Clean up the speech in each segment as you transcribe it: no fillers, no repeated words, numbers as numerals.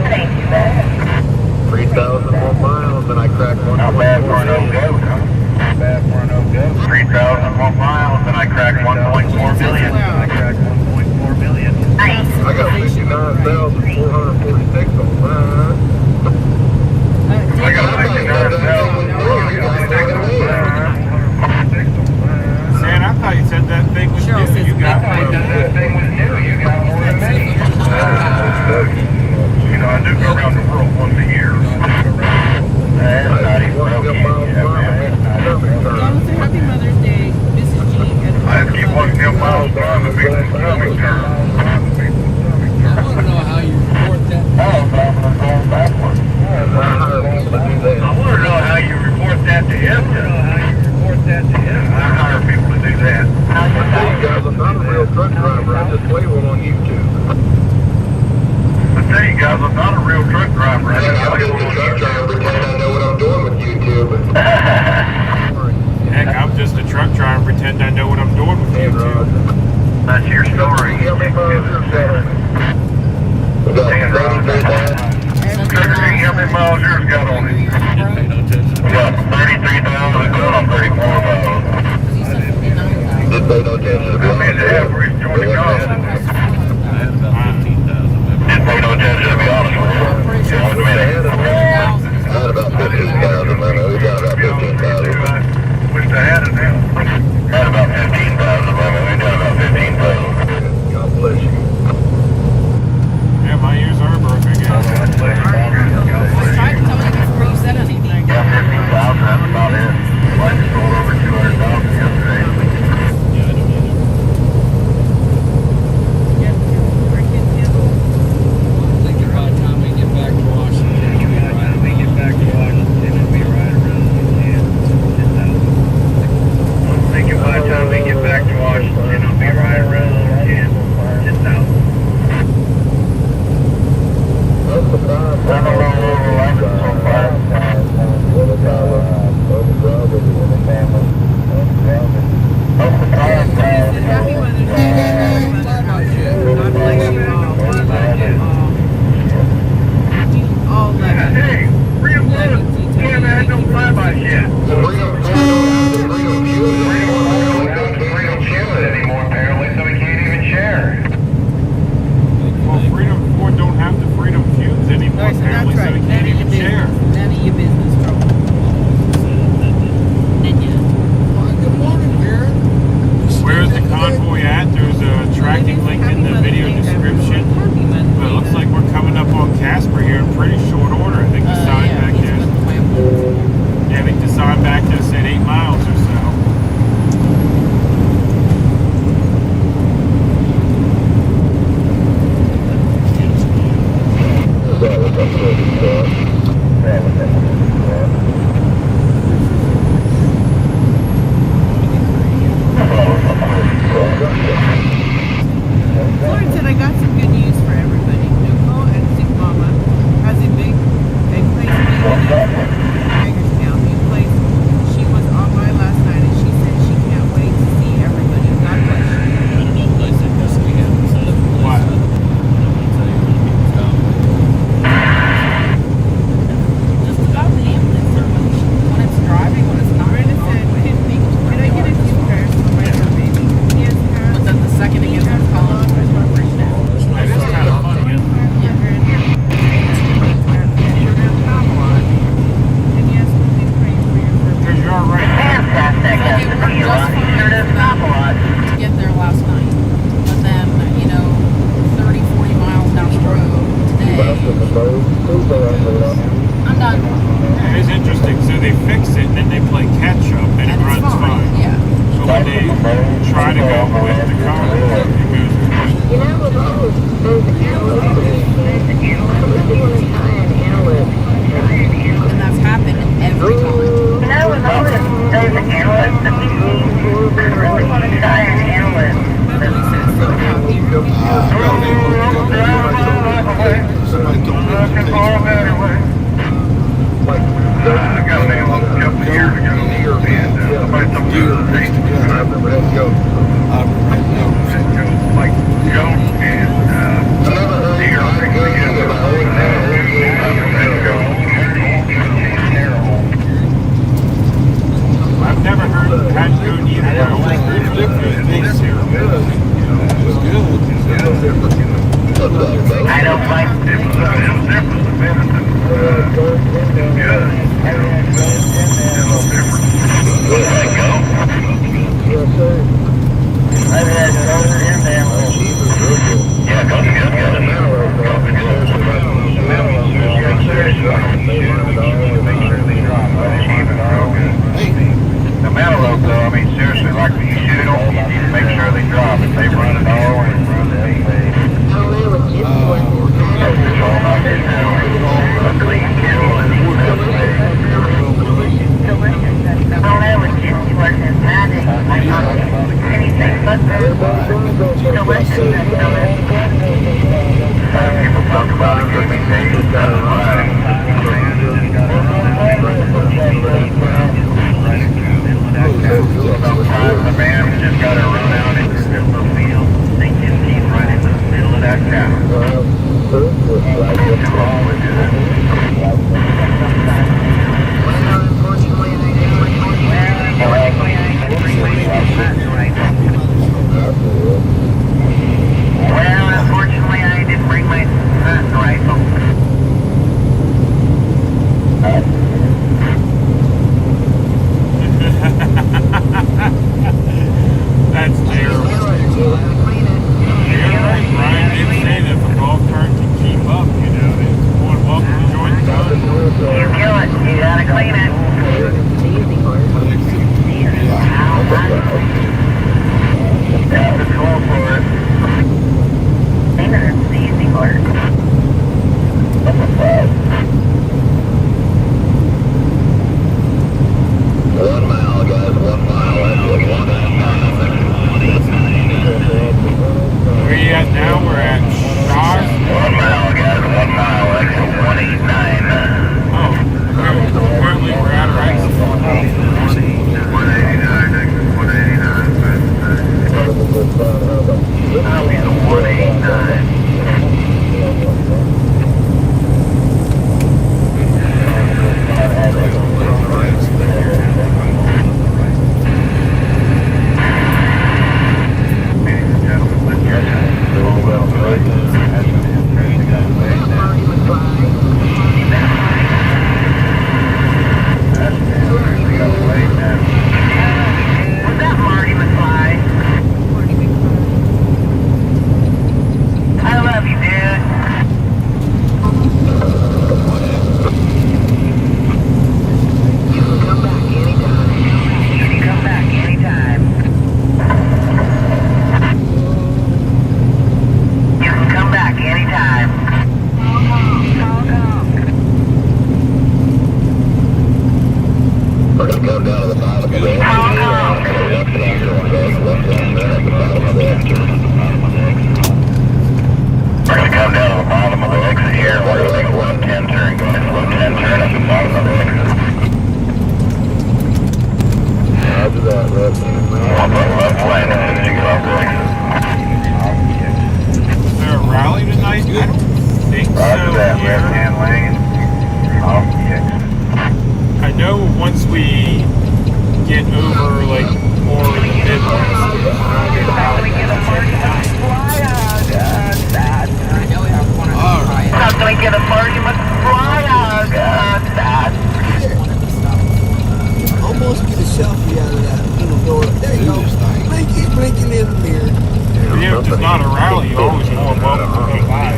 Thank you, man. 3,000 more miles and I cracked 1.4 Not bad for an no-go, huh? Not bad for an no-go. 3,000 more miles and I cracked 1.4 billion. I cracked 1.4 billion. I got 59,446 on mine. I got 59,446 on mine. Sam, I thought you said that thing was new. You got one. That thing was new. You got more than me. You know, I do go around the world once a year. That's not even broken yet, man. Happy Mother's Day, Mrs. G. I keep walking up miles on the beach and coming turn. I want to know how you report that. Oh, I'm going backwards. I want to know how you report that to him. I hire people to do that. I tell you guys, I'm not a real truck driver. I just play one on YouTube. I tell you guys, I'm not a real truck driver. I'm just a truck driver pretend I know what I'm doing with YouTube. Heck, I'm just a truck driver pretend I know what I'm doing with YouTube. That's your story. How many miles yours got on it? We got 33,000. How many miles yours got on it? We got 33,000 going on 34 miles. Didn't pay no attention to be I mean, the average joining off. I had about 15,000. Didn't pay no attention to be honest with you. You know what I mean? I had about 15,000, man. We got about 15,000. Wish I had it now. Had about 15,000, man. We got about 15,000. God bless you. Yeah, my ears are broken again. God bless you. God bless Try to you. tell me before you said anything. Yeah, 15,000, that's about it. I just sold over 200,000 yesterday. Yeah, I don't either. Yeah, our kids handle. I think by the time we get back to Washington, we'll be right around. It'll be right around 10,000. I think by the time we get back to Washington, it'll be right around 10,000. I'm surprised. I'm a little overlapping so far. Happy Mother's Day. God bless you all. We love you all. You all love you. Hey, real good. Damn, I had no flyby yet. Freedom share it anymore, apparently, so we can't even share. Well, Freedom 4 don't have the Freedom Fuse anymore, That's apparently, so right. they None can't of your even share. business. None of your business, trouble. Did you? Good morning, Karen. Where's the convoy at? There's a tracking link in the video description. But it looks like we're coming up on Casper here in pretty short order. I think the sign back there. Yeah, I think the sign back there said 8 miles or so. Lauren said I got some good news for everybody. Nicole and Sick Mama has a place in Hagerstown. New place. She was on by last night and she said she can't wait to see everybody. God bless you. I don't know place that this we have set up a place. What? I'm gonna tell you when people come. Just stop the ambulance service. When it's driving, when it's not. Brenda said, can I get a few prayers for my baby? Yes, but then the second it gets on college, I just want to bring it out. That is kind of fun, yeah. Because you're all right. To get there last night. But then, 30, 40 miles down the road today. I'm done. It is interesting. So they fix it, and then they play catch up, and it And it's runs fine. Yeah. So when they try to go with the convoy, it goes quick. You know, with all those analysts, And that's happened every time. you know, with all those analysts that we see, I really want to try an analyst. Beverly says so out here. Somebody told me to take I got an ambulance a couple of years ago, and somebody told me to take it. I remember that go. Like goat and deer mixed together. The antelope, though, I mean, seriously, like when you shoot them, you need to make sure they drop. If they run at all and run at anything, control not getting a clean kill and All I was just working magic. I thought anything but delicious and people talk about it giving taste. That's right. Sometimes the man just got to run out into the middle of the field. They just keep right into the middle of that cow. well, unfortunately, I didn't bring my hunting rifle. That's terrible. Ryan did say that for golf cart to keep up, you know, it's more welcome to join the club. You kill it, you gotta clean it. That's the call for it. Clean it, it's the easy part. Where you at now? We're at Shaw. 1 mile, guys. 1 mile. Exit 189. Oh, apparently we're at right. 189. Exit 189. I'll be the 189. Was that Marty McFly? I love you, dude. You can come back anytime. You can come back anytime. You can come back anytime. We're gonna come down to the bottom of the hill. We're going to come down to the bottom of the exit here. We're going to make a 110 turn, guys. 110 turn at the bottom of the exit. Roger that, left. I'll put left lane as soon as you get off the exit. Is there a rally tonight? I don't think Roger so that, here. left-hand lane. Off the exit. I know once we get over like more of the Midwest. Not gonna get a Marty McFly out of that. Almost get a selfie out of that little door. There you go. Blinking in the mirror. Yeah, if it's not a rally, you're always more welcome to come by.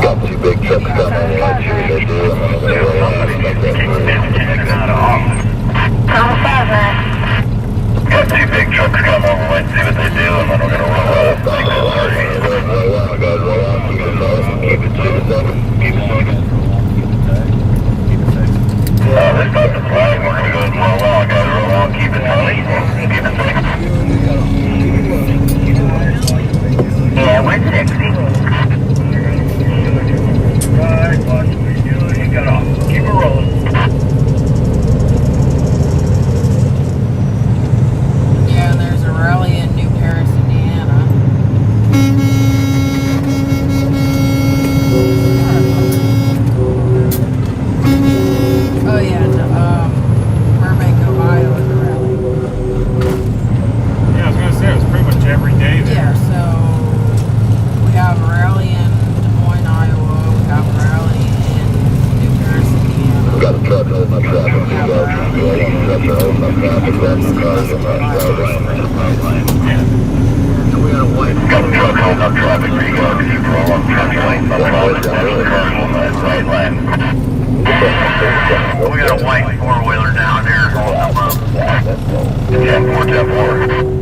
Got 2 big trucks coming on, let's see what they do, and then they're gonna roll out and make that Got 2 big trucks coming over, let's see what they do, and then we're going to roll out. keep it safe. This time the flag, we're going to go ahead and roll out, guys. Roll out, keep it tight. Keep it safe. Yeah, we're 60. Right, watch what you're doing. You got off. Keep it rolling. Yeah, there's a rally in New Paris, Indiana. Got a truck holding up traffic, Rico. Can you pull up truck lane? Cars on that right lane. We got a white four-wheeler down there holding them up. 10-4, 10-4.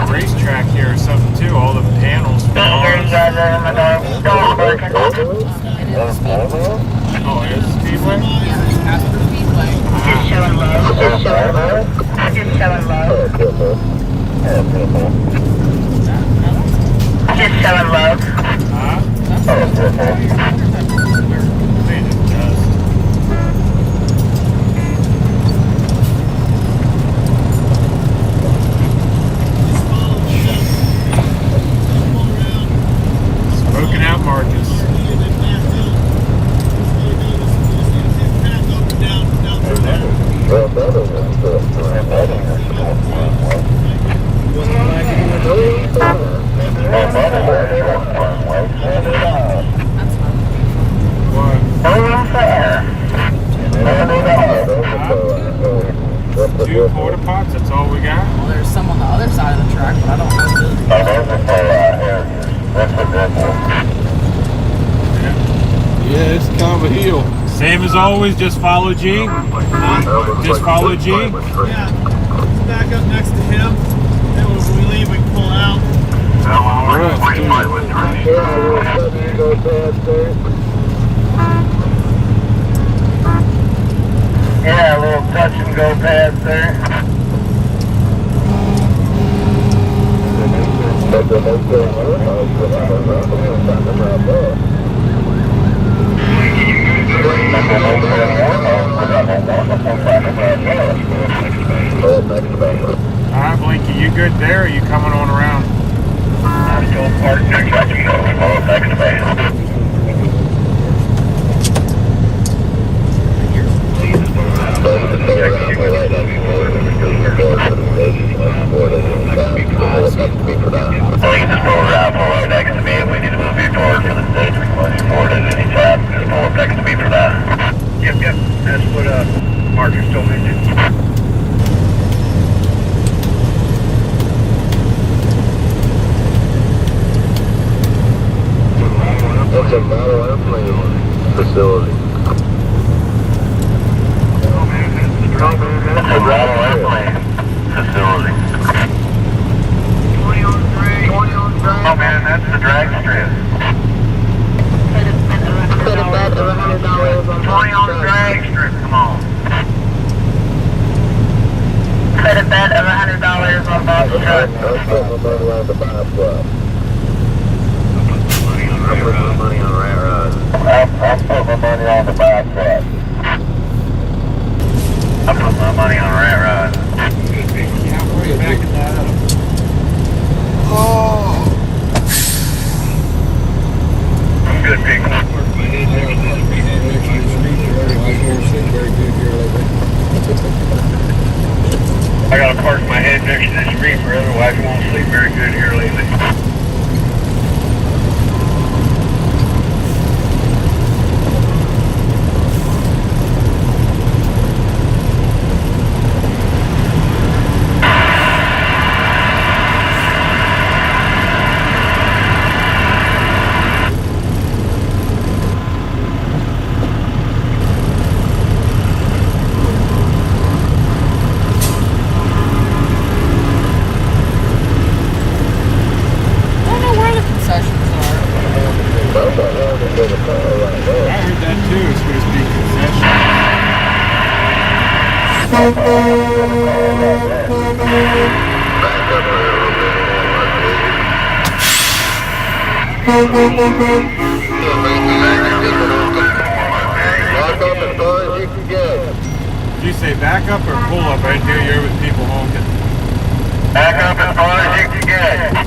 Racetrack here or something too. All the panels. Oh, here's the Speedway? Yeah, Casper Speedway. Just showing love. Just showing love. Just showing love. Just It's showing low. Huh? Man, it does. Smoking out Marcus. What? Two porta pots, that's all we got? Well, there's some on the other side of the track, but I don't know Yeah, it's kind of a hill. Same as always, just follow G. Just follow G. Yeah, let's back up next to him. Then when we leave, we can pull out. Yeah, a little touch and go pass there. Alright, Blinky, you good there or are you coming on around? I'm still parked next to you. Next to me. Right next to me. If we need to move you forward for the stage, we can move you forward at any time. Just pull up next to me for that. Yep. That's what Marcus told me to do. That's a model airplane facility. It's a model airplane facility. Oh man, that's the drag strip. Put a bet of $100 on 20 on the drag strip, come on. Put a bet of $100 on Bob's truck. I'm putting my money on the buy club. I'm putting my money on Rat Rod. I'm putting my money on the buy truck. I put my money on Rat Rod. Yeah, we're backing that up. Good pick. I gotta park my head next to this reaper, otherwise I won't sleep very good here lately. Lock up as far as you can get. Did you say back up or pull up? I didn't hear you with people honking. Back up as far as you can get.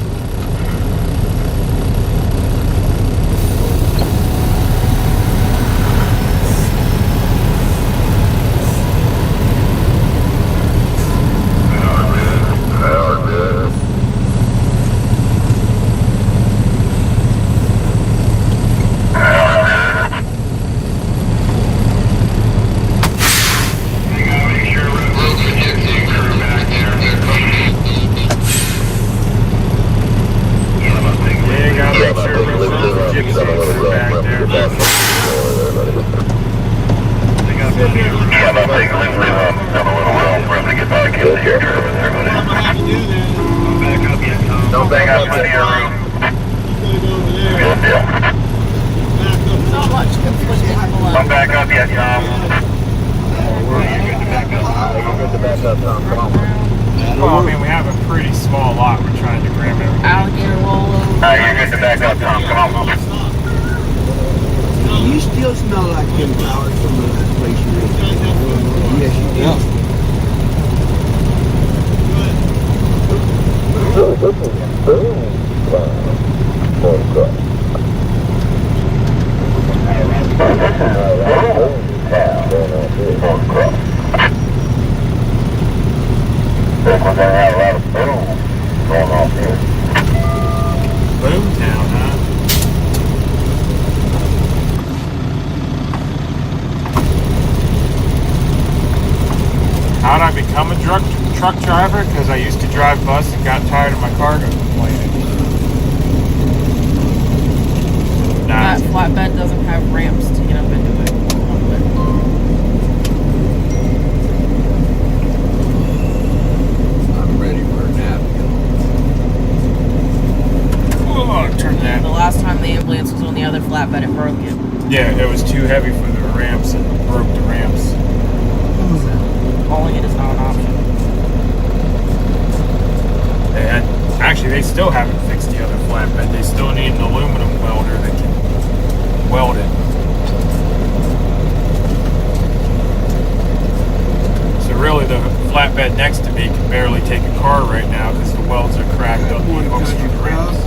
I'm back up yet, Tom. Well, I mean, we have a pretty small lot. We're trying to cram everything. Alligator rollover. You're good to back up, Tom. Come on. You still smell like Kim Flowers from the last place you were. Yes, you do. Boomtown, huh? How'd I become a truck driver? Because I used to drive bus and got tired of my cargo complaining. Nah. That flatbed doesn't have ramps to get up into it. I'm ready for a nap. Oh, turn that. The last time the ambulance was on the other flatbed, it broke it. Yeah, it was too heavy for the ramps and broke the ramps. Hauling it is not an option. Actually, they still haven't fixed the other flatbed. They still need an aluminum welder that can weld it. So really, the flatbed next to me can barely take a car right now because the welds are cracked on the hooks through the ramps.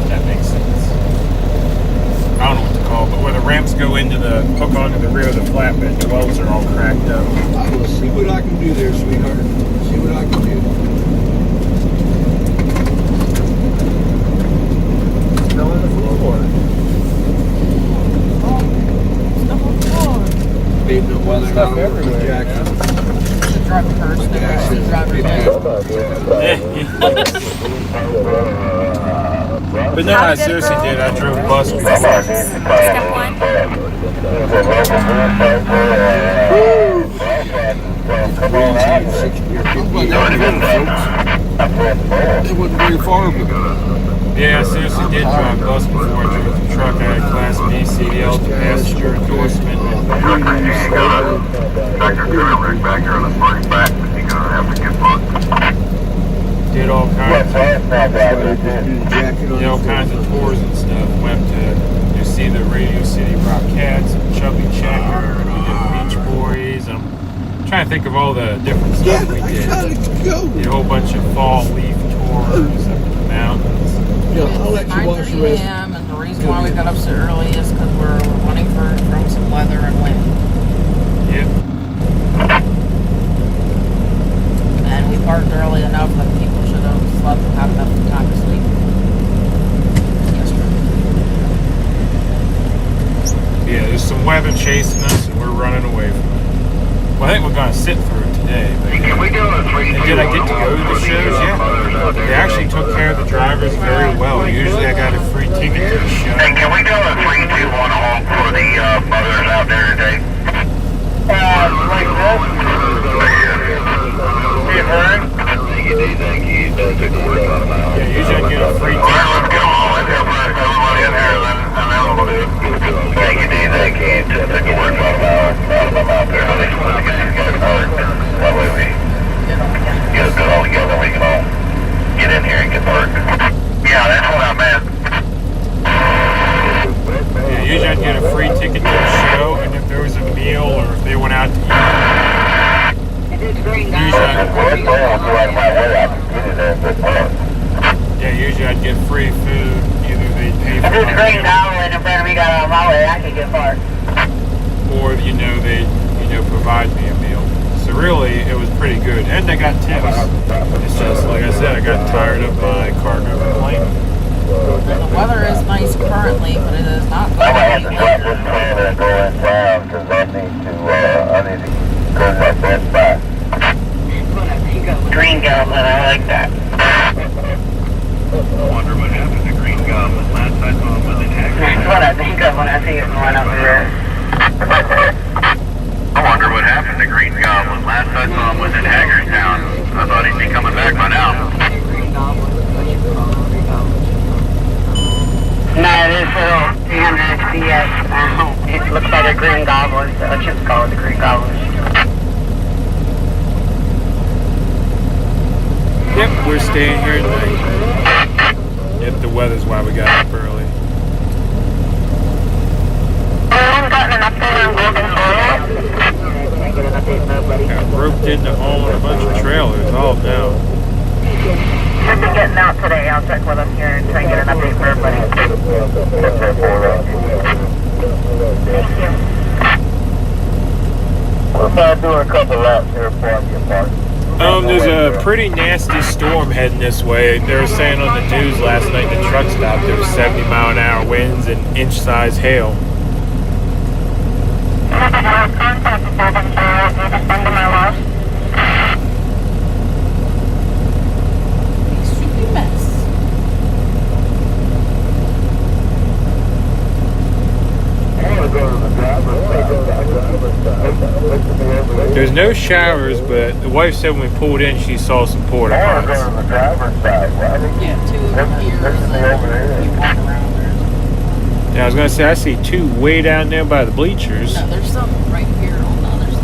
If that makes sense. I don't know what to call it, but where the ramps go into the hook onto the rear of the flatbed, the welds are all cracked up. I will see what I can do there, sweetheart. See what I can do. Snow on the floor. Stuff on the floor. Babe, no weather Stuff everywhere. Jackson. The driver curse, the driver But no, I seriously did. I drove a bus before. Step one. It wasn't very far, but Yeah, I seriously did drive a bus before. I drove the truck. I had a Class B CDL passenger endorsement. Tractor trailer back here on the first back, you're gonna have to get booked. Did all kinds of, jacket on did all kinds of tours and stuff. Went to see the Radio City Rockettes, and Chubby Checker, and we did Beach Boys. I'm trying to think of all the different stuff we did. Did a whole bunch of fall leaf tours up in the mountains. I'll let you watch the 9:30 rest. a.m. and the reason why we got up so early is because we're running from some weather and wind. Yep. And we parked early enough that people should have slept and had enough time to sleep. Yesterday. Yeah, there's some weather chasing us, and we're running away from it. Well, I think we're going to sit through it today. But Can we do a 3-2-1 and did I get to go to the shows? Yeah. They actually took care of the drivers very well. Usually I got a free ticket to the show. Hey, can we do a 3-2-1 home for the mothers out there today? Like this? You heard? Thank you. Don't take the words out of my mouth. Yeah, usually I get a free All right, ticket. let's get them all in here first. Everybody in here, and then we'll do it. Thank you, D. Thank you. Don't take the words out of my mouth there. I just wanted to get these guys hard. That way we get us good all together. We can all get in here and get work. Yeah, that's what I meant. Yeah, usually I'd get a free ticket to the show, and if there was a meal or if they went out to eat, usually I'd get free food. Either they'd pay for There's my green meal, dollar in the front of me got out of my way. I could get parked. or they'd provide me a meal. So really, it was pretty good, and I got tips. It's just like I said, I got tired of my cargo complaining. And the weather is nice currently, but it is not going to be later. Green goblin, I like that. I wonder what happened to Green Goblin. Last I saw him was in That's Agnes. what I think of when I see it going up there. I wonder what happened to Green Goblin. Last I saw him was in Hagerstown. I thought he'd be coming back by now. No, this little MSBS, it looks like a green goblin, so let's just call it the green goblin. Yep, we're staying here tonight. If the weather's why we got up early. Got roped into hauling a bunch of trailers all down. Should be getting out today. I'll check with them here and try and get an update for everybody. Thank you. We're about doing a couple laps here before I get parked. There's a pretty nasty storm heading this way. They were saying on the news last night the truck stop there was 70-mile-an-hour winds and inch-size hail. There's no showers, but the wife said when we pulled in, she saw some porta pots. Yeah, 2 here. Yeah, I was gonna say I see 2 way down there by the bleachers. No, there's some right here on the other side.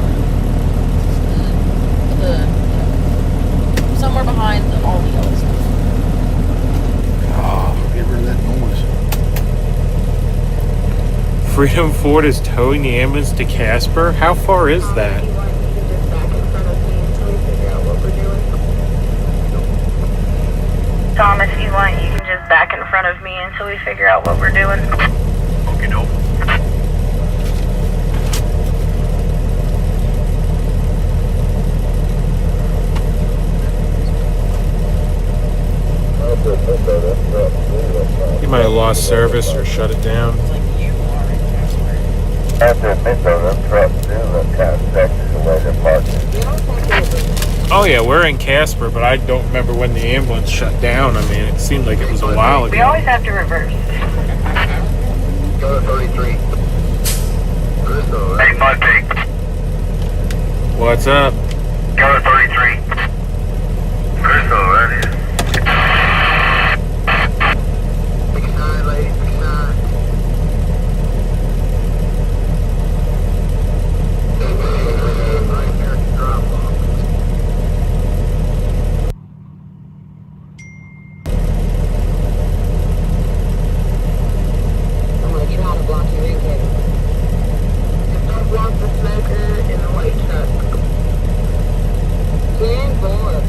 Somewhere behind all the other stuff. Oh, get rid of that noise. Freedom Ford is towing the ambulance to Casper. How far is that? Tom, if you want, you can just back in front of me until we figure out what we're doing. Okay, no. You might have lost service or shut it down. Like you are in Casper. I have to admit though, them trucks do look kind of sexy the way they're parked. Oh yeah, we're in Casper, but I don't remember when the ambulance shut down. I mean, it seemed like it was a while We ago. always have to reverse. Go to 33. Hey, Mudpig. What's up? Go to 33. Crystal, that is. 69, lady, 69. I'm gonna try to block you in, Kevin. Don't block the smoker in the white truck. 10-4.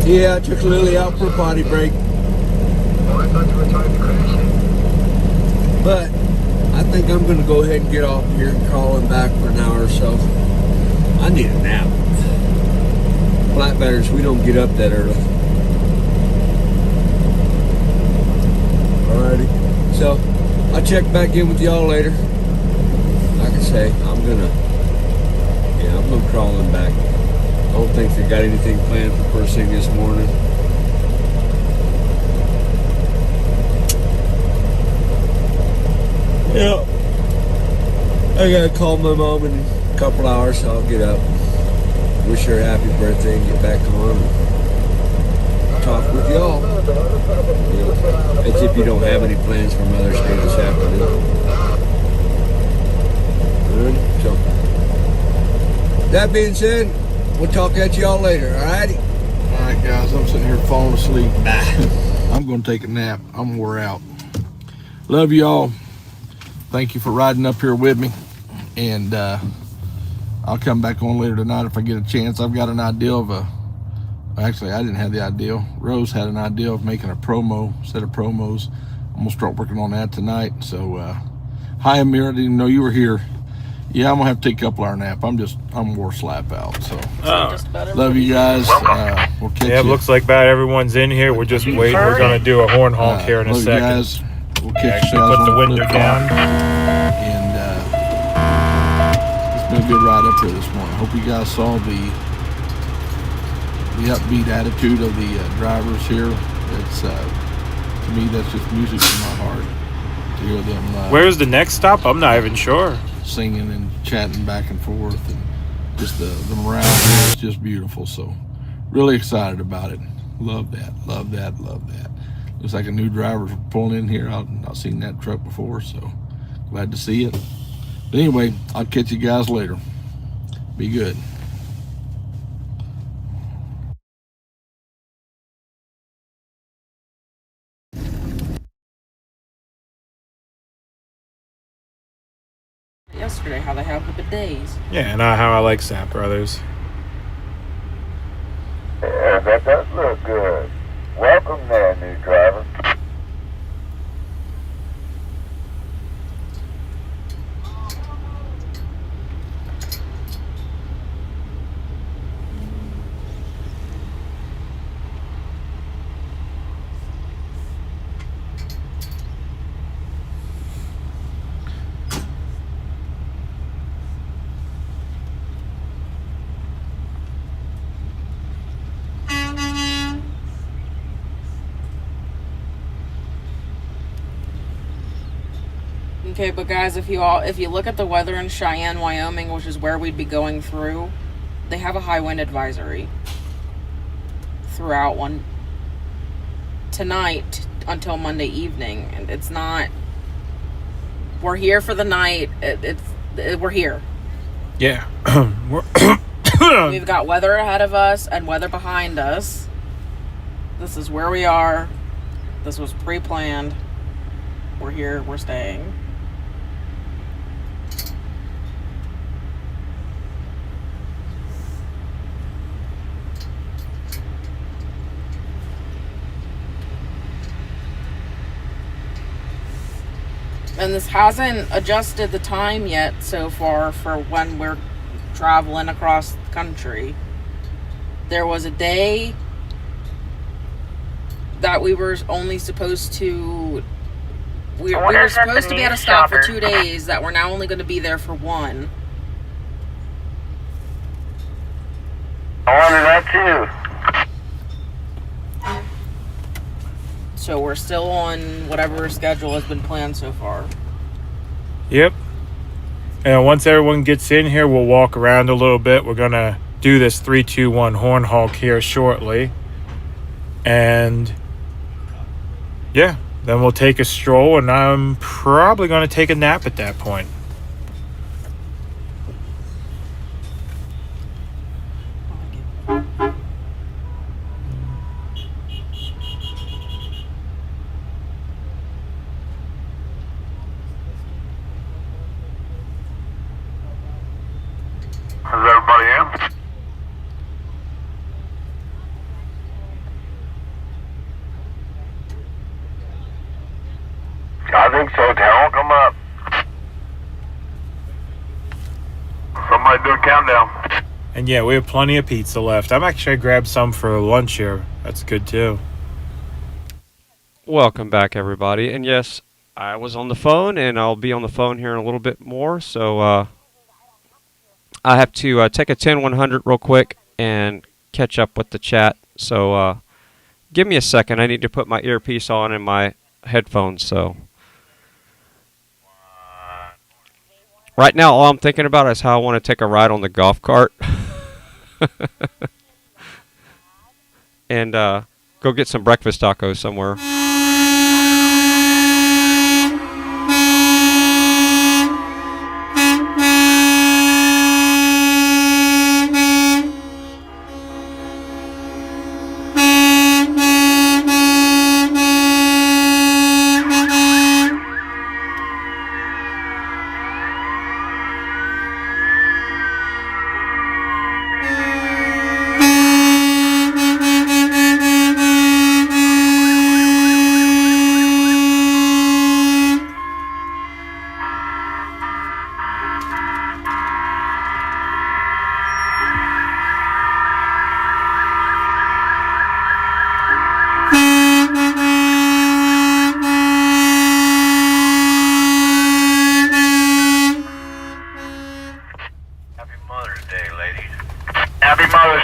Yeah, I took Lily out for a potty break. Oh, I thought you were trying to crash it. But I think I'm going to go ahead and get off here and call him back for an hour or so. I need a nap. Flatbedders, we don't get up that early. Alrighty. So, I'll check back in with y'all later. Like I say, I'm gonna crawl him back. I don't think they got anything planned for first thing this morning. Yeah. I gotta call my mom in a couple hours, so I'll get up. Wish her a happy birthday and get back on and talk with y'all. That's if you don't have any plans for Mother's Day this afternoon. Good. So, that being said, we'll talk at y'all later, alrighty? Alright guys, I'm sitting here falling asleep. I'm gonna take a nap. I'm wore out. Love y'all. Thank you for riding up here with me. And I'll come back on later tonight if I get a chance. I've got an idea of Actually, I didn't have the idea. Rose had an idea of making a set of promos. I'm gonna start working on that tonight. So, hi Amir, I didn't know you were here. Yeah, I'm gonna have to take a couple hour nap. I'm more slap out. So, love you guys. We'll catch you. Yeah, it looks like about everyone's in here. We're just waiting. We're gonna do a horn honk here in a second. Guys. We'll catch you Actually, guys put the on window flip down. phone. And it's been a good ride up here this morning. Hope you guys saw the upbeat attitude of the drivers here. It's to me, that's just music to my heart to hear them. Where's the next stop? I'm not even sure. Singing and chatting back and forth, and just the morale here is just beautiful. So, really excited about it. Love that. Love that. Love that. Looks like a new driver's pulling in here. I've not seen that truck before, so glad to see it. But anyway, I'll catch you guys later. Be good. Yesterday, how they have the bidets. Yeah, and how I like Sap Brothers. Yeah, that does look good. Welcome there, new driver. Okay, but guys, if you look at the weather in Cheyenne, Wyoming, which is where we'd be going through, they have a high wind advisory throughout tonight until Monday evening, and it's not. We're here for the night. We're here. Yeah. We've got weather ahead of us and weather behind us. This is where we are. This was pre-planned. We're here. We're staying. And this hasn't adjusted the time yet so far for when we're traveling across the country. There was a day that we were only supposed to... We were supposed to be at a stop for 2 days that we're now only going to be there for 1. I wanted that too. So we're still on whatever schedule has been planned so far. Yep. And once everyone gets in here, we'll walk around a little bit. We're going to do this 3-2-1 horn honk here shortly. And yeah, then we'll take a stroll, and I'm probably going to take a nap at that point. Is everybody in? I think so. Daryl, come up. Somebody do a countdown. And yeah, we have plenty of pizza left. I'm actually going to grab some for lunch here. That's good too. Welcome back, everybody. And yes, I was on the phone, and I'll be on the phone here in a little bit more. So I have to take a 10-100 real quick and catch up with the chat. So give me a second. I need to put my earpiece on and my headphones. So right now, all I'm thinking about is how I want to take a ride on the golf cart and go get some breakfast tacos somewhere.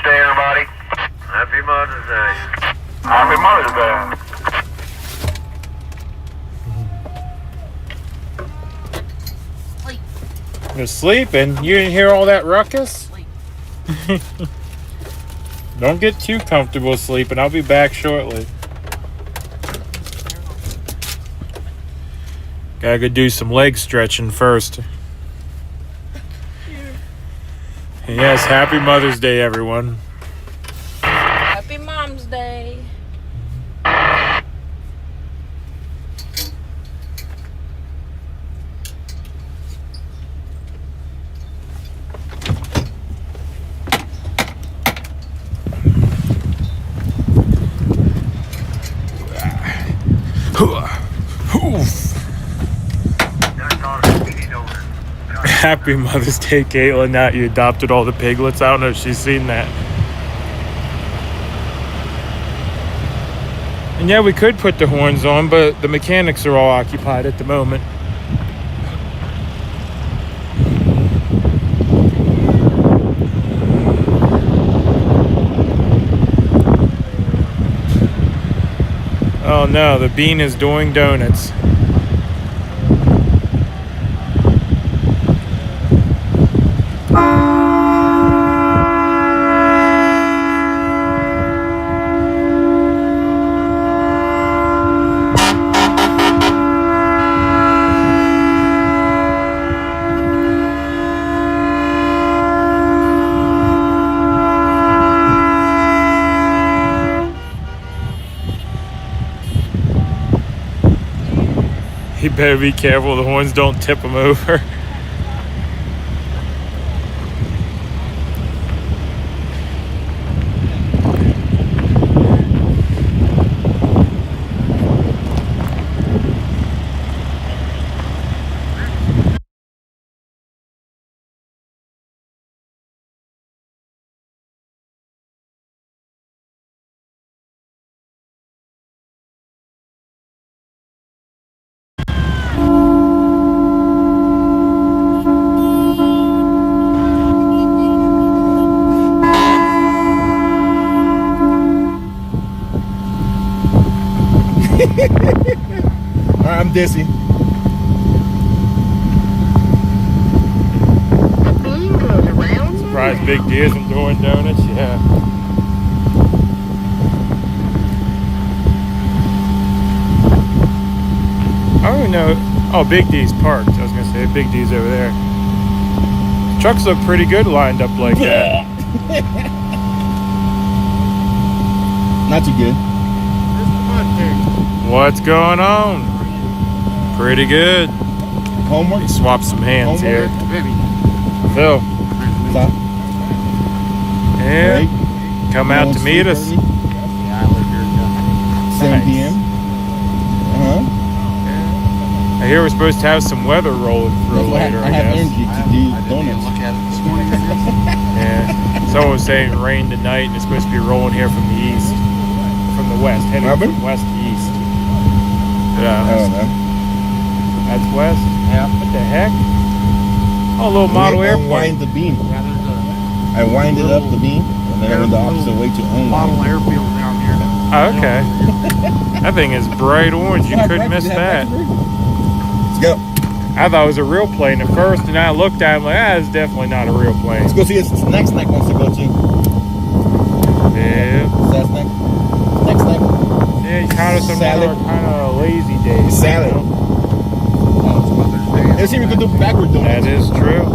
Day, everybody. Happy Mother's Day. Happy Mother's Day. You're sleeping? You didn't hear all that ruckus? Don't get too comfortable sleeping. I'll be back shortly. Gotta go do some leg stretching first. And yes, happy Mother's Day, everyone. Happy Mom's Day. Happy Mother's Day, Caitlin. Now you adopted all the piglets. I don't know if she's seen that. And yeah, we could put the horns on, but the mechanics are all occupied at the moment. Oh no, the bean is doing donuts. You better be careful the horns don't tip him over. Alright, I'm Dizzy. Surprise Big D isn't doing donuts, yeah. I don't even know. Oh, Big D's parked. I was gonna say Big D's over there. Trucks look pretty good lined up like that. Not too good. What's going on? Pretty good. Homework? Swap some hands here. Phil. Stop. Yeah. Break. Come out to meet us. 7 p.m. I hear we're supposed to have some weather rolling through later, I I have guess. energy to do donuts. Look at it this morning, I guess. Yeah. Someone was saying rain tonight and it's supposed to be rolling here from the east. From the west, heading Urban? from west to east. I Yeah. don't know. That's west? Yeah. What the heck? Oh, a little model airplane. Unwind the beam. Yeah, there's a I winded up the beam and then I went the opposite way to model unwind. airfield down here. Oh, okay. That thing is bright orange. You couldn't miss that. Let's go. I thought it was a real plane at first, and I looked at it and like, it's definitely not a real plane. Let's go see what next snack wants to go to. Yeah. Sasnak. Next snack. Yeah, you caught us on Salad. our kind of lazy days. Salad. You know? Let's see if we can do backward donuts. That is true.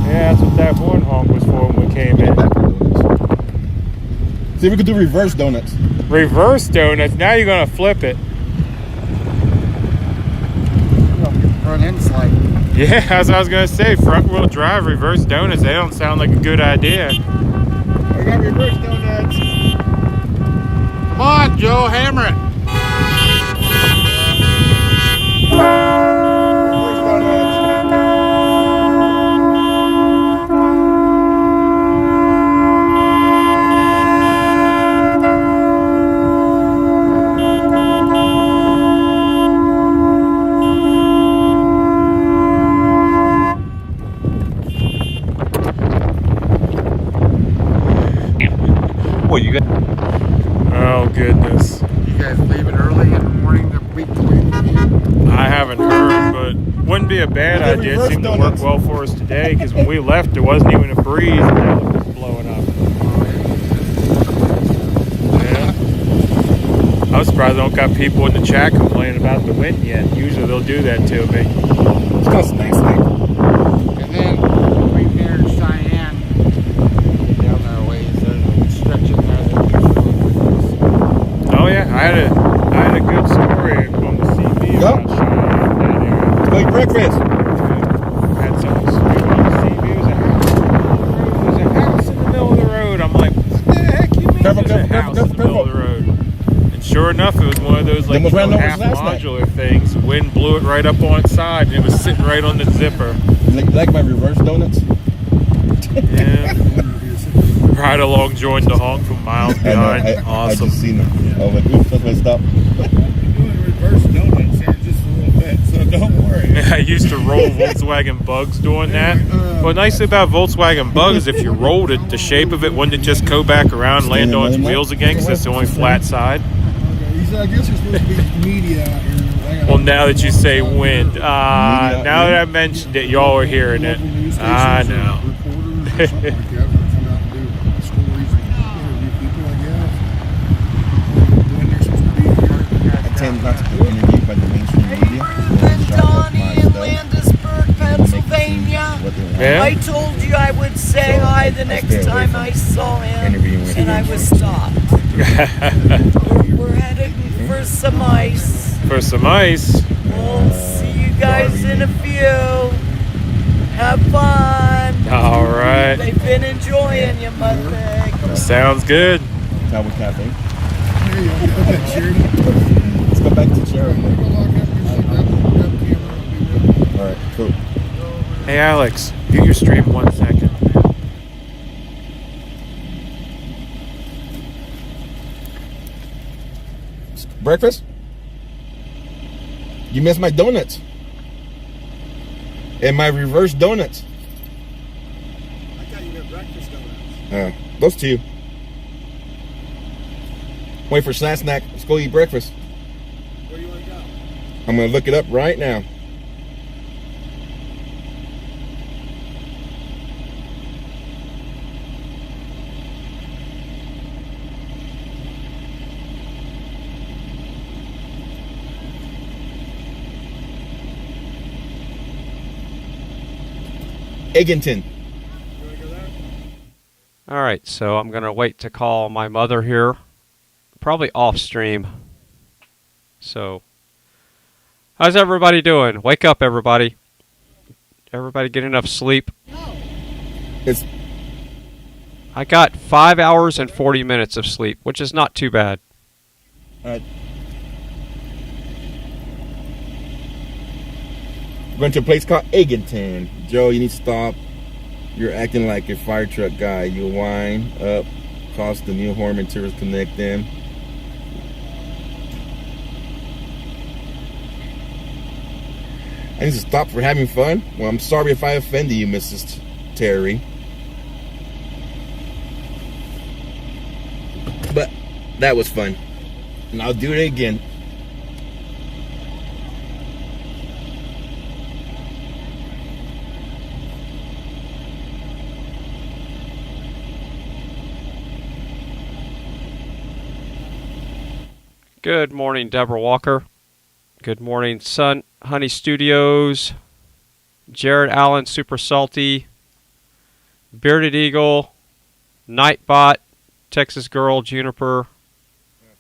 Yeah, that's what that horn honk was for when we came in. See if we can do reverse donuts. Reverse donuts. Now you're gonna flip it. Front end slide. Yeah, as I was gonna say, front wheel drive reverse donuts. They don't sound like a good idea. I got reverse donuts. Come on, Joe, hammer it. Reverse donuts. Convoy, you guys. Oh goodness. You guys leaving early in the morning to beat the wind again? I haven't heard, but wouldn't be a bad idea. It seemed to work well for us today because when we left, there wasn't even a breeze and now it was blowing up. Yeah. I was surprised I don't got people in the chat complaining about the wind yet. Usually they'll do that to me. It's called Snake. And then between here and Cheyenne, down our ways, there's a stretch in there that Oh yeah, I had a good story on the CV about Cheyenne, that area. Let's go eat breakfast. Had something stupid on the CV. There's a house in the middle of the road. I'm like, what the heck you mean there's a house in the middle of the road? And sure enough, it was one of those like half modular things. Wind blew it right up on its side, and it was sitting right on the zipper. Like my reverse donuts? Yeah. Right along, joined the honk from miles behind. I Awesome. just seen them. I was like, oops, that's my stop. reverse donuts here just a little bit, so don't worry. I used to roll Volkswagen Bugs doing that. Well, nice thing about Volkswagen Bugs is if you rolled it, the shape of it wouldn't just go back around and land on its wheels again because that's the only flat side. I guess you're supposed to be media out here. Well, now that you say wind, now that I mentioned it, y'all are hearing it. I know. I tend not to be interviewed by the mainstream media. Donnie in Landisburg, Pennsylvania. Yeah? I told you I would say hi the next time I saw him, and I was stopped. We're heading for some ice. For some ice. We'll see you guys in a few. Have fun. All right. They've been enjoying you, Mudbag. Sounds good. Cowboy Cafe. Let's go back to charity. Alright, cool. Hey, Alex, do your stream 1 second. Breakfast? You missed my donuts. And my reverse donuts. I thought you got breakfast donuts. Those two. Wait for Sasnak. Let's go eat breakfast. Where do you want to go? I'm going to look it up right now. Egginton. All right, so I'm going to wait to call my mother here. Probably off stream. So, how's everybody doing? Wake up, everybody. Everybody get enough sleep? It's I got 5 hours and 40 minutes of sleep, which is not too bad. We're going to a place called Egginton. Joe, you need to stop. You're acting like a fire truck guy. You wind up, cost the new horn materials connect them. I need to stop for having fun. Well, I'm sorry if I offended you, Mrs. Terry. But that was fun. And I'll do it again. Good morning, Deborah Walker. Good morning, Sun Honey Studios. Jared Allen, Super Salty. Bearded Eagle. Nightbot. Texas Girl, Juniper.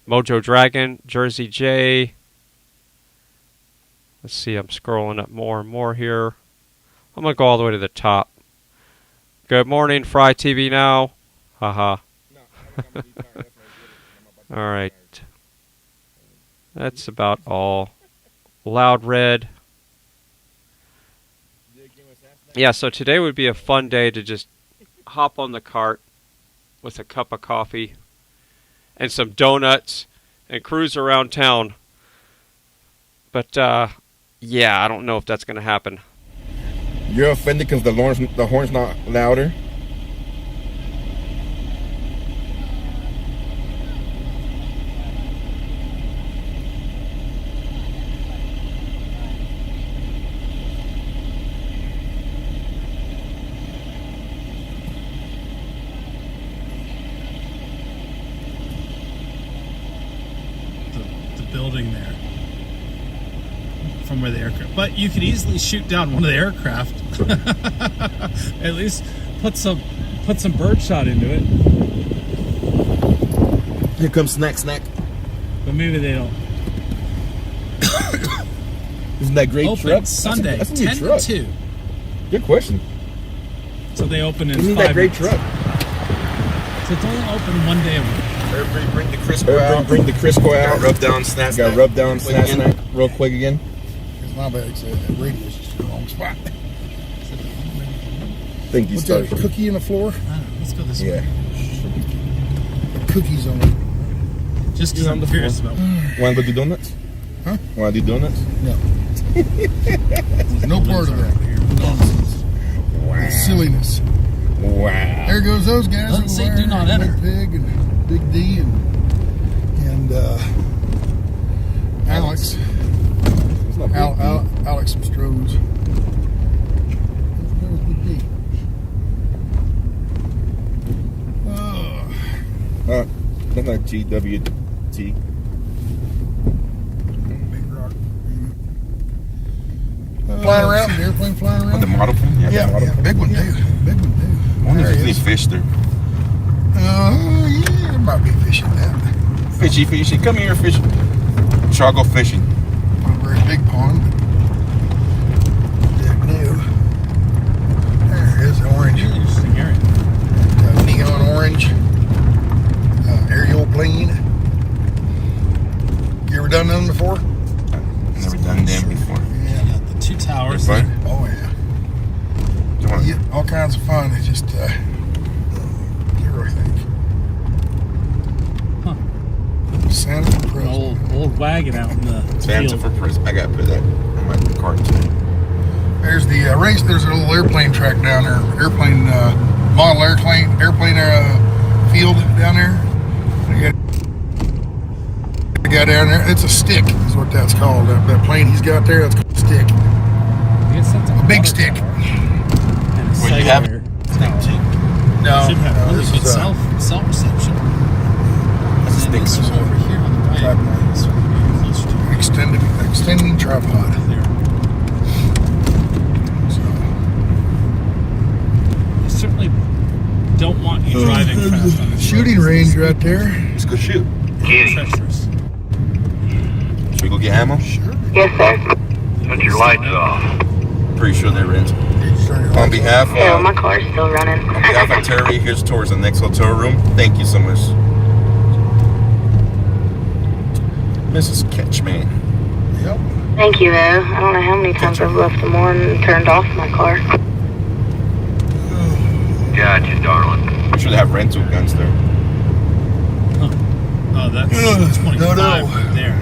Mojo Dragon. Jersey J. Let's see, I'm scrolling up more and more here. I'm going to go all the way to the top. Good morning, FryTVNow. Haha. Alright. That's about all. Loud Red. Yeah, so today would be a fun day to just hop on the cart with a cup of coffee and some donuts and cruise around town. But, yeah, I don't know if that's going to happen. You're offended because the horn's not louder? building there from where the aircraft. But you could easily shoot down one of the aircraft. At least put some birdshot into it. Here comes Snack. But maybe they don't. Isn't that great Open truck? Sunday, that's a 10 truck. to 2. Good question. So they open in Isn't 5 that great minutes. truck? So it's only open one day a week. Everybody bring the Crisco out. Bring the Crisco out. Rub down Snack. Got rub down Snack real quick again. It's my bad. It's a radius is the wrong spot. Thank you, What's that, a cookie in the floor? I don't know. Let's go this Yeah. way. Cookies on it. Just because I'm curious about. Want to go do donuts? Huh? Want to do donuts? No. There's no part of that. Nonsense. Wow. Silliness. Wow. There goes those guys. Doesn't over say there. do not enter. Big Pig and Big D and Alex. It's not Big D. Alex and Strohs. There's Big D. That's not GWT. Big rock. Flying around, the airplane flying around. Oh, the model plane? Yeah, the model yeah, plane. big one too. Big one too. I wonder There if it there's any is. fish there. Yeah, there might be fish in that. Fishy. Come here, fish. Shall go fishing. Not a very big pond, but new. There it is, orange. Really interesting area. Neon orange. Aerial plane. You ever done them before? Never done them before. Yeah, the 2 towers. Fun? Oh yeah. Come on. Yeah, all kinds of fun. It's just, here I think. Huh. Santa for An President. old wagon out in the Santa field. for president. I gotta put that on my card too. There's the race. There's a little airplane track down there. Airplane model airplane field down there. The guy down there. It's a stick, is what that's called. That plane he's got there. That's called a stick. I guess that's A big stick. And a Well, you sight have wire. No, Should have really this good is cell reception. That's a And stick. this one over here on the right. Tripod. This one very close to extending tripod. there. So, I certainly don't want you driving fast on this shooting road. range right there. Let's go shoot. It's treacherous. Should we go get ammo? Sure. Yes, sir. Put your lights off. Pretty sure they're in. Did you turn your On lights behalf No, of my car's still running. On behalf of Terry, here's towards the next hotel room. Thank you so much, Mrs. Catchman. on? Yep. Thank you, though. I don't know how many times I've left them on and turned off my car. Gotcha, darling. I'm sure they have rental guns there. Oh, that's Ugh, 25 no. right there.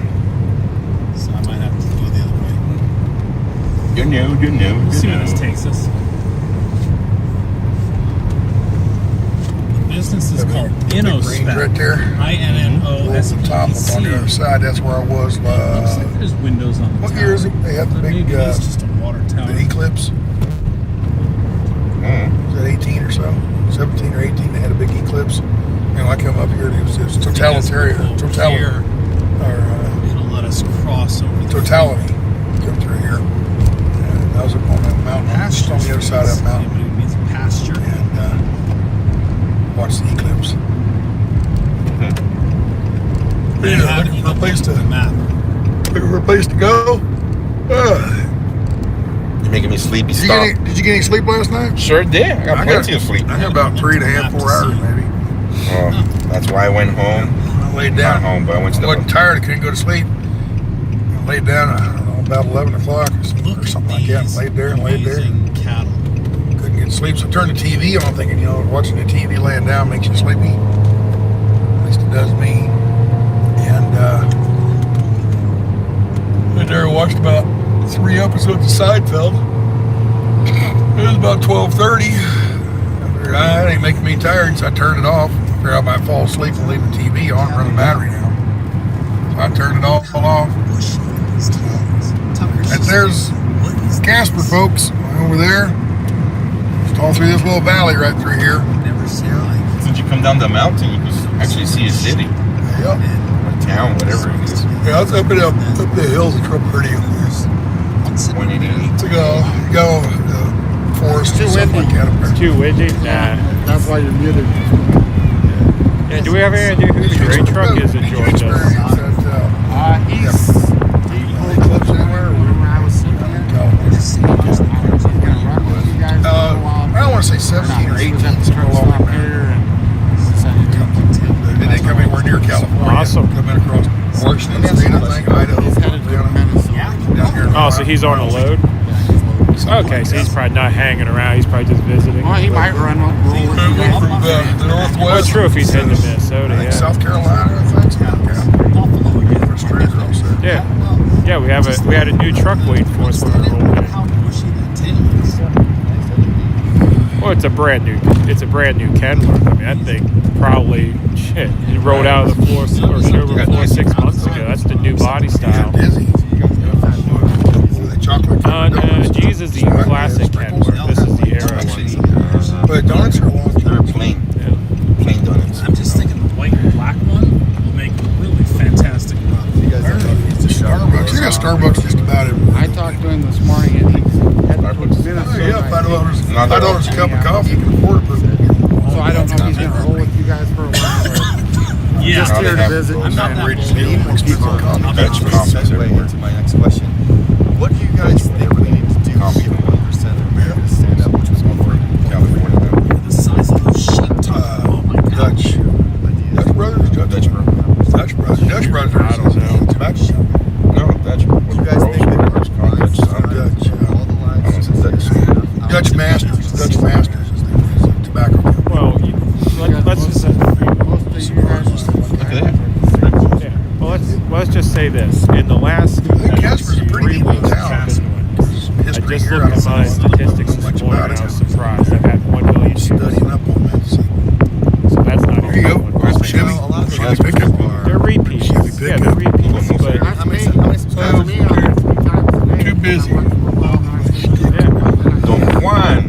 So I might have to go the other way. You know. We'll see where this takes us. The business is called Big range InnoSpec. right there. Over the top up on the other INNOSPEC. side. That's where I was. Looks like there's windows on the What tower. year is it? They had the But big maybe it's just a water tower. the eclipse. Was that 18 or so? 17 or 18, they had a big eclipse. And I come up here, and it was totalitarian, Here, it'll let us cross over the totality come through here. And I was up on that mountain, just on the other side of that mountain, It means pasture. and watched the eclipse. They Yeah, have looking for a place to, the map. looking for a place to go. You're making me sleepy. Did you, Stop. did you get any sleep last night? Sure did. I got plenty of sleep. I got about 3.5, 4 hours maybe. Oh, that's why I went home. I laid Not down. home, but I went to I the wasn't tired. I couldn't go to sleep. I laid down, I don't know, about 11 o'clock or something like that. And laid there and laid there. Amazing cattle. Couldn't get to sleep. So I turned the TV on thinking, watching the TV laying down makes you sleepy. At least it does me. And there I watched about 3 episodes of Seinfeld. It was about 12:30. That ain't making me tired, so I turned it off. I figured I might fall asleep and leave the TV on, run the battery now. So I turned it all off. And there's Casper, folks, over there. Just all through this little valley right through here. Never seen like Since you come down the mountain, you can actually see a city. Yep. What a town, whatever it is. Yeah, it's up the hills. It's real pretty up there. 188. To go forest or something like that up there. Too windy? Nah. That's why you're muted. Yeah, do we have any idea who the great truck is that joined us? I don't want to say 17 or 18. They didn't come anywhere near California. Awesome. Coming across Washington State, I think, Idaho. Down here. Oh, so he's on a load? Okay, so he's probably not hanging around. He's probably just visiting. Well, he might run from the northwest. Well, true if he's heading to Minnesota, yeah. South Carolina, I think. Yeah. Yeah, we had a new truck waiting for us when we rolled in. Well, it's a brand new Kenworth. I mean, that thing probably it rolled out of the floor or showroom floor 6 months ago. That's the new body style. G's is the classic Kenworth. This is the era one. But donuts are long. They're plain. Yeah. Plain donuts. I'm just thinking the white and black one will make a really fantastic product. You guys Starbucks. You got Starbucks just about everywhere. I talked to him this morning and he's headed towards Minnesota. Yeah, $5 a cup of coffee. You can afford it. So I don't know if he's going to roll with you guys for a while or just here to visit. I'm not that That's way into my next question. What do you guys think we need to do to get 1% of America to stand up, which was going for California? The size of those sheep. Oh my God. Dutch brothers? Dutch brothers. I don't know. Tobacco. No, Dutch. What do you guys think that Dutch Masters. Dutch Masters is the tobacco. Well, let's just say. Let's just say this. In the last Casper's a pretty good town. I just looked at my statistics this morning and I was surprised. I've had 1 million studying up on that. So that's not There you go. Chevy pickup. They're repeats. Yeah, they're repeats. But too busy. Don't whine.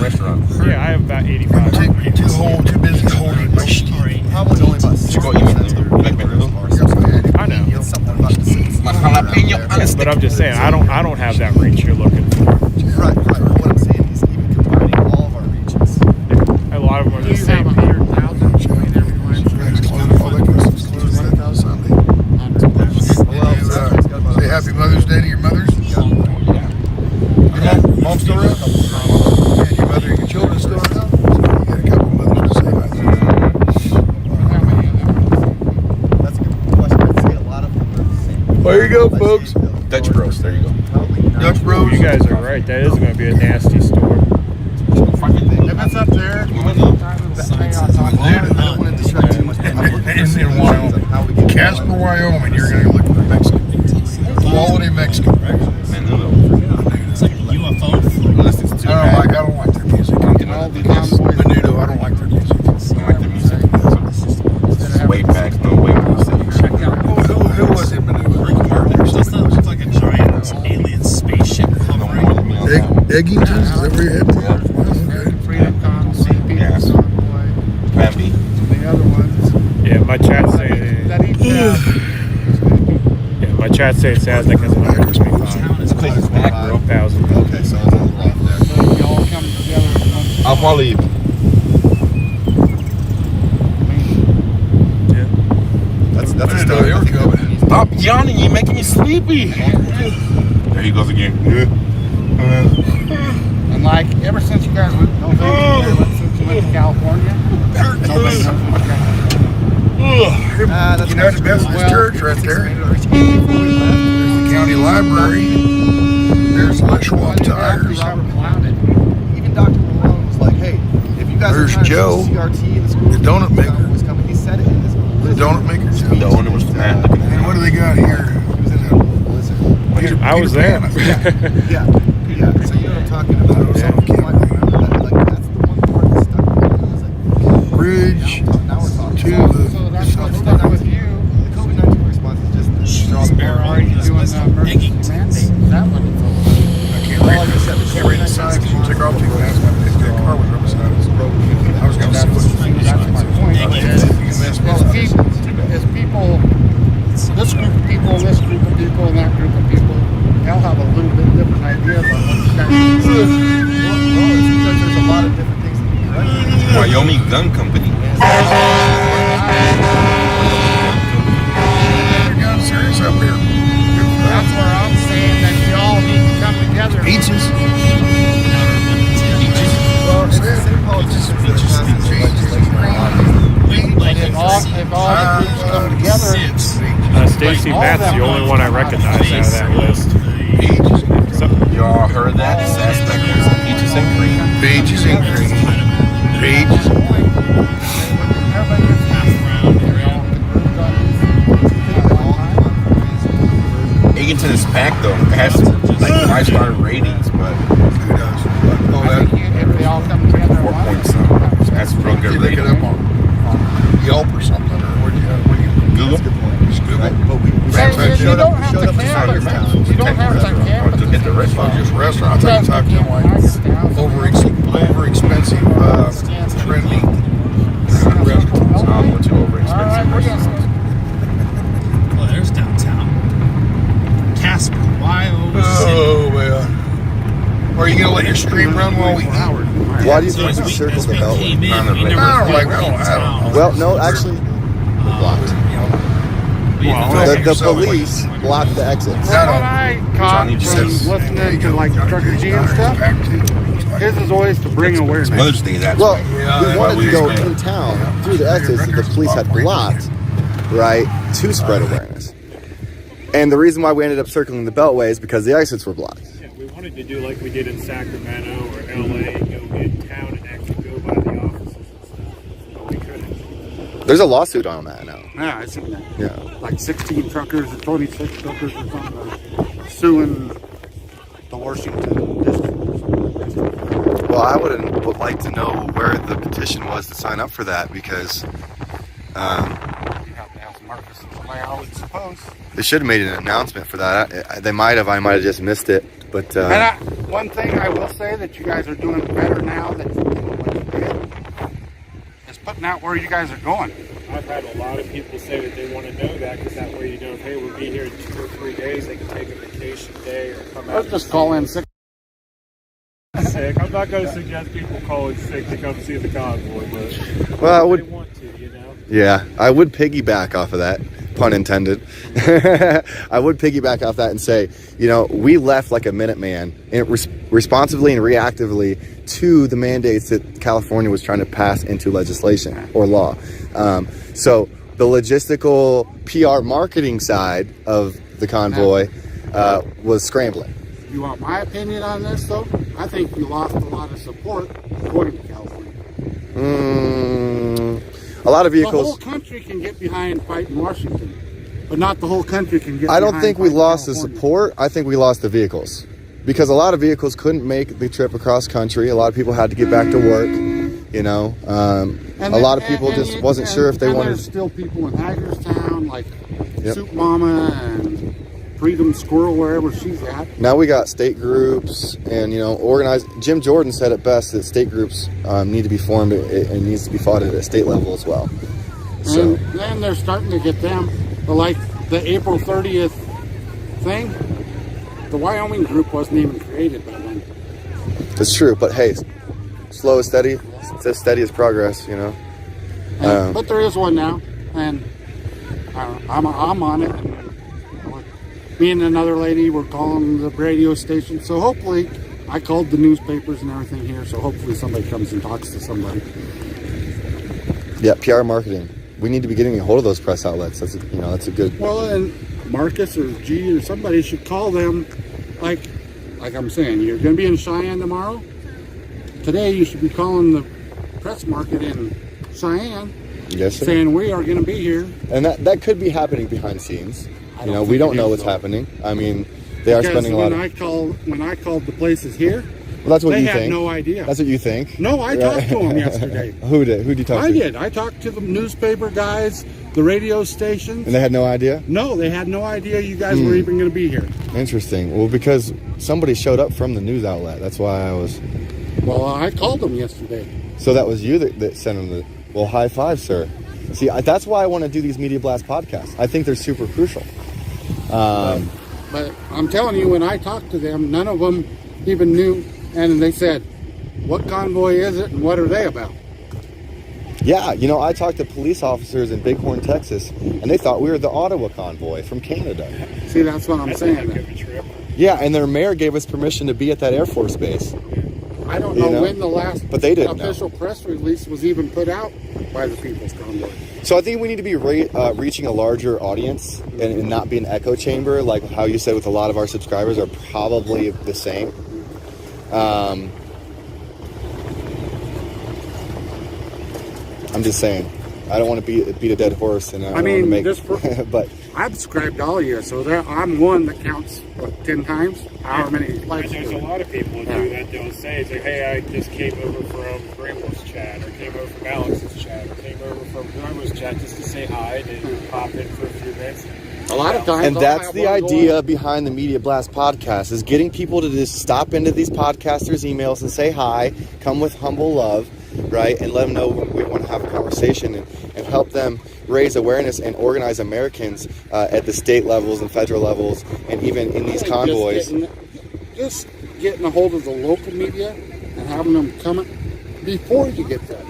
Restaurant. Yeah, I have about 85. Too busy holding my shit. Probably only about 6 I know. My jalapeno. But I'm just saying, I don't have that reach you're looking for. Right. What I'm saying is even combining all of our reaches. A lot of them are the same. 100,000 between everyone. Say happy Mother's Day to your mothers. Mom still around? And your mother and your children still around? You got a couple of mothers to say hi to. That's a good question. I'd say a lot of them are the same. There you go, folks. Dutch Bros. There you go. Dutch Bros. You guys are right. That is going to be a nasty store. If it's up there, I don't want to distract too much. In Wyoming. Casper, Wyoming, you're going to look for Mexican. Quality Mexican. It's like a UFO. I don't like their music. Menudo, I don't like their music. I like their music. Way back, no way back. Check out. Who was in Menudo? Doesn't that look like a giant alien spaceship hovering? Eggington's? Is that where you're heading? Freedom Con, CP, Yeah. Convoy, Bambi. the other ones. Yeah, my chat saying. My chat saying Sasnak has 125,000. This place is back, bro. Okay, so it's a little off there. So you all come together. I'll follow you. Yeah. That's a start. Stop yawning, you're making me sleepy. There he goes again. And like, ever since you guys went, since you went to California, nobody knows what's going on. You know the best church right there. There's the county library. There's Schwab Tires. Even Dr. Malone was like, hey, if you guys There's are trying Joe, to do CRT in the school, the donut maker. was coming. He said it in his The donut maker. The owner was the man. And what do they got here? He was in a blizzard. I was there. Yeah. So you know what I'm talking about. Yeah. Like, that's the one part that stuck with me. I was like, Bridge now we're talking. So that's what stuck with you. The COVID-19 response is just the strong Are you doing emergency mandate? Is that what it's all about? I can't read this. I can't read the sign because you took off too fast. My car was right beside us. I was going to see what the That's my point. As people Wyoming Gun Company. Serious up here. That's where I'm saying that you all need to come together. Beaches. Well, it's the same politicians that are passing legislation. If all the groups come together. Stacy Matt's the only one I recognize out of that list. Y'all heard that? Sasnak was peaches and cream. Peaches and cream. Peaches. Eggington is packed though. It has like 5-star ratings, but Who does? Oh, I think if they all come together. 4 points. That's a real good Look it rating. up on Yelp or something, or where do you Google. just Google? You don't have to camp. You don't have to camp. Hit the restaurant. Just restaurants. I can talk to them like over expensive, trendy restaurants. Not too over expensive restaurants. Well, there's downtown. Casper, YO. Oh, well. Are you gonna let your stream run while we eat? Why do you think we circled the Beltway? I don't know. Well, no, actually, we're blocked. The police blocked the exits. That's what I caught from listening to like Trucker G and stuff. His is always to bring awareness. Mother's Day, that's Well, we wanted to go in town through the exits that the police had blocked, right, to spread awareness. And the reason why we ended up circling the Beltway is because the exits were blocked. Yeah, we wanted to do like we did in Sacramento or LA, go in town and actually go by the offices and stuff. But we couldn't. There's a lawsuit on that now. Yeah, I seen that. Yeah. Like 16 truckers or 26 truckers or something suing the Washington district. Well, I would like to know where the petition was to sign up for that because You have to ask Marcus and somebody, I would suppose. they should have made an announcement for that. They might have. I might have just missed it. But One thing I will say that you guys are doing better now than what you did is putting out where you guys are going. I've had a lot of people say that they want to know that because that way you know, hey, we'll be here in 2 or 3 days. They can take a vacation day or come out. Let's just call in sick. Sick. I'm not going to suggest people call in sick to come see the convoy, but well, I would. they want to, you know. Yeah, I would piggyback off of that, pun intended. I would piggyback off that and say, you know, we left like a Minuteman, and responsively and reactively to the mandates that California was trying to pass into legislation or law. So the logistical PR marketing side of the convoy was scrambling. You want my opinion on this, though? I think you lost a lot of support according to California. A lot of The vehicles. whole country can get behind fighting Washington, but not the whole country can get I don't behind think we fighting lost the California. support. I think we lost the vehicles. Because a lot of vehicles couldn't make the trip across country. A lot of people had to get back to work, you know. A lot of people just wasn't sure if they wanted. There's still people in Hagerstown, like Yep. Soup Mama and Freedom Squirrel, wherever she's at. Now we got state groups and, you know, organized. Jim Jordan said it best that state groups need to be formed. It needs to be fought at a state level as well. So And then they're starting to get them, like the April 30th thing. The Wyoming group wasn't even created by then. it's true. But hey, slow and steady. It's as steady as progress, you know. But there is one now, and I'm on it. And me and another lady were calling the radio station, so hopefully, I called the newspapers and everything here, so hopefully somebody comes and talks to somebody. Yeah, PR marketing. We need to be getting a hold of those press outlets. That's a good. Well, and Marcus or G or somebody should call them, like I'm saying, you're going to be in Cheyenne tomorrow. Today, you should be calling the press market in Cheyenne, Yes, sir. saying we are going to be here. And that could be happening behind scenes. You know, we don't know what's happening. I mean, they are spending a lot of. When I called the places here, Well, that's what they you had think. no idea. That's what you think. No, I talked to them yesterday. Who did you talk to? I did. I talked to the newspaper guys, the radio stations. And they had no idea? No, they had no idea you guys were even going to be here. Interesting. Well, because somebody showed up from the news outlet. That's why I was. Well, I called them yesterday. So that was you that sent them the. Well, high five, sir. See, that's why I want to do these Media Blast podcasts. I think they're super crucial. But I'm telling you, when I talked to them, none of them even knew. And they said, what convoy is it and what are they about? Yeah, you know, I talked to police officers in Bighorn, Texas, and they thought we were the Ottawa convoy from Canada. See, that's what I'm saying. Yeah, and their mayor gave us permission to be at that Air Force base. I don't know when the last but they didn't official press release was even put out by the People's Convoy. So I think we need to be reaching a larger audience and not be an echo chamber, like how you said with a lot of our subscribers are probably the same. I'm just saying, I don't want to beat a dead horse, and I mean, want to make. But I've subscribed to all of you, so I'm one that counts 10 times. However many likes. There's a lot of people who do that. They'll say, it's like, hey, I just came over from Greenwell's chat, or came over from Alex's chat, or came over from whoever's chat just to say hi and pop in for a few minutes. A lot of times, and that's the idea behind the Media Blast podcast, is getting people to just stop into these podcasters' emails and say hi, come with humble love, right, and let them know we want to have a conversation and help them raise awareness and organize Americans at the state levels and federal levels, and even in these convoys. Just getting a hold of the local media and having them come before you get there.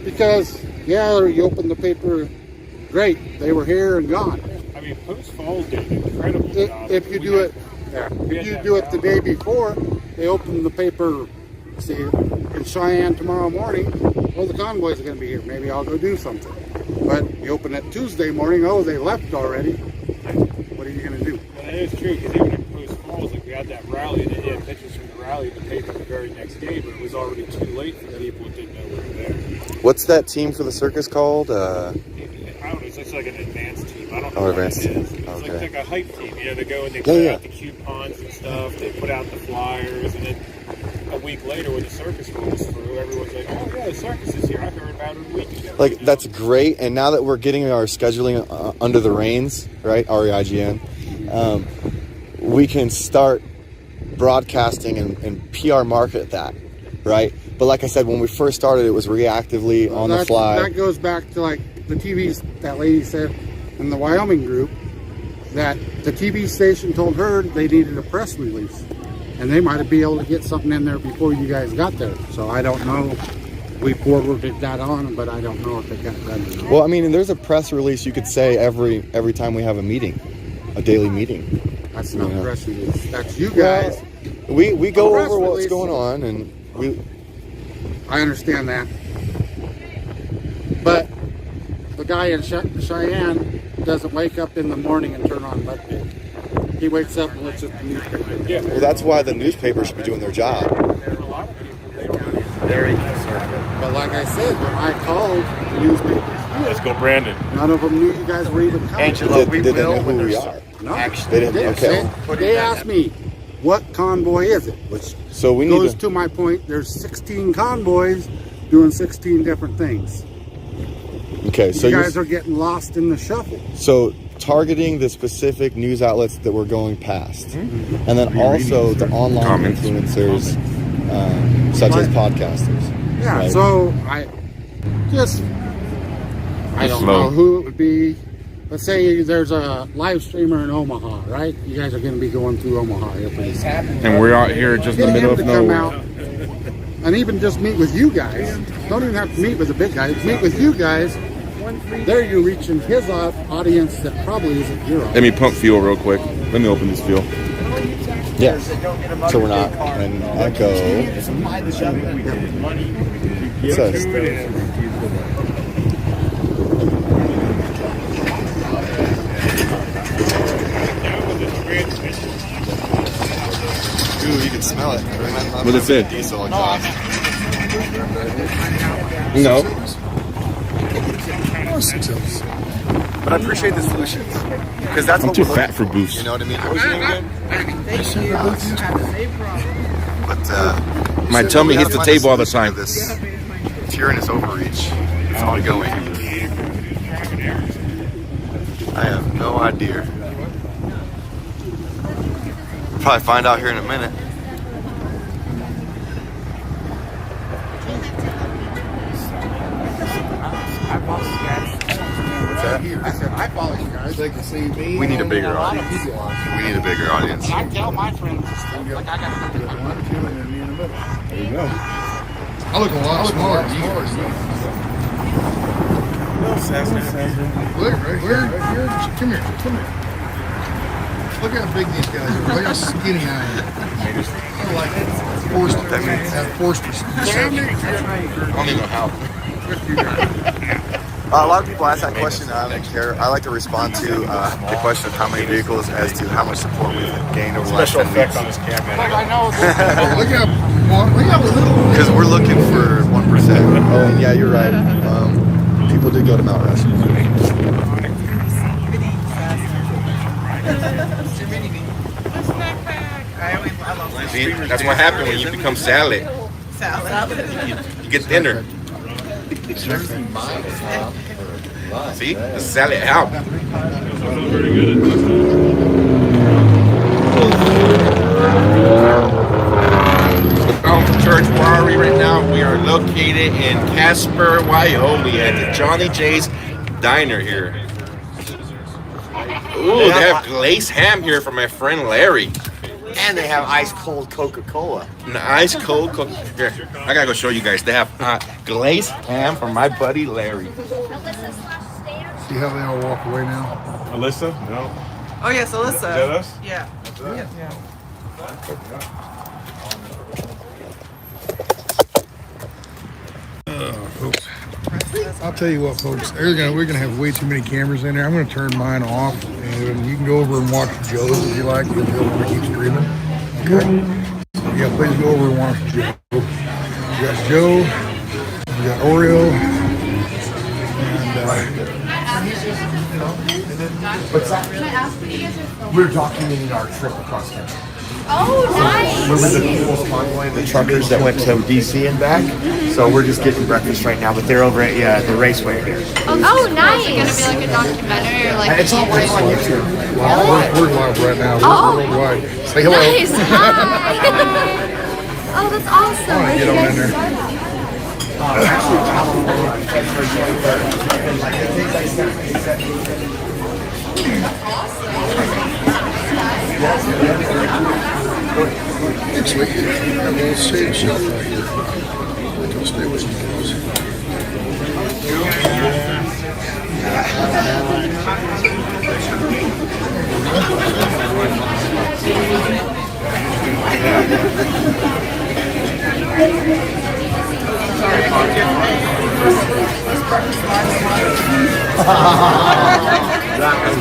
Because, yeah, you open the paper, great, they were here and gone. I mean, Post Falls did an incredible job. If you do it the day before, they open the paper, see, in Cheyenne tomorrow morning, well, the convoys are going to be here. Maybe I'll go do something. But you open it Tuesday morning, oh, they left already. What are you going to do? Well, that is true, because even in Post Falls, like, we had that rally, they had pictures from the rally in the paper the very next day, but it was already too late for people who didn't know we were there. What's that team for the circus called? I don't know, it's like an advanced team. I don't know what it is. It's like a hype team. You know, they go and they put out the coupons and stuff, they put out the flyers, and then a week later when the circus rolls through, everyone's like, oh yeah, the circus is here. I heard about it a week ago. Like, that's great, and now that we're getting our scheduling under the reins, right, REIGN, we can start broadcasting and PR market that, right? But like I said, when we first started, it was reactively on the fly. That goes back to like the TVs that lady said in the Wyoming group, that the TV station told her they needed a press release, and they might be able to get something in there before you guys got there. So I don't know. We forwarded that on, but I don't know if it got done or not. Well, I mean, there's a press release you could say every time we have a meeting, a daily meeting. That's not a press release. That's you guys. Well, we go over what's going on, and I understand that. But the guy in Cheyenne doesn't wake up in the morning and turn on Budbit. He wakes up and looks at the newspaper. Yeah. Well, that's why the newspapers should be doing their job. Very conservative. But like I said, when I called the newspapers, let's go, Brandon. None of them knew you guys were even coming. Angela, we will know who we are. No, they didn't. Okay. They asked me, what convoy is it? Which goes to my point. There's 16 convoys doing 16 different things. Okay, so you guys are getting lost in the shuffle. So targeting the specific news outlets that we're going past, and then also the online influencers, such as podcasters. Yeah. Right? So I don't know who it would be. Let's say there's a live streamer in Omaha, right? You guys are going to be going through Omaha. And we're out here just in the middle of nowhere. And even just meet with you guys. Don't even have to meet with the big guys. Meet with you guys. There you're reaching his audience that probably isn't your audience. Let me pump fuel real quick. Let me open this fuel. Yes. So we're not an echo. It says. Ooh, you can smell it. What does it say? Diesel exhaust. No. But I appreciate the solutions, because that's I'm what too we're fat for boost. You know what I mean? What was your name again? But my tummy hits the table all the time. This tyrannous overreach. It's ongoing. I have no idea. We'll probably find out here in a minute. I said, I follow you guys. They can see me. We need a bigger audience. We need a bigger audience. And I tell my friends, like, I got to put 1, 2, and then me in the middle. There you go. I look a lot smarter. Look, right here. Come here. Look how big these guys are. Look how skinny I am. I'm like forced perception. I don't even know how. A lot of people ask that question. I don't care. I like to respond to the question of how many vehicles as to how much support we've gained over the last 10 weeks. I know. Look how little. Because we're looking for 1%. Oh, and yeah, you're right. People did go to Mount Rushmore. See, that's what happened when you become salad. You get thinner. See, the salad help. Bound for church. Where are we right now? We are located in Casper, Wyoming, at the Johnny J's Diner here. Ooh, they have glazed ham here for my friend Larry. And they have ice cold Coca-Cola. Ice cold Coca. Here, I gotta go show you guys. They have glazed ham from my buddy Larry. See how they all walk away now? Alyssa? No. Oh yes, Alyssa. Is that us? Yeah. Folks. I'll tell you what, folks. We're gonna have way too many cameras in there. I'm gonna turn mine off, and you can go over and watch Joe's if you like. If you want to keep streaming. Okay. Yeah, please go over and watch Joe. We got Joe. We got Oreo. What's that? We're documenting our trip across country. Oh, nice! We're with the People's Convoy, the truckers that went to DC and back. So we're just getting breakfast right now, but they're over at the raceway here. Oh, nice! Is it gonna be like a documentary or like? It's all right on YouTube. We're live right now. Oh. We're worldwide. Say hello. Nice! Hi! Oh, that's awesome! All right, get on in there. Actually, I'm going to save shelf right here. I'll stay with you guys.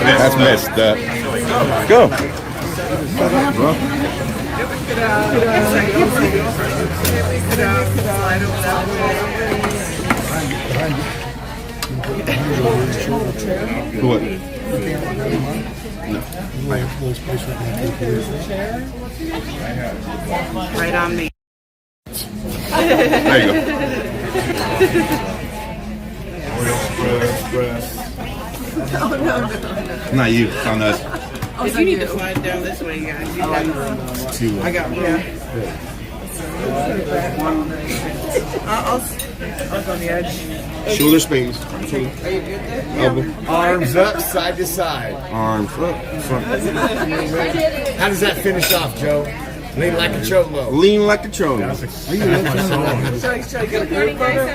That's messed up. Go. What? Right on me. There you go. Oreo Express. No. Not you. It's on us. Oh, you need to slide down this way, guys. I got one. I'll go on the edge. Shoulder space. Elbow. Arms up, side to side. Arms up. Front. How does that finish off, Joe? Lean like a cholo. Lean like a cholo. Should I get a group photo?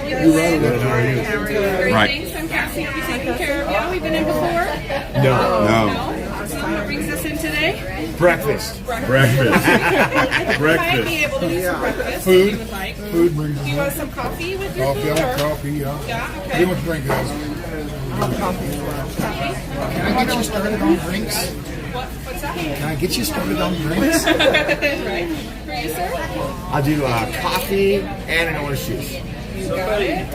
Right. Thanks, I'm Cassie. Have you taken care of you? We've been in before? No. What brings us in today? Breakfast. Might be able to use some breakfast. Food. If you would like. Food brings Do you want some coffee with your coffee. food? I want coffee, yeah. Yeah, What do okay. you want to drink, guys? Coffee? Can I get you started on drinks? What's that? Can I get you started on drinks? Right. For you, sir? I'll do coffee and an orange juice. You got it.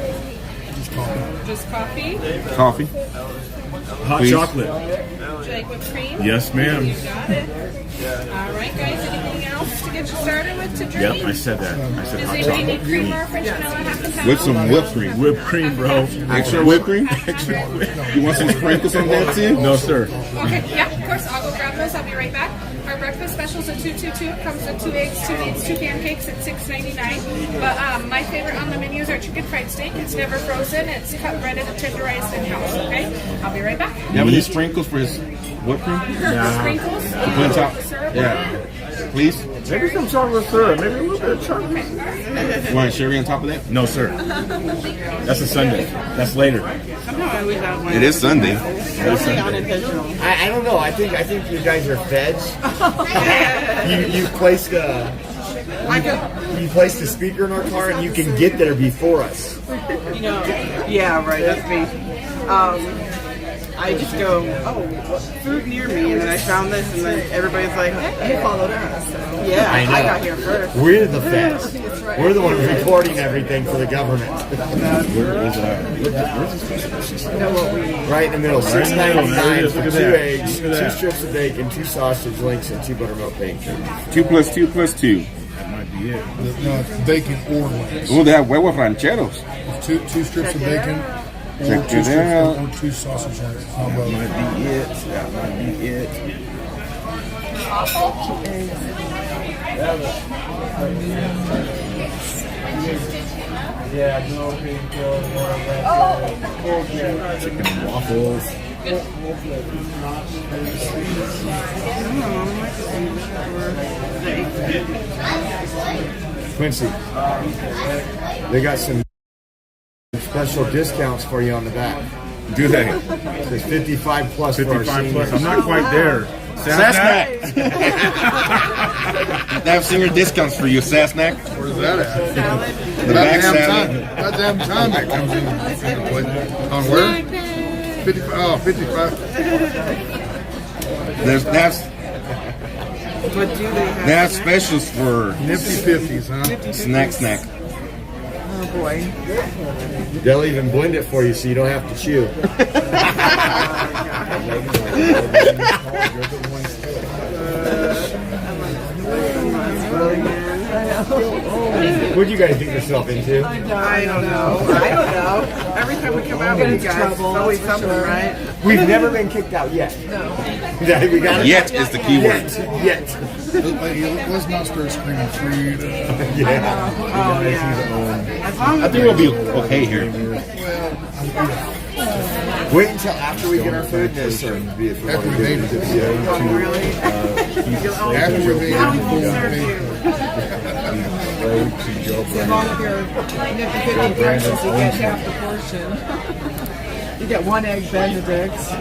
Just coffee? Coffee. Hot Please. chocolate. Would you like whipped cream? Yes, ma'am. You got it. All right, guys. Anything else to get you started with to drink? Yep, I said that. I said Does hot anybody need chocolate. cream or French vanilla half a pound? With some whipped cream. Whipped cream, bro. Extra whipped cream? You want some sprinkles on that too? No, sir. Okay, yeah, of course. I'll go grab those. I'll be right back. Our breakfast specials at $2.22. It comes with 2 eggs, 2 meats, 2 pancakes at $6.99. But my favorite on the menu is our chicken fried steak. It's never frozen. It's cut, breaded, and tenderized in house. Okay, I'll be right back. You have any sprinkles for his whipped cream? Sprinkles. Put on top. Syrup. Yeah. Please. Maybe some chocolate syrup. Maybe a little bit of chocolate. You want sherry on top of that? No, sir. That's a Sunday. That's later. It is Sunday. I don't know. I think you guys are feds. you placed a speaker in our car, and you can get there before us. Yeah, right. That's me. I just go, food near me, and then I found this, and then everybody's like, hey, you followed us. So, yeah, I know. I got here first. We're the feds. We're the ones recording everything for the government. Right in the middle, $6.99 for 2 eggs, 2 strips of bacon, 2 sausage links, and 2 buttermilk bacon. 2 plus 2 plus 2. That might be it. No, it's bacon or links. Oh, they have huevos rancheros. Two strips of bacon. Or Check 2 it strips out. or 2 sausage links. That might be it. That might be it. Chicken and waffles. Quincy, they got some special discounts for you on the back. Do they? There's 55 plus for our 55 plus. seniors. I'm not quite there. Sasnak. They have senior discounts for you, Sasnak. Where's that at? The back salad. That damn time that comes in. On where? 55. They have specials for Nifty 50s, huh? snack. Oh, boy. They'll even blend it for you so you don't have to chew. What do you guys get yourself into? I don't know. Every time we come out with you guys, it's always something, right? We've never been kicked out yet. No. We got Yet is the key word. Yet. Let's not start screaming free. Yeah. Oh, yeah. As long I as think we'll be okay here. Wait until after we get our food and then serve it. After we made it. After we made it. as long as you're nifty 50 breakfast, you get half the portion. You get 1 egg Benedict's. I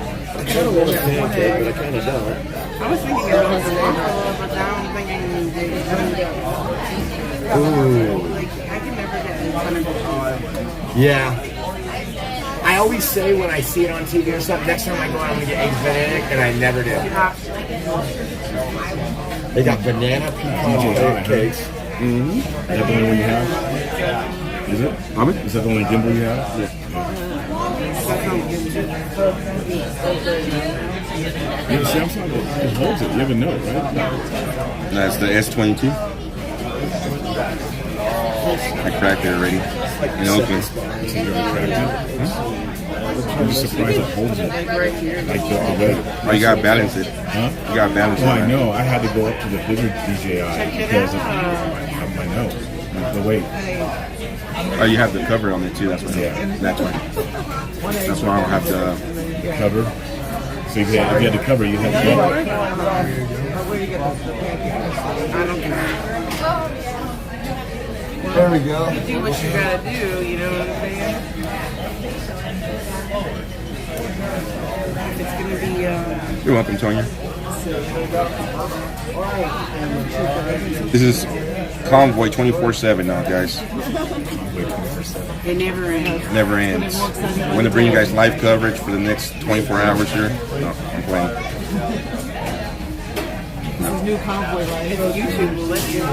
kind of want a pancake, but I kind of don't. I was thinking about the waffle, but now I'm thinking Ooh. like I can never get one of them. Yeah. I always say when I see it on TV or something, next time I go out, I'm going to get eggs Benedict, and I never do. They got banana pecan cakes. Mm-hmm. Is that the only one you have? Is it? Is that the only gimbal you have? Yeah. Yeah, Samsung just holds it. You never know, right? That's the S22. I cracked it already. In Oakland. I'm just surprised it holds it. Like the way. Oh, you gotta balance it. Huh? You gotta balance it. Oh, I know. I had to go up to the bigger DJI because of my nose. The weight. Oh, you have the cover on it too. That's why. Yeah. That's why. That's why I don't have to cover. So if you had to cover, you had to cover. There we go. You do what you gotta do, you know what I'm saying? It's gonna be, You're welcome, Tonya. This is Convoy 24/7 now, guys. it never ends. Never ends. I'm going to bring you guys live coverage for the next 24 hours here. No, I'm playing. This is new Convoy life. YouTube will let you.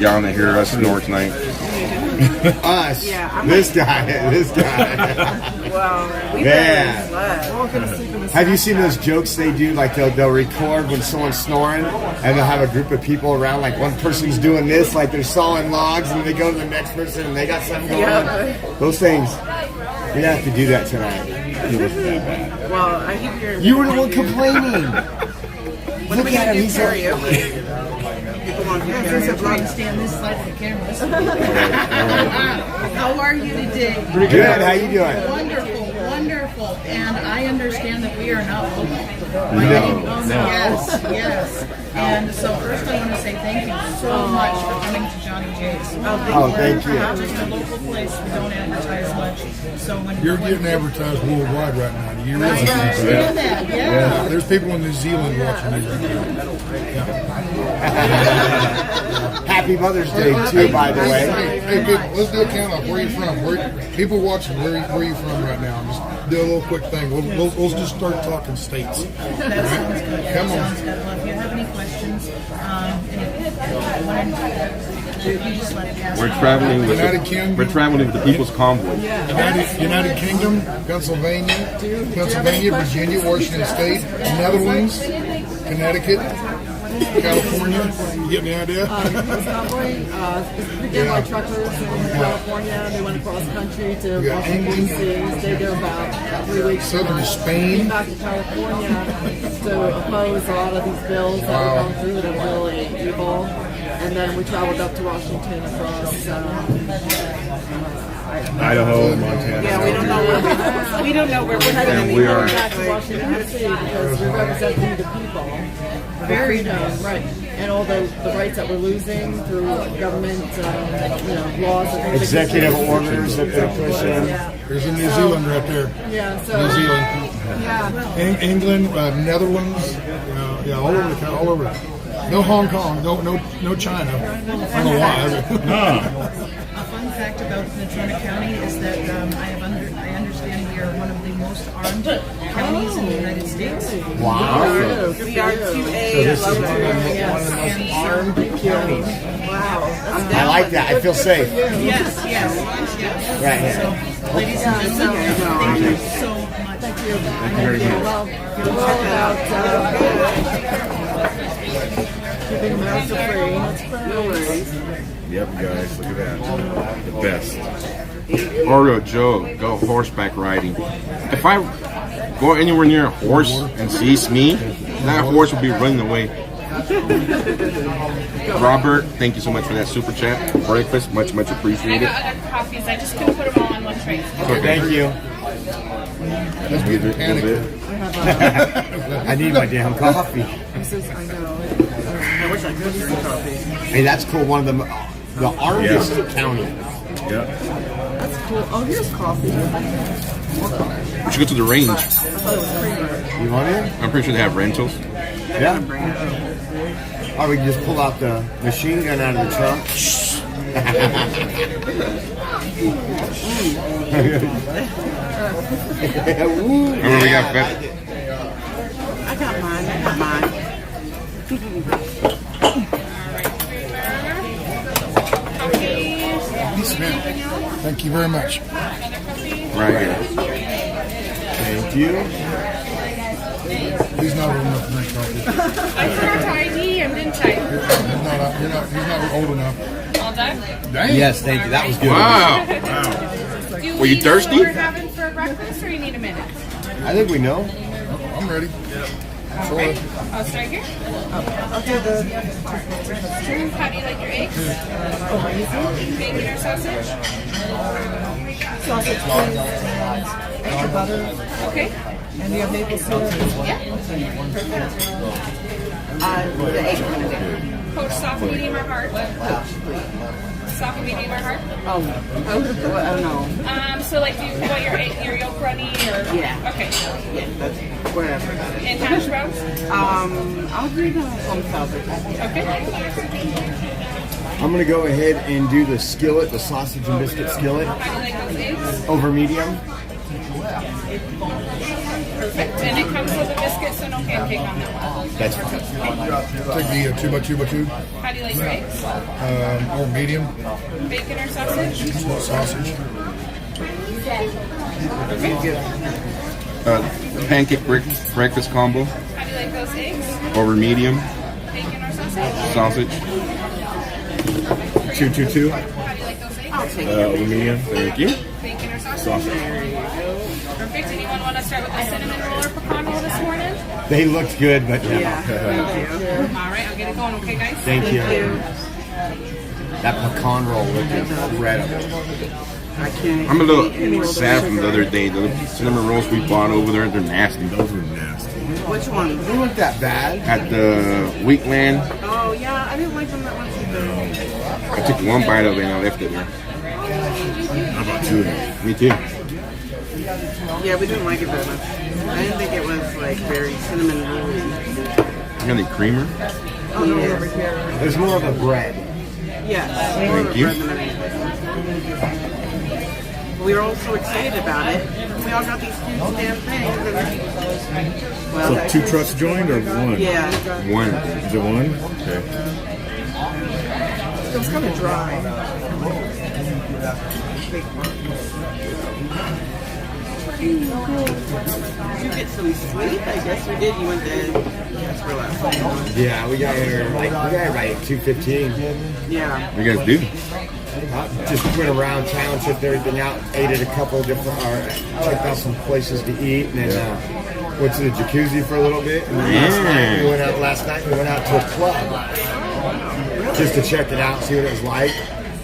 Y'all want to hear us snore tonight? Us. Yeah, this guy. Well, we Man. slept. Have you seen those jokes they do? Like they'll record when someone's snoring, and they'll have a group of people around. Like one person's doing this, like they're sawing logs, and they go to the next person, and they got something going on. Those things. We have to do that tonight. Well, I keep hearing. You were the one complaining. Look at him. He's Stand this side of the cameras. How are you today? Pretty good. How you doing? Wonderful, wonderful. And I understand that we are not local. No. Yes, yes. And so first I want to say thank you so much for coming to Johnny J's. Oh, thank you. We're just a local place. We don't advertise much. So when You're getting advertised worldwide right now. Do you realize That's right. that? Yeah. Yeah. There's people in New Zealand watching you right now. Happy Mother's Day too, by the way. Hey, people, let's do a count off. Where are you from? People watching, where are you from right now? Just do a little quick thing. We'll just start talking states. That sounds good. Come That on. sounds good. Well, if you have any questions, you just let Casper We're traveling with United Kingdom. we're traveling with the People's Convoy. United Kingdom, Pennsylvania, Virginia, Washington State, Netherlands, Connecticut, California. You get the idea? Begin by truckers in California. They went across country to Washington, D.C. Stayed there about 3 weeks. Southern Spain. Came back to California to oppose a lot of these bills that were going through that are really evil. And then we traveled up to Washington across Idaho, Montana. Yeah, we don't know where we're headed. And we are back to Washington, D.C. because we're representing the people. Very right. And all the rights that we're losing through government, laws. Executive orders that they're pushing. There's a New Zealand right there. Yeah, so New Zealand. Yeah. England, Netherlands, all over. No Hong Kong, no China. I don't know why. A fun fact about Natrona County is that I understand we are one of the most armed counties in the United States. Wow. We are 2A. So this is one of the most armed counties. Wow. I like that. I feel safe. Yes. Right here. So, ladies and gentlemen, thank you so much. Thank you. Thank you very much. Well, you're all about keeping America free. No worries. Yep, guys, look at that. The best. Oreo Joe, go horseback riding. If I go anywhere near a horse and sees me, that horse will be running away. Robert, thank you so much for that super chat. Breakfast, much I appreciated. got other coffees. I just couldn't put them all in one tray. Okay, thank you. Let's get the panic. I need my damn coffee. I wish I could use some coffee. Hey, that's cool. One of the armedest county. Yeah. That's cool. Oh, here's coffee. We should go to the range. I thought it was creamer. You want it? I'm pretty sure they have rentals. Yeah. Or we can just pull out the machine gun out of the trunk. Remember we got I got mine. Thank you very much. right here. Thank you. He's not old enough to drink coffee. I forgot to ID him, didn't I? He's not old enough. All done? Dang. Yes, thank you. That was good. Wow. Do Were you we thirsty? know what we're having for breakfast, or you need a minute? I think we know. I'm ready. Okay. I'll start here. I'll do the How do you like your eggs? Bacon or sausage? sausage, please. Extra butter. Okay. And you have maple syrup? Yeah. The egg. Coach, soft, medium, or hard? Soft, medium, or hard? Oh, I don't know. So like, do you want your yolk runny or? Yeah. Okay. Yeah, that's whatever. And hash browns? I'll do the home salad. Okay. I'm gonna go ahead and do the skillet, the sausage and biscuit skillet. How do you like those eggs? Over medium. Perfect. And it comes with a biscuit, so no pancake on that one. That's fine. Take the 2x2x2. How do you like your eggs? Or medium. Bacon or sausage? Sausage. Pancake breakfast combo. How do you like those eggs? Over medium. Bacon or sausage? Sausage. 222. How do you like those eggs? Over medium. Thank you. Bacon or sausage? Sausage. Perfect. Anyone want to start with the cinnamon roll or pecan roll this morning? They looked good, but All right, I'll get it going. Okay, guys? Thank you. That pecan roll looked incredible. I can't. I'm a eat any little of sad the from the sugar. other day. The cinnamon rolls we bought over there, they're nasty. Those were nasty. Which one? They weren't that bad. At the Wheatland, Oh yeah, I didn't like them that much either. I took one bite of it and I left it there. How about two of them? Me too. Yeah, we didn't like it very much. I didn't think it was like very cinnamon rolly. Any creamer? Oh no, over here. There's more of a bread. Yes. Thank you. We were all so excited about it. We all got these huge damn things. And, well, So 2 trucks joined or one? Yeah. One. Is it one? Okay. It was kind of dry. Did you get some sleep? I guess we did. You went to Casper last night. Yeah, we got here like right at 2:15. Yeah. What you guys do? Just went around town, checked everything out, ate at a couple of different, checked out some places to eat, and then went to the jacuzzi for a little bit. And then last night we went out to a club just to check it out, see what it was like.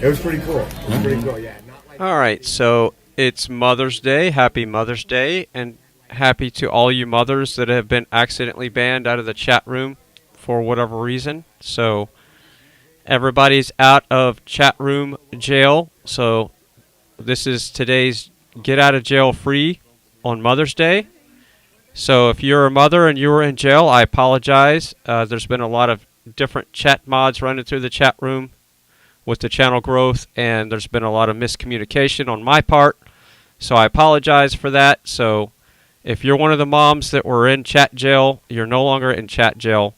It was pretty cool. It was pretty cool, yeah. All right, so it's Mother's Day. Happy Mother's Day, and happy to all you mothers that have been accidentally banned out of the chat room for whatever reason. So everybody's out of chat room jail. So this is today's get out of jail free on Mother's Day. So if you're a mother and you were in jail, I apologize. There's been a lot of different chat mods running through the chat room with the channel growth, and there's been a lot of miscommunication on my part. So I apologize for that. So if you're one of the moms that were in chat jail, you're no longer in chat jail.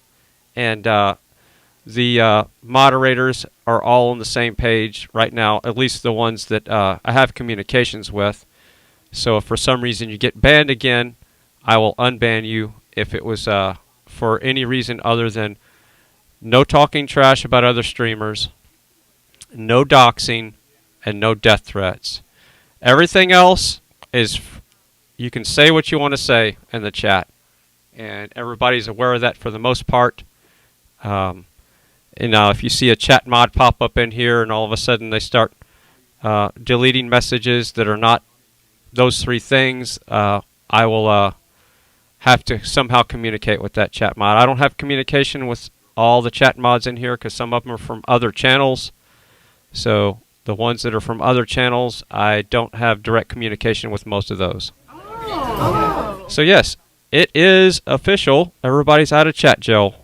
And the moderators are all on the same page right now, at least the ones that I have communications with. So if for some reason you get banned again, I will unban you if it was for any reason other than no talking trash about other streamers, no doxing, and no death threats. Everything else is you can say what you want to say in the chat, and everybody's aware of that for the most part. If you see a chat mod pop up in here and all of a sudden they start deleting messages that are not those 3 things, I will have to somehow communicate with that chat mod. I don't have communication with all the chat mods in here because some of them are from other channels. So the ones that are from other channels, I don't have direct communication with most of those. Oh. So yes, it is official. Everybody's out of chat jail.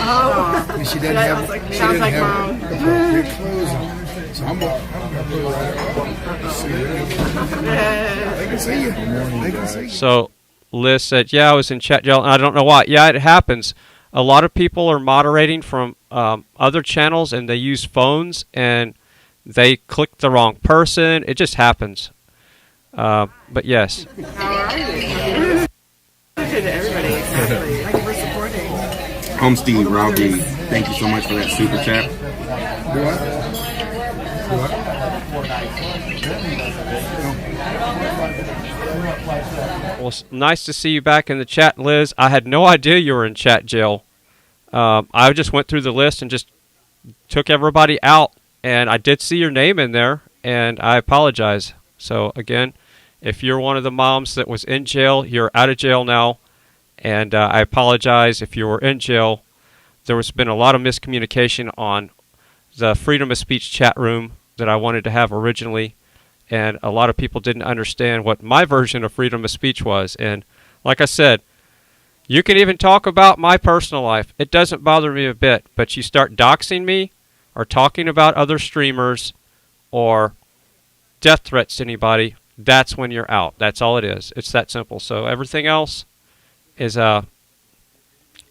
Oh. She doesn't have, Sounds like Mom. appropriate clothes on. So I'm gonna put her out. They can see you. They can see you. So Liz said, yeah, I was in chat jail, and I don't know why. Yeah, it happens. A lot of people are moderating from other channels, and they use phones, and they click the wrong person. It just happens. But yes. How are you? Good to everybody. Exactly. Thank you for supporting. Homestead Robbie, thank you so much for that super chat. Do what? Well, it's nice to see you back in the chat, Liz. I had no idea you were in chat jail. I just went through the list and just took everybody out, and I did see your name in there, and I apologize. So again, if you're one of the moms that was in jail, you're out of jail now, and I apologize if you were in jail. There has been a lot of miscommunication on the freedom of speech chat room that I wanted to have originally, and a lot of people didn't understand what my version of freedom of speech was. And like I said, you can even talk about my personal life. It doesn't bother me a bit, but you start doxing me or talking about other streamers or death threats to anybody, that's when you're out. That's all it is. It's that simple. So everything else is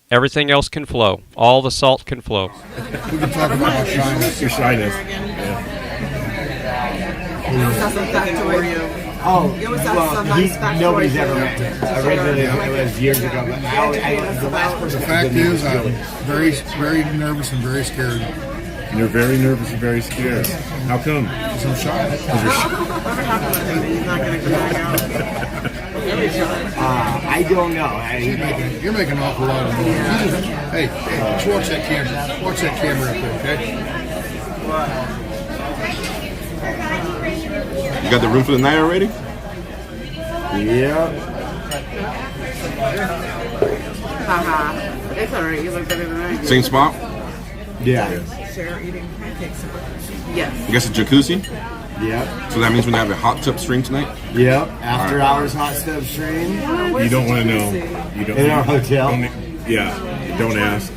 everything else can flow. All the salt can flow. We can talk about our shyness. Your shyness. Oh, nobody's ever met me. Originally, it was years ago, but the last person. The fact is, I'm very, very nervous and very scared. You're very nervous and very scared. How come? Because I'm shy. I don't know. You're making an awful lot of noise. Hey, let's watch that camera. Watch that camera up there, okay? You got the room for the night already? Yeah. Haha. It's alright. You look better than I do. Same spot? Yeah. Share eating pancakes. Yes. You guess a jacuzzi? Yeah. So that means we're gonna have a hot tub stream tonight? Yep. After hours hot tub stream. You don't want to know. You don't. In our hotel. Yeah. Don't ask.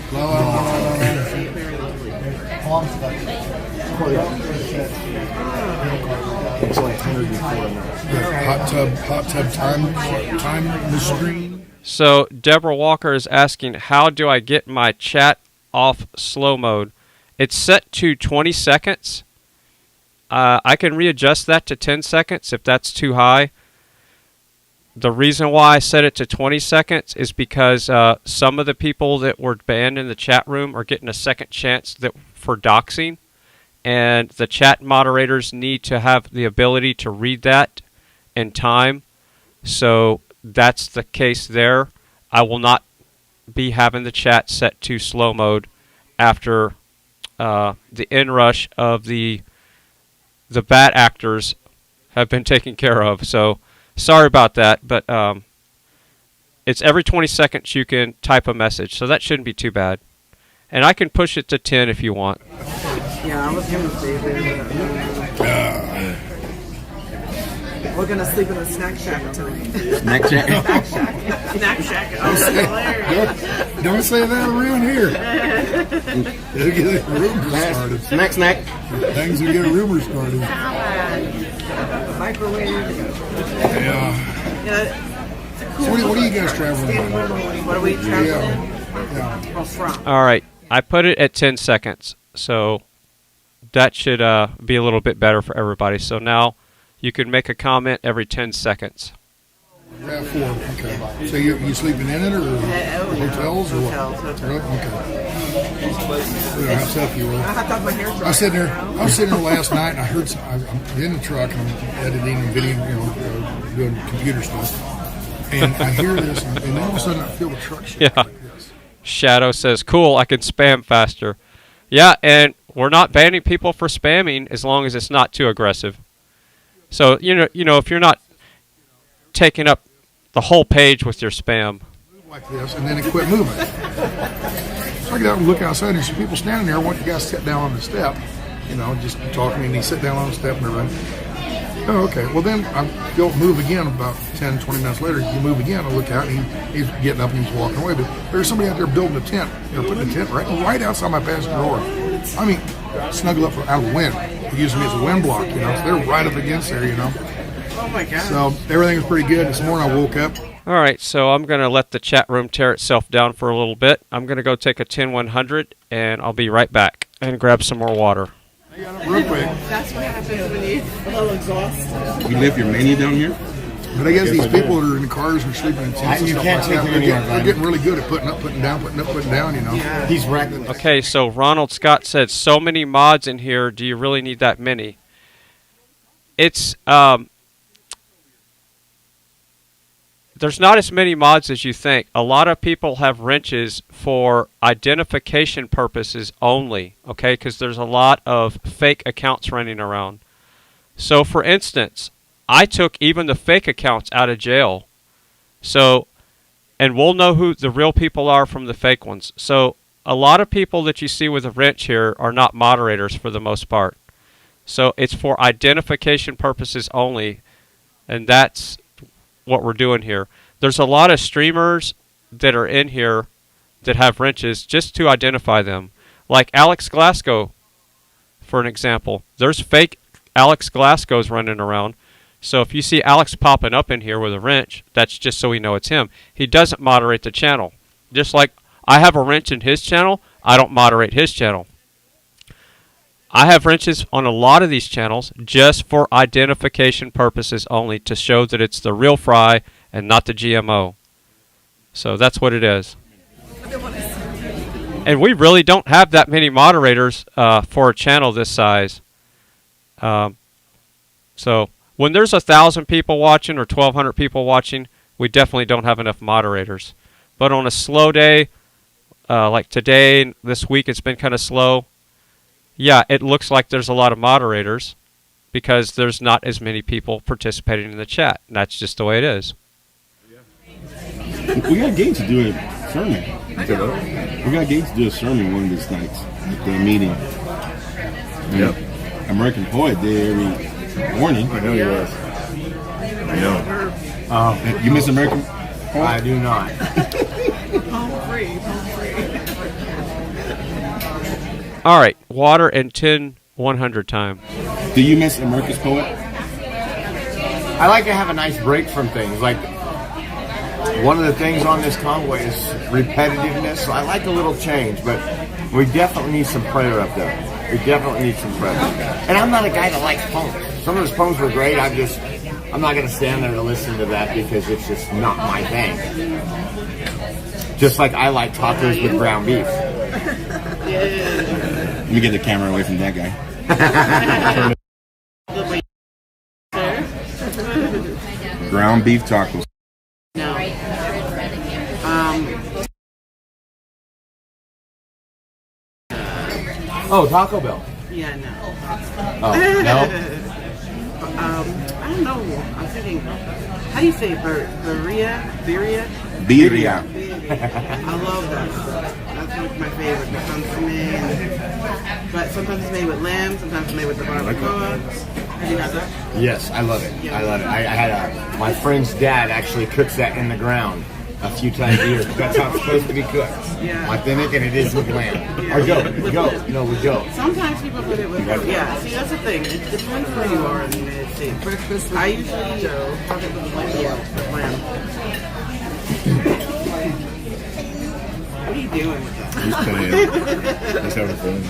It's like 104 hot tub time the screen. So Deborah Walker is asking, how do I get my chat off slow mode? It's set to 20 seconds. I can readjust that to 10 seconds if that's too high. The reason why I set it to 20 seconds is because some of the people that were banned in the chat room are getting a second chance for doxing. And the chat moderators need to have the ability to read that in time. So that's the case there. I will not be having the chat set to slow mode after the inrush of the bad actors have been taken care of. So sorry about that, but it's every 20 seconds you can type a message, so that shouldn't be too bad. And I can push it to 10 if you want. Yeah, I was gonna say that. We're gonna sleep in a snack shack tonight. Snack shack? Snack shack. Snack shack. Oh, that's hilarious. Don't say that around here. It'll get a rumor started. Snack. Things will get a rumor started. Microwave. Yeah. So what are you guys traveling on? What are we traveling? Yeah. All right, I put it at 10 seconds, so that should be a little bit better for everybody. So now you can make a comment every 10 seconds. RAV4, okay. So you sleeping in it or hotels or what? Hotels. Really? Okay. How tough you were. I have to have my hair dry. I was sitting there last night and I heard I'm in the truck and I'm editing and video, doing computer stuff. And I hear this and then all of a sudden I feel the truck shake. Yeah. Shadow says, cool, I can spam faster. Yeah, and we're not banning people for spamming as long as it's not too aggressive. So, you know, if you're not taking up the whole page with your spam. Like this, and then it quit moving. So I get out and look outside, and there's some people standing there. I want the guy to sit down on the step, just talking, and he sit down on the step and everything. Oh, okay. Well, then I don't move again about 10, 20 minutes later. You move again, I look out, and he's getting up and he's walking away. But there's somebody out there building a tent, putting a tent right outside my passenger door. I mean, snuggle up out of the wind. Using me as a wind block, so they're right up against there, Oh my God. So everything was pretty good. This morning I woke up. All right, so I'm going to let the chat room tear itself down for a little bit. I'm going to go take a 10-100, and I'll be right back and grab some more water. Real quick. That's what happens when you a little exhausted. You left your menu down here? But I guess these people that are in the cars and sleeping in tents and You stuff can't like take that, them anywhere, they're getting really good at putting up, putting down, putting up, putting down, Yeah. He's wrecking. Okay, so Ronald Scott said, so many mods in here, do you really need that many? It's, there's not as many mods as you think. A lot of people have wrenches for identification purposes only, okay, because there's a lot of fake accounts running around. So, for instance, I took even the fake accounts out of jail. So, and we'll know who the real people are from the fake ones. So, a lot of people that you see with a wrench here are not moderators for the most part. So, it's for identification purposes only, and that's what we're doing here. There's a lot of streamers that are in here that have wrenches just to identify them. Like Alex Glasgow, for an example. There's fake Alex Glasgows running around. So if you see Alex popping up in here with a wrench, that's just so we know it's him. He doesn't moderate the channel. Just like I have a wrench in his channel, I don't moderate his channel. I have wrenches on a lot of these channels just for identification purposes only, to show that it's the real Fry and not the GMO. So that's what it is. And we really don't have that many moderators for a channel this size. So when there's 1,000 people watching or 1,200 people watching, we definitely don't have enough moderators. But on a slow day, like today and this week, it's been kind of slow. Yeah, it looks like there's a lot of moderators, because there's not as many people participating in the chat. That's just the way it is. We got Gates to do a sermon. We got Gates to do a sermon one of these nights at the meeting. Yep. American Poet did every morning. I know he was. I know. You miss American Poet? I do not. Home free, home free. All right, water and 10-100 time. Do you miss America's Poet? I like to have a nice break from things. Like, one of the things on this convoy is repetitiveness. So I like a little change, but we definitely need some prayer up there. We definitely need some prayer. And I'm not a guy that likes poems. Some of those poems were great. I'm not going to stand there to listen to that because it's just not my thing. Just like I like tacos with ground beef. Let me get the camera away from that guy. Ground beef tacos. No. Oh, Taco Bell. Yeah, no. Oh, no? I don't know. I'm thinking, how do you say birria? Birria. I love that stuff. That's one of my favorite. It comes to me. But sometimes it's made with lamb, sometimes it's made with the barbacoa. Have you had that? Yes, I love it. I love it. I had my friend's dad actually cooks that in the ground a few times a year. That's how it's supposed to be cooked. Yeah. Authentic, and it is with lamb. Yeah. Or goat. No, with goat. Sometimes people put it with see, that's the thing. It depends where you are in the United States. Breakfast I usually have it with lamb. What are you doing with that? He's playing. He's having fun.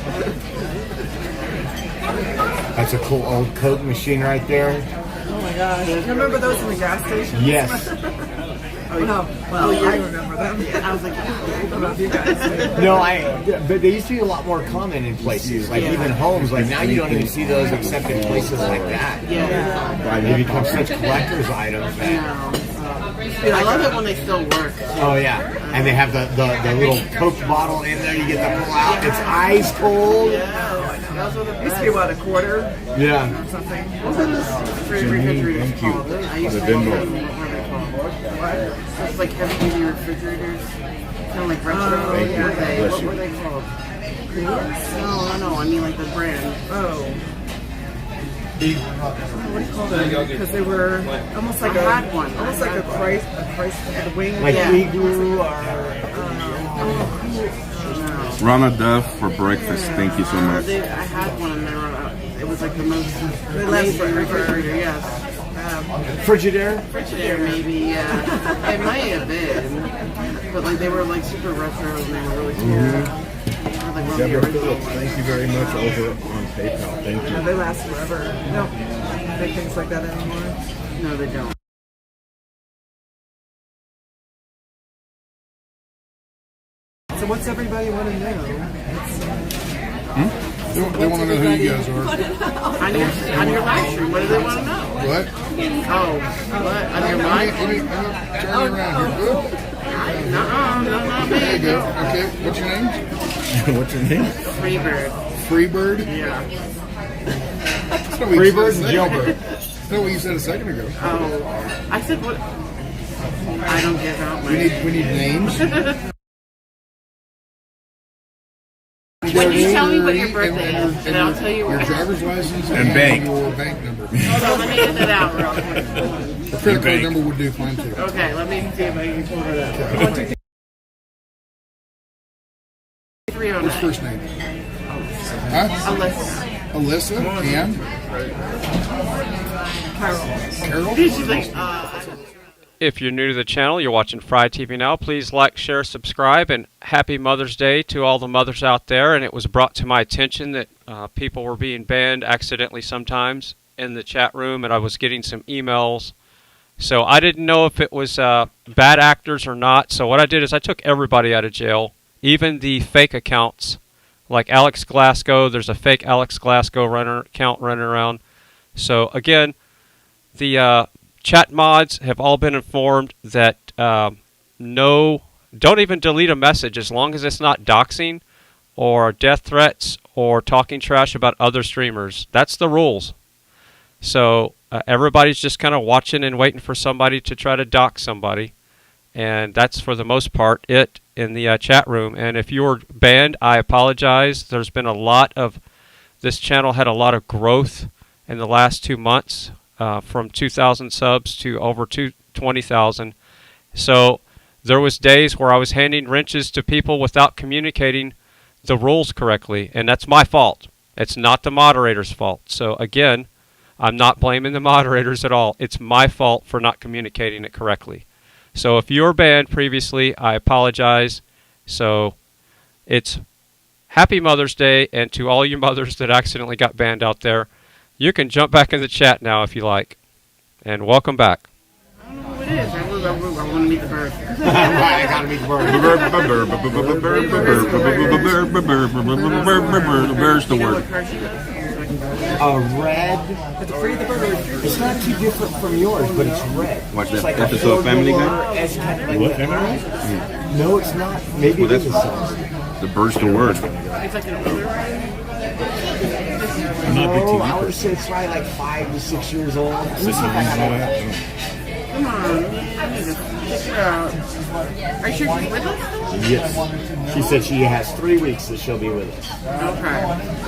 That's a cool old Coke machine right there. Oh my gosh. You remember those in the gas station? Yes. Well, I remember them. I was like, I don't know if you guys do. No, but they used to be a lot more common in places, like even homes. Like now you don't even see those except in places like that. Yeah. They become such collector's items. I love it when they still work. Oh yeah, and they have the little Coke bottle in there. You get to pull out. It's ice cold. Yeah, used to be about $0.25. Yeah. Or something. What was this refrigerator called? I used to love them. It's like heavy duty refrigerators, kind of like retro. What were they called? No, I mean like the brand. What do you call them? Because they were almost like almost like a price wing. Like Igloo or. Rana Duff for breakfast. Thank you so much. I had one and it was like the most amazing refrigerator. Yes. Frigidaire maybe, yeah. It might have been, but like they were like super retro and they were really cool. Deborah Phillips, thank you very much over on PayPal. Thank you. They last forever. No, make things like that anymore. No, they don't. So what's everybody want to know? They want to know who you guys are. On your live stream, what do they want to know? What? What? On your live stream? Turn around here. No, There you go. Okay, what's your name? What's your name? Freebird. Freebird? Yeah. Freebird and Jailbird. That's not what you said a second ago. Oh, I said what? I don't get out. We need names. When you tell me what your birthday is, and I'll tell you your driver's license and bank. Your bank number. So let me get it out real quick. The credit card number would do fine too. Okay, let me see if I can pull it up. 1, 2, 3. What's first name? Huh? Alyssa. Alyssa? And? Carol. She's like, If you're new to the channel, you're watching FryTVNow, please like, share, subscribe, and happy Mother's Day to all the mothers out there. And it was brought to my attention that people were being banned accidentally sometimes in the chat room, and I was getting some emails. So I didn't know if it was bad actors or not. So what I did is I took everybody out of jail, even the fake accounts, like Alex Glasgow. There's a fake Alex Glasgow account running around. So again, the chat mods have all been informed that don't even delete a message as long as it's not doxing or death threats or talking trash about other streamers. That's the rules. So everybody's just kind of watching and waiting for somebody to try to dock somebody. And that's, for the most part, it in the chat room. And if you're banned, I apologize. There's been a lot of, this channel had a lot of growth in the last 2 months, from 2,000 subs to over 20,000. So there was days where I was handing wrenches to people without communicating the rules correctly, and that's my fault. It's not the moderator's fault. So again, I'm not blaming the moderators at all. It's my fault for not communicating it correctly. So if you were banned previously, I apologize. So it's Happy Mother's Day, and to all you mothers that accidentally got banned out there, you can jump back in the chat now if you like. And welcome back. I don't know who it is. I want to meet the bird. I gotta meet the bird. Bird's the word. Red. It's afraid of the bird. It's not too different from yours, but it's red. Watch that it's like episode of Family Guy. What, Family Guy? No, it's not. Maybe it is a song. The bird's the word. It's like an older ride. I'm not big TV. I would say it's probably like 5 to 6 years old. Come on, man. Check it out. Are you sure she's with us? Yes. She said she has 3 weeks that she'll be with us. Okay. Oh, that's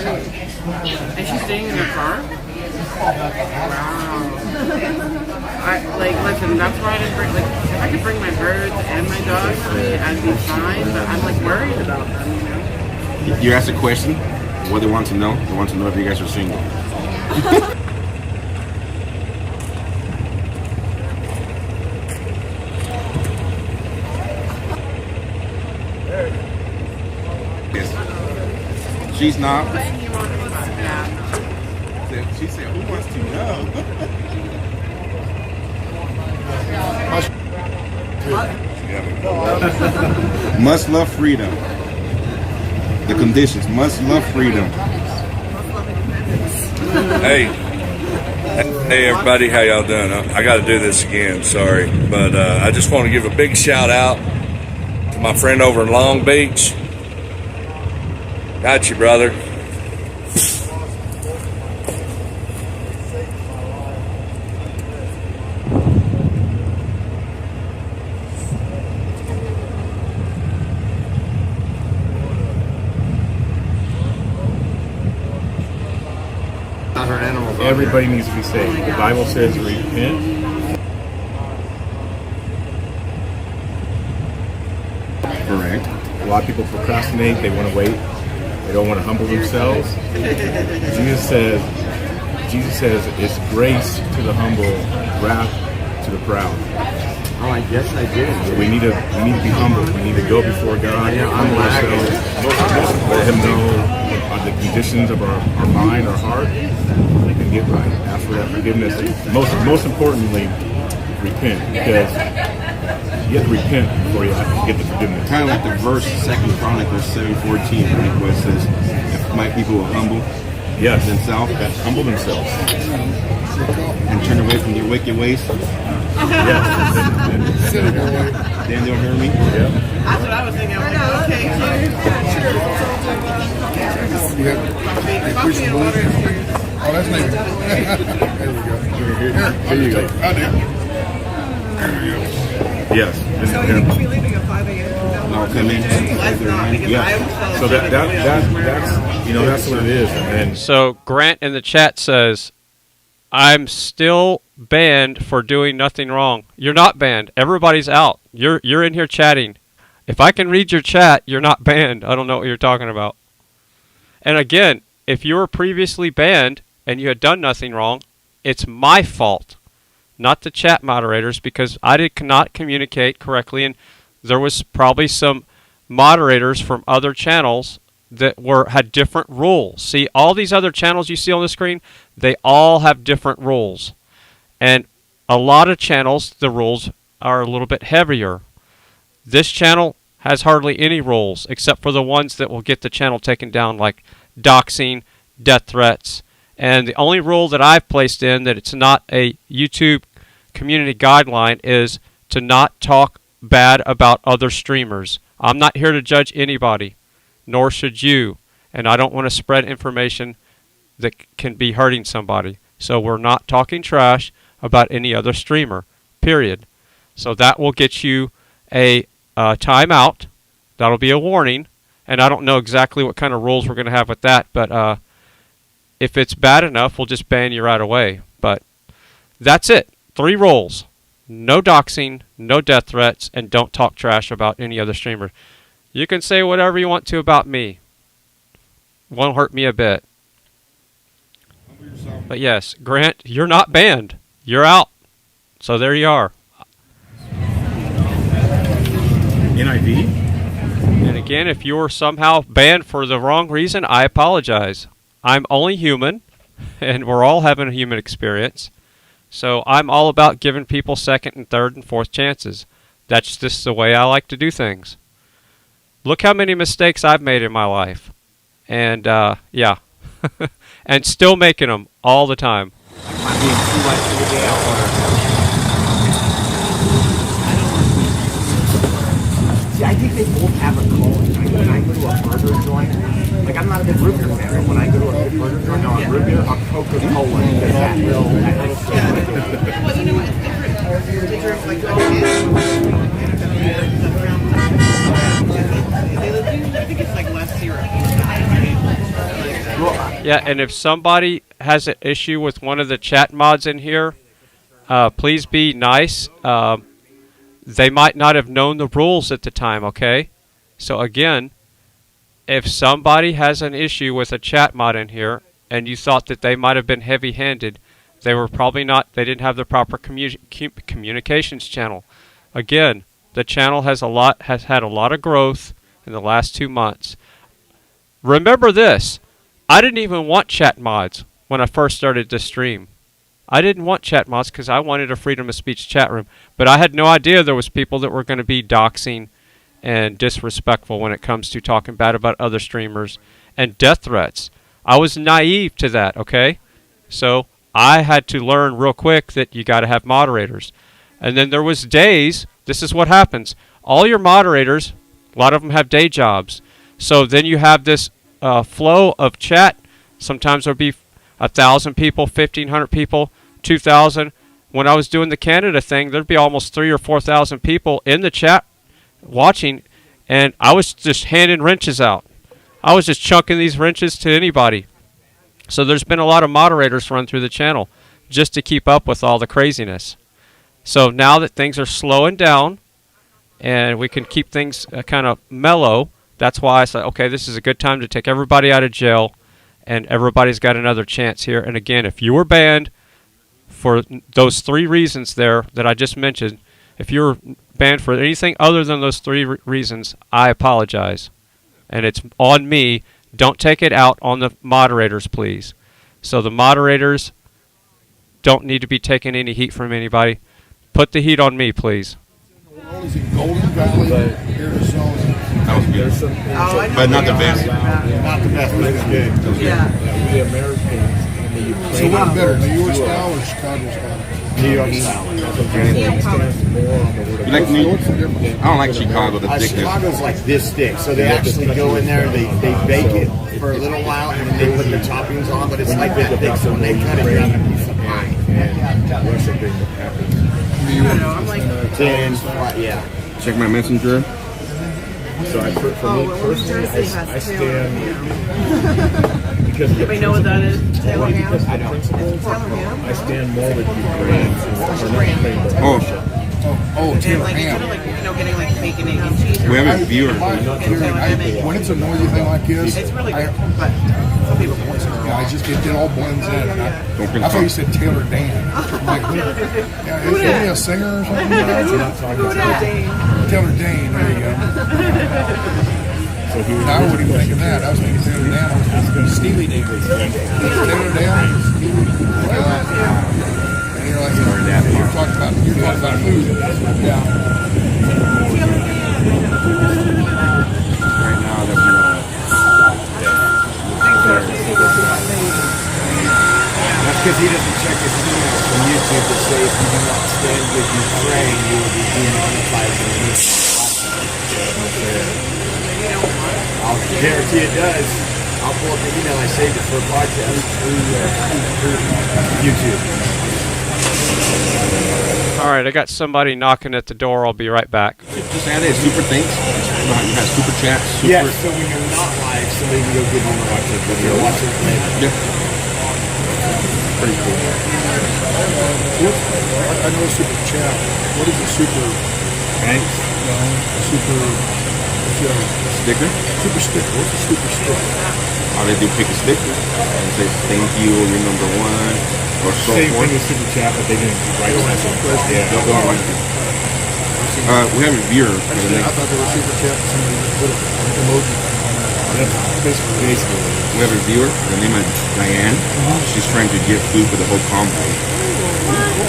great. And she's staying in her car? Wow. Listen, that's why I didn't bring, if I could bring my birds and my dogs with me, I'd be fine, but I'm, worried about them, you know? You asked a question, what they want to know? They want to know if you guys are single. She's not. She said, who wants to know? Must love freedom. The conditions, must love freedom. Hey everybody, how y'all doing? I got to do this again, sorry. But I just want to give a big shout out to my friend over in Long Beach. Got you, brother. Everybody needs to be saved. The Bible says repent. Correct. A lot of people procrastinate. They want to wait. They don't want to humble themselves. Jesus says it's grace to the humble, wrath to the proud. Oh, I guess I did. So we need to be humble. We need to go before God, humble ourselves, let Him know the conditions of our mind, our heart, and get right. Ask for that forgiveness. Most importantly, repent, because you have to repent before you have to get the forgiveness. Kind of like the verse 2 Chronicles 7:14, right, where it says, if my people will humble themselves, humble themselves, and turn away from their wicked ways. Then they'll hear me. Yeah. That's what I was thinking. I'm like, okay, coffee and water is here. Oh, that's nice. There we go. Here you go. I do. There we go. Yes. So you'll be leaving at 5 a.m. I'll come in. Let's not, because I'm so that's what it is. And so Grant in the chat says, I'm still banned for doing nothing wrong. You're not banned. Everybody's out. You're in here chatting. If I can read your chat, you're not banned. I don't know what you're talking about. And again, if you were previously banned and you had done nothing wrong, it's my fault, not the chat moderators, because I did not communicate correctly, and there was probably some moderators from other channels that had different rules. See, all these other channels you see on the screen, they all have different rules. And a lot of channels, the rules are a little bit heavier. This channel has hardly any rules, except for the ones that will get the channel taken down, like doxing, death threats. And the only rule that I've placed in that it's not a YouTube community guideline is to not talk bad about other streamers. I'm not here to judge anybody, nor should you. And I don't want to spread information that can be hurting somebody. So we're not talking trash about any other streamer, period. So that will get you a timeout. That'll be a warning. And I don't know exactly what kind of rules we're going to have with that, but if it's bad enough, we'll just ban you right away. But that's it. 3 rules. No doxing, no death threats, and don't talk trash about any other streamer. You can say whatever you want to about me. Won't hurt me a bit. But yes, Grant, you're not banned. You're out. So there you are. NIV? And again, if you were somehow banned for the wrong reason, I apologize. I'm only human, and we're all having a human experience. So I'm all about giving people second and third and fourth chances. That's just the way I like to do things. Look how many mistakes I've made in my life. And, yeah. And still making them all the time. See, I think they both have a calling. Like when I go to a burger joint, like I'm not a big root beer fan, but when I go to a good burger joint, I'll root beer, I'll Coca-Cola. Because that will, Well, you know what? It's different. They drink like I think it's like less syrup. Yeah, and if somebody has an issue with one of the chat mods in here, please be nice. They might not have known the rules at the time, okay? So again, if somebody has an issue with a chat mod in here and you thought that they might have been heavy-handed, they were probably not, they didn't have the proper communications channel. Again, the channel has had a lot of growth in the last 2 months. Remember this, I didn't even want chat mods when I first started to stream. I didn't want chat mods because I wanted a freedom of speech chat room, but I had no idea there was people that were going to be doxing and disrespectful when it comes to talking bad about other streamers and death threats. I was naive to that, okay? So I had to learn real quick that you got to have moderators. And then there was days, this is what happens. All your moderators, a lot of them have day jobs. So then you have this flow of chat. Sometimes there'll be 1,000 people, 1,500 people, 2,000. When I was doing the Canada thing, there'd be almost 3,000 or 4,000 people in the chat watching, and I was just handing wrenches out. I was just chunking these wrenches to anybody. So there's been a lot of moderators run through the channel just to keep up with all the craziness. So now that things are slowing down and we can keep things kind of mellow, that's why I said, okay, this is a good time to take everybody out of jail, and everybody's got another chance here. And again, if you were banned for those 3 reasons there that I just mentioned, if you were banned for anything other than those 3 reasons, I apologize. And it's on me. Don't take it out on the moderators, please. So the moderators don't need to be taking any heat from anybody. Put the heat on me, please. Golden Valley, Arizona. That was good. But not the best. Not the best, but it's good. Yeah. We Americans and the Ukrainians. So what better, New York style or Chicago style? New York style. You like New York? I don't like Chicago, the thickness. Chicago's like this thick, so they actually go in there, they bake it for a little while, and then they put the toppings on, but it's like that thick, so when they cut it, you're having a piece of pie. Russia being the capital. New York. I'm like, Yeah. Check my messenger. So for me personally, I stand because of the anybody know what that is? Taylor ham? because of the principles. I stand more with Ukraine and Oh, Oh, Taylor like, ham. instead of like, you know, getting like bacon, egg, and cheese. we have a viewer. When it's a noisy thing like this, It's really good, but some people poison it. yeah, I just it all blends in. And I thought you said Taylor Dan. I'm like, yeah, is he a singer or something? Taylor Dane, there you go. So he I wouldn't even think of that. I was thinking Taylor Dan. I was thinking Steely Dan. Taylor Dan. And you're like, you're talking about food. Yeah. Right now, That's because he doesn't check his emails from YouTube to say if you do not stand with Ukraine, you will be demonetized. I'll guarantee it does. I'll pull up the email. I saved it for a podcast. YouTube. All right, I got somebody knocking at the door. I'll be right back. Just add it. Super thanks. You have super chats. Super. Yes, so when you're not live, somebody can go give you a watch it, but you'll watch it later. Yep. Pretty cool. I know super chat. What is a super? Thanks. No, super. Sticker. Super sticker. What's a super sticker? All they do pick a sticker and say thank you, you're number one, or so Same forth. thing with super chat, but they didn't write something. Yeah, they'll go right through. We have a viewer. I thought they were super chat. Somebody put an emoji. Basically. We have a viewer. Her name is Diane. She's trying to get food for the whole convoy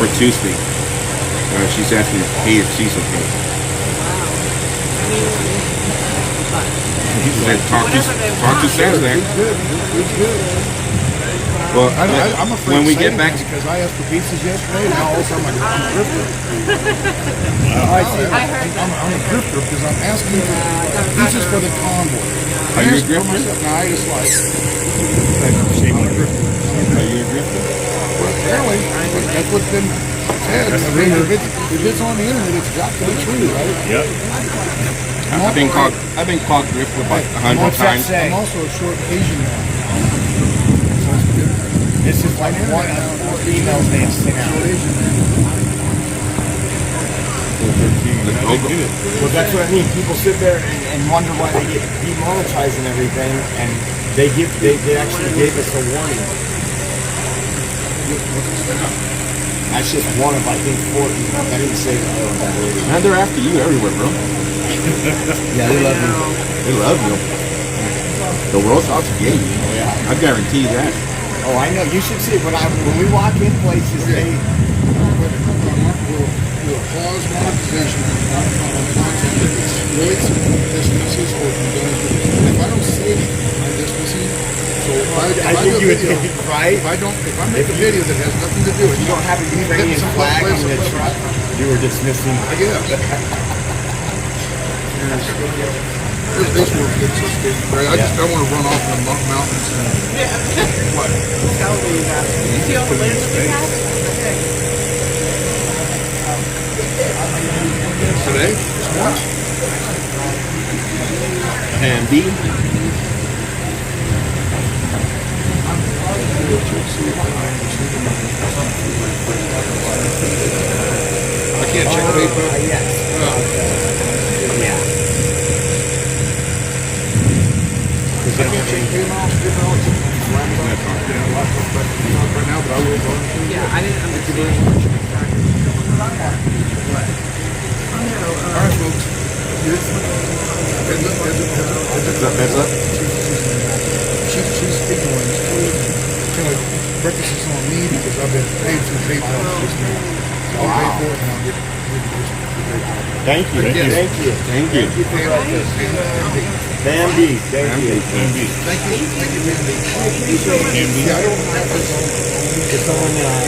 for Tuesday. She's asking if KFC's okay. He said, talk to Sasnak. Well, I'm afraid when we to get say back, anything because I asked for pizzas yesterday, and now all of a sudden I'm a drifter. I'm a drifter because I'm asking for pizzas for the convoy. Are you a drifter? No, I just like. I'm a drifter. Are you a drifter? Well, apparently, that's what's been said. That's I the mean, rumor. if it's on the internet, it's got to be true, right? Yep. I've been called drifter about 100 times. I'm also a short Asian man. This is like one of the 4 emails they have sent out. Well, that's what I mean. People sit there and wonder why they get demonetized and everything, and they actually gave us a warning. That's just one of, I think, 4 emails. I didn't say that. Now they're after you everywhere, bro. Yeah, they love you. They love you. The world's out to get you. Yeah. I guarantee that. Oh, I know. You should see when we walk in places, they. We'll pause monetization on content that exploits, dismisses, or condones. If I don't say anything, I'm dismissing. So if I do a video, right? If I make a video that has nothing to do with it, you don't have a Ukrainian flag on the truck, you were dismissing. I guess. This work gets us good. Right? I just don't want to run off in the mountains. What? Tell me that. You see all the land that we have? Today? And B. I can't check paper. Yes. Yeah. I can't check paper. Right now, but I will go. Yeah, I didn't understand. All right, folks. Heads up. She's ignorant. Anyway, breakfast is on me because I've been paid through PayPal just now. So I'll pay for it and I'll get Thank you. Thank you. Thank you. Thank you. Bambi. Thank you. Thank you, Mandy. Yeah, I don't have this on. Someone did a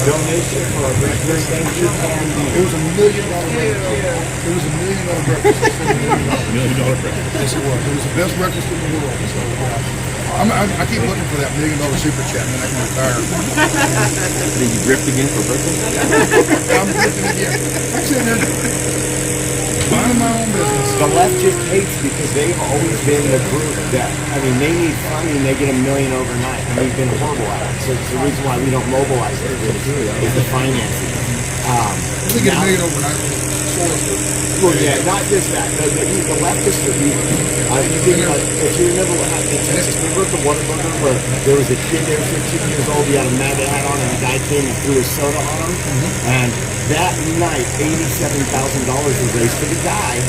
donation for a breakfast. Thank you, Bambi. It was $1 million breakfast. It was $1 million breakfast. $1 million breakfast. Yes, it was. It was the best breakfast in the world. So, I keep looking for that $1 million super chat, and then I can retire. Did you drift again for breakfast? I'm drifting again. I'm sitting there minding my own business. The left just hates because they've always been the group that, I mean, they need funding, they get $1 million overnight, and we've been horrible at it. So it's the reason why we don't mobilize it is the financing. We get $1 million overnight. Well, yeah, not just that. The leftists are evil. You think, if you remember what happened in Texas, remember the Whataburger where there was a kid there, 15 years old, he had a MAGA hat on, and the guy came and threw a soda on him. And that night, $87,000 was raised for the guy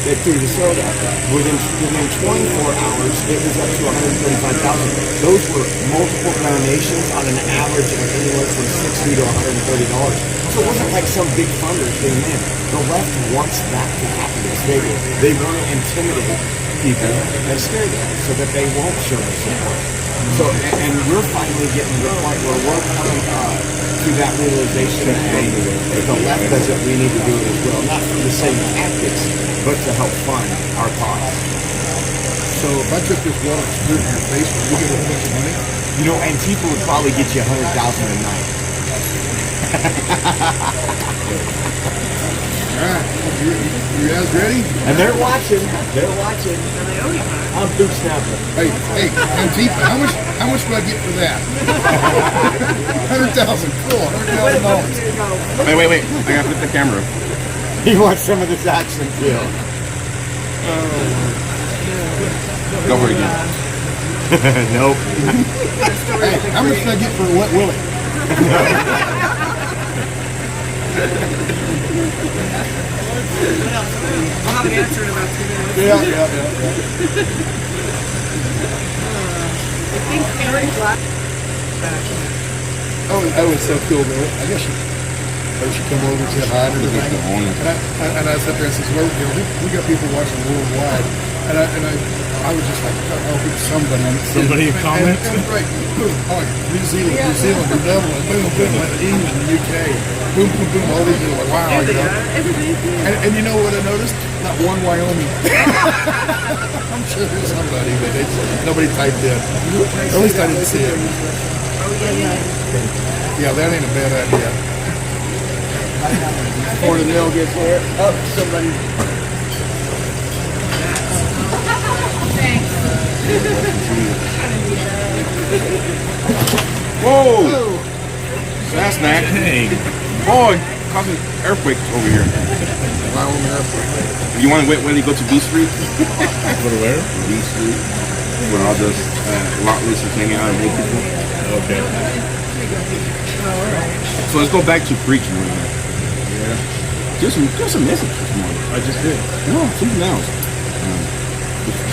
that threw the soda. Within 24 hours, it was up to $135,000. Those were multiple donations on an average of anywhere from $60 to $130. So it wasn't like some big funder came in. The left wants that to happen. They want to intimidate people and scare them so that they won't show their support. So, and we're finally getting to the point where we're coming to that realization that, hey, if the left does it, we need to do it as well. Not for the same tactics, but to help fund our cause. So if I took this water and threw it in your face, would you get a whole bunch of money? You know, Antifa would probably get you 100,000 a night. Alright, you guys ready? And they're watching. They're watching. I'm Duke Snapper. Hey, Antifa, how much do I get for that? 100,000, cool, $100,000. Wait. I gotta flip the camera. He wants some of this action too. Go for it again. Nope. Hey, how much did I get for a wet willy? I'll have an answer in about 2 minutes. Yeah. I think Mary Black. Oh, that was so cool, man. I guess she come over and said hi to everything. And I sat there and said, well, we got people watching worldwide. And I was just like, oh, Somebody comment? Right. Oh, New Zealand, the Netherlands, boom, like England, the UK. Boom, all these people like, wow. And you know what I noticed? Not one Wyoming. I'm sure there's somebody, but nobody typed in. At least I didn't see it. Yeah, that ain't a bad idea. Before the mail gets here, somebody. Whoa! Sasnak. Dang. Oh, it caused an earthquake over here. You want to wait when you go to B Street? Go to where? B Street. Where all those lotless are hanging out and naked people. Okay. So let's go back to preaching right now. Yeah. Just a message this morning. I just did. No, something else.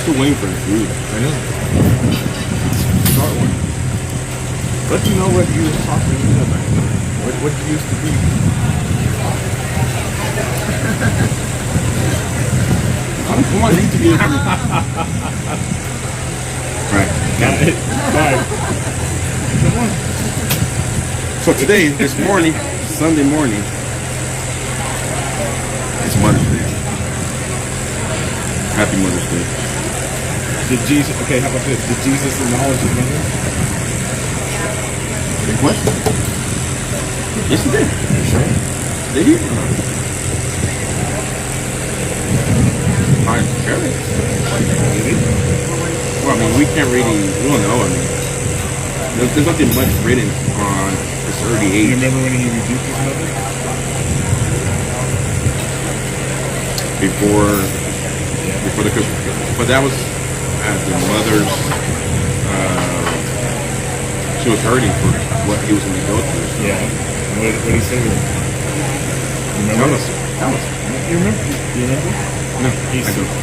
Still waiting for the food. I know. Start one. Let you know what you was talking about. What you used to be. Come on, need to be able to. Right. Got it. Bye. Come on. So today, this morning, Sunday morning, it's Mother's Day. Happy Mother's Day. Did Jesus? Okay, how about this? Did Jesus acknowledge his mother? Good question. Yes, he did. You sure? Did he? I'm curious. Well, I mean, we can't really, we don't know. I mean, there's nothing much written on this early age. You remember when he rebuked his mother? Before the Christmas, but that was at the mother's. She was hurting for what he was going to go through. So. Yeah. What did he say to her? Tell us. You remember? No,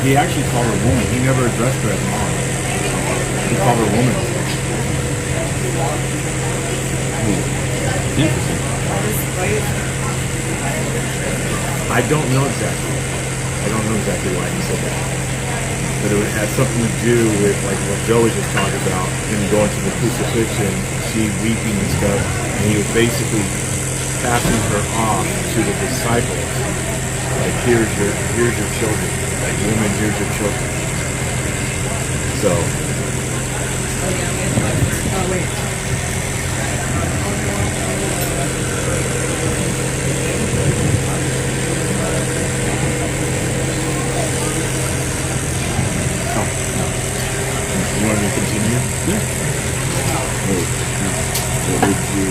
he actually called her woman. He never addressed her as mom. He called her woman. Interesting. I don't know exactly why he said that. But it had something to do with like what Joe was just talking about, him going to the crucifixion, she weeping and stuff, and he was basically passing her off to the disciples. Like, here's your children. Like, woman, here's your children. So. Oh, wait. You want me to continue? Yeah. What would you?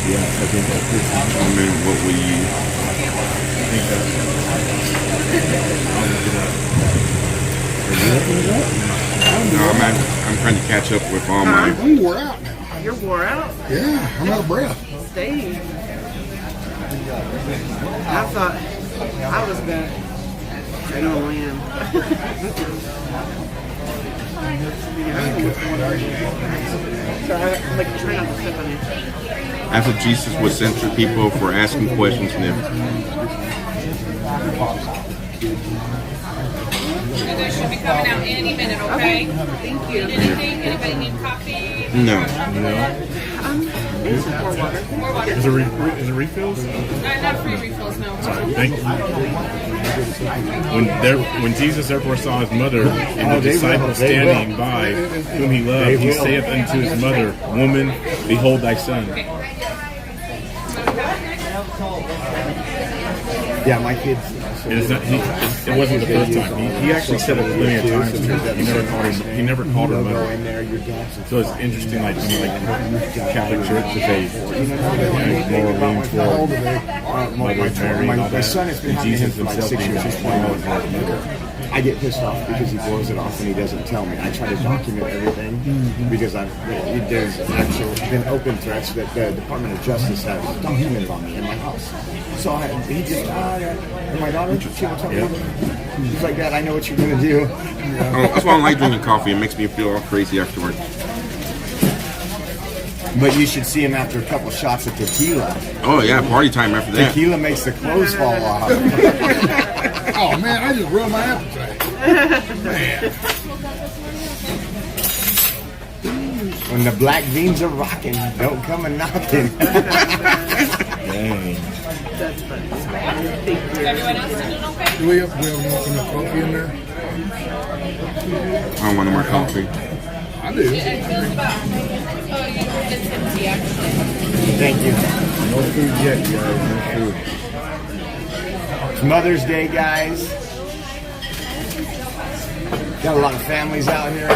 Yeah, I think that's good. I mean, what would you? I think that's. I'll look it up. Are you looking it up? No, I'm trying to catch up with all my. I'm wore out now. You're wore out? Yeah, I'm out of breath. Dang. I thought I was gonna. I know I am. So I'm like trying not to step on it. After Jesus would censor people for asking questions and everything. You guys should be coming out any minute, okay? Thank you. Need anything? Anybody need coffee? No. More water. Is it refills? Not free refills, no. Sorry, thank you. When Jesus therefore saw his mother and the disciples standing by whom he loved, he saith unto his mother, Woman, behold thy son. Yeah, my kids. It wasn't the first time. He actually said it plenty of times. He never called her mother. So it's interesting, like Catholic Church is more lean toward Mother Mary and all that. My son has been Jesus for like himself 6 being years. He's 21. I get pissed off because he blows it off and he doesn't tell me. I try to document everything because there's actually been open threats that the Department of Justice has documented on me in my house. So he just, and my daughter, she will tell me. She's like, Dad, I know what you're going to do. That's why I don't like drinking coffee. It makes me feel all crazy afterwards. But you should see him after a couple shots of tequila. Oh, yeah, party time after that. Tequila makes the clothes fall off. Oh, man, I just ruined my appetite. Man. When the black beans are rocking, don't come a knocking. Dang. That's funny. Everyone else doing okay? Do we have enough coffee in there? I don't want no more coffee. I do. It's empty, actually. Thank you. No food yet, guys. No food. It's Mother's Day, guys. Got a lot of families out here.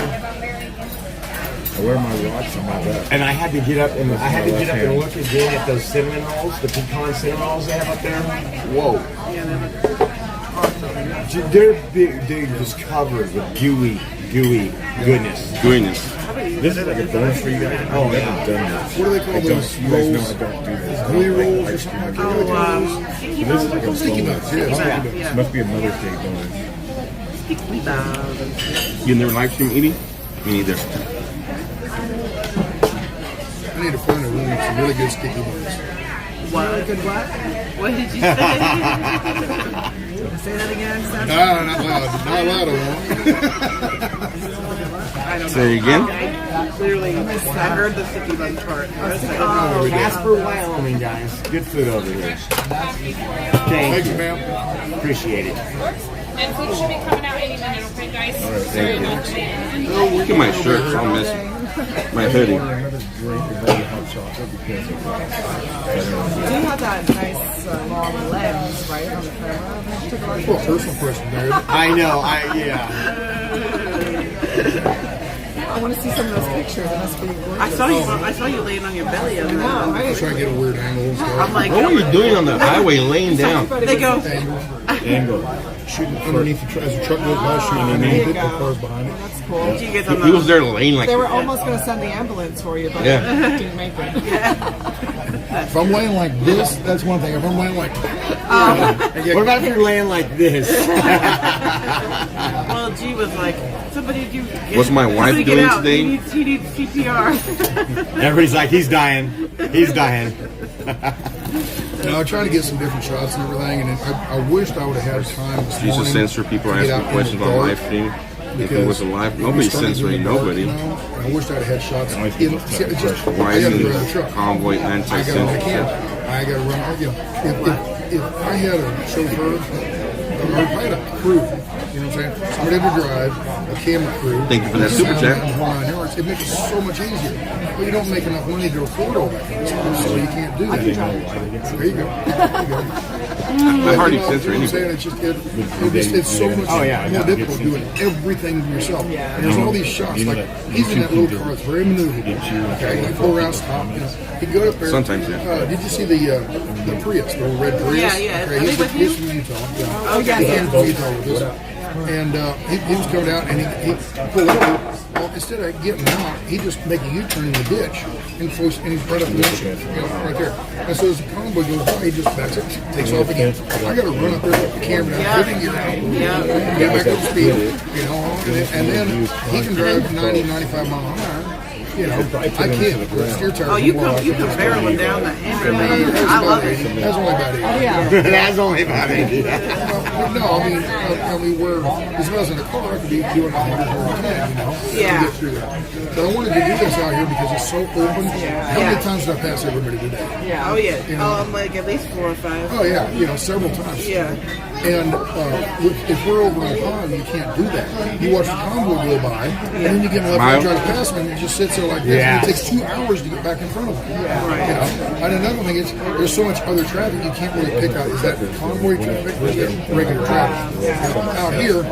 I wear my watch on my back. And I had to get up and look again at those cinnamon rolls, the pecan cinnamon rolls they have up there. Whoa. They're big, they're just covered with gooey goodness. This is like a bonus for you guys. Oh, yeah. I've done this. What do they call those You guys know rolls? I don't do this. Gooey rolls or something like that? This is like a Sticky bonus. nuts, yeah. This must be a Mother's Day bonus. You never live stream eating? Me neither. I need to find some really good sticky ones. What? Good what? What did you say? Say that again, Sasnak? No, not loud. Not loud, I don't Say it again? I clearly missed. I heard the sticky buns part. Casper, Wyoming, guys. Good food over here. Thank you, ma'am. Appreciate it. And food should be coming out any minute, okay, guys? All right, thank you. Oh, look at my shirt. It's all messy. My hoodie. Do you have that nice long lens, right, on the camera? Well, personal question there. I know, yeah. I want to see some of those pictures. It must be gorgeous. I saw you laying on your belly. I was trying to get a weird angle and stuff. I'm like, What were you doing on the highway laying down? They go. Angle. Shooting underneath the truck. As the truck goes by, shooting underneath it. The car's behind it. That's cool. He was there laying like They were almost going to send the ambulance for you, but didn't make it. If I'm laying like this, that's one thing. If I'm laying like... What about if you're laying like this? Well, G was like, somebody do. What's my wife get doing out. today? He needs CPR. Everybody's like, he's dying. He's dying. No, I tried to get some different shots and everything, and I wished I would have had time this Jesus morning censor people to get asking out questions in the on dark, live stream. If because it was alive, it nobody's started censoring getting dark nobody. now, and I wished I'd have had shots. Only people have questions. Why I gotta isn't drive the truck. Convoy I anti-censorship? gotta run. If I had a chauffeur, or if I had a crew, you know what I'm saying? Somebody to drive, a camera crew. Thank you for that super sound chat. and the whole 9 yards, it makes it so much easier. But you don't make enough money to afford all that kind of stuff, so you can't do that. There you go. I hardly censor You know what I'm saying? anybody. It's so much more difficult doing everything yourself. And there's all these shots, like he's in that little car, it's very maneuverable. Okay, you pull around, stop. You know, he go up there. Sometimes, yeah. Did you see the Prius, the old red Prius? Yeah. Okay, he's from Utah. Yeah. Oh, yeah. He's from Utah with us. And he was coming out and he pulled over. Well, instead of getting out, he just make a U-turn in the ditch and he's right up the windshield, right there. And so as the convoy goes by, he just backs it, takes off again. I got to run up there with the camera down, get back up to speed, you know, and then he can drive 90, 95 miles an hour. You know, I can't. Steer tires. Oh, you come barreling down the hill. I love it. That's only about it. That's only about it. No, I mean, where as well as in a car, I could be doing 100 or 10, you know, Yeah. to get through that. But I wanted to do this out here because it's so open. How many times did I pass everybody today? Yeah. Oh yeah. You know? Like at least 4 or 5. Oh yeah, you know, several times. Yeah. And if we're over on a pond, you can't do that. You watch the convoy go by, and then you get left and try to pass them, and it just sits there like this. And it takes 2 hours to get back in front of them. You know? And another thing is, there's so much other traffic you can't really pick out. Is that convoy traffic or is that regular traffic? Out here,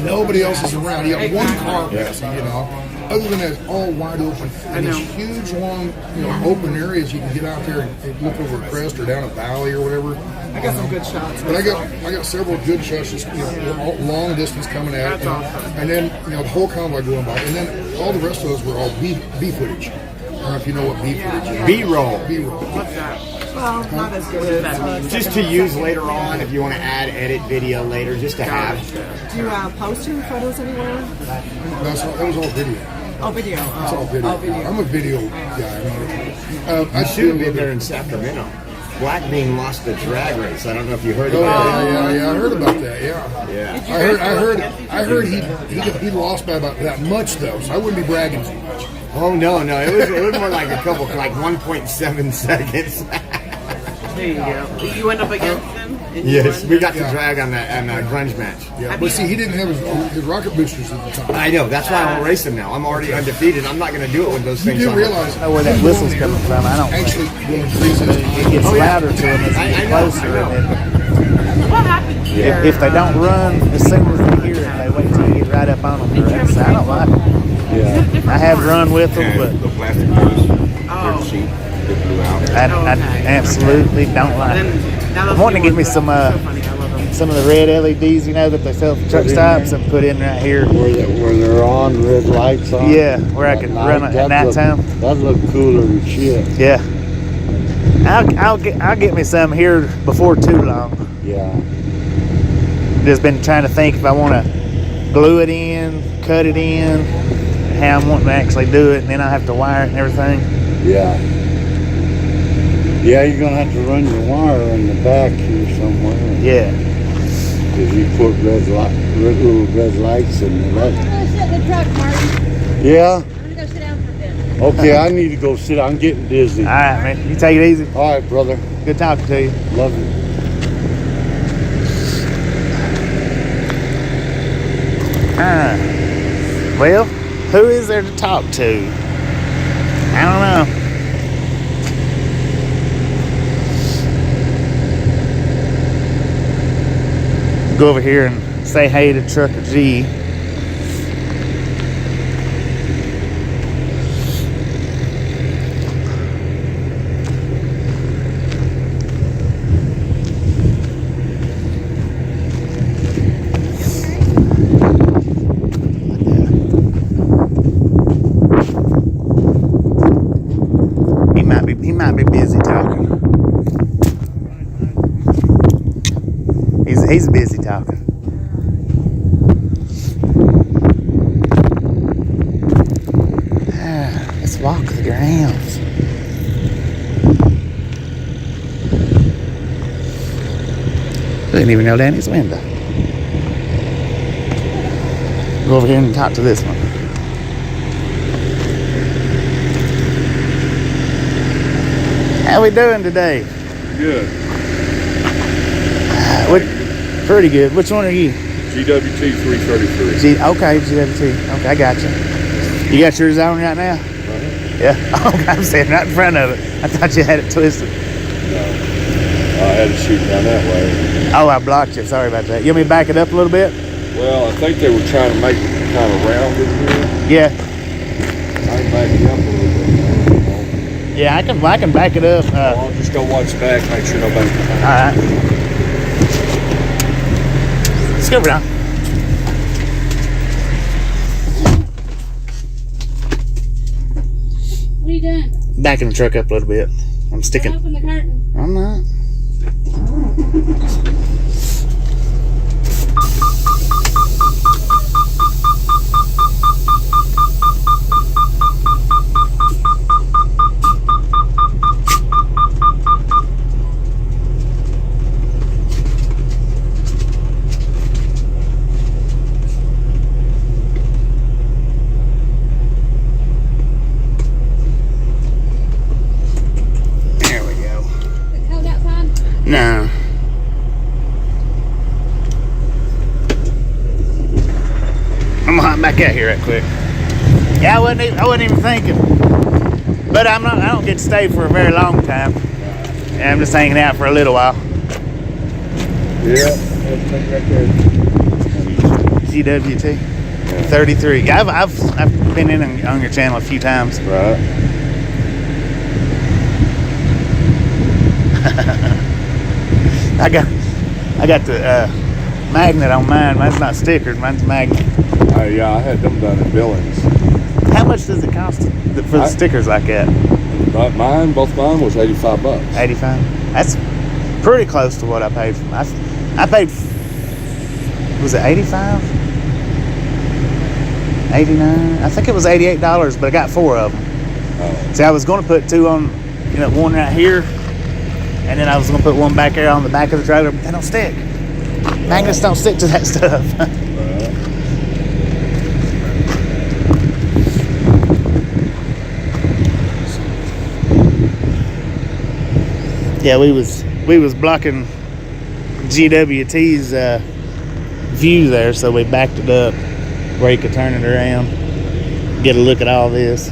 nobody else is around. You got one car passing, you know. Other than that, it's all wide open. And these huge, long, you know, open areas you can get out there and look over a crest or down a valley or whatever. I got some good shots. But I got several good shots, just, you know, long distance coming at. That's awesome. And then, you know, the whole convoy going by. And then all the rest of those were all B footage. I don't know if you know what B footage is. B-roll. B-roll. What's that? Well, not as good as Just to use later on if you want to add, edit video later, just to have. Do you post your photos anywhere? That was all video. Oh, video. It's all video. I'm a video guy. I should have been there in Sacramento. Black Bean lost the drag race. I don't know if you heard about that. Yeah, I heard about that. Yeah. I heard he lost by about that much though, so I wouldn't be bragging too much. Oh no, it was more like a couple, like 1.7 seconds. There you go. You went up against them? Yes, we got to drag on that grunge match. Yeah, but see, he didn't have his rocket boosters at the time. I know. That's why I'm racing now. I'm already undefeated. I'm not going to do it with those things. You on. do realize I know where that whistle's coming from. I don't actually it gets louder to them as they get closer. What happened here? If they don't run as soon as they hear it, they wait till you get right up on them. I don't like it. Yeah. I have run with them, but the plastic goes, dirt sheet, it blew out. I absolutely don't like it. I'm wanting to get me some of the red LEDs, you know, that they sell at truck stops and put in right here. Where they're on, red lights on. Yeah, where I can run it at nighttime. That look cooler than shit. Yeah. I'll get me some here before too long. Yeah. Just been trying to think if I want to glue it in, cut it in, how I'm wanting to actually do it, and then I have to wire it and everything. Yeah. Yeah, you're gonna have to run your wire in the back here somewhere. Yeah. If you put little red lights in there. I'm gonna sit in the truck, Marty. Yeah. I'm gonna go sit down for a bit. Okay, I need to go sit. I'm getting dizzy. All right, man. You take it easy. All right, brother. Good talking to you. Love you. Well, who is there to talk to? I don't know. Go over here and say hey to Trucker G. He might be busy talking. He's busy talking. Let's walk the grounds. Didn't even know Danny's window. Go over here and talk to this one. How we doing today? Good. Pretty good. Which one are you? GWT 333. Okay, GWT. Okay, I got you. You got yours on right now? Yeah. Okay, I'm standing right in front of it. I thought you had it twisted. No. I had to shoot down that way. Oh, I blocked you. Sorry about that. You want me to back it up a little bit? Well, I think they were trying to make it kind of rounded here. Yeah. I can back it up a little bit. Yeah, I can back it up. I'll just go watch back, make sure nobody's behind. All right. Let's go down. What are you doing? Backing the truck up a little bit. I'm sticking. Open the curtain. I'm not. back out here right quick. Yeah, I wasn't even thinking. But I don't get to stay for a very long time. Yeah, I'm just hanging out for a little while. Yeah, right there. GWT 33. Yeah, I've been in on your channel a few times. Right. I got the magnet on mine. Mine's not stickered. Mine's magnet. Yeah, I had them done in Billings. How much does it cost for the stickers like that? Both mine was $85. 85. That's pretty close to what I paid for. I paid. Was it 85? 89? I think it was $88, but I got 4 of them. Oh. See, I was going to put 2 on, one right here, and then I was going to put 1 back there on the back of the trailer, but they don't stick. Magnets don't stick to that stuff. Yeah, we was blocking GWT's view there, so we backed it up where you could turn it around, get a look at all this.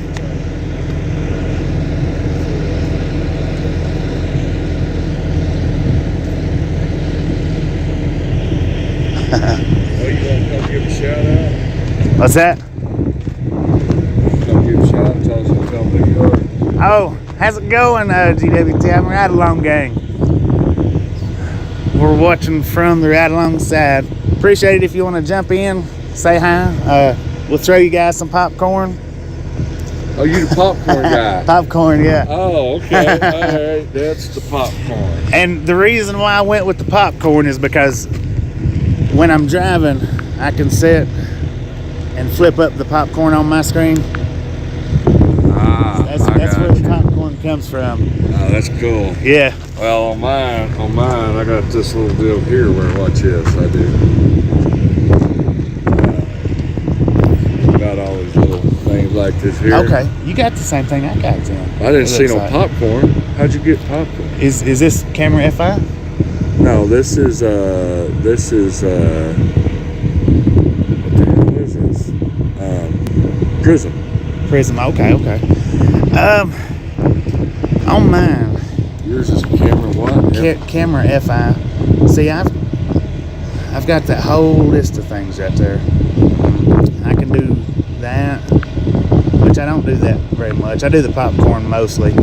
Oh, you want to come give a shout out? What's that? Come give a shout out, tell us what come to your. Oh, how's it going, GWT? I'm Ride Along Gang. We're watching from the Ride Along side. Appreciate it if you want to jump in, say hi. We'll throw you guys some popcorn. Oh, you the popcorn guy? Popcorn, yeah. Oh, okay. All right, that's the popcorn. And the reason why I went with the popcorn is because when I'm driving, I can sit and flip up the popcorn on my screen. That's where the popcorn comes from. Oh, that's cool. Yeah. Well, on mine, I got this little deal here where, watch this, I do. Got all these little things like this here. Okay, you got the same thing I got, Tim. I didn't see no popcorn. How'd you get popcorn? Is this camera FI? No, this is what the hell is this? Prism. Okay. On mine. Yours is camera what? Camera FI. See, I've got that whole list of things right there. I can do that, which I don't do that very much. I do the popcorn mostly.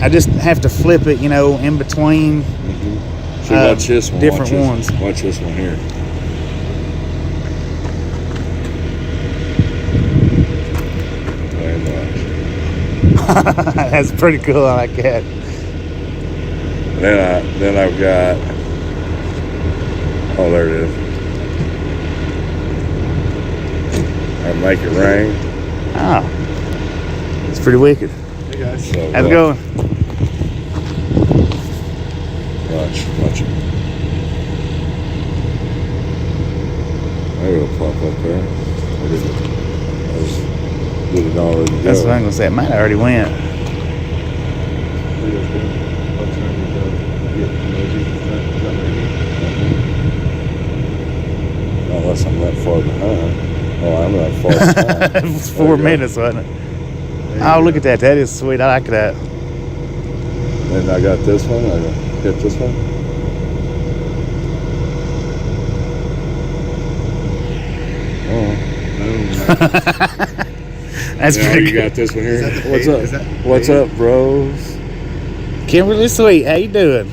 I just have to flip it, in between So watch this one. different ones. Watch this one here. That's pretty cool. I like that. Then I've got. Oh, there it is. I make it rain. Oh, it's pretty wicked. Hey guys. So how's it going? Watch it. Maybe it'll pop up there. Did it already go? That's what I'm gonna say. It might have already went. Unless I'm that far behind. Oh, I'm that far behind. It was 4 minutes, wasn't it? Oh, look at that. That is sweet. I like that. Then I got this one. I hit this one. Oh. That's pretty you good. got this one here. What's up, bros? Kimberly Sweet, how you doing?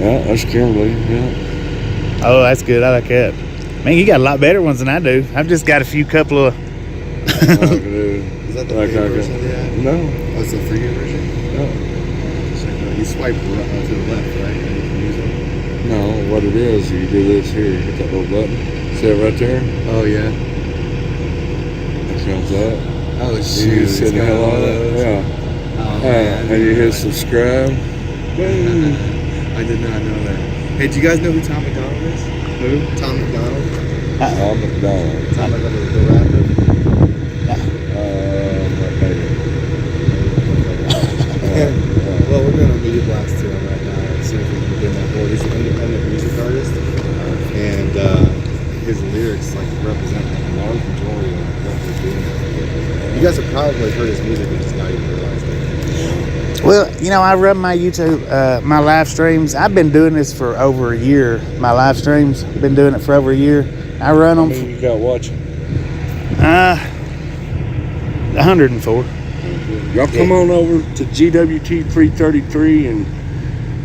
Yeah, that's Kimberly. Yeah. Oh, that's good. I like that. Man, you got a lot better ones than I do. I've just got a couple of. Is that the free version of the app? No. Oh, it's the free version? No. You swipe to the left, right? And you can use it? No, what it is, you do this here. You hit that little button. See it right there? Oh, yeah. Comes up. Oh, shoot. You sit the hell on it. Yeah. Oh, man. And you hit subscribe. I did not know that. Hey, do you guys know who Tom McDonald is? Who? Tom McDonald. Tom McDonald. Tom McDonald, the rapper. Well, we're doing a media blast to him right now. As soon as we can get him on board. He's an independent music artist. and his lyrics like represent a large majority of what we're doing. You guys have probably heard his music and just not even realized it. Well, you know, I run my YouTube, my live streams. I've been doing this for over a year. My live streams, been doing it for over a year. I run them. How many you got watching? 104. Y'all come on over to GWT333 and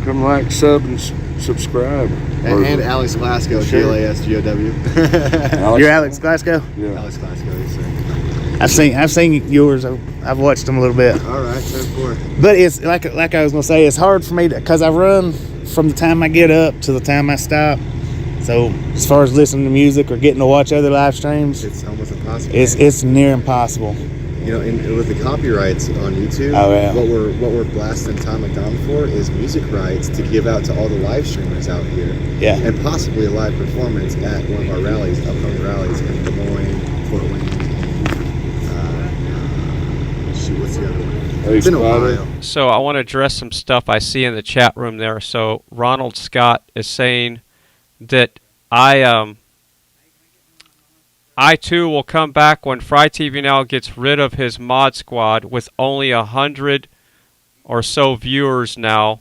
come like, sub, and subscribe. And Alex Glasgow, GLASGOW. You're Alex Glasgow? Yeah. Alex Glasgow, yes, sir. I've seen yours. I've watched them a little bit. All right, 10-4. But it's like I was gonna say, it's hard for me because I run from the time I get up to the time I stop. So as far as listening to music or getting to watch other live streams, it's almost impossible. It's near impossible. You know, and with the copyrights on YouTube, what we're blasting Tom McDonald for is music rights to give out to all the live streamers out here. Yeah. And possibly a live performance at one of our rallies, upcoming rallies in Des Moines, Fort Wayne, what's the other one? It's in Ohio. So I want to address some stuff I see in the chat room there. So Ronald Scott is saying that I too will come back when FryTVNow gets rid of his mod squad with only 100 or so viewers now.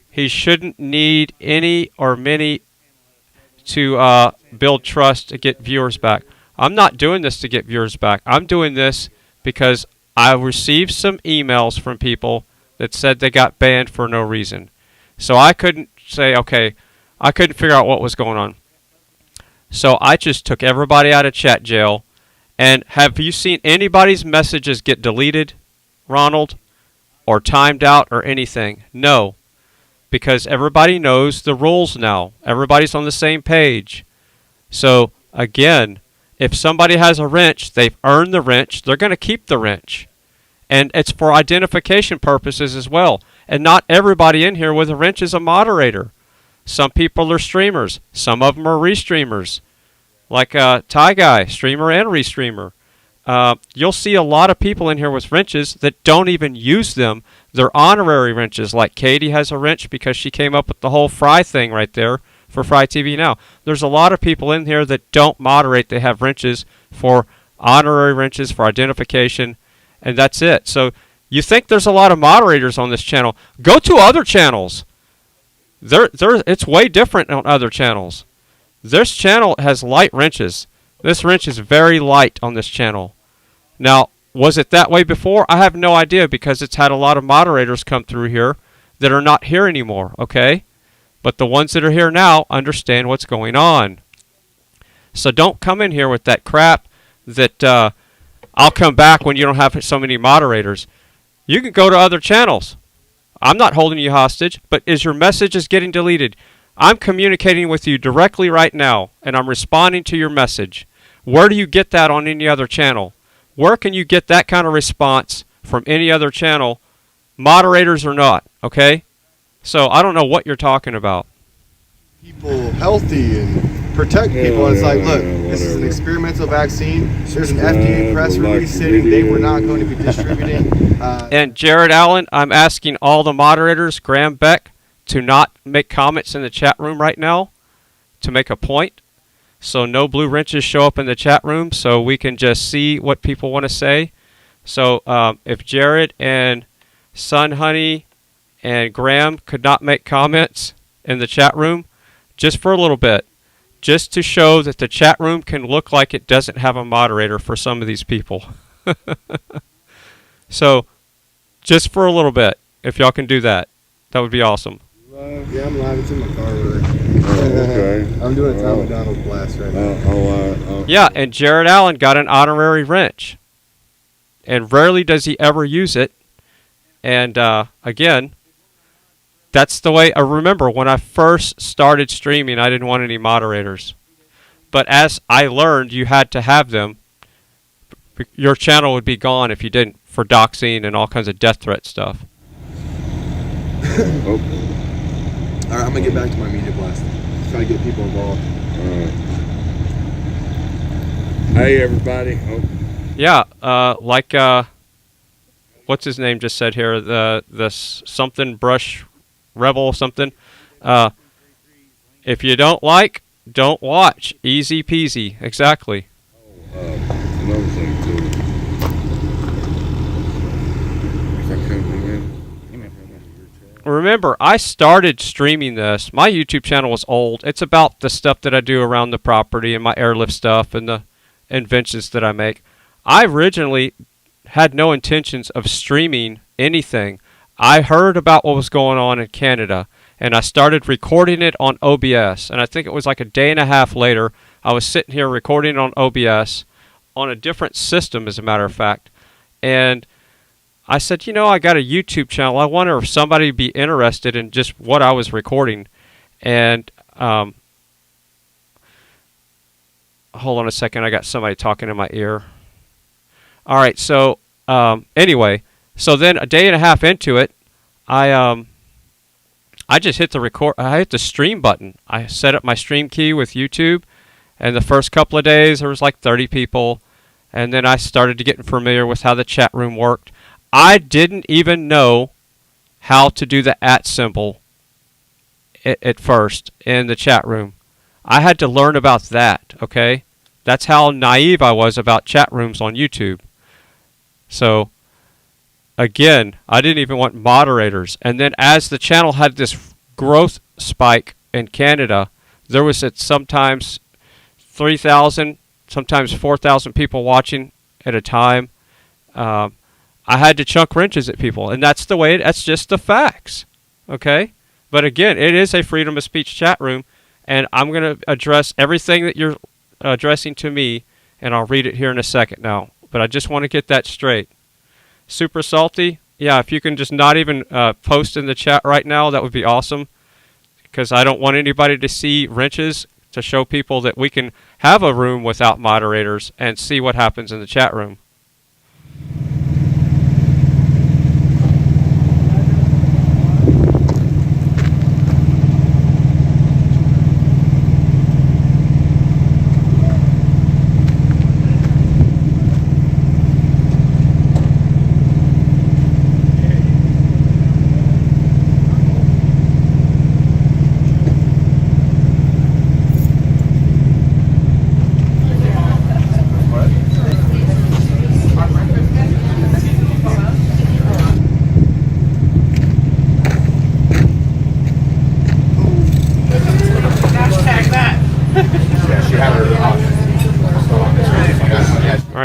He shouldn't need any or many to build trust to get viewers back. I'm not doing this to get viewers back. I'm doing this because I received some emails from people that said they got banned for no reason. So I couldn't say, okay, I couldn't figure out what was going on. So I just took everybody out of chat jail. And have you seen anybody's messages get deleted, Ronald? Or timed out or anything? No. Because everybody knows the rules now. Everybody's on the same page. So, again, if somebody has a wrench, they've earned the wrench, they're going to keep the wrench. And it's for identification purposes as well. And not everybody in here with a wrench is a moderator. Some people are streamers. Some of them are restreamers. Like Ty Guy, streamer and restreamer. You'll see a lot of people in here with wrenches that don't even use them. They're honorary wrenches. Like Katie has a wrench because she came up with the whole Fry thing right there for FryTVNow. There's a lot of people in here that don't moderate. They have wrenches for honorary wrenches for identification, and that's it. So you think there's a lot of moderators on this channel. Go to other channels. It's way different on other channels. This channel has light wrenches. This wrench is very light on this channel. Now, was it that way before? I have no idea because it's had a lot of moderators come through here that are not here anymore, okay? But the ones that are here now understand what's going on. So don't come in here with that crap that I'll come back when you don't have so many moderators. You can go to other channels. I'm not holding you hostage, but is your message getting deleted? I'm communicating with you directly right now, and I'm responding to your message. Where do you get that on any other channel? Where can you get that kind of response from any other channel, moderators or not, okay? So I don't know what you're talking about. People healthy and protect people. It's like, look, this is an experimental vaccine. There's an FDA press release stating they were not going to be distributing. And Jared Allen, I'm asking all the moderators, Graham Beck, to not make comments in the chat room right now, to make a point. So no blue wrenches show up in the chat room so we can just see what people want to say. So if Jared and Sun Honey and Graham could not make comments in the chat room just for a little bit, just to show that the chat room can look like it doesn't have a moderator for some of these people. So just for a little bit, if y'all can do that, that would be awesome. Yeah, I'm live. It's in my car. Okay. I'm doing a Tom McDonald blast right now. Yeah, and Jared Allen got an honorary wrench. And rarely does he ever use it. And again, that's the way I remember when I first started streaming, I didn't want any moderators. But as I learned you had to have them, your channel would be gone if you didn't, for doxing and all kinds of death threat stuff. All right, I'm going to get back to my media blast. Try to get people involved. Hey, everybody. Yeah, like what's his name just said here, the something brush rebel something. If you don't like don't watch. Easy peasy. Exactly. Another thing too. If I couldn't do it, Remember, I started streaming this. My YouTube channel was old. It's about the stuff that I do around the property and my airlift stuff and the inventions that I make. I originally had no intentions of streaming anything. I heard about what was going on in Canada, and I started recording it on OBS. And I think it was like a day and a half later, I was sitting here recording on OBS on a different system, as a matter of fact. And I said, you know, I got a YouTube channel. I wonder if somebody would be interested in just what I was recording. And hold on a second. I got somebody talking in my ear. All right. So anyway, so then a day and a half into it, I just hit the record. I hit the stream button. I set up my stream key with YouTube, and the first couple of days there was like 30 people, and then I started to get familiar with how the chat room worked. I didn't even know how to do the @ symbol at first in the chat room. I had to learn about that, okay? That's how naive I was about chat rooms on YouTube. So, again, I didn't even want moderators. And then as the channel had this growth spike in Canada, there was at sometimes 3,000, sometimes 4,000 people watching at a time. I had to chuck wrenches at people, and that's the way. That's just the facts, okay? But again, it is a freedom of speech chat room, and I'm going to address everything that you're addressing to me, and I'll read it here in a second now. But I just want to get that straight. Super Salty, yeah, if you can just not even post in the chat right now, that would be awesome, because I don't want anybody to see wrenches, to show people that we can have a room without moderators and see what happens in the chat room.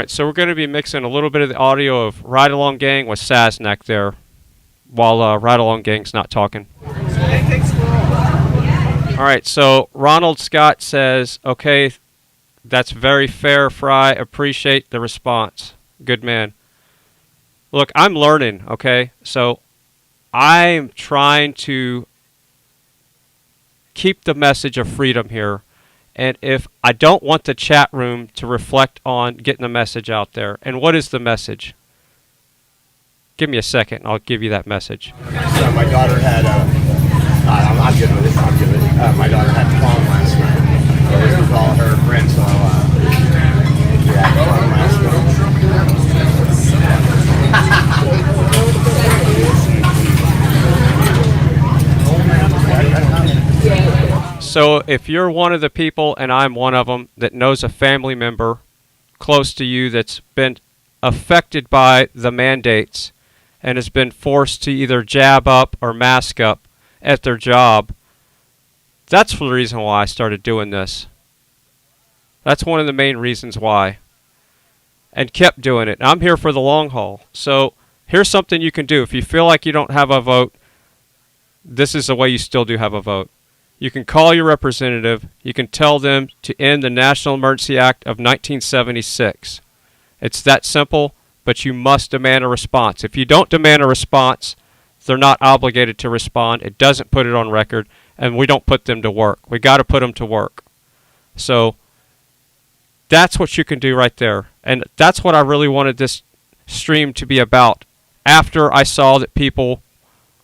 So we're going to be mixing a little bit of the audio of Ride Along Gang with Sasnak there, while Ride Along Gang's not talking. All right, so Ronald Scott says, okay, that's very fair, Fry. Appreciate the response. Good man. Look, I'm learning, okay? So I'm trying to keep the message of freedom here. And if I don't want the chat room to reflect on getting the message out there. And what is the message? Give me a second, and I'll give you that message. So my daughter had I'm good with it. I'm good with it. My daughter had prom last night. So this was all her friends. So we had prom last night. So if you're one of the people, and I'm one of them, that knows a family member close to you that's been affected by the mandates and has been forced to either jab up or mask up at their job, that's the reason why I started doing this. That's one of the main reasons why. And kept doing it. I'm here for the long haul. So here's something you can do. If you feel like you don't have a vote, this is the way you still do have a vote. You can call your representative. You can tell them to end the National Emergency Act of 1976. It's that simple, but you must demand a response. If you don't demand a response, they're not obligated to respond. It doesn't put it on record, and we don't put them to work. We got to put them to work. So that's what you can do right there. And that's what I really wanted this stream to be about after I saw that people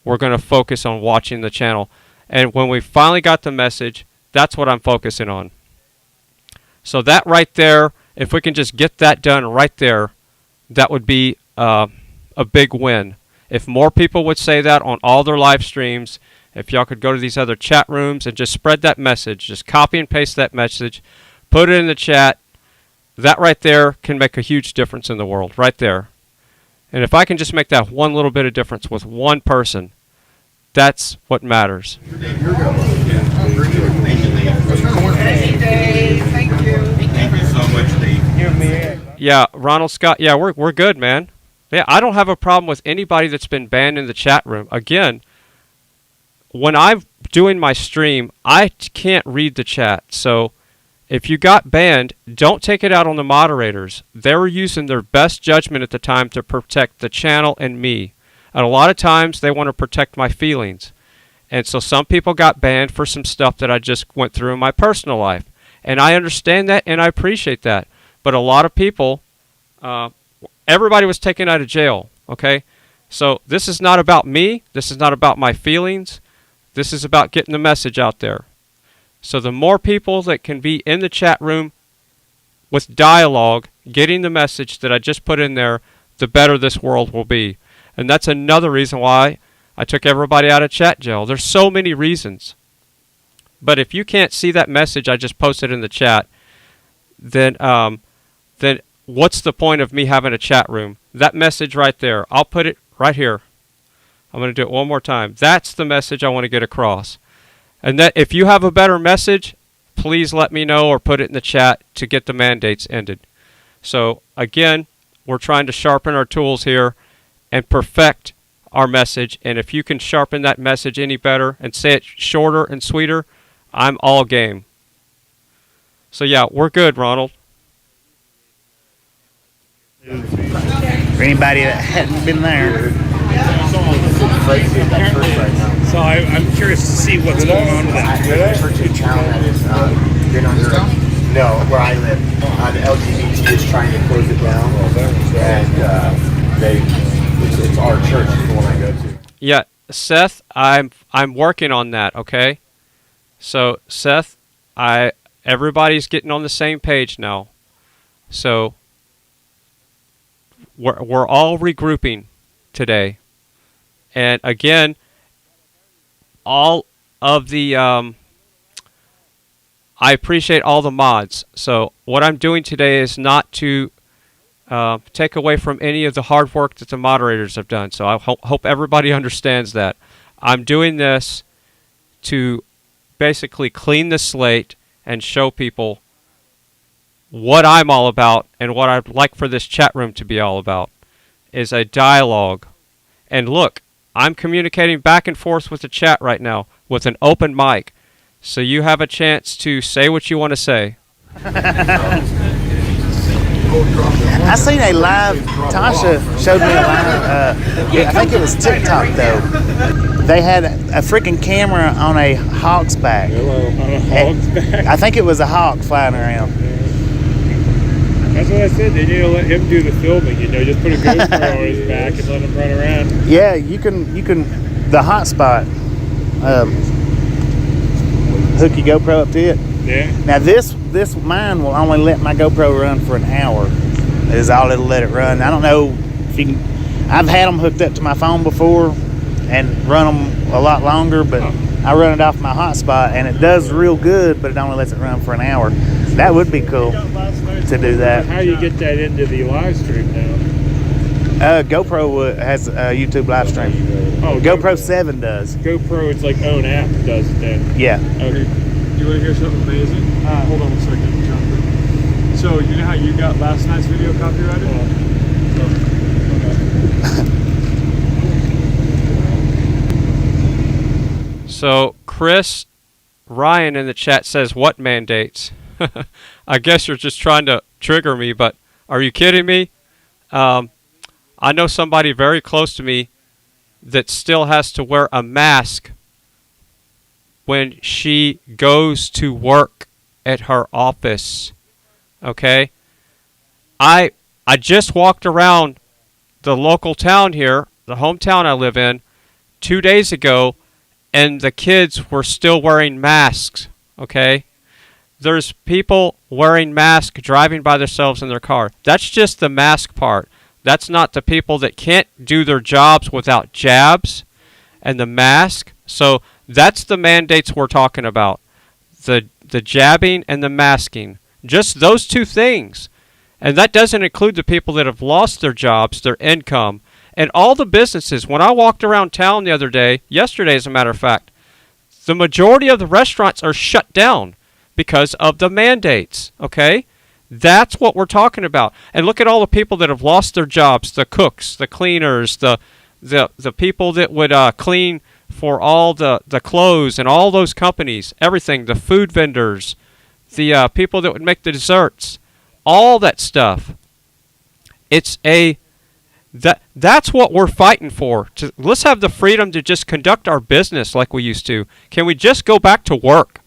were going to focus on watching the channel. And when we finally got the message, that's what I'm focusing on. So that right there, if we can just get that done right there, that would be a big win. If more people would say that on all their live streams, if y'all could go to these other chat rooms and just spread that message, just copy and paste that message, put it in the chat. That right there can make a huge difference in the world, right there. And if I can just make that one little bit of difference with one person, that's what matters. Thank you so much, Dave. Yeah, Ronald Scott. Yeah, we're good, man. Yeah, I don't have a problem with anybody that's been banned in the chat room. Again, when I'm doing my stream, I can't read the chat. So if you got banned, don't take it out on the moderators. They were using their best judgment at the time to protect the channel and me. And a lot of times they want to protect my feelings. And so some people got banned for some stuff that I just went through in my personal life. And I understand that and I appreciate that. But a lot of people, everybody was taken out of jail, okay? So this is not about me. This is not about my feelings. This is about getting the message out there. So the more people that can be in the chat room with dialogue, getting the message that I just put in there, the better this world will be. And that's another reason why I took everybody out of chat jail. There's so many reasons. But if you can't see that message I just posted in the chat, then what's the point of me having a chat room? That message right there, I'll put it right here. I'm going to do it one more time. That's the message I want to get across. And that if you have a better message, please let me know or put it in the chat to get the mandates ended. So again, we're trying to sharpen our tools here and perfect our message. And if you can sharpen that message any better and say it shorter and sweeter, I'm all game. So yeah, we're good, Ronald. For anybody that hadn't been there. So I'm curious to see what's going on with that. There's a town that is been under. No, where I live, the LGBT is trying to close it down, and it's our church is the one I go to. Yeah, Seth, I'm working on that. Okay, so Seth, everybody's getting on the same page now. So we're all regrouping today. And again, all of the, I appreciate all the mods. So what I'm doing today is not to take away from any of the hard work that the moderators have done. So I hope everybody understands that. I'm doing this to basically clean the slate and show people what I'm all about and what I'd like for this chat room to be all about is a dialogue. And look, I'm communicating back and forth with the chat right now with an open mic. So you have a chance to say what you want to say. I seen a live, Tasha showed me a live, I think it was TikTok though. They had a freaking camera on a hawk's back. Hello, on a hawk's back? I think it was a hawk flying around. That's what I said. They need to let him do the filming. You know, just put a GoPro on his back and let him run around. Yeah, you can. The hotspot. Hook your GoPro up to it. Yeah. Now this mine will only let my GoPro run for an hour. Is all it'll let it run. I don't know if you can. I've had them hooked up to my phone before and run them a lot longer, but I run it off my hotspot and it does real good, but it only lets it run for an hour. That would be cool to do that. How do you get that into the live stream now? GoPro has a YouTube live stream. Oh, GoPro 7 does. GoPro, it's like own app does it then. Yeah. Okay. You want to hear something amazing? Hold on 1 second, Jonathan. So you know how you got last night's video copyrighted? So Chris Ryan in the chat says, what mandates? I guess you're just trying to trigger me, but are you kidding me? I know somebody very close to me that still has to wear a mask when she goes to work at her office. Okay? I just walked around the local town here, the hometown I live in, 2 days ago, and the kids were still wearing masks. Okay? There's people wearing masks driving by themselves in their car. That's just the mask part. That's not the people that can't do their jobs without jabs and the mask. So That's the mandates we're talking about. The jabbing and the masking. Just those two things. And that doesn't include the people that have lost their jobs, their income, and all the businesses. When I walked around town the other day, yesterday as a matter of fact, the majority of the restaurants are shut down because of the mandates, okay? That's what we're talking about. And look at all the people that have lost their jobs, the cooks, the cleaners, the people that would clean for all the clothes and all those companies, everything, the food vendors, the people that would make the desserts, all that stuff. That's what we're fighting for. Let's have the freedom to just conduct our business like we used to. Can we just go back to work?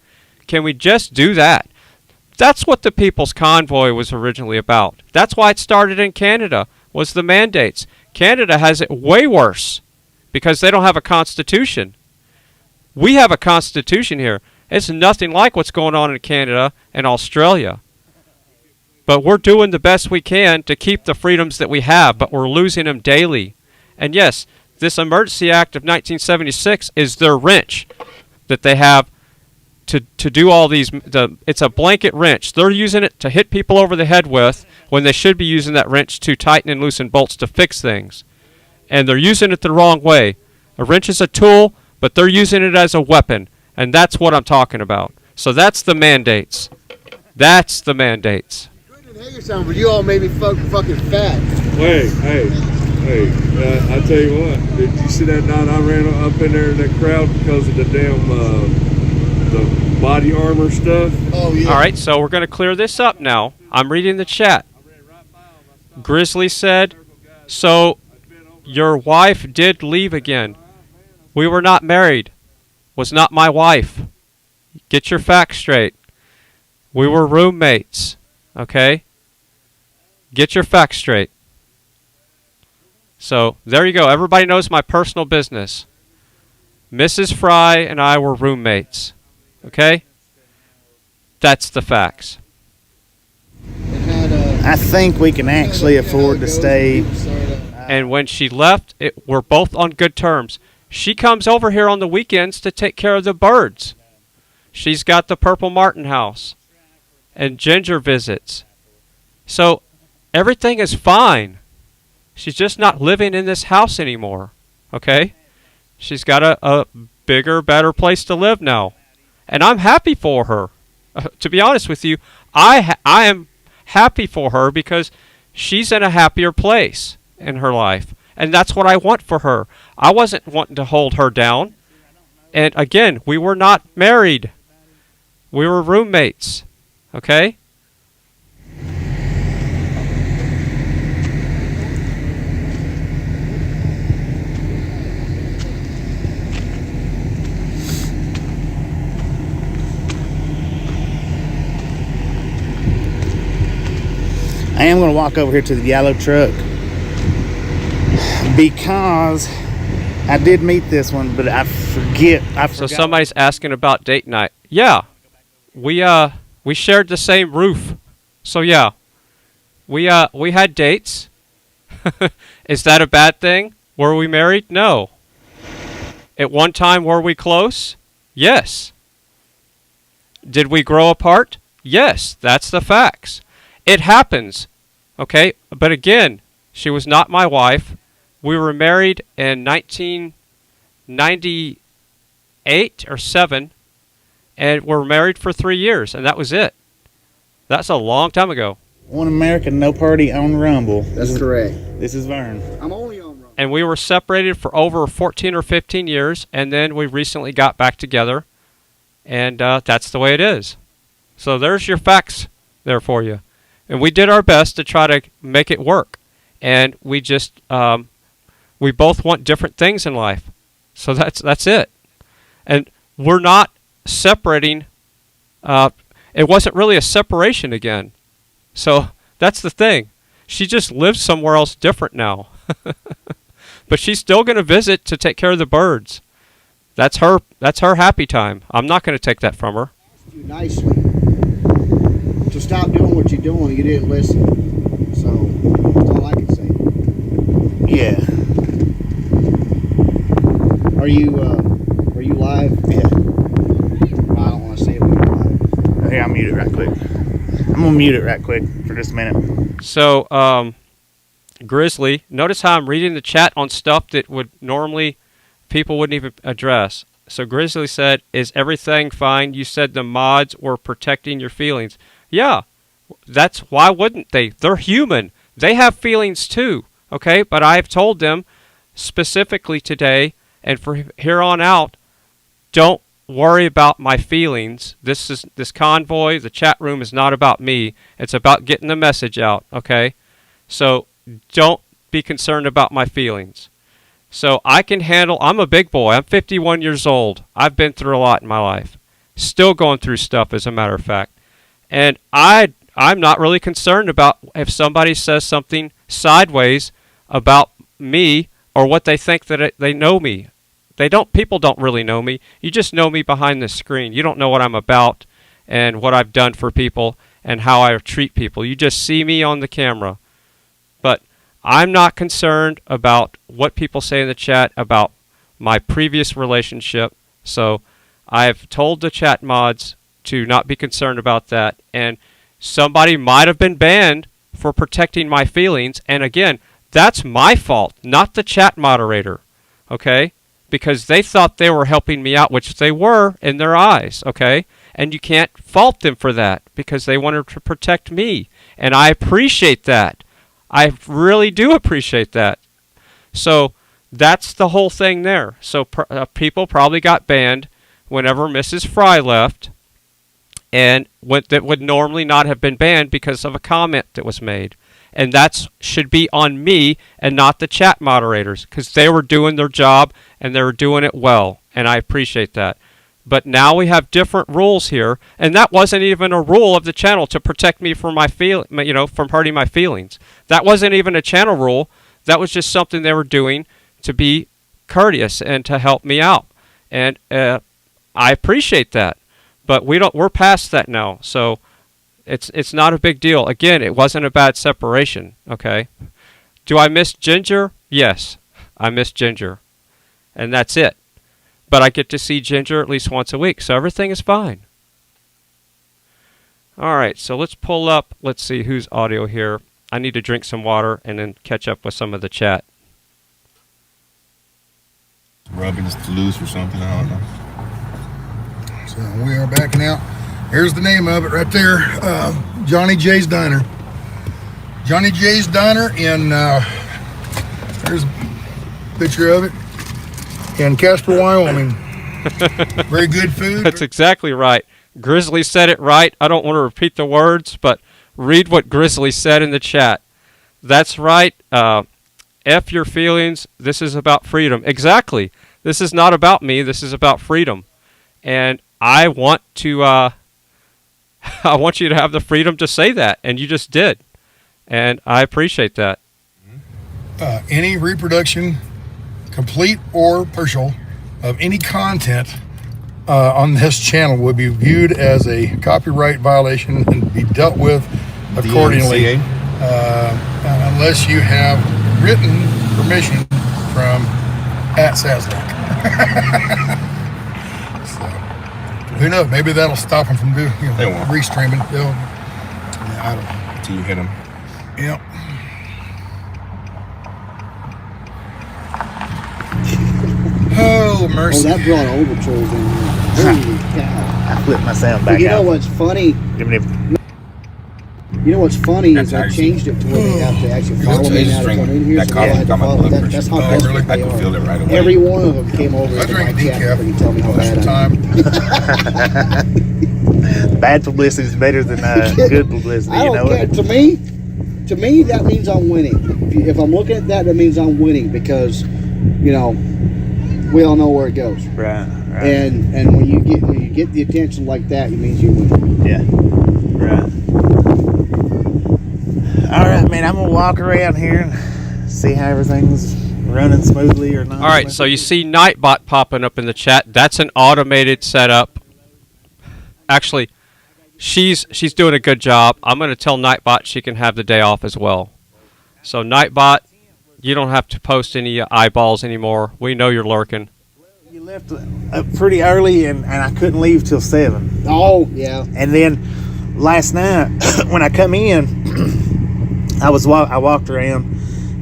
Can we just do that? That's what the People's Convoy was originally about. That's why it started in Canada, was the mandates. Canada has it way worse because they don't have a constitution. We have a constitution here. It's nothing like what's going on in Canada and Australia. But we're doing the best we can to keep the freedoms that we have, but we're losing them daily. And yes, this Emergency Act of 1976 is their wrench that they have to do all these. It's a blanket wrench. They're using it to hit people over the head with when they should be using that wrench to tighten and loosen bolts to fix things. And they're using it the wrong way. A wrench is a tool, but they're using it as a weapon. And that's what I'm talking about. So that's the mandates. That's the mandates. But you all made me fucking fat. Hey, I tell you what, did you see that night I ran up in there in that crowd because of the damn the body armor stuff? Oh, yeah. All right, so we're going to clear this up now. I'm reading the chat. Grizzly said, so your wife did leave again. We were not married. Was not my wife. Get your facts straight. We were roommates. Okay? Get your facts straight. So, there you go. Everybody knows my personal business. Mrs. Frei and I were roommates. Okay? That's the facts. I think we can actually afford to stay. And when she left, we're both on good terms. She comes over here on the weekends to take care of the birds. She's got the Purple Martin house. And Ginger visits. So, everything is fine. She's just not living in this house anymore. Okay? She's got a bigger, better place to live now. And I'm happy for her. To be honest with you, I am happy for her because she's in a happier place in her life. And that's what I want for her. I wasn't wanting to hold her down. And again, we were not married. We were roommates. Okay? I am going to walk over here to the yellow truck because I did meet this one, but I forgot. So somebody's asking about date night. Yeah, we shared the same roof. So yeah, we had dates. Is that a bad thing? Were we married? No. At one time, were we close? Yes. Did we grow apart? Yes, that's the facts. It happens, okay? But again, she was not my wife. We were married in 1998 or 7, and we're married for 3 years, and that was it. That's a long time ago. OneAmericanNoParty on Rumble. That's correct. This is Vern. I'm only on Rumble. And we were separated for over 14 or 15 years, and then we recently got back together, and that's the way it is. So there's your facts there for you. And we did our best to try to make it work. And we just, we both want different things in life. So that's it. And we're not separating. It wasn't really a separation again. So that's the thing. She just lives somewhere else different now. But she's still going to visit to take care of the birds. That's her happy time. I'm not going to take that from her. Nicely. To stop doing what you're doing, you didn't listen. So that's all I can say. Yeah. Are you live? live? Yeah. I don't want to see it when you're live. Here, I'll mute it right quick. I'm gonna mute it right quick for just a minute. So, Grizzly, notice how I'm reading the chat on stuff that would normally people wouldn't even address. So Grizzly said, "Is everything fine? You said the mods were protecting your feelings." Yeah, that's why wouldn't they? They're human. They have feelings too. Okay, but I've told them specifically today and for here on out, don't worry about my feelings. This convoy, the chat room is not about me. It's about getting the message out. Okay, so don't be concerned about my feelings. So I can handle, I'm a big boy. I'm 51 years old. I've been through a lot in my life. Still going through stuff, as a matter of fact. And I'm not really concerned about if somebody says something sideways about me or what they think that they know me. People don't really know me. You just know me behind the screen. You don't know what I'm about and what I've done for people and how I treat people. You just see me on the camera. But I'm not concerned about what people say in the chat about my previous relationship. So I've told the chat mods to not be concerned about that. And somebody might have been banned for protecting my feelings. And again, that's my fault, not the chat moderator. Okay? Because they thought they were helping me out, which they were in their eyes. Okay? And you can't fault them for that because they wanted to protect me. And I appreciate that. I really do appreciate that. So that's the whole thing there. So people probably got banned whenever Mrs. Frei left, and that would normally not have been banned because of a comment that was made. And that should be on me and not the chat moderators because they were doing their job and they were doing it well, and I appreciate that. But now we have different rules here, and that wasn't even a rule of the channel to protect me from from hurting my feelings. That wasn't even a channel rule. That was just something they were doing to be courteous and to help me out. And I appreciate that. But we're past that now. So it's not a big deal. Again, it wasn't a bad separation, okay? Do I miss Ginger? Yes. I miss Ginger. And that's it. But I get to see Ginger at least once a week, so everything is fine. All right, so let's pull up. Let's see who's audio here. I need to drink some water and then catch up with some of the chat. Rubbing is loose or something, I don't know. So we are backing out. Here's the name of it right there. Johnny J's Diner. Johnny J's Diner in, there's a picture of it. In Casper, Wyoming. Very good food. That's exactly right. Grizzly said it right. I don't want to repeat the words, but read what Grizzly said in the chat. That's right. F your feelings. This is about freedom. Exactly. This is not about me. This is about freedom. And I want to I want you to have the freedom to say that, and you just did. And I appreciate that. Any reproduction, complete or partial, of any content on this channel would be viewed as a copyright violation and be dealt with accordingly, unless you have written permission from @Sasnak. So, who knows? Maybe that'll stop them from doing, restreaming. Yeah, I don't know. Until you hit them. Yep. Oh, mercy. Oh, that brought overtures in here. Holy cow. I flipped my sound back You out. know what's funny? You know what's funny is I changed it to where they have to actually follow me now to come in here. So I had to follow. That's how desperate they are. Feel it right away. Every one of them came over to my chat and tell me how bad I am. Bad publicity is better than good publicity. I don't care. To me, that means I'm winning. If I'm looking at that, that means I'm winning because, we all know where it goes. Right. And when you get the attention like that, it means you win. Yeah. Right. All right, man. I'm gonna walk around here and see how everything's running smoothly or not. All right. So you see Nightbot popping up in the chat. That's an automated setup. Actually, she's doing a good job. I'm gonna tell Nightbot she can have the day off as well. So Nightbot, you don't have to post any eyeballs anymore. We know you're lurking. You left pretty early, and I couldn't leave till 7. Oh, yeah. And then last night when I come in, I walked around,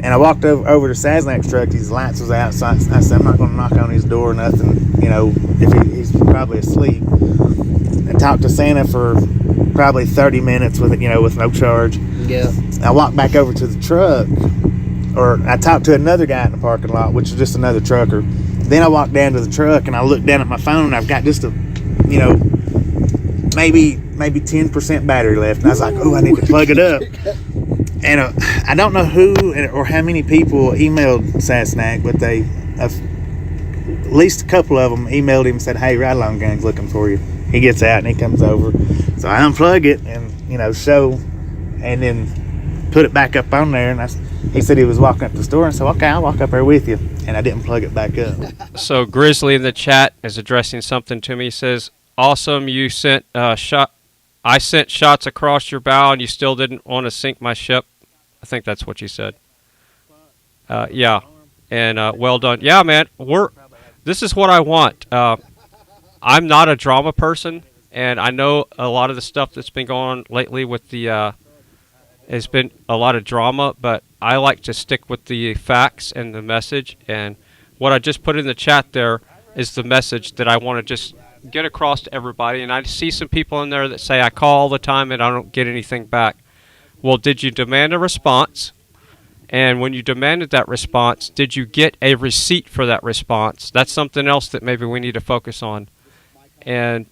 and I walked over to Sasnak's truck. His lights was out, so I said, I'm not going to knock on his door or nothing, you know, if he's probably asleep. I talked to Santa for probably 30 minutes with no charge. Yeah. I walked back over to the truck, or I talked to another guy in the parking lot, which is just another trucker. Then I walked down to the truck and I looked down at my phone, and I've got just maybe 10% battery left. And I was like, oh, I need to plug it up. And I don't know who or how many people emailed Sasnak, but at least a couple of them emailed him and said, hey, Ride Along Gang's looking for you. He gets out and he comes over. So I unplug it and, show, and then put it back up on there. And he said he was walking up to the store, and I said, okay, I'll walk up there with you. And I didn't plug it back up. So Grizzly in the chat is addressing something to me. He says, awesome, you sent I sent shots across your bow and you still didn't want to sink my ship. I think that's what you said. Yeah. And well done. Yeah, man. This is what I want. I'm not a drama person, and I know a lot of the stuff that's been going on lately with the has been a lot of drama, but I like to stick with the facts and the message. And what I just put in the chat there is the message that I want to just get across to everybody. And I see some people in there that say, I call all the time and I don't get anything back. Well, did you demand a response? And when you demanded that response, did you get a receipt for that response? That's something else that maybe we need to focus on. And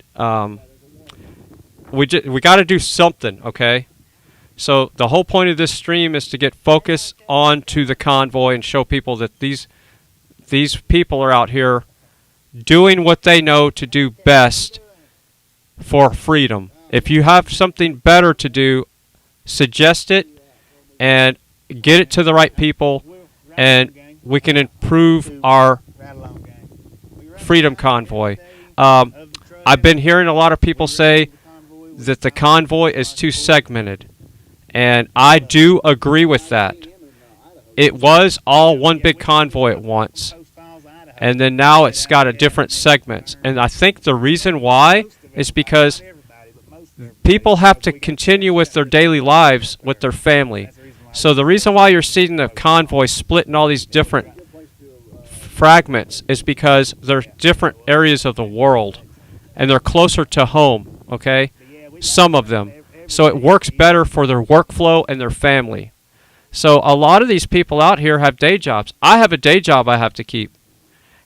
we got to do something, okay? So the whole point of this stream is to get focus onto the convoy and show people that these people are out here doing what they know to do best for freedom. If you have something better to do, suggest it and get it to the right people, and we can improve our freedom convoy. I've been hearing a lot of people say that the convoy is too segmented, and I do agree with that. It was all one big convoy at once, and then now it's got a different segments. And I think the reason why is because people have to continue with their daily lives with their family. So the reason why you're seeing the convoy split in all these different fragments is because they're different areas of the world, and they're closer to home, okay? Some of them. So it works better for their workflow and their family. So a lot of these people out here have day jobs. I have a day job I have to keep.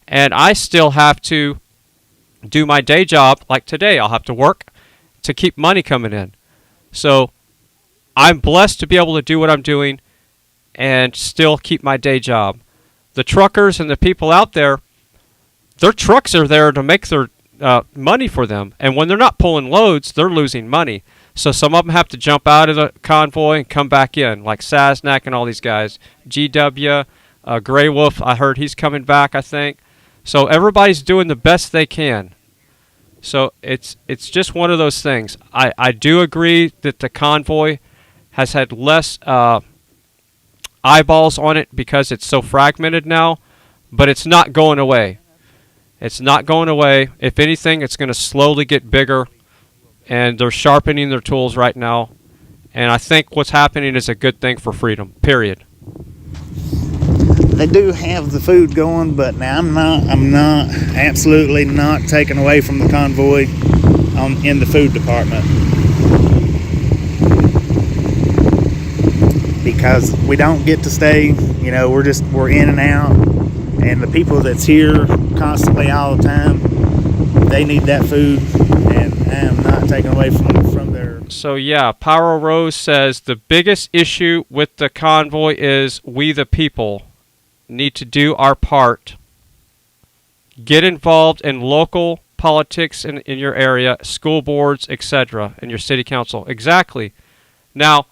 And I still have to do my day job. Like today, I'll have to work to keep money coming in. So I'm blessed to be able to do what I'm doing and still keep my day job. The truckers and the people out there, their trucks are there to make their money for them. And when they're not pulling loads, they're losing money. So some of them have to jump out of the convoy and come back in, like Sasnak and all these guys. GW, Grey Wolf, I heard he's coming back, I think. So everybody's doing the best they can. So it's just one of those things. I do agree that the convoy has had less eyeballs on it because it's so fragmented now, but it's not going away. It's not going away. If anything, it's going to slowly get bigger, and they're sharpening their tools right now. And I think what's happening is a good thing for freedom, period. They do have the food going, but now I'm not absolutely not taking away from the convoy in the food department, because we don't get to stay. We're in and out, and the people that's here constantly all the time, they need that food, and I'm not taking away from their. So yeah, Power Rose says the biggest issue with the convoy is we the people need to do our part. Get involved in local politics in your area, school boards, etc., and your city council. Exactly. Now,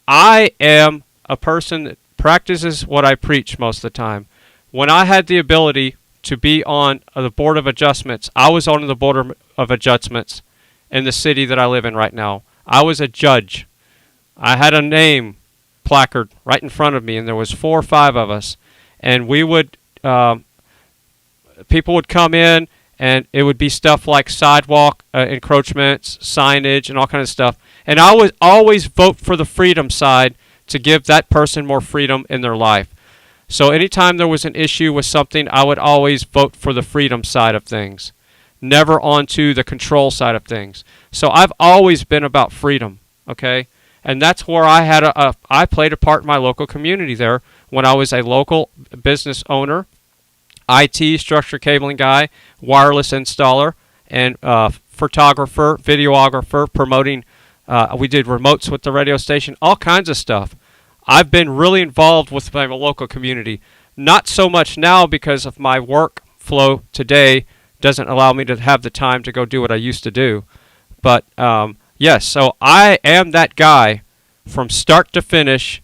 I am a person that practices what I preach most of the time. When I had the ability to be on the Board of Adjustments, I was on the Board of Adjustments in the city that I live in right now. I was a judge. I had a name placard right in front of me, and there was 4 or 5 of us. And we would, the people would come in, and it would be stuff like sidewalk encroachments, signage, and all kinds of stuff. And I would always vote for the freedom side to give that person more freedom in their life. So anytime there was an issue with something, I would always vote for the freedom side of things, never onto the control side of things. So I've always been about freedom, okay? And that's where I had I played a part in my local community there when I was a local business owner, IT, structure cabling guy, wireless installer, and photographer, videographer, promoting. We did remotes with the radio station, all kinds of stuff. I've been really involved with my local community. Not so much now because of my work flow today doesn't allow me to have the time to go do what I used to do. But yes, so I am that guy from start to finish.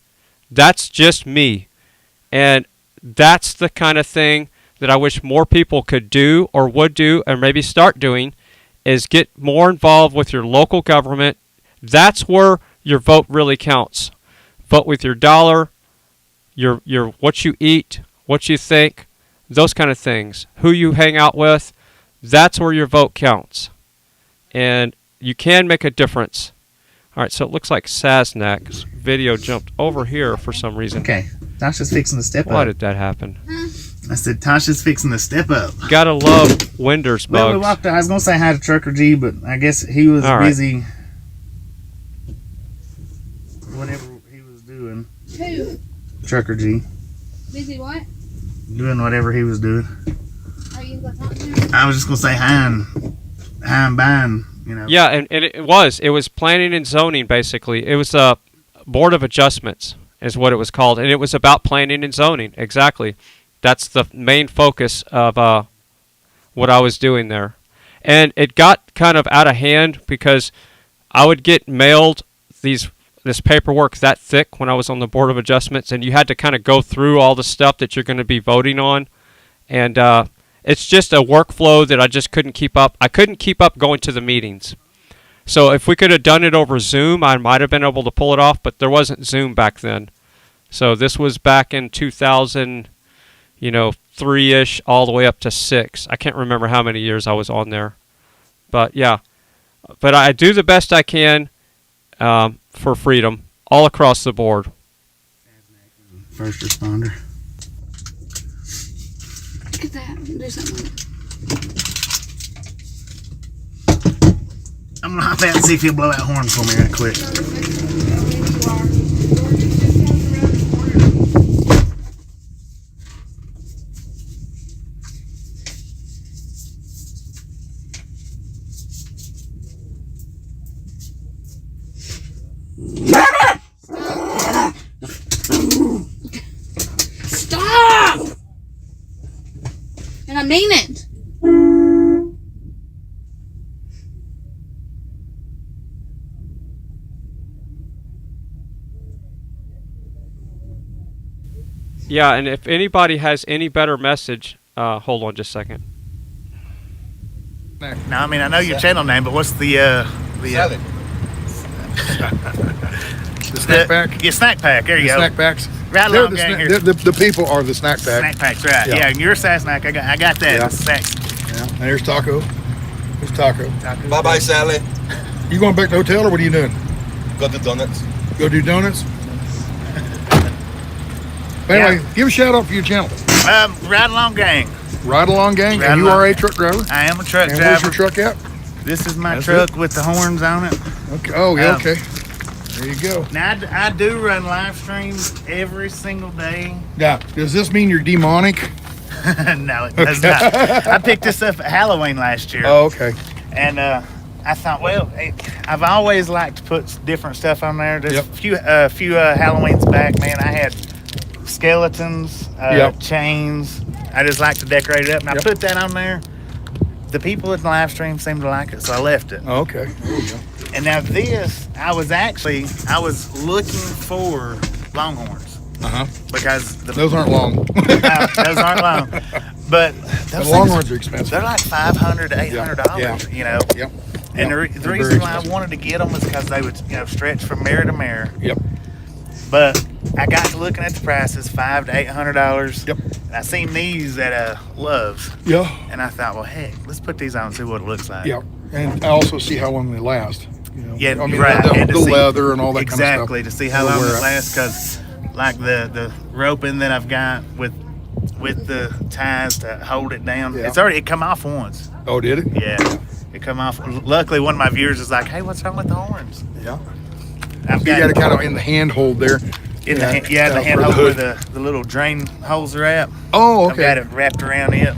That's just me. And that's the kind of thing that I wish more people could do or would do and maybe start doing, is get more involved with your local government. That's where your vote really counts. Vote with your dollar, your what you eat, what you think, those kind of things. Who you hang out with, that's where your vote counts. And you can make a difference. All right, so it looks like Sasnak's video jumped over here for some reason. Okay, Tasha's fixing to step up. Why did that happen? I said Tasha's fixing to step up. Gotta love Winder's bugs. Well, we walked. I was gonna say hi to Trucker G, but I guess he was busy. Whatever he was doing. Who? Trucker G. Busy what? Doing whatever he was doing. Are you going to talk to him? I was just gonna say hi and bye, you know. Yeah, and it was planning and zoning basically. It was a board of adjustments is what it was called, and it was about planning and zoning. Exactly, that's the main focus of what I was doing there, and it got kind of out of hand because I would get mailed this paperwork that thick when I was on the board of adjustments, and you had to kind of go through all the stuff that you're going to be voting on, and it's just a workflow that I just couldn't keep up. I couldn't keep up going to the meetings. So if we could have done it over Zoom, I might have been able to pull it off, but there wasn't Zoom back then. So this was back in 2000, 3-ish all the way up to 6. I can't remember how many years I was on there. But yeah, but I do the best I can for freedom all across the board. First responder. Look at that. Do something. I'm gonna hop out and see if he'll blow that horn for me right quick. Stop! And I mean it. Yeah, and if anybody has any better message, hold on just a second. Now, I mean, I know your channel name, but what's the snack pack? Yeah, snack pack. There you go. Snack packs. Right along, gang here. The people are the snack pack. Snack packs, right? Yeah, and you're Sasnak. I got that. Yeah. Snacks. Yeah. And there's Taco. There's Taco. Bye bye, Sally. You going back to the hotel, or what are you doing? Go to donuts. Go do donuts. Anyway, give a shout out for your channel. Ride Along Gang. Ride Along Gang, and you are a truck driver? I am a truck driver. Where's your truck at? This is my truck with the horns on it. Okay. Oh, yeah, okay. There you go. Now, I do run live streams every single day. Now, does this mean you're demonic? No, it does not. I picked this up at Halloween last year. Oh, okay. And I thought, well, I've always liked to put different stuff on there. There's a few Halloweens back, man, I had skeletons, chains. I just like to decorate it up, and I put that on there. The people in the live stream seemed to like it, so I left it. Oh, okay. There you go. And now this, I was looking for Longhorns. Because those aren't long. Those aren't long. But those Longhorns are expensive. They're like $500 to $800, you know. Yep. And the reason why I wanted to get them was because they would, stretch from mirror to mirror. Yep. But I got to looking at the prices, $500 to $800. Yep. And I seen these at Love's. Yeah. And I thought, well, heck, let's put these on and see what it looks like. Yeah. And I also see how long they last. You know? Yeah, I mean, right. the leather and all that kind of stuff. Exactly, to see how long it lasts, because like the roping that I've got with the ties to hold it down, it come off once. Oh, did it? Yeah, it come off. Luckily, one of my viewers is like, hey, what's wrong with the horns? Yeah. You got it kind of in the hand hold there. The hand hold where the little drain holes are at. Oh, okay. I've got it wrapped around it.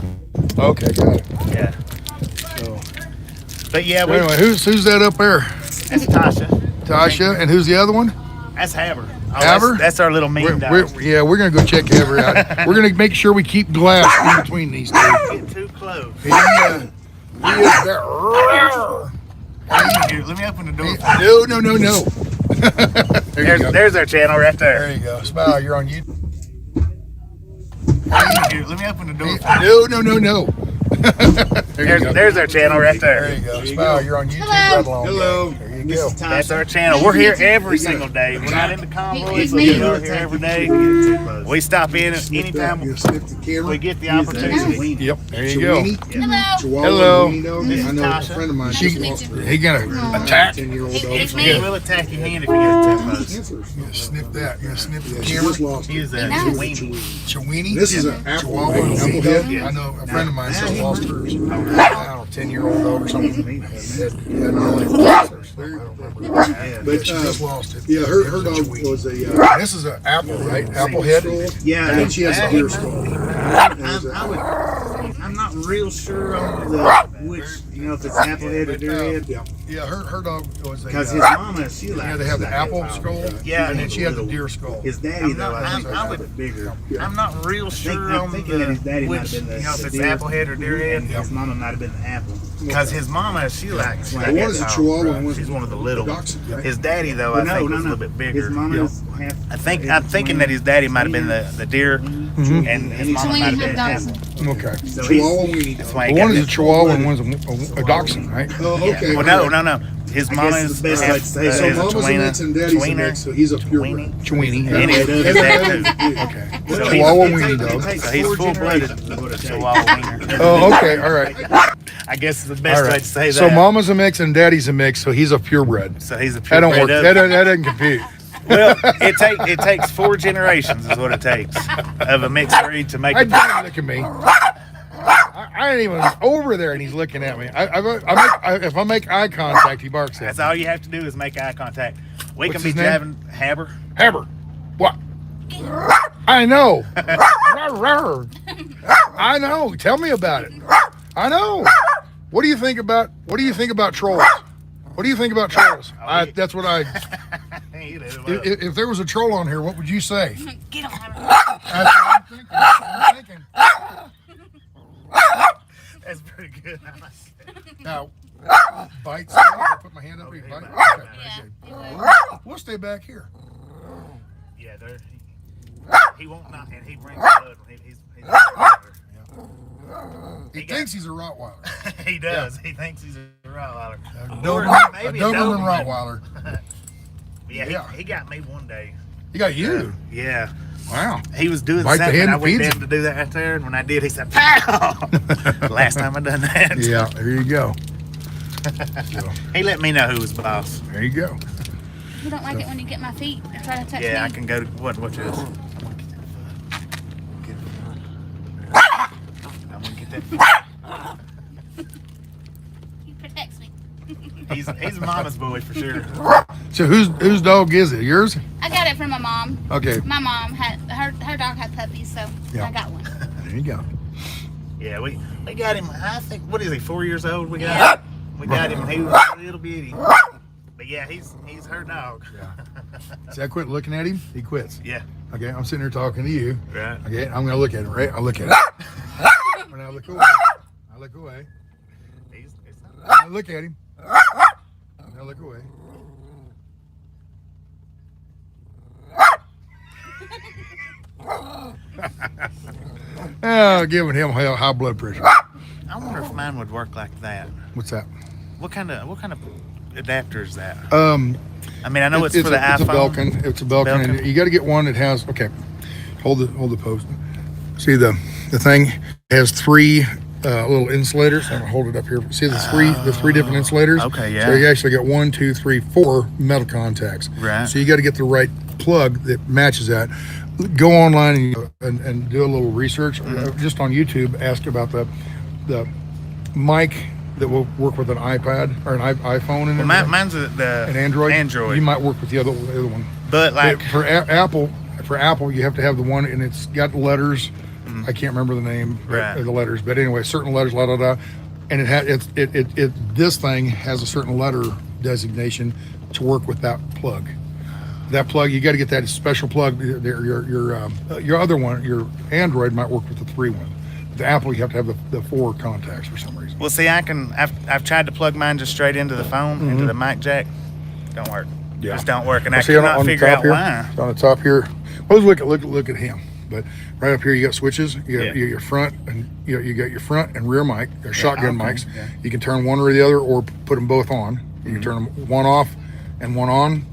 Okay, got it. Yeah. So, but yeah. So anyway, who's that up there? That's Tasha. Tasha, and who's the other one? That's Haber. Haber? That's our little mean dog. We're gonna go check Haber out. We're gonna make sure we keep glass in between these two. Get too close. He is there. Let me open the door. No. There's our channel right there. There you go. Smile, you're on YouTube. Let me open the door. No. There's our channel right there. There you go. Smile, you're on YouTube. Right along. Hello. There you go. That's our channel. We're here every single day. We're not in the convoy, so we're here every day. We stop in anytime we get the opportunity. Yep. There you go. Hello. Hello. This is Tasha. He gonna attack. He will attack your hand if you get a tip post. You're gonna snip that. You're gonna snip the camera. He is a weenie. Chiweenie. This is an Chihuahua. I know a friend of mine just lost hers. I don't know, 10-year-old dog or something. But she just lost it. Yeah, her dog was a. This is an apple, right? Apple head. Yeah, and then she has a deer skull. I'm not real sure on which, if it's apple head or deer head. Yeah, her dog was a. Because his mama, she likes. They have the apple skull. Yeah, and then she has the deer skull. His daddy, though, I would bigger. I'm not real sure on which, if it's apple head or deer head. His mama might have been the apple. Because his mama, she likes. One is a Chihuahua. She's one of the little ones. His daddy, though, I think was a little bit bigger. I'm thinking that his daddy might have been the deer, and his mama might have been the apple. Okay. So Chihuahua weenie. One is a Chihuahua and one's a dachshund, right? Oh, okay. Well, no. His mama is the best I'd say. So mama's a mix and daddy's a mix, so he's a purebred. Chiweenie. And his dad too. Okay. Chihuahua weenie dog. So he's full-blooded Chihuahua wiener. Oh, okay. All right. I guess it's the best way to say that. So mama's a mix and daddy's a mix, so he's a purebred. So he's a That purebred. don't work. That doesn't compute. Well, it takes 4 generations is what it takes of a mixed breed to make I it. didn't look at me. I ain't even over there, and he's looking at me. If I make eye contact, he barks at me. That's all you have to do is make eye contact. We What's can be his name? jabbing Haber. Haber. What? I know. I know. Tell me about it. I know. What do you think about trolls? What do you think about trolls? That's what I. If there was a troll on here, what would you say? Get on. I'm thinking. That's pretty good. Now, bites. I put my hand up. Bite. Okay, yeah, we'll stay back here. Yeah, he won't knock, and he brings blood. He thinks he's a Rottweiler. He does. Yeah. He thinks he's a Rottweiler. A Doberman Rottweiler. Yeah, he got me one day. He got you? Yeah. Wow. He was doing Bite the something. hand I that went feeds down him. to do that right there, and when I did, he said, "Pow!" Last time I done that. Yeah, there you go. He let me know who was boss. There you go. You don't like it when you get my feet and try to touch me? Yeah, I can go to what yours? I'm gonna get that. He protects me. He's mama's boy for sure. So whose dog is it? Yours? I got it from my mom. Okay. My mom had her dog had puppies, so Yeah. I got one. There you go. Yeah, we got him. I think, what is he? 4 years old. We got him. When he was a little bitty. But yeah, he's her dog. See, I quit looking at him. He quits. Yeah. Okay, I'm sitting here talking to you. Right. Okay, I'm gonna look at him. Right, I look at him. When I look away, I look away. I look at him. I look away. Oh, giving him high blood pressure. I wonder if mine would work like that. What's that? What kind of adapter is that? I mean, I know it's for the iPhone. It's a Belkin. It's a Belkin, and you got to get one that has. Okay, hold the post. See the thing has 3 little insulators. I'm gonna hold it up here. See the three different insulators? Okay, yeah. So you actually got 1, 2, 3, 4 metal contacts. Right. So you got to get the right plug that matches that. Go online and do a little research. Just on YouTube, ask about the mic that will work with an iPad or an iPhone and mine's an Android. Android. You might work with the other one. But like for Apple, you have to have the one, and it's got letters. I can't remember the name of the letters, but anyway, certain letters, and this thing has a certain letter designation to work with that plug. That plug, you got to get that special plug. Your other one, your Android might work with the 3 one. The Apple, you have to have the 4 contacts for some reason. Well, see, I've tried to plug mine just straight into the phone, into the mic jack. Don't work. Yeah. Just don't work, and I See, cannot on the figure top out here, why. On the top here, well, look at him. But right up here, you got switches. You got your front and you got your front and rear mic. They're shotgun mics. Yeah. You can turn one or the other, or put them both on. You can turn them one off and one on,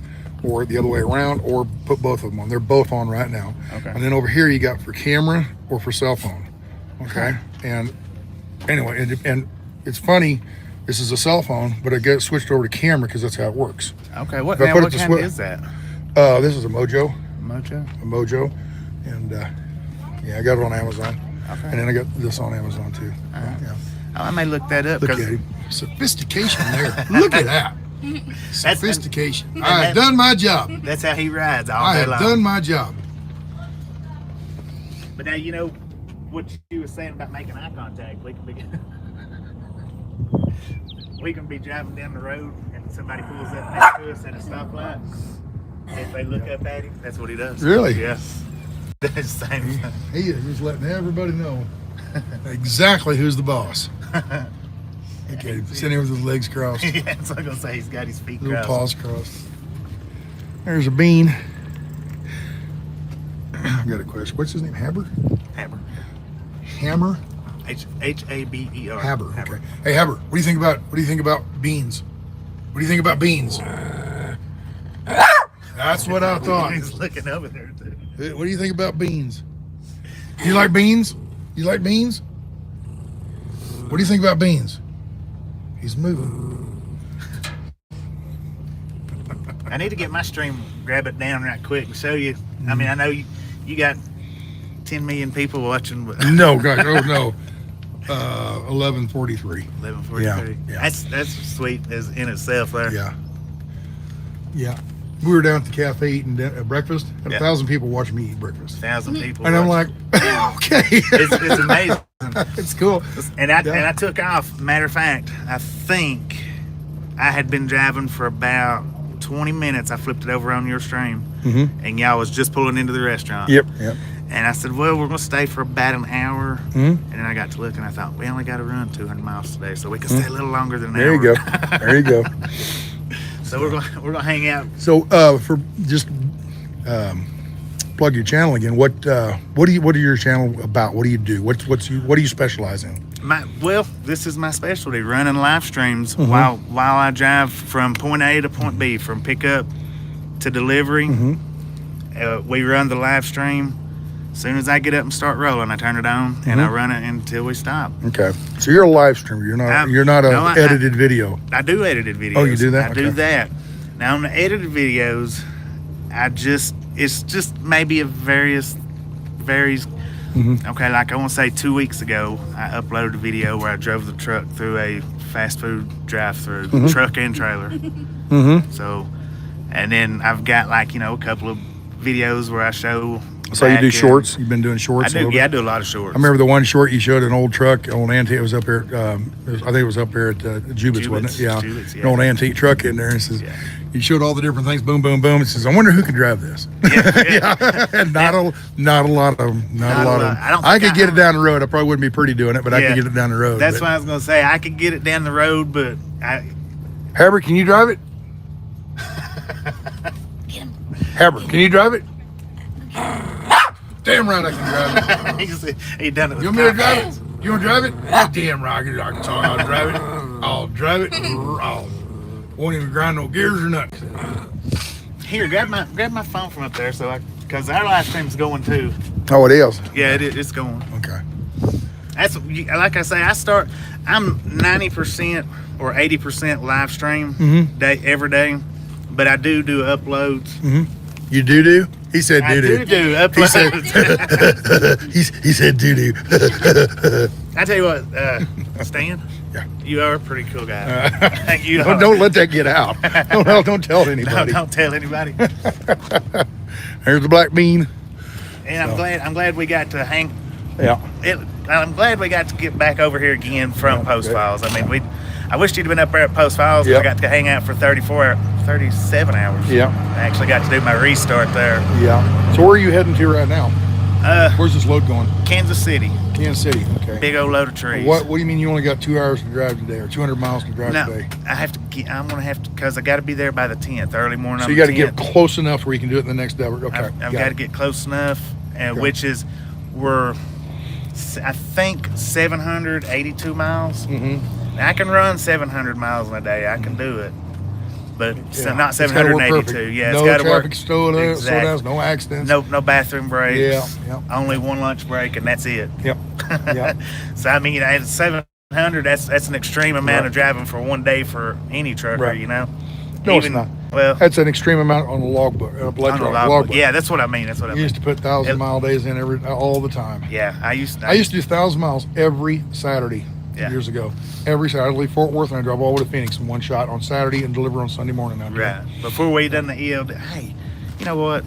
or the other way around, or put both of them on. They're both on right now. Okay. And then over here, you got for camera or for cell phone. Okay. And anyway, and it's funny. This is a cell phone, but I got switched over to camera because that's how it works. Okay. What kind is that? This is a Mojo. Mojo. A Mojo. And yeah, I got it on Amazon. Okay. And then I got this on Amazon too. Yeah. I may look that up. Look at him. Sophistication there. Look at that. Sophistication. I have done my job. That's how he rides all I day have long. done my job. But now you know what you were saying about making eye contact. We can be driving down the road and somebody pulls up next to us at a stoplight. If they look up at him, that's what he does. Really? Yes. That's the same thing. He is just letting everybody know exactly who's the boss. Okay, sitting here with his legs crossed. Yeah, that's what I'm gonna say. He's got his feet little crossed. paws crossed. There's a bean. I got a question. What's his name? Haber? Haber. Hammer? Haber. Haber. Okay. Hey Haber, what do you think about beans? What do you think about beans? That's what I thought. He's looking over there too. What do you think about beans? You like beans? You like beans? What do you think about beans? He's moving. I need to get my stream, grab it down right quick and show you. I mean, I know you got 10 million people watching. But No, God, oh no. 1143. 1143. Yeah. That's sweet as in itself there. Yeah. Yeah. We were down at the cafe eating breakfast. And 1,000 people watching me eat breakfast. 1,000 people. And I'm like, okay. It's amazing. It's cool. And I took off. Matter of fact, I think I had been driving for about 20 minutes. I flipped it over on your stream, and y'all was just pulling into the restaurant. Yep. And I said, well, we're going to stay for about an hour. And then I got to look, and I thought, we only got to run 200 miles today, so we can stay a little longer than an hour. There you go. There you go. So we're gonna hang out. So for just plug your channel again. What are your channel about? What do you do? What do you specialize in? This is my specialty: running live streams while I drive from point A to point B, from pickup to delivery. We run the live stream. As soon as I get up and start rolling, I turn it on and I run it until we stop. Okay, so you're a live streamer. You're not an edited video. I do edited videos. Oh, you do that? I do that. Now on the edited videos, it's just maybe varies. Okay, like I want to say 2 weeks ago, I uploaded a video where I drove the truck through a fast food drive-through, truck and trailer. So, and then I've got like a couple of videos where I show. So you do shorts? You've been doing shorts? I do a lot of shorts. I remember the one short you showed, an old truck, old antique. It was up there. I think it was up there at Julius, wasn't it? Yeah. Julius, yeah. An old antique truck in there. And says, you showed all the different things. Boom, boom, boom. It says, I wonder who can drive this. And not a lot of them. Not a lot of them. I could get it down the road. I probably wouldn't be pretty doing it, but I could get it down the road. That's what I was going to say. I could get it down the road, but Haber, can you drive it? Haber, can you drive it? Damn right I can drive it. He done it with you want me to drive it? You want to drive it? Damn right I can drive it. I'll drive it. Won't even grind no gears or nothing. Here, grab my phone from up there, because our live stream's going too. Oh, it is. Yeah, it's going. Okay. That's like I say. I'm 90% or 80% live stream day every day, but I do uploads. You do? He said I do. do uploads. He said do. I tell you what, Stan. Yeah. You are a pretty cool guy. Don't let that get out. Don't tell anybody. Don't tell anybody. There's the black bean. And I'm glad we got to hang. Yeah. I'm glad we got to get back over here again from Post Files. I mean, I wished you'd been up there at Post Files. Yep. I got to hang out for 37 hours. Yeah. I actually got to do my restart there. Yeah. So where are you heading to right now? Where's this load going? Kansas City. Kansas City. Okay. Big old load of trees. What do you mean you only got 2 hours to drive today, or 200 miles to drive today? I'm gonna have to, because I got to be there by the 10th, early morning. So you got to get close enough where you can do it in the next hour. Okay. I've got to get close enough, which is I think 782 miles. Now, I can run 700 miles in a day. I can do it, but not 782. Yeah, it's got to work. No traffic slowdowns, no accidents. No bathroom breaks. Yeah. Only one lunch break, and that's it. Yep. So I mean, at 700, that's an extreme amount of driving for one day for any trucker. You know. No, it's not. Well, that's an extreme amount on the logbook. Logbook. Yeah, that's what I mean. You used to put 1,000-mile days in all the time. Yeah, I used to do 1,000 miles every Saturday years ago. Every Saturday, I leave Fort Worth and I drive all the way to Phoenix in one shot on Saturday and deliver on Sunday morning. Right. Before we done the ELD, hey, you know what?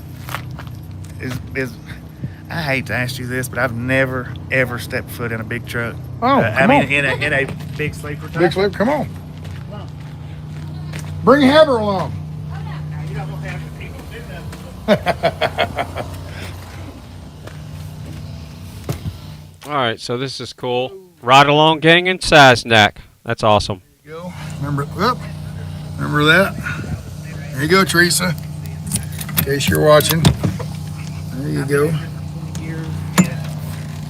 I hate to ask you this, but I've never ever stepped foot in a big truck. Oh, come on. in a big sleeper truck. Big sleeper, come on. Bring Heather along. You don't have the people do that. All right, so this is cool. Ride along gang in Sasnak. That's awesome. There you go. Remember that? There you go, Teresa. In case you're watching. There you go.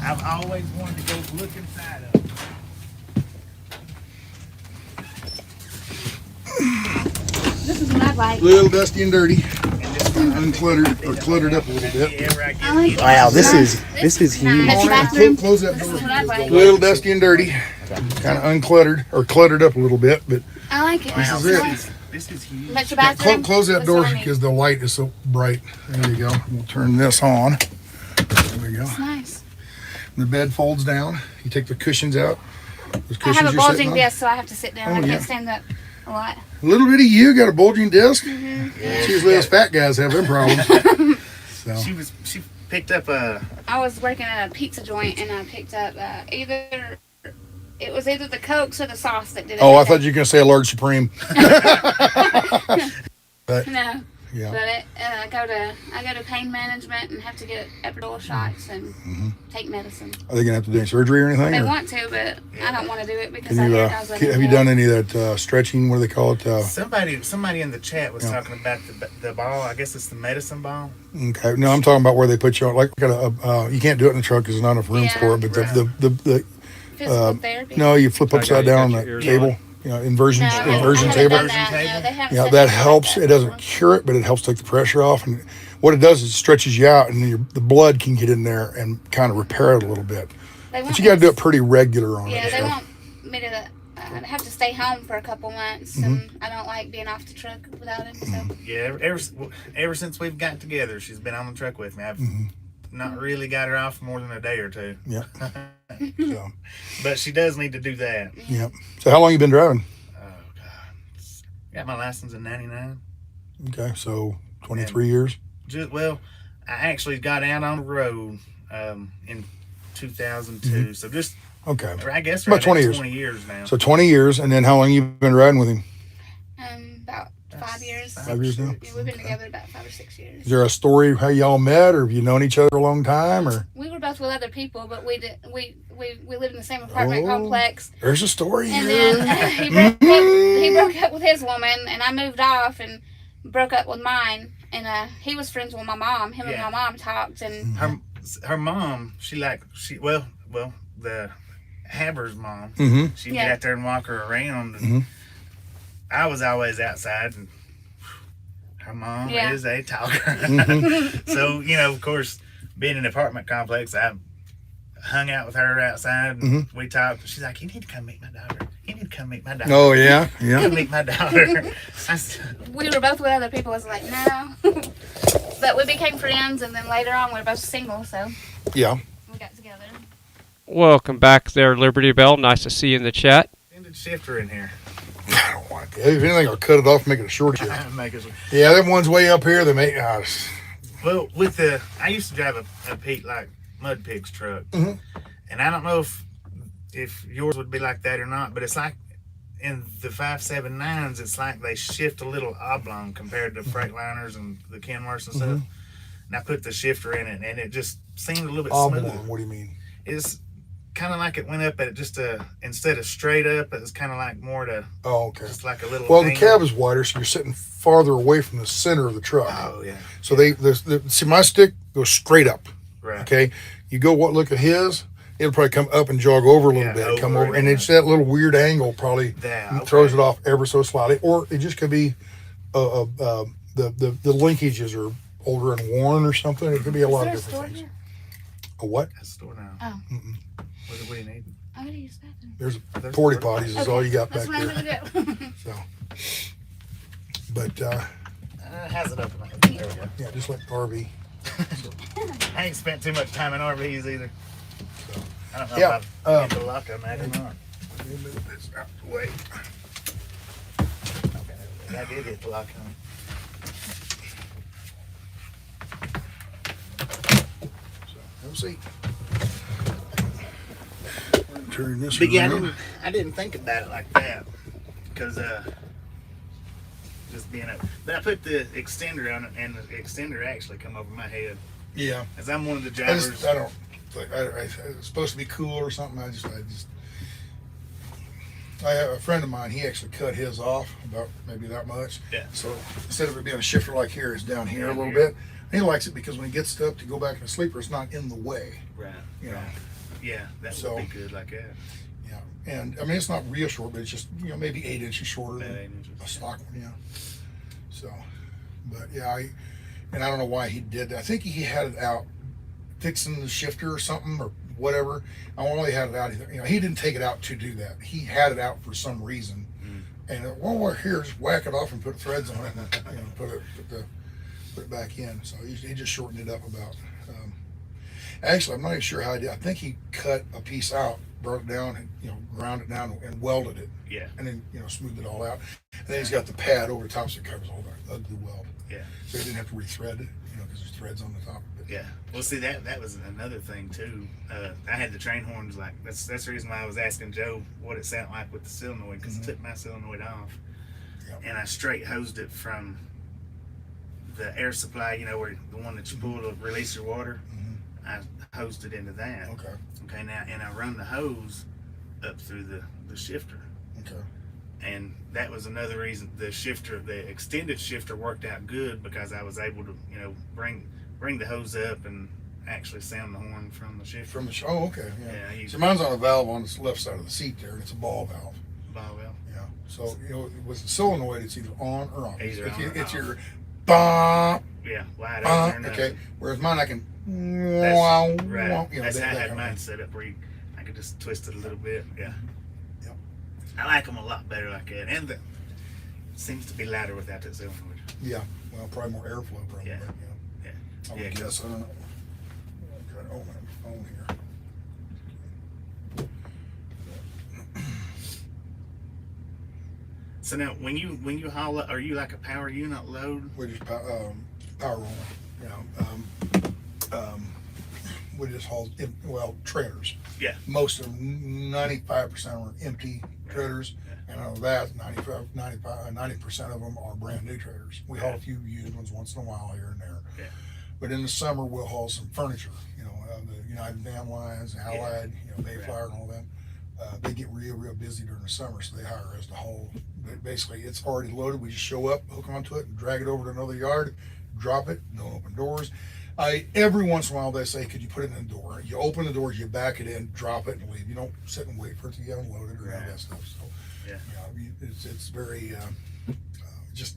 I've always wanted to go look inside of it. This is what I like. Little dusty and dirty. Uncluttered or cluttered up a little bit. Wow, this is huge. Close that door. Little dusty and dirty. Kind of uncluttered or cluttered up a little bit, but I like it. this is it. This is huge. That's your bathroom? Close that door because the light is so bright. There you go. We'll turn this on. There we go. It's nice. The bed folds down. You take the cushions out. Those I have a you're bulging sitting on. desk, so I have to sit down. Oh, I yeah. can't stand up a lot. A little bit of you got a bulging disc. Yeah. Usually those fat guys have them problems. So. She picked up a. I was working at a pizza joint, and I picked up either the Cokes or the sauce that did it. Oh, I thought you were going to say a large Supreme. But, no. Yeah. But I go to pain management and have to get epidural shots and take medicine. Are they going to have to do any surgery or anything? They or? want to, but I don't want to do it because Can you, I was have you done any of that stretching? What do they call it? Somebody in the chat was talking about the ball. I guess it's the medicine ball. Okay. No, I'm talking about where they put you on. Like, you can't do it in the truck because there's not enough room for it. But the physical therapy. No, you flip upside down on the table. Inversion table. Yeah, that helps. It doesn't cure it, but it helps take the pressure off. And what it does is it stretches you out, and the blood can get in there and kind of repair it a little bit. But you got to do it pretty regular on it. Yeah, they want me to have to stay home for a couple months, and I don't like being off the truck without him. So. Yeah, ever since we've got together, she's been on the truck with me. I've not really got her off more than a day or two. Yeah. So. But she does need to do that. Yeah. So how long you been driving? Oh God, got my license in '99. Okay, so 23 years. I actually got out on the road in 2002. So just I guess about 20 years. 20 years now. So 20 years, and then how long you been riding with him? About 5 years. 5 years now. Yeah, we've been together about 5 or 6 years. Is there a story of how y'all met, or have you known each other a long time, or? We were both with other people, but we lived in the same apartment complex. There's a story and here. then he broke up with his woman, and I moved off and broke up with mine. And he was friends with my mom. Him and my mom talked, and her mom, the Haber's mom, she'd get out there and walk her around. And I was always outside, and her mom is a talker. So, of course, being in an apartment complex, I hung out with her outside and we talked. She's like, "You need to come meet my daughter. You need to come meet my daughter." Oh, yeah? Yeah. Come meet my daughter. We were both with other people. I was like, no. But we became friends, and then later on we were both single, so Yeah. we got together. Welcome back there, Liberty Bell. Nice to see you in the chat. Extended shifter in here. I don't want it. If anything, I'll cut it off and make it a short shift. Yeah, them ones way up here, they make... Well, I used to drive a Pete like Mud Pig's truck, and I don't know if yours would be like that or not, but it's like in the 579s, it's like they shift a little oblong compared to Freightliners and the Kenworths and stuff. And I put the shifter in it, and it just seemed a little bit smoother. What do you mean? It's kind of like it went up at just instead of straight up, it was kind of like more to. Oh, okay. Just like a little. Well, the cab is wider, so you're sitting farther away from the center of the truck. Oh yeah. So see, my stick goes straight up. Right. Okay. You look at his. It'll probably come up and jog over a little bit, come over, and it's that little weird angle probably throws it off ever so slightly, or it just could be the linkages are older and worn or something. It could be a lot of different things. A what? A store now. Oh. What do you need? I'm gonna use that. There's porta potties is all you got back That's there. what I'm gonna do. So, but How's it open? There we go. yeah, just like RV. I ain't spent too much time in RVs either. So, I don't know Yeah, if I've get the lock on that or not. Let me move this out the way. Okay, I did get the lock on. We'll see. Turn this But yeah, around. I didn't think about it like that because just being but I put the extender on it, and the extender actually come over my head. Yeah. As I'm one of the drivers. I don't. It's supposed to be cool or something. I have a friend of mine. He actually cut his off about maybe that much. Yeah. So instead of it being a shifter like here, it's down here a little bit. And he likes it because when he gets up to go back in the sleeper, it's not in the way. Right. You know. Yeah, that would be good like that. Yeah. And I mean, it's not real short, but it's just maybe 8 inches shorter than 8 inches. a stock one. Yeah. So, but yeah, I don't know why he did that. I think he had it out fixing the shifter or something or whatever. I only had it out. He didn't take it out to do that. He had it out for some reason. And we're here, just whack it off and put threads on it, and put it back in. So he just shortened it up about. Actually, I'm not even sure how he did. I think he cut a piece out, broke it down, and ground it down and welded it. Yeah. And then smoothed it all out. And then he's got the pad over the top, so it covers all the ugly weld. Yeah. So he didn't have to rethread it, because there's threads on the top of it. Yeah. Well, see, that was another thing too. I had the train horns that's the reason why I was asking Joe what it sounded like with the solenoid, because I took my solenoid off, and I straight hosed it from the air supply. Where the one that you pull to release your water. I hosed it into that. Okay. Okay. Now, and I run the hose up through the shifter. Okay. And that was another reason the extended shifter worked out good, because I was able to, bring the hose up and actually sound the horn from the shifter. Oh, okay. Yeah. So mine's on a valve on the left side of the seat there, and it's a ball valve. Ball valve. Yeah. So with the solenoid, it's either on or off. Either on or it's off. your bop. Yeah, wide open. Okay. Whereas mine, I can. That's right. That's how I that had kind mine of set up, where I could just twist it a little bit. Yeah. Yep. I like them a lot better like that, and it seems to be louder without that solenoid. Yeah. Well, probably more airflow, probably. Yeah. I would guess. I don't know. I've got my phone here. So now, when you haul, are you like a power unit load? We just power roll. We just haul trailers. Yeah. Most of them, 95% of them are empty trailers, and out of that, 90% of them are brand new trailers. We haul a few used ones once in a while here and there. Yeah. But in the summer, we'll haul some furniture. The United Van Lines, Allied, Mayflower, and all that. They get real busy during the summer, so they hire us to haul. But basically, it's already loaded. We just show up, hook onto it, and drag it over to another yard, drop it, don't open doors. Every once in a while, they say, could you put it in the door? You open the doors, you back it in, drop it, and leave. You don't sit and wait for it to get unloaded or any of that stuff. So, it's very, it's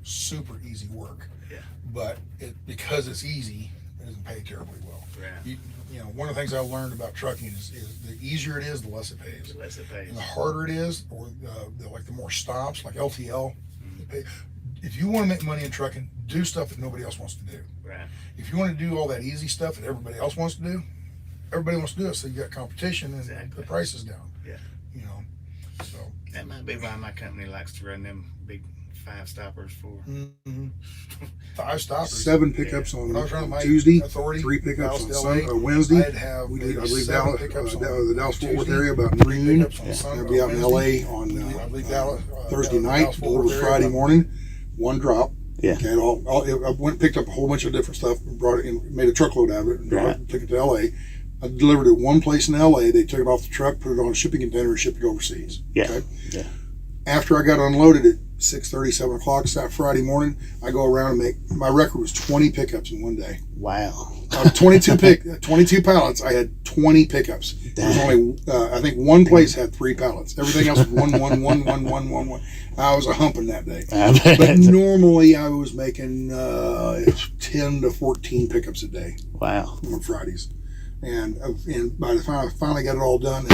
super easy work. Yeah. But because it's easy, it's doesn't pay terribly well. You know, one of the things I learned about trucking is the easier it is, the less it pays. The less it pays. And the harder it is, or the more stops, like LTL. If you want to make money in trucking, do stuff that nobody else wants to do. Right. If you want to do all that easy stuff that everybody else wants to do, everybody wants to do it. So you got competition and the price is down. Yeah. You know, so that might be why my company likes to run them big 5 stoppers for. 5 stoppers. 7 pickups on I was running my Tuesday, authority, 3 pickups on Dallas to Sunday, LA. or Wednesday. I'd have I maybe leave 7 Dallas, pickups on the Dallas-Fort Worth Tuesday, area about 3 noon. pickups on Sunday, I'll be out in Wednesday. LA on I'd leave Dallas, Thursday night, Dallas-Fort deliver Worth area Friday about- morning, 1 drop. Yeah. Okay, I went and picked up a whole bunch of different stuff and brought it in, made a truckload out of it, and took it to LA. I delivered it one place in LA. They took it off the truck, put it on a shipping container, and shipped it overseas. Yeah. Okay? Yeah. After I got unloaded at 6:30, 7 o'clock that Friday morning, I go around and my record was 20 pickups in one day. Wow. 22 pallets. I had 20 pickups. There was only, I think one place had 3 pallets. Everything else was 1. I was a humping that day. But normally I was making 10 to 14 pickups a day. Wow. On Fridays. And by the time I finally got it all done,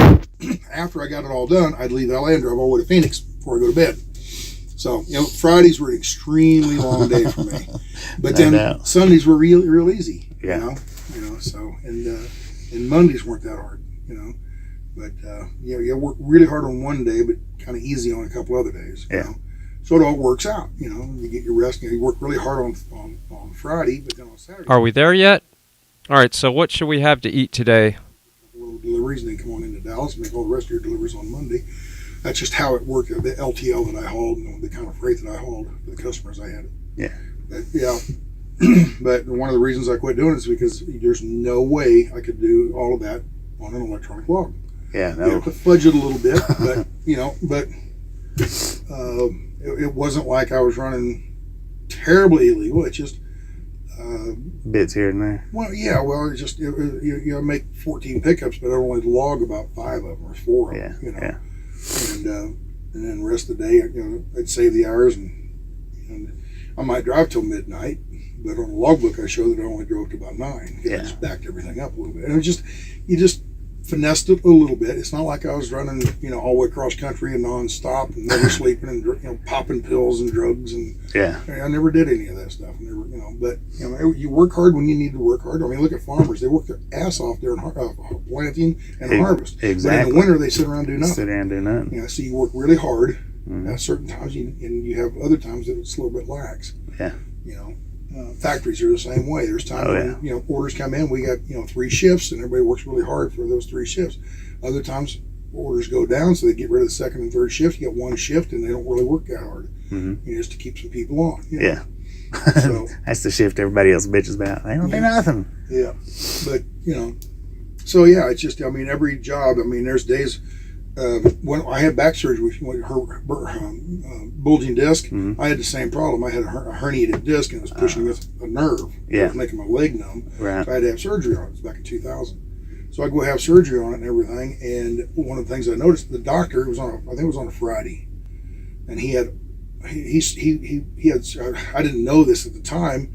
after I got it all done, I'd leave LA and drive all the way to Phoenix before I go to bed. So, you know, Fridays were an extremely long day for me. But then Sundays were real easy. Yeah. You know, so, and Mondays weren't that hard, you know. But, you work really hard on one day, but kind of easy on a couple other days. You know? So it all works out, you know. You get your rest, you work really hard on Friday, but then on Saturday. Are we there yet? All right, so what should we have to eat today? Little deliveries, and then come on into Dallas and make all the rest of your deliveries on Monday. That's just how it worked. The LTL that I hauled, and the kind of freight that I hauled for the customers I had. Yeah. But one of the reasons I quit doing it is because there's no way I could do all of that on an electronic log. Yeah, no. You have to fudge it a little bit, but it wasn't like I was running terribly illegal. It's just bits here and there. Well, yeah. Well, it's just you make 14 pickups, but I only log about 5 of them or 4 of them. You know, and then the rest of the day, I'd save the hours, and I might drive till midnight, but on the logbook I show that I only drove to about 9. I just backed everything up a little bit, and you just finessed it a little bit. It's not like I was running, all the way across country and nonstop and never sleeping and popping pills and drugs and I never did any of that stuff. But you work hard when you need to work hard. I mean, look at farmers; they work their ass off there in planting and harvest. Exactly. But in the winter, they sit around and do nothing. Sit around and do nothing. So you work really hard at certain times, and you have other times that it's a little bit lax. Yeah. Factories are the same way. There's times when orders come in, we got 3 shifts, and everybody works really hard for those 3 shifts. Other times orders go down, so they get rid of the second and third shift. You get 1 shift, and they don't really work that hard. Just to keep some people on. Yeah. So that's the shift everybody else bitches about. They don't do nothing. Yeah, but so it's just every job. There's days when I had back surgery with her bulging disc. I had the same problem. I had a herniated disc, and it was pushing a nerve. It was making my leg numb. Right. So I had to have surgery on it. It was back in 2000. So I go have surgery on it and everything. And one of the things I noticed, the doctor, I think it was on a Friday, and he had. He had. I didn't know this at the time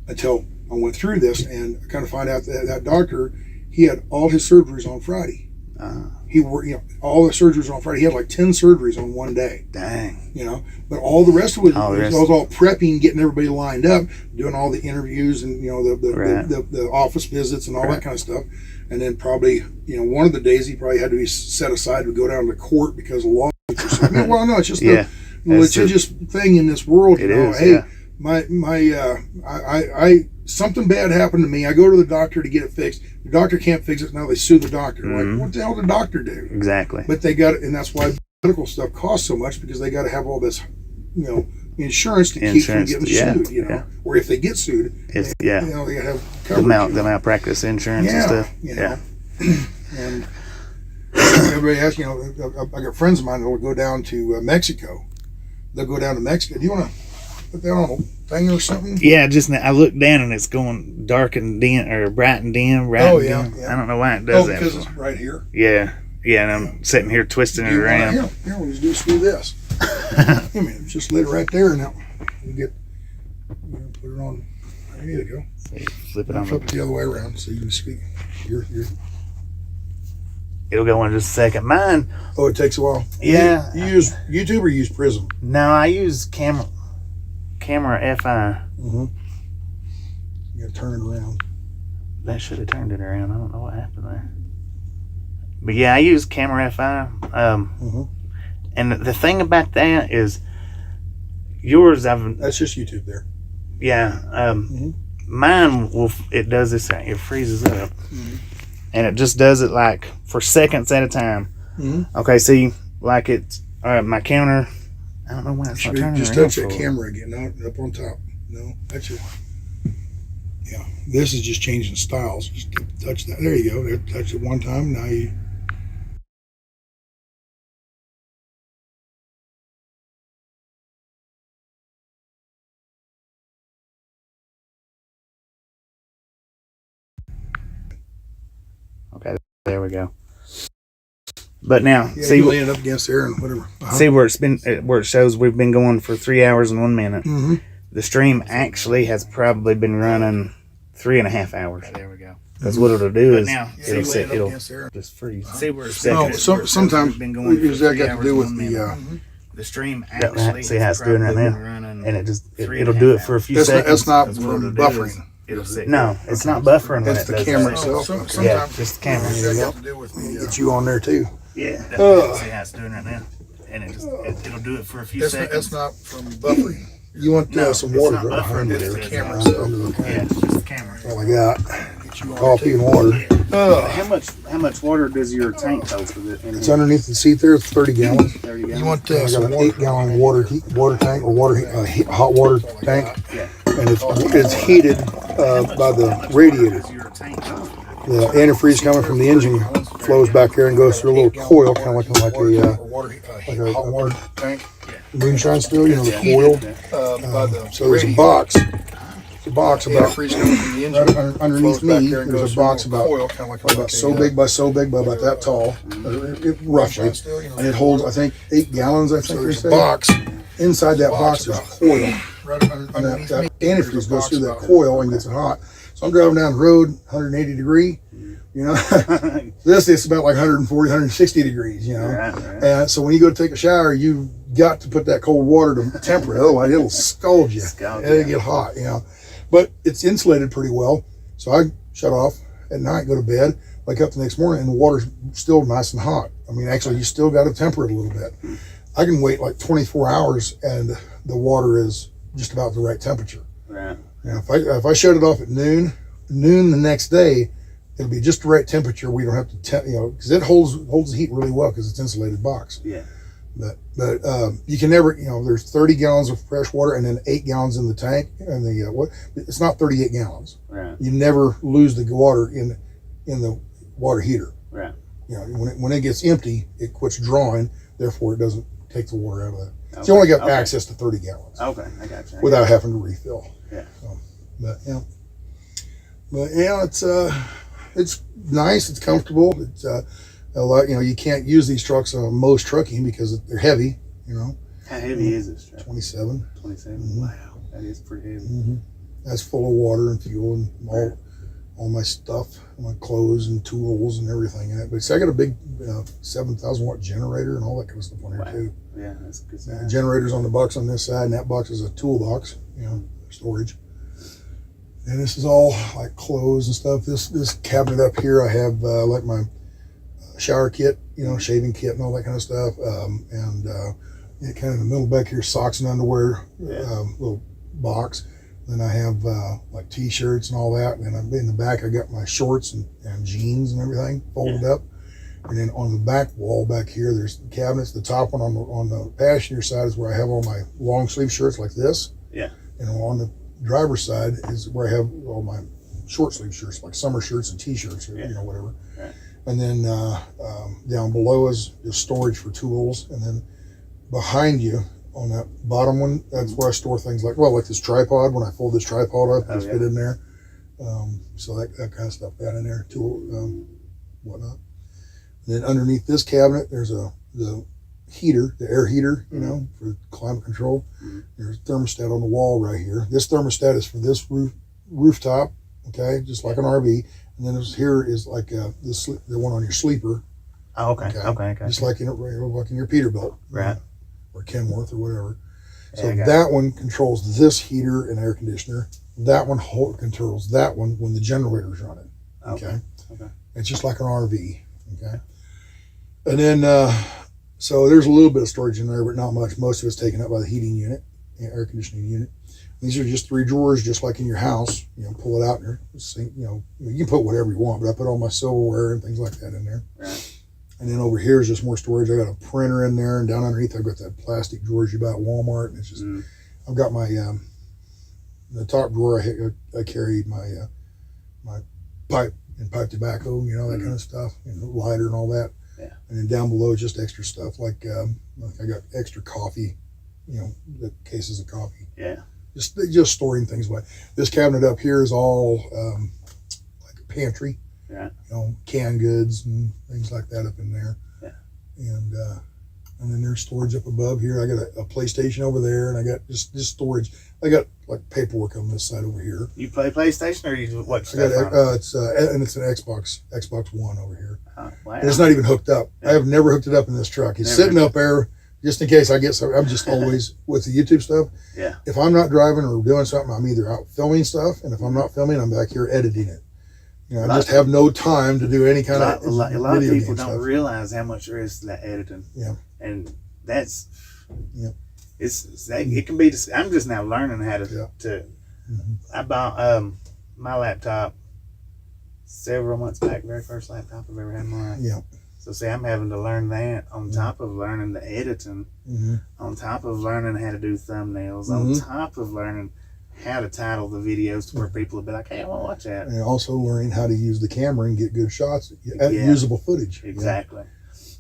until I went through this, and I kind of find out that doctor, he had all his surgeries on Friday. He worked, all the surgeries on Friday. He had like 10 surgeries on one day. Dang. But all the rest of it, I was was all prepping, getting everybody lined up, doing all the interviews and the office visits and all that kind of stuff. And then probably one of the days he probably had to be set aside to go down to court because of lawsuits or something. Well, no, it's just the litigious thing in this world. Something bad happened to me. I go to the doctor to get it fixed. The doctor can't fix it. Now they sue the doctor. Like, what the hell did the doctor do? Exactly. But they got it, and that's why medical stuff costs so much, because they got to have all this, insurance to keep from getting sued. Or if they get sued, they got to have coverage. The malpractice insurance and stuff. And everybody asks, I got friends of mine that will go down to Mexico. They'll go down to Mexico. Do you want to put that on a thing or something? Yeah, just I look down and it's going dark and dim, or bright and dim. I don't know why it does that. Because it's right here. Yeah, and I'm sitting here twisting it around. Here, we'll just do this. Just let it right there, and now you get put it on. There you go. Flip it on. Flip it the other way around so you can speak. It'll go in just a second. Mine. Oh, it takes a while. Yeah. You use YouTube or you use Prism? No, I use camera FI. You gotta turn it around. That should have turned it around. I don't know what happened there. But yeah, I use camera FI. And the thing about that is, yours, that's just YouTube there. Yeah. Mine it does this. It freezes up, and it just does it like for seconds at a time. Okay, see, like it's my counter. I don't know why it's not turning. Just touch that camera again, not up on top. No, that's it. Yeah, this is just changing styles. Just touch that. There you go. There, touch it one time. Now you. Okay, there we go. But now, Yeah, see, you land up against there and whatever. See where where it shows we've been going for 3 hours and 1 minute. The stream actually has probably been running 3.5 hours. There we go. Because what it'll do is it'll just freeze. See where it's sometimes you got to do with the stream actually. See how it's doing right now, and it'll do it for a few seconds. That's not from buffering. No, it's not buffering. That's the camera itself. Yeah, just the camera. Get you on there too. Yeah. See how it's doing right now, and it'll do it for a few seconds. That's not from buffering. You want some water behind it. It's the camera itself. Yeah, it's just the camera. All I got. Coffee and water. How much water does your tank hold? It's underneath the seat there. It's 30 gallons. 30 gallons. You want I got an 8-gallon water tank or hot water tank, and it's heated by the radiator. The antifreeze coming from the engine flows back there and goes through a little coil, kind of like a hot water tank. Moonshine still, you know, the coil. So there's a box. It's a box about right underneath me. There's a box about so big by about that tall, roughly, and it holds I think 8 gallons. I think there's a box. Inside that box is a coil, and that antifreeze goes through that coil and gets it hot. So I'm driving down the road, 180 degree. You know, this is about like 140, 160 degrees, you know. And so when you go to take a shower, you've got to put that cold water to temper it. Otherwise, it'll scald you. It'll get hot, you know. But it's insulated pretty well. So I shut off at night, go to bed, wake up the next morning, and the water's still nice and hot. I mean, actually, you still got to temper it a little bit. I can wait like 24 hours, and the water is just about the right temperature. Right. Now, if I shut it off at noon the next day, it'll be just the right temperature. We don't have to, because it holds the heat really well because it's insulated box. Yeah. But you can never, there's 30 gallons of fresh water and then 8 gallons in the tank, and it's not 38 gallons. Right. You never lose the water in the water heater. Right. When it gets empty, it quits drawing. Therefore, it doesn't take the water out of that. Okay. So you only got access to 30 gallons. Okay, I got you. Without having to refill. Yeah. It's nice. It's comfortable. It's a lot. You can't use these trucks on most trucking because they're heavy. How heavy is this truck? 27. 27. Mm-hmm. Wow, that is pretty heavy. Mm-hmm. That's full of water and fuel and all my stuff, my clothes and tools and everything in it. But I got a big 7,000 watt generator and all that kind of stuff on here too. Yeah, that's good. The generator's on the box on this side, and that box is a toolbox, storage. And this is all like clothes and stuff. This cabinet up here, I have like my shower kit, shaving kit and all that kind of stuff. And kind of in the middle back here, socks and underwear, little box. Then I have like t-shirts and all that. And then in the back, I got my shorts and jeans and everything folded up. And then on the back wall back here, there's the cabinets. The top one on the passenger side is where I have all my long sleeve shirts like this. Yeah. And on the driver's side is where I have all my short sleeve shirts, like summer shirts and t-shirts, or whatever. Right. And then down below is storage for tools. And then behind you on that bottom one, that's where I store things like this tripod. When I fold this tripod up, it's fit in there. So that kind of stuff got in there, tool, whatnot. And then underneath this cabinet, there's the heater, the air heater, for climate control. Mm-hmm. There's a thermostat on the wall right here. This thermostat is for this roof rooftop, okay, just like an RV. And then here is like the one on your sleeper. Oh, okay. Okay. Just like in your Peterbilt, right, or Kenworth or whatever. So Yeah, that one controls this heater and air conditioner. That one controls that one when the generator's running. Okay. Okay. It's just like an RV. Okay. And then, so there's a little bit of storage in there, but not much. Most of it's taken up by the heating unit, air conditioning unit. These are just 3 drawers, just like in your house. You know, pull it out in your sink. You know, you can put whatever you want, but I put all my silverware and things like that in there. Right. And then over here is just more storage. I got a printer in there, and down underneath I've got that plastic drawers you buy at Walmart. And it's just, I've got my the top drawer. I carry my my pipe and pipe tobacco, you know, that kind of stuff, lighter and all that. Yeah. And then down below, just extra stuff like I got extra coffee, you know, the cases of coffee. Yeah. Just storing things away. This cabinet up here is all like a pantry. Yeah. You know, canned goods and things like that up in there. Yeah. And then there's storage up above here. I got a PlayStation over there, and I got just storage. I got like paperwork on this side over here. You play PlayStation, or you watch I stuff? got it's an Xbox One over here. Oh, wow. And it's not even hooked up. I have never hooked it up in this truck. It's sitting up there just in case I get some. I'm just always with the YouTube stuff. Yeah. If I'm not driving or doing something, I'm either out filming stuff, and if I'm not filming, I'm back here editing it. You know, I just have no time to do any kind of a lot of video people game don't stuff. realize how much there is to that editing. Yeah. And that's yeah. It can be. I'm just now learning how to. I bought my laptop several months back. Very first laptop I've ever had in my life. Yeah. So see, I'm having to learn that on top of learning the editing, on top of learning how to do thumbnails, on top of learning how to title the videos to where people will be like, hey, I want to watch that. And also learning how to use the camera and get good shots, usable footage. Exactly.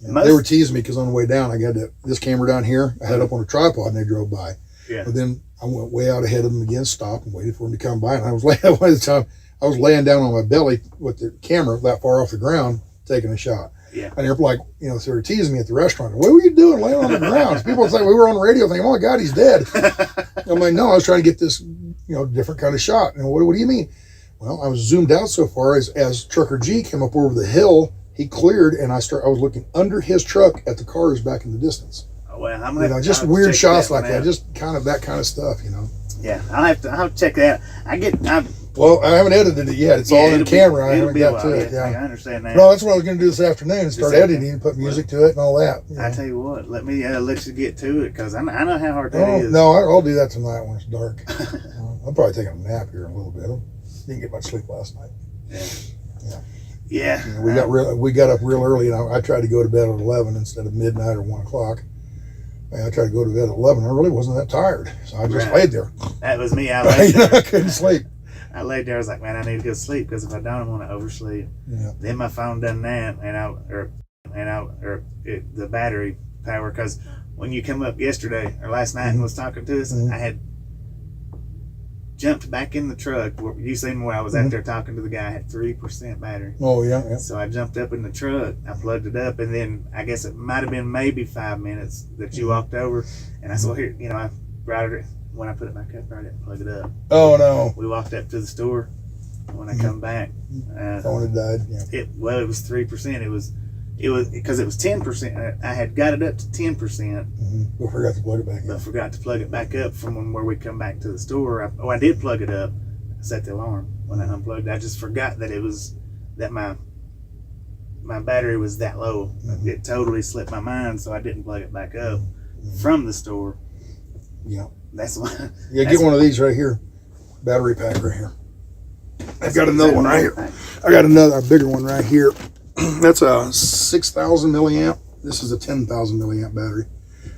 Yeah. They were teasing me because on the way down, I got this camera down here. I had it up on a tripod, and they drove by. Yeah. But then I went way out ahead of them again, stopped, and waited for them to come by. And I was by the time I was laying down on my belly with the camera that far off the ground, taking a shot. Yeah. And they're like, you know, so they were teasing me at the restaurant. What were you doing laying on the ground? People think we were on the radio thinking, oh my God, he's dead. I'm like, no, I was trying to get this, you know, different kind of shot. And what do you mean? Well, I was zoomed out so far as Trucker G came up over the hill, he cleared, and I was looking under his truck at the cars back in the distance. Oh, well, I'm you know, just weird shots like that, just kind of that kind of stuff, you know. Yeah, I'll have to check that out. Well, I haven't edited it yet. It's all in camera. I haven't got to it. Yeah, I understand that. No, that's what I was going to do this afternoon. Start editing and put music to it and all that. I tell you what, let me let you get to it because I know how hard that is. No, I'll do that tonight when it's dark. I'm probably taking a nap here in a little bit. I didn't get much sleep last night. Yeah. You know, we got up real early, and I tried to go to bed at 11 instead of midnight or 1 o'clock. And I tried to go to bed at 11. I really wasn't that tired, so I just laid there. That was me. I laid there. I couldn't sleep. I laid there. I was like, man, I need to go to sleep because if I don't, I'm going to oversleep. Yeah. Then my phone done that, the battery power. Because when you come up yesterday or last night and was talking to us, I had jumped back in the truck. You seen where I was out there talking to the guy. I had 3% battery. Oh yeah. So I jumped up in the truck. I plugged it up, and then I guess it might have been maybe 5 minutes that you walked over, and I saw here. You know, I brought it. When I put it back up, I didn't plug it up. Oh no! We walked up to the store. When I come back, phone had died. Yeah. It was 3%. It was because it was 10%. I had got it up to 10%. But forgot to plug it back in. But forgot to plug it back up from where we come back to the store. I did plug it up. I set the alarm when I unplugged. I just forgot that my battery was that low. It totally slipped my mind, so I didn't plug it back up from the store. Yeah. That's why. Yeah, get one of these right here. Battery pack right here. I've got another one right here. I got a bigger one right here. That's a 6,000 milliamp. This is a 10,000 milliamp battery.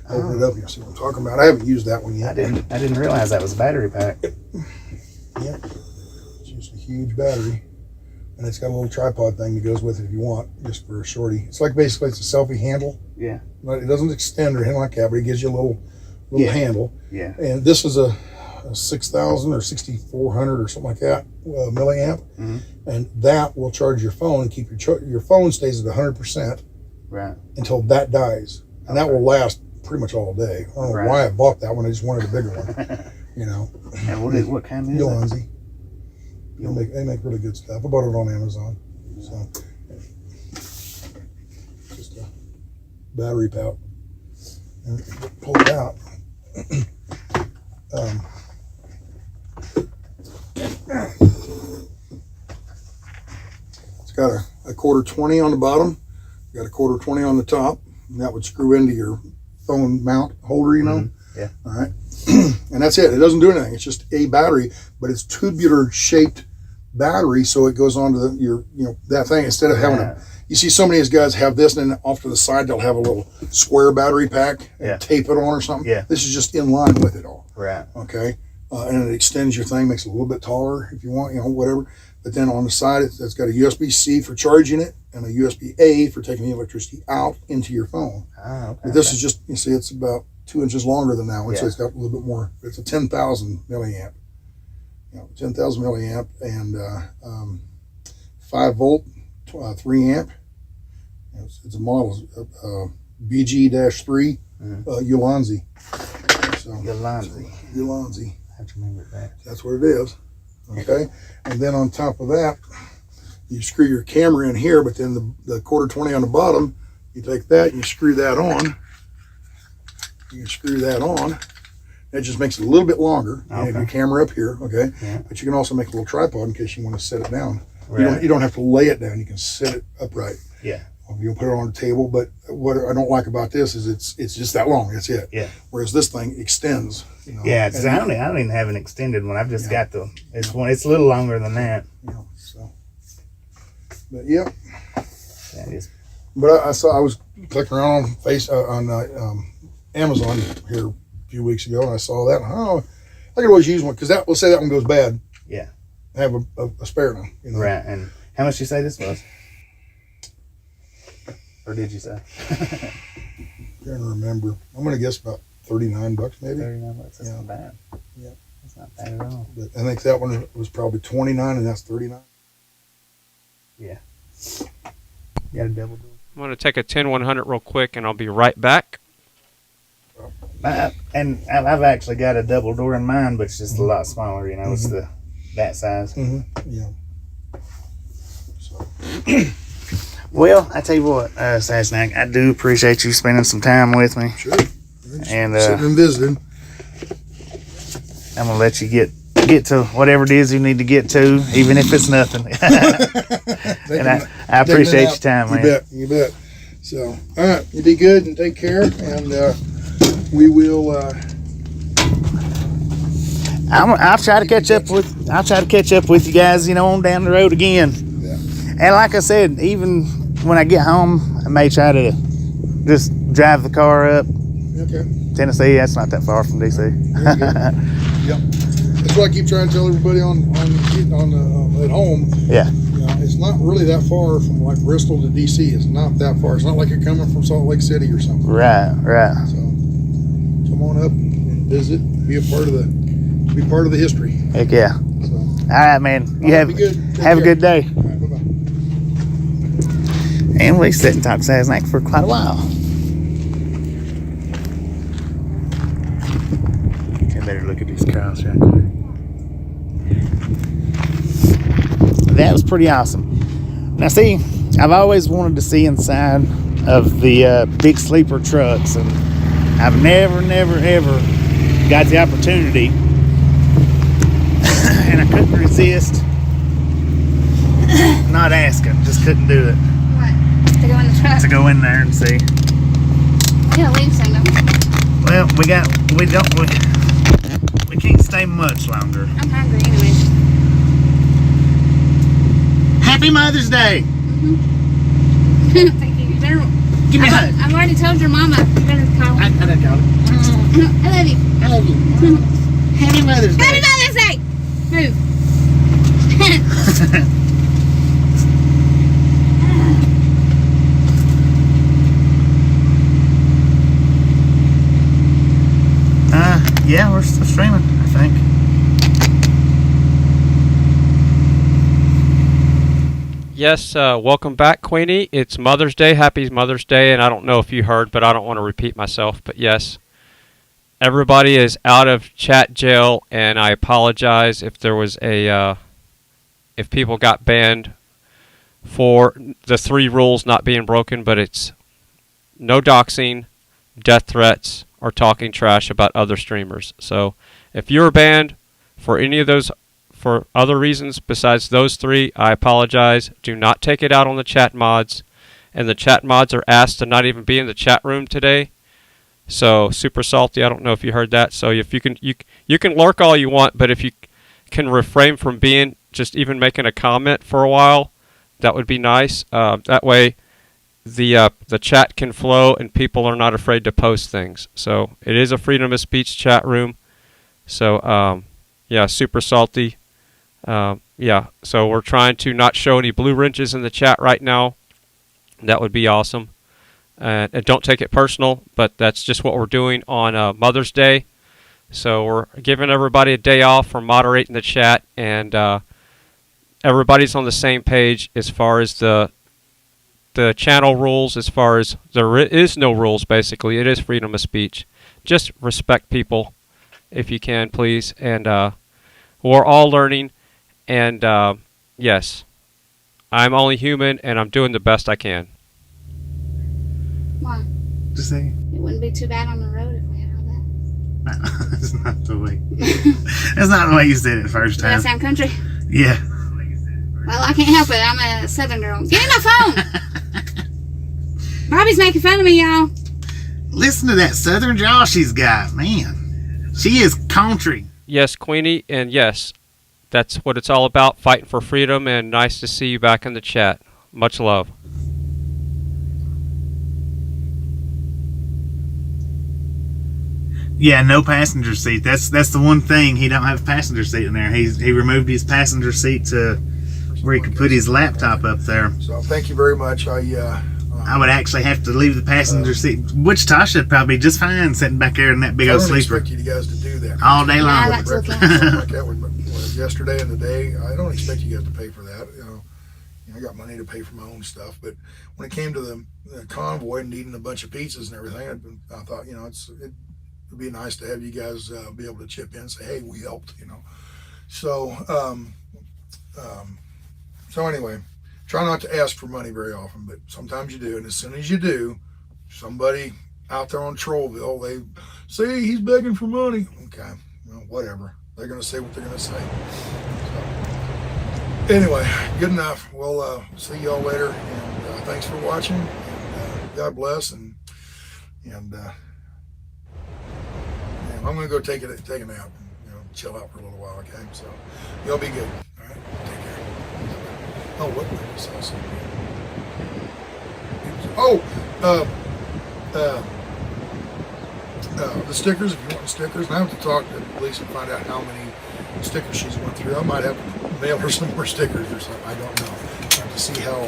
Open it up and you'll see what I'm talking about. I haven't used that one yet. I didn't realize that was a battery pack. Yep. It's just a huge battery. And it's got a little tripod thing that goes with it if you want, just for a shorty. It's like basically it's a selfie handle. Yeah. But it doesn't extend or anything like that, but it gives you a little handle. Yeah. And this is a 6,000 or 6,400 or something like that milliamp, and that will charge your phone and keep your phone stays at 100% until that dies, and that will last pretty much all day. I don't know why I bought that one. I just wanted a bigger one, you know. And what kind is Ulanzi. They make really good stuff. I bought it on Amazon. So just a battery pouch. And pull it out. It's got a 1/4-20 on the bottom. Got a 1/4-20 on the top. And that would screw into your phone mount holder, you know. Yeah. All right. And that's it. It doesn't do anything. It's just a battery, but it's tubular shaped battery, so it goes onto that thing instead of having you see so many of these guys have this, and then off to the side they'll have a little square battery pack and tape it on or something. Yeah. This is just in line with it all. Right. Okay. And it extends your thing, makes it a little bit taller if you want, whatever. But then on the side, it's got a USB-C for charging it and a USB-A for taking the electricity out into your phone. Ah, okay. But this is just, you see, it's about 2 inches longer than that one, so Yeah. it's got a little bit more. It's a 10,000 milliamp. 10,000 milliamp and 5 volt, 3 amp. It's a model, BG-3 Ulanzi. So, Ulanzi. I have to remember that. That's what it is. Okay. And then on top of that, you screw your camera in here, but then the 1/4-20 on the bottom, you take that and you screw that on. You screw that on. That just makes it a little bit longer. You have your camera up here, okay? Yeah. But you can also make a little tripod in case you want to set it down. Right. You don't have to lay it down. You can set it upright. Yeah. You'll put it on the table, but what I don't like about this is it's just that long. That's it. Yeah. Whereas this thing extends. Yeah, because I don't even have an extended one. I've just got it's a little longer than that. But yeah. That is. But I was clicking around on Amazon here a few weeks ago, and I saw that. And, I could always use one because let's say that one goes bad. Yeah. I have a spare one. Right. And how much did you say this was? Or did you say? Trying to remember. I'm going to guess about $39 maybe. $39. That's not bad. Yeah. That's not bad at all. But I think that one was probably $29, and that's $39. Yeah. You got a double door. I'm going to take a 10-100 real quick, and I'll be right back. And I've actually got a double door in mine, but it's just a lot smaller. It's that size. Yeah. So. Well, I tell you what, Sasnak, I do appreciate you spending some time with me. Sure. And sitting and visiting. I'm gonna let you get to whatever it is you need to get to, even if it's nothing. And I appreciate your time, man. You bet. So, all right, you be good and take care, and we will. I'll try to catch up with you guys, on down the road again. Yeah. And like I said, even when I get home, I may try to just drive the car up. Okay. Tennessee, that's not that far from DC. Yep. That's what I keep trying to tell everybody at home. Yeah. It's not really that far from like Bristol to DC. It's not that far. It's not like you're coming from Salt Lake City or something. Right. So come on up and visit. Be part of the history. Heck yeah. So, all right, man. You have a good day. All right, bye-bye. And we sit and talk to Sasnak for quite a while. I better look at these cows right quick. That was pretty awesome. Now see, I've always wanted to see inside of the big sleeper trucks, and I've never ever got the opportunity. And I couldn't resist not asking. Just couldn't do it. What? To go in the truck? To go in there and see. We gotta leave soon, don't we? Well, we can't stay much longer. I'm hungry anyways. Happy Mother's Day! Thank you. You better... Give me a hug. I've already told your mama. You better call her. I done called her. I love you. I love you. Happy Mother's Day! Happy Mother's Day! Move. Yeah, we're still streaming, I think. Yes, welcome back, Queenie. It's Mother's Day. Happy Mother's Day. And I don't know if you heard, but I don't want to repeat myself. But yes, everybody is out of chat jail, and I apologize if there was a if people got banned for the 3 rules not being broken, but it's no doxing, death threats, or talking trash about other streamers. So if you're banned for any of those, for other reasons besides those 3, I apologize. Do not take it out on the chat mods. And the chat mods are asked to not even be in the chat room today. So Super Salty, I don't know if you heard that. So if you can lurk all you want, but if you can refrain from being, just even making a comment for a while, that would be nice. That way the chat can flow and people are not afraid to post things. So it is a freedom of speech chat room. So yeah, Super Salty. Yeah, so we're trying to not show any blue wrenches in the chat right now. That would be awesome. And don't take it personal, but that's just what we're doing on Mother's Day. So we're giving everybody a day off for moderating the chat, and everybody's on the same page as far as the channel rules. As far as there is no rules, basically, it is freedom of speech. Just respect people, if you can, please. And we're all learning. And yes, I'm only human, and I'm doing the best I can. Why? Just say. It wouldn't be too bad on the road if we had all that. That's not the way. That's not the way you said it first time. Does that sound country? Yeah. Well, I can't help it. I'm a Southern girl. Give me my phone. Bobby's making fun of me, y'all. Listen to that Southern jaw she's got, man. She is country. Yes, Queenie, and yes, that's what it's all about, fighting for freedom, and nice to see you back in the chat. Much love. Yeah, no passenger seat. That's the one thing. He don't have a passenger seat in there. He removed his passenger seat to where he could put his laptop up there. So thank you very much. I would actually have to leave the passenger seat. Wichita should probably be just fine sitting back there in that big old sleeper. I don't expect you guys to do that. All day long. Like that yesterday and today, I don't expect you guys to pay for that. You know, I got money to pay for my own stuff. But when it came to the convoy and needing a bunch of pizzas and everything, I thought, you know, it'd be nice to have you guys be able to chip in and say, hey, we helped, you know. So, so anyway, try not to ask for money very often, but sometimes you do. And as soon as you do, somebody out there on Trollville, they say, he's begging for money. Okay, well, whatever. They're going to say what they're going to say. So, anyway, good enough. We'll see y'all later. And thanks for watching. And, God bless. And I'm going to go take a nap and, you know, chill out for a little while, okay? So, y'all be good, all right? Take care. Oh, what was this? The stickers, if you want the stickers, and I have to talk to Lisa and find out how many stickers she's went through. I might have to mail her some more stickers or something. I don't know. I have to see how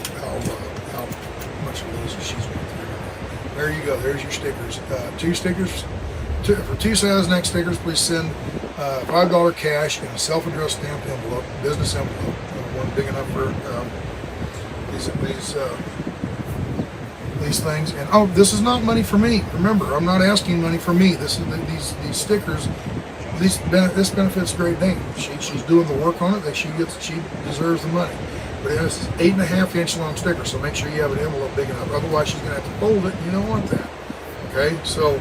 much of those she's went through. There you go. There's your stickers. 2 stickers. For 2 Sasnak stickers, please send $5 cash in a self-addressed stamped envelope, business envelope, one big enough for these things. And oh, this is not money for me. Remember, I'm not asking money for me. This is these stickers. This benefits Great Dane. She's doing the work on it. She deserves the money. But it's 8.5-inch long sticker, so make sure you have an envelope big enough. Otherwise, she's going to have to fold it, and you don't want that. Okay, so.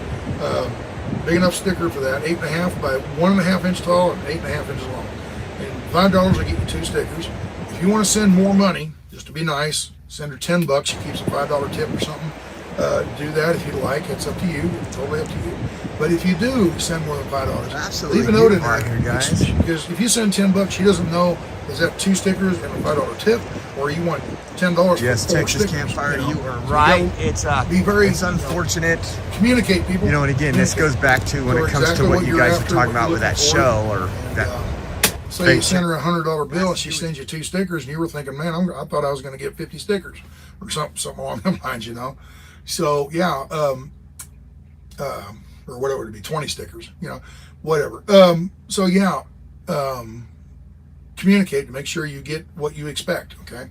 Big enough sticker for that, 8.5 by 1.5 inch tall and 8.5 inches long. And $5 will get you 2 stickers. If you want to send more money, just to be nice, send her $10. She keeps a $5 tip or something. Do that if you'd like. It's up to you. It's totally up to you. But if you do send more than $5, absolutely, leave a note in there, guys. Because if you send $10, she doesn't know is that 2 stickers and a $5 tip, or you want $10 yes, for 4 Texas stickers. Campfire, You are right. It's unfortunate. Communicate, people. You know, and again, this goes back to when it comes to what you guys were talking about with that show or that. Say you send her a $100 bill and she sends you 2 stickers, and you were thinking, man, I thought I was going to get 50 stickers or something along those lines, you know. So yeah, or whatever to be 20 stickers, you know, whatever. So yeah, communicate to make sure you get what you expect. Okay.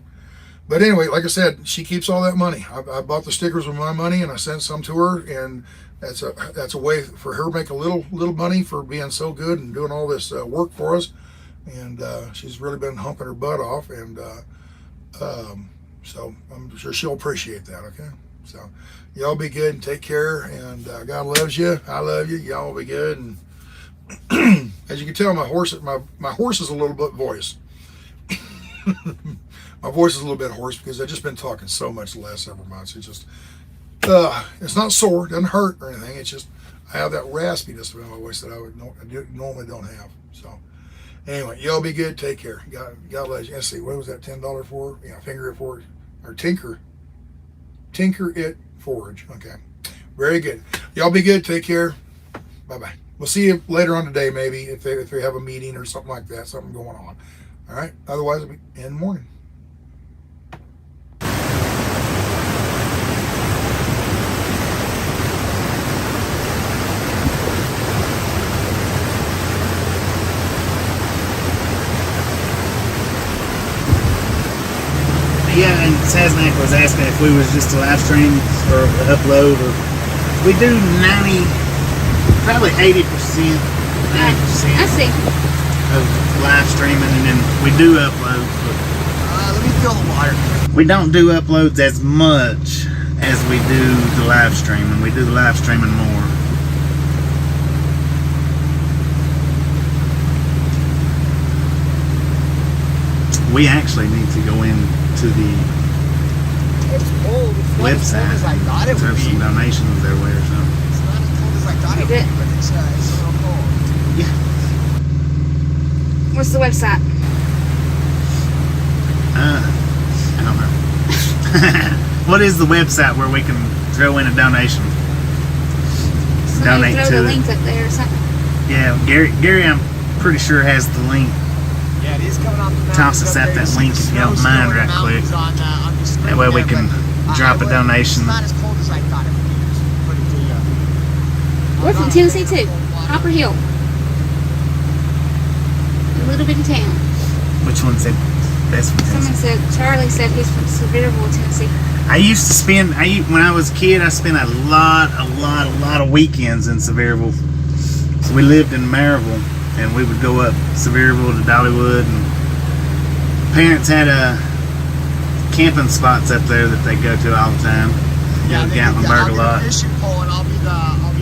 But anyway, like I said, she keeps all that money. I bought the stickers with my money, and I sent some to her, and that's a way for her to make a little money for being so good and doing all this work for us. and she's really been humping her butt off, and so I'm sure she'll appreciate that. Okay, so y'all be good and take care, and God loves you. I love you. Y'all be good, and as you can tell, my horse is a little bit voice. My voice is a little bit hoarse because I've just been talking so much the last several months. It's just, it's not sore, it doesn't hurt or anything. It's just, I have that raspiness in my voice that I normally don't have. So, anyway, y'all be good. Take care. God bless you. Let's see, what was that $10 for? Yeah, finger it forward, or tinker it forge. Okay, very good. Y'all be good. Take care. Bye-bye. We'll see you later on today, maybe, if they have a meeting or something like that, something going on. All right. Otherwise, it'll be in the morning. Yeah, and Sasnak was asking if we was just a live stream or upload, or we do 90, probably 80%, 90% I see. of live streaming, and then we do uploads. But let me fill the water. we don't do uploads as much as we do the live streaming. We do the live streaming more. We actually need to go into the website. There's some donations their way or something. It's not as cold as I thought it would be, but it's a little cold. Yeah. What's the website? I don't know. What is the website where we can throw in a donation? Somebody Donate throw to the it. link up there or something. Yeah, Gary, I'm pretty sure has the link. Yeah, it is coming off the mountains. Toss us out that link if you don't mind right quick. That way we can drop a donation. It's not as cold as I thought it would be. Just put it to you. We're from Tennessee too. Hopper Hill. A little bitty town. Which one said best one? Someone said, Charlie said he's from Sevierville, Tennessee. I used to spend, when I was a kid, I spent a lot of weekends in Sevierville. So we lived in Maryville, and we would go up Sevierville to Dollywood, and parents had camping spots up there that they go to all the time. Yeah, Go to Gatlinburg a lot. Fishing pole, and I'll be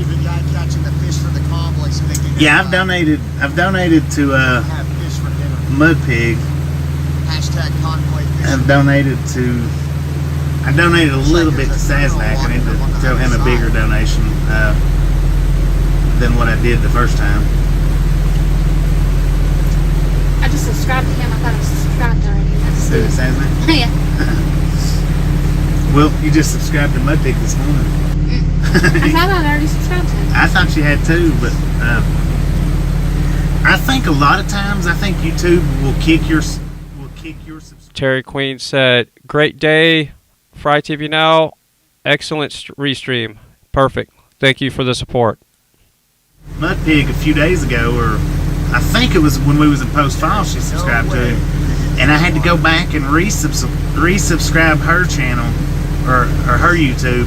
the guy catching the fish for the convoy, so they can. Yeah, I've donated to have fish for dinner. Mud Pig. Hashtag convoy fishing. I donated a little bit to Sasnak. I need to throw him a bigger donation than what I did the first time. I just subscribed to him. I thought I was subscribed already. To Sasnak? Yeah. Well, you just subscribed to Mud Pig this morning. I thought I'd already subscribed to him. I thought you had too, but I think a lot of times YouTube will kick your Terry Queen said, "Great day, FryTVNow. Excellent restream. Perfect. Thank you for the support." Mud Pig a few days ago, or I think it was when we was in Post Files, she subscribed to him, and I had to go back and resubscribe her channel or her YouTube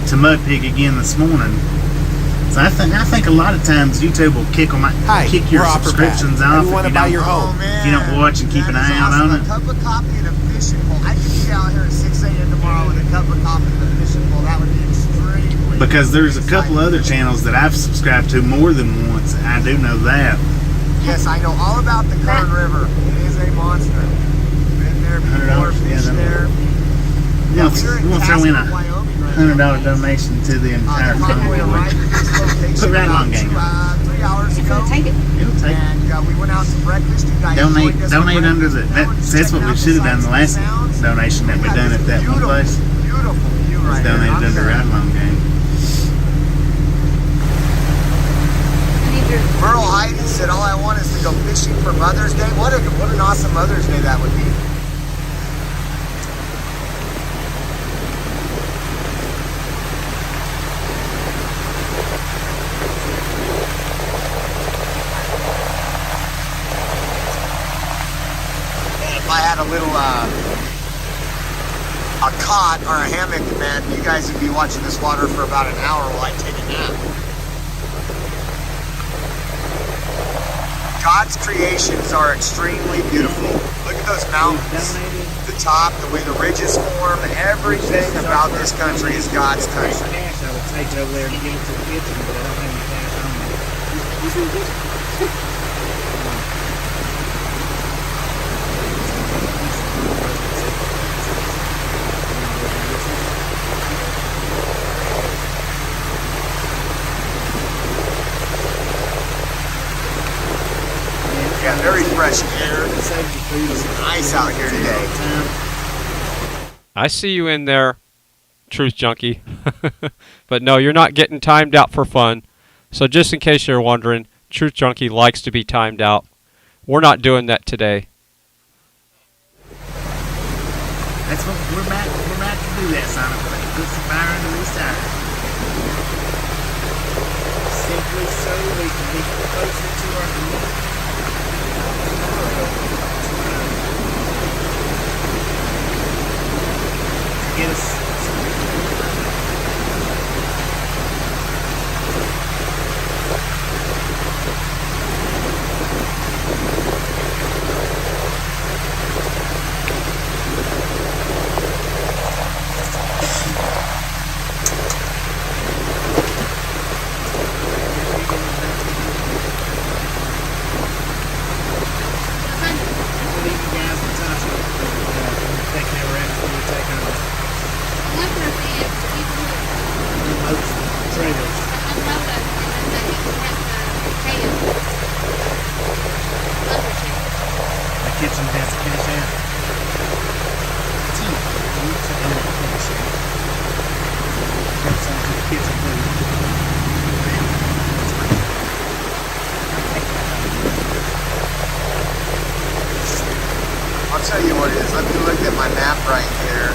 to Mud Pig again this morning. So I think a lot of times YouTube will kick your subscriptions off if you don't watch and keep an eye out on it. A cup of coffee and a fishing pole. I could be out here at 6 a.m. tomorrow with a cup of coffee and a fishing pole. That would be extremely. Because there's a couple other channels that I've subscribed to more than once. I do know that. Yes, I know all about the Kern River. It is a monster. Been there before, fished there. We'll throw in a $100 donation to the entire convoy. Put right along, gang. 3 hours ago. It'll take it. It'll take it. And we went out to breakfast. You guys Donate under the. That's what we should have done the last donation that we done at that one place. Beautiful view right there. Donated under Right Along Gang. Merle Heidi said, "All I want is to go fishing for Mother's Day." What an awesome Mother's Day that would be. If I had a little a cot or a hammock, man, you guys would be watching this water for about an hour while I take a nap. God's creations are extremely beautiful. Look at those mountains, the top, the way the ridges form, everything about this country is God's country. I would take it over there and give it to the kitchen, but I don't have any cash on me. Yeah, very fresh air. It's nice out here today. I see you in there, Truth Junkie. But no, you're not getting timed out for fun. So just in case you're wondering, Truth Junkie likes to be timed out. We're not doing that today. That's what we're about to do that, Sonic. We're about to put some fire under this tire. Simply so we can be closer to our community. Get us. I'll tell you what it is. Let me look at my map right here.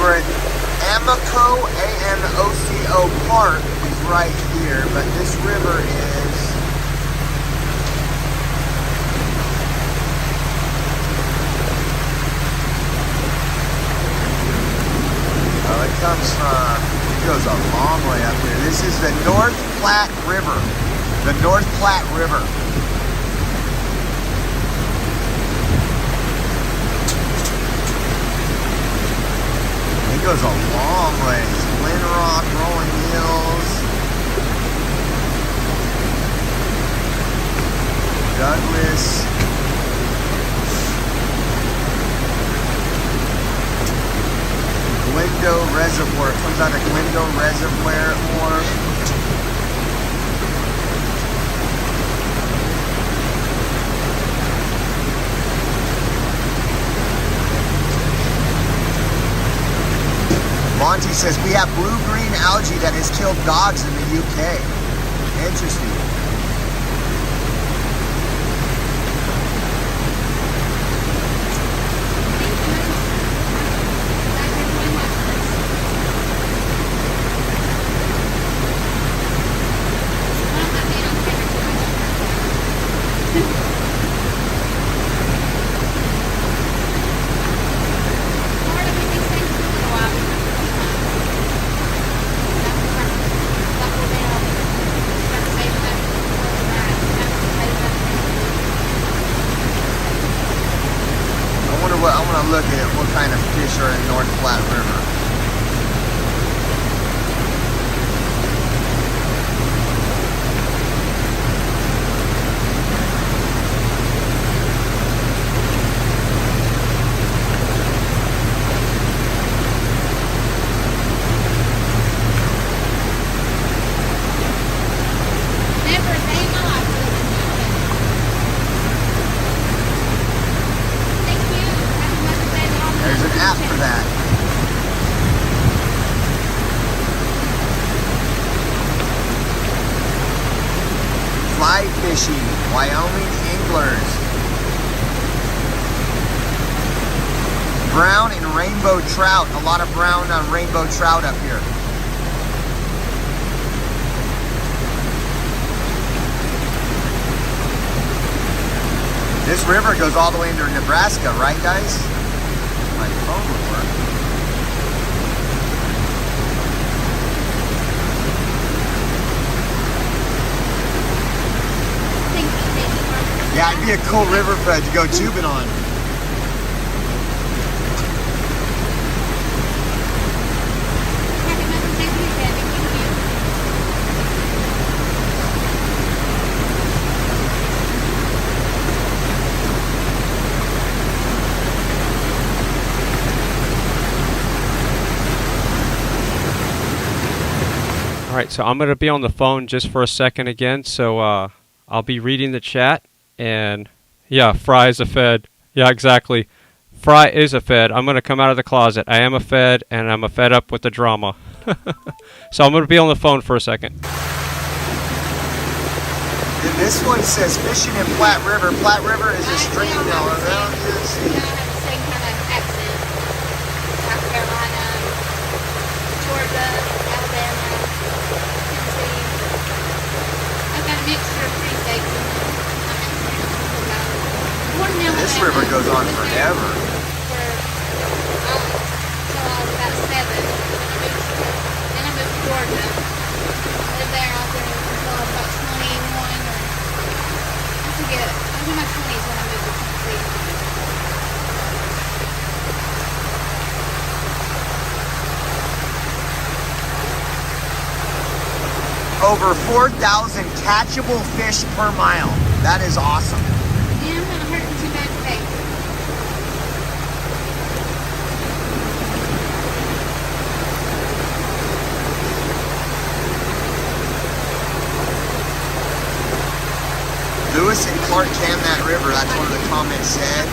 We're at Amoco, A-N-O-C-O Park is right here, but this river is... Oh, it comes from, it goes a long way up here. This is the North Platte River. The North Platte River. It goes a long ways. Glen Rock, Rolling Hills, Douglas. Glendo Reservoir. It comes out of Glendo Reservoir. Monty says, we have blue-green algae that has killed dogs in the UK. Interesting. Look at what kind of fish are in North Platte River. Wyoming anglers. Brown and rainbow trout. A lot of brown on rainbow trout up here. This river goes all the way into Nebraska, right guys? My phone would work. be a cool river Fred to go tubing on. Alright, so I'm going to be on the phone just for a second again, so I'll be reading the chat, and yeah, Fry is a Fed. Yeah, exactly. Fry is a Fed. I'm going to come out of the closet. I am a Fed, and I'm a fed up with the drama. So I'm going to be on the phone for a second. And this one says fishing in Platte River. Platte River is a stream now around here. This river goes on forever. Over 4,000 catchable fish per mile. That is awesome. Yeah, I'm not hurting too bad today. Lewis and Clark can that river. That's one of the comments said.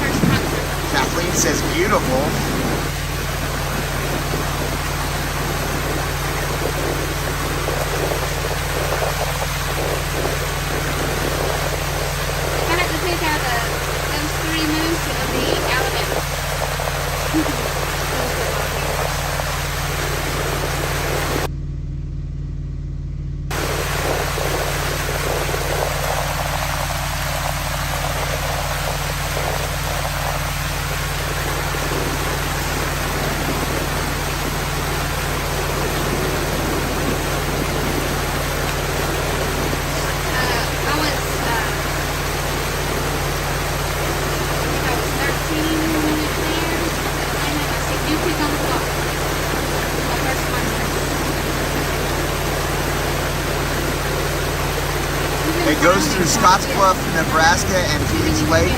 Kathleen says beautiful. It goes through Scottsbluff, Nebraska, and feeds Lake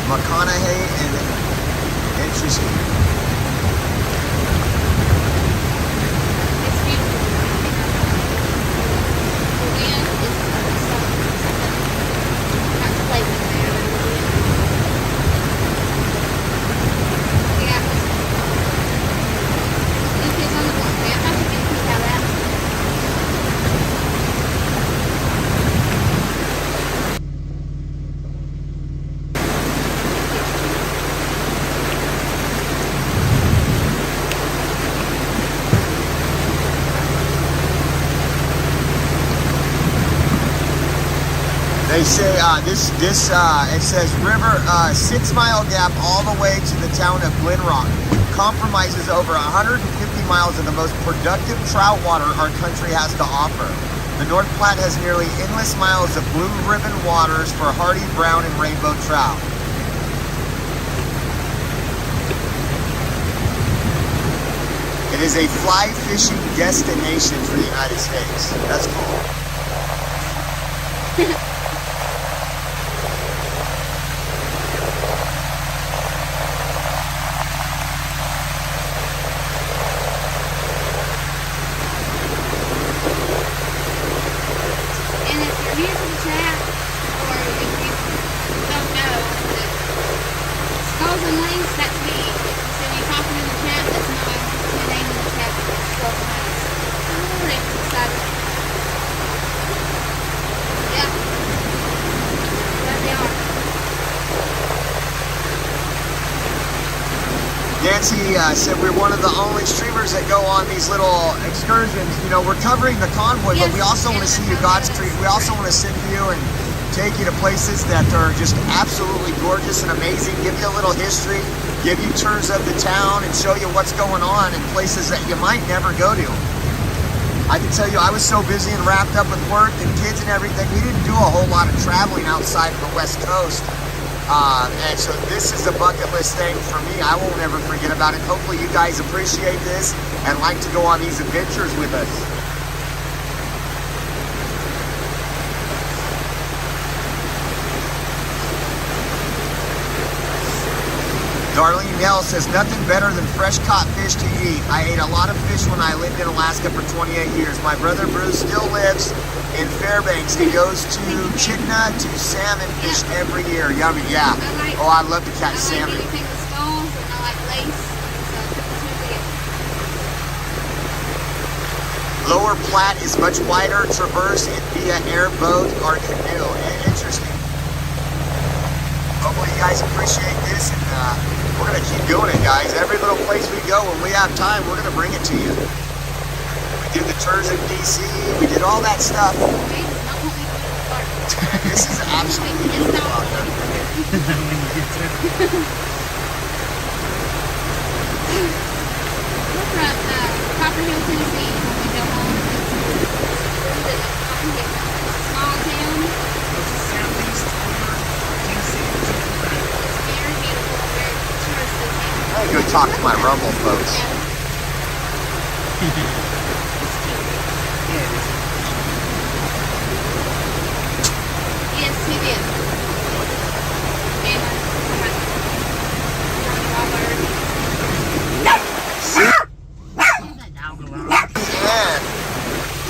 McConaughey, and interesting. They say it says river 6 mile gap all the way to the town of Glen Rock. Compromises over 150 miles of the most productive trout water our country has to offer. The North Platte has nearly endless miles of blue ribbon waters for hardy brown and rainbow trout. It is a fly fishing destination for the United States. That's cool. Nancy said we're one of the only streamers that go on these little excursions. You know, we're covering the convoy, but we also want to see you God's Creek. We also want to send you and take you to places that are just absolutely gorgeous and amazing, give you a little history, give you tours of the town, and show you what's going on in places that you might never go to. I can tell you, I was so busy and wrapped up with work and kids and everything, we didn't do a whole lot of traveling outside of the West Coast. And so this is a bucket list thing for me. I won't ever forget about it. Hopefully you guys appreciate this and like to go on these adventures with us. Darlene Nell says, nothing better than fresh caught fish to eat. I ate a lot of fish when I lived in Alaska for 28 years. My brother Bruce still lives in Fairbanks. He goes to Chitna to salmon fish every year. Yummy, yeah. Oh, I'd love to catch salmon. Lower Platte is much wider. Traverse it via airboat or canoe. Interesting. Hopefully you guys appreciate this, and we're going to keep doing it, guys. Every little place we go, when we have time, we're going to bring it to you. We did the tours in D.C., we did all that stuff. This is absolutely beautiful out there. We're from Copper Hill, Tennessee, when we go home. Small town. Southeast Tennessee. Very beautiful, very touristy town. I go talk to my Rumble folks. Yes, he did.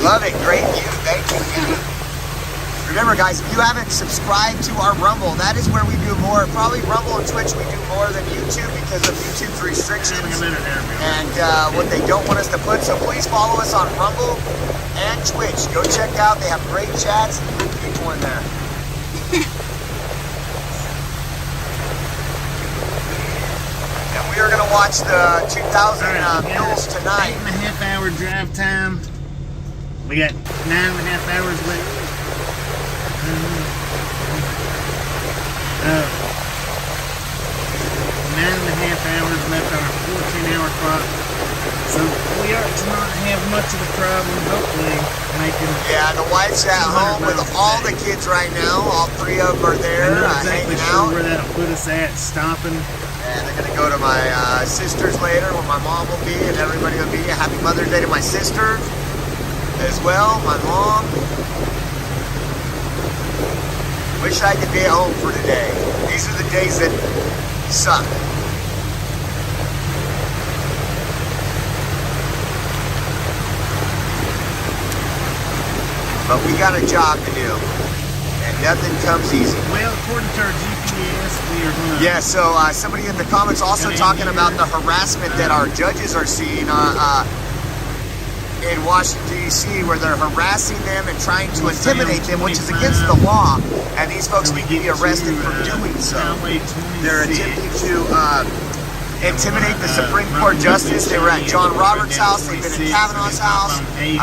Love it, great view, thank you. Remember guys, if you haven't subscribed to our Rumble, that is where we do more. Probably Rumble and Twitch we do more than YouTube because of YouTube's restrictions and what they don't want us to put. So please follow us on Rumble and Twitch. Go check out, they have great chats and good people in there. And we are going to watch the 2000 Mules tonight. 8.5 hour drive time. We got 9.5 hours left. 9.5 hours left on our 14-hour clock. So we ought to not have much of a problem, hopefully, making... Yeah, the wife's at home with all the kids right now. All three of them are there, I'm not exactly hanging sure out. where that'll put us at, stopping. And they're going to go to my sister's later, where my mom will be, and everybody will be. Happy Mother's Day to my sister as well, my mom. Wish I could be at home for today. These are the days that suck. But we got a job to do, and nothing comes easy. Well, according to our GPS, we are going to... Yeah, so somebody in the comments also talking about the harassment that our judges are seeing in Washington, D.C., where they're harassing them and trying to intimidate them, which is against the law, and these folks need to be arrested for doing so. They're attempting to intimidate the Supreme Court Justice. They were at John Roberts' house, they've been at Kavanaugh's house. They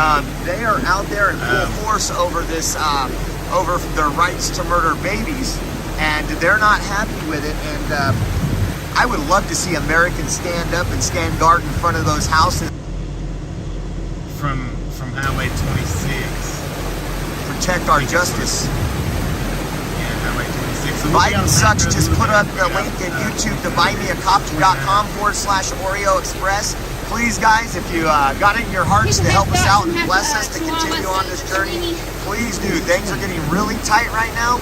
are out there in full force over this, over their rights to murder babies, and they're not happy with it, and I would love to see Americans stand up and stand guard in front of those houses. From Highway 26. Protect our justice. Yeah, Highway 26. So Biden Sucks just put up the link in YouTube to buymeacoffee.com/Oreo Express. Please guys, if you got it in your hearts to help us out and bless us to continue on this journey, please do. Things are getting really tight right now.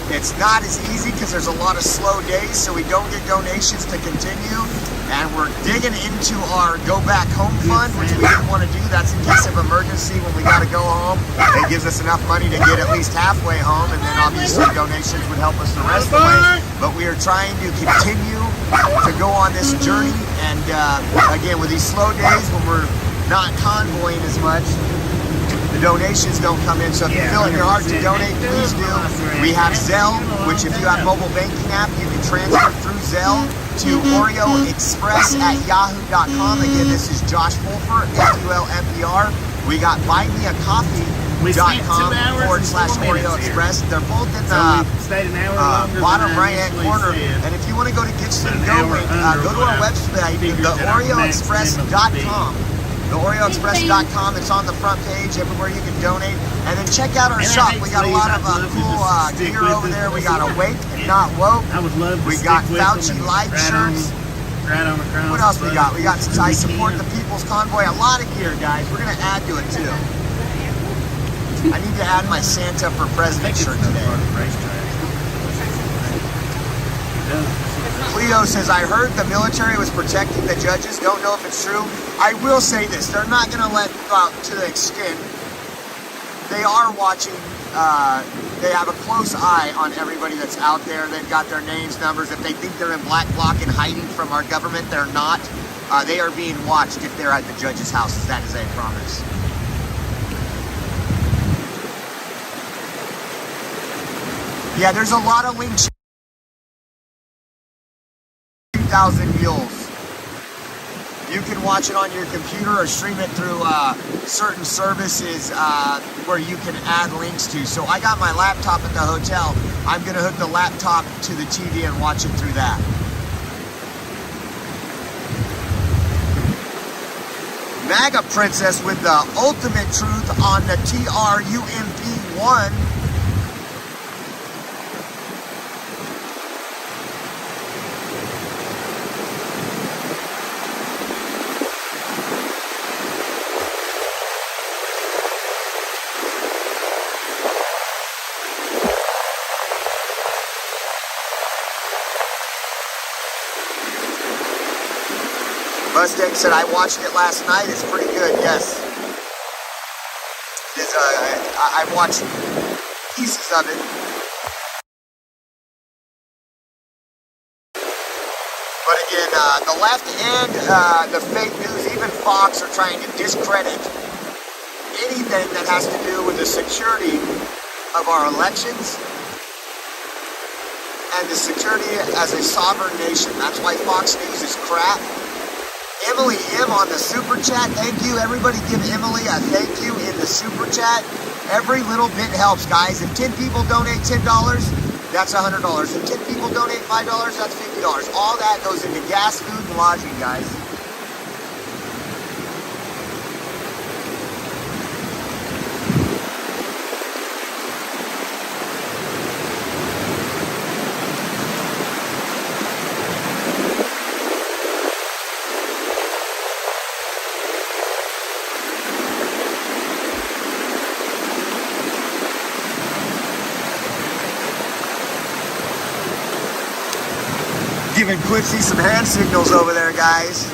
It's not as easy because there's a lot of slow days, so we don't get donations to continue. And we're digging into our Go Back Home Fund, which we didn't want to do. That's in case of emergency when we got to go home. It gives us enough money to get at least halfway home, and then obviously donations would help us the rest of the way. But we are trying to continue to go on this journey. And again, with these slow days when we're not convoying as much, the donations don't come in. So if you feel in your heart to donate, please do. We have Zelle, which if you have mobile banking app, you can transfer through Zelle to Oreo Express at yahoo.com. Again, this is Josh Fulfer, FULFER. We got buymeacoffee.com/Oreo Express. They're both in the bottom right hand corner. And if you want to go to Get Some Go link, go to our website, theOreoExpress.com. The OreoExpress.com. It's on the front page, everywhere you can donate. And then check out our shop. We got a lot of cool gear over there. We got Awake and Not Woke. I would love to We got Fauci Light shirts. What else we got? We got I Support the People's Convoy. A lot of gear, guys. We're going to add to it, too. I need to add my Santa for President shirt today. Cleo says, I heard the military was protecting the judges. Don't know if it's true. I will say this. They're not going to let out to the extent. They are watching. They have a close eye on everybody that's out there. They've got their names, numbers. If they think they're in black bloc and hiding from our government, they're not. They are being watched if they're at the judges' houses. That is a promise. Yeah, there's a lot of links. 2,000 mules. You can watch it on your computer or stream it through certain services where you can add links to. So I got my laptop at the hotel. I'm going to hook the laptop to the TV and watch it through that. MAGA Princess with the ultimate truth on the TRUMP1. Mustang said, I watched it last night. It's pretty good, yes. It's, I watched pieces of it. But again, the left and the fake news, even Fox, are trying to discredit anything that has to do with the security of our elections and the security as a sovereign nation. That's why Fox News is crap. Emily M on the super chat. Thank you. Everybody give Emily a thank you in the super chat. Every little bit helps, guys. If 10 people donate $10, that's $100. If 10 people donate $5, that's $50. All that goes into gas, food, and lodging, guys. Giving Quincy some hand signals over there, guys.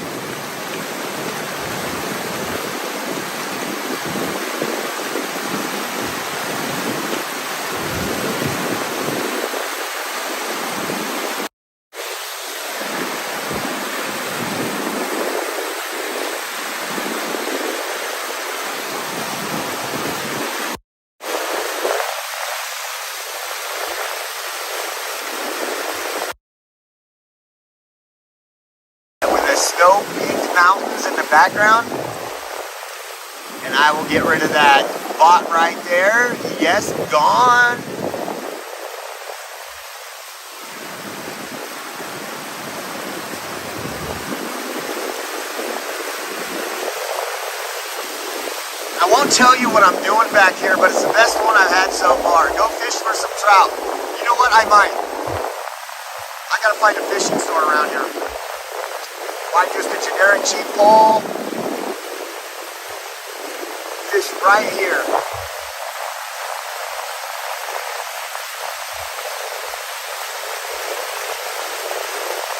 Snow-peaked mountains in the background, and I will get rid of that bot right there. Yes, gone. I won't tell you what I'm doing back here, but it's the best one I've had so far. Go fish for some trout. You know what? I might. I gotta find a fishing store around here. Why just a generic cheap pole? Fish right here.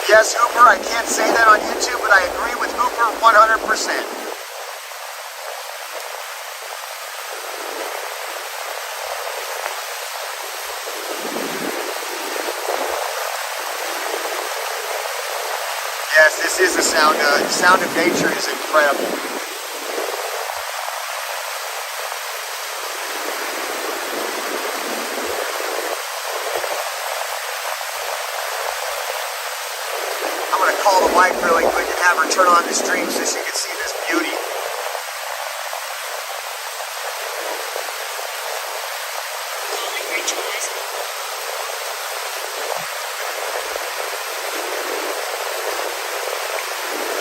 Yes, Hooper, I can't say that on YouTube, but I agree with Hooper 100%. Yes, this is a sound. The sound of nature is incredible. I'm going to call the wife really quick and have her turn on the stream so she can see this beauty.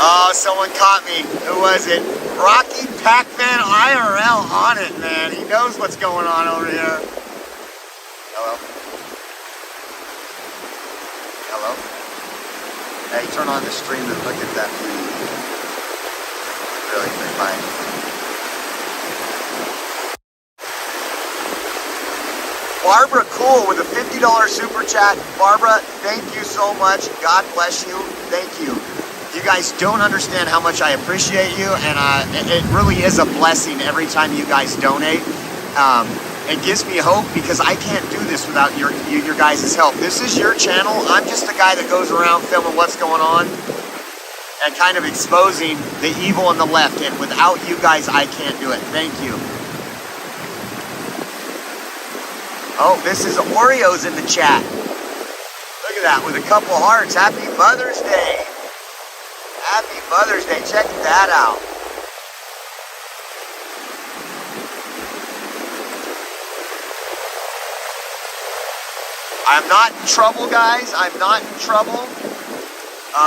Oh, someone caught me. Who was it? Rocky Pac-Man IRL on it, man. He knows what's going on over here. Hello? Hello? Hey, turn on the stream and look at that food. Really, fine. Barbara Cool with a $50 super chat. Barbara, thank you so much. God bless you. Thank you. You guys don't understand how much I appreciate you, and it really is a blessing every time you guys donate. It gives me hope because I can't do this without your guys' help. This is your channel. I'm just the guy that goes around filming what's going on and kind of exposing the evil on the left, and without you guys, I can't do it. Thank you. Oh, this is Oreos in the chat. Look at that, with a couple hearts. Happy Mother's Day. Happy Mother's Day. Check that out. I'm not in trouble, guys. I'm not in trouble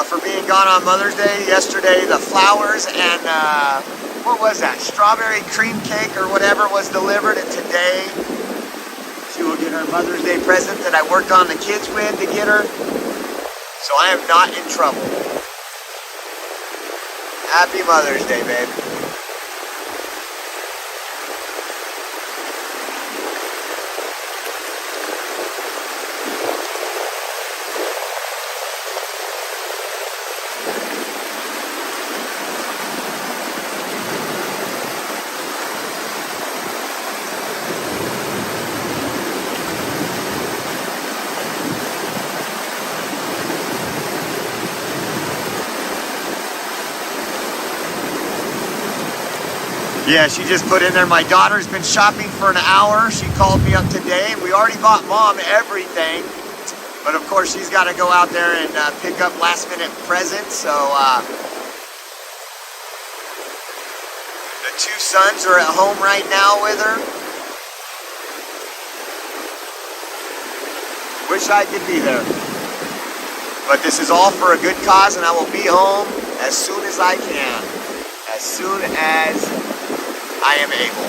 for being gone on Mother's Day. Yesterday, the flowers and, what was that? Strawberry cream cake or whatever was delivered, and today she will get her Mother's Day present that I worked on the kids with to get her. So I am not in trouble. Happy Mother's Day, babe. Yeah, she just put in there, my daughter's been shopping for an hour. She called me up today, and we already bought Mom everything. But of course, she's got to go out there and pick up last-minute presents. So the two sons are at home right now with her. Wish I could be there. But this is all for a good cause, and I will be home as soon as I can. As soon as I am able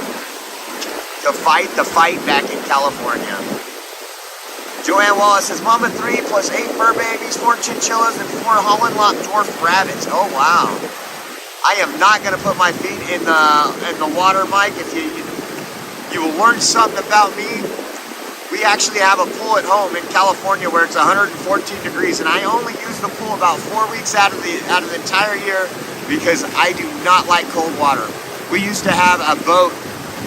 to fight the fight back in California. Joanne Wallace says, Mama 3 plus 8 fur babies, 4 chinchillas, and 4 Holland Lock dwarf rabbits. Oh, wow. I am not going to put my feet in the water, Mike. If you will learn something about me. We actually have a pool at home in California where it's 114 degrees, and I only use the pool about 4 weeks out of the entire year because I do not like cold water. We used to have a boat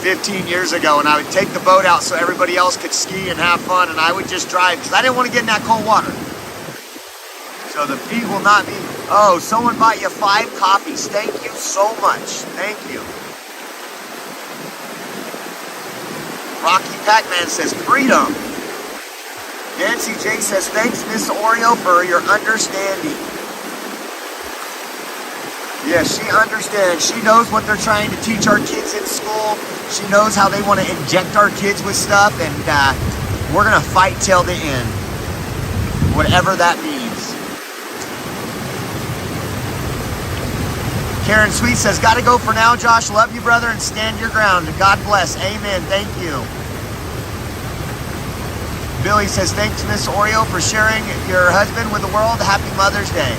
15 years ago, and I would take the boat out so everybody else could ski and have fun, and I would just drive because I didn't want to get in that cold water. So the feet will not be... Oh, someone bought you 5 coffees. Thank you so much. Thank you. Rocky Pac-Man says, freedom. Nancy J says, thanks, Miss Oreo, for your understanding. Yeah, she understands. She knows what they're trying to teach our kids in school. She knows how they want to inject our kids with stuff, and we're going to fight till the end. Whatever that means. Karen Sweet says, gotta go for now, Josh. Love you, brother, and stand your ground. God bless. Amen. Thank you. Billy says, thanks, Miss Oreo, for sharing your husband with the world. Happy Mother's Day.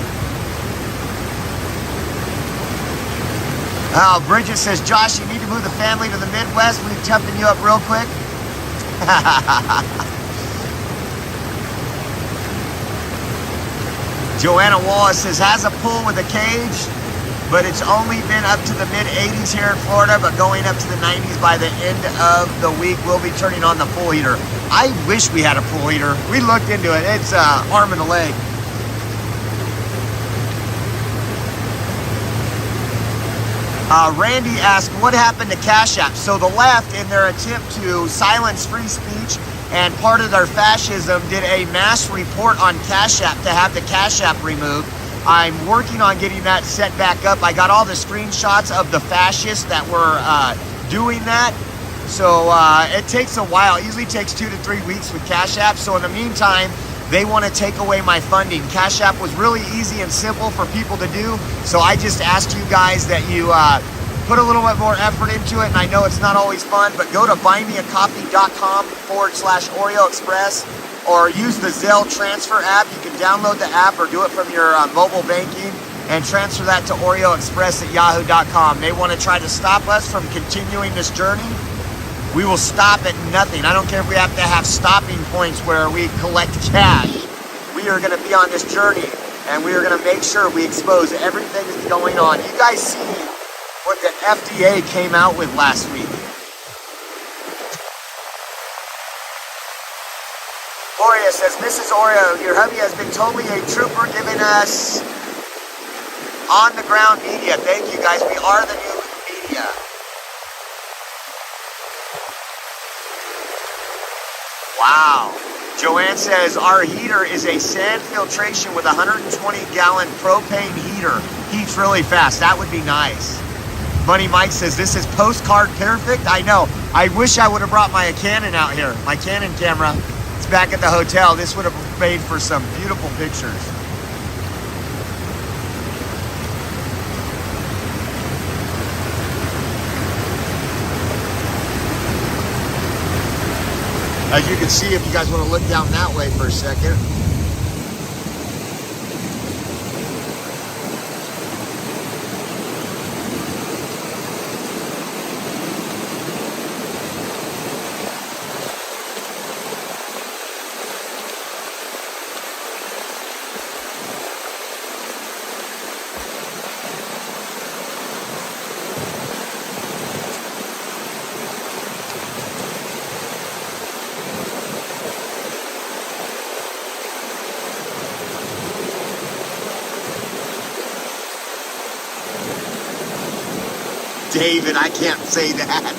Oh, Bridget says, Josh, you need to move the family to the Midwest. We're toughing you up real quick. Joanna Wallace says, has a pool with a cage, but it's only been up to the mid-80s here in Florida, but going up to the 90s by the end of the week. We'll be turning on the pool heater. I wish we had a pool heater. We looked into it. It's arm and a leg. Randy asked, what happened to Cash App? So the left, in their attempt to silence free speech and part of their fascism, did a mass report on Cash App to have the Cash App removed. I'm working on getting that set back up. I got all the screenshots of the fascists that were doing that. So it takes a while. It usually takes 2 to 3 weeks with Cash App. So in the meantime, they want to take away my funding. Cash App was really easy and simple for people to do. So I just asked you guys that you put a little bit more effort into it, and I know it's not always fun, but go to buymeacoffee.com/Oreo Express or use the Zelle transfer app. You can download the app or do it from your mobile banking and transfer that to Oreo Express at yahoo.com. They want to try to stop us from continuing this journey. We will stop at nothing. I don't care if we have to have stopping points where we collect cash. We are going to be on this journey, and we are going to make sure we expose everything that's going on. You guys see what the FDA came out with last week. Gloria says, Mrs. Oreo, your hubby has been totally a trooper, giving us on-the-ground media. Thank you, guys. We are the new media. Wow. Joanne says, our heater is a sand filtration with a 120-gallon propane heater. Heats really fast. That would be nice. Money Mike says, this is postcard perfect. I know. I wish I would have brought my Canon out here. My Canon camera. It's back at the hotel. This would have made for some beautiful pictures. As you can see, if you guys want to look down that way for a second. David, I can't say that.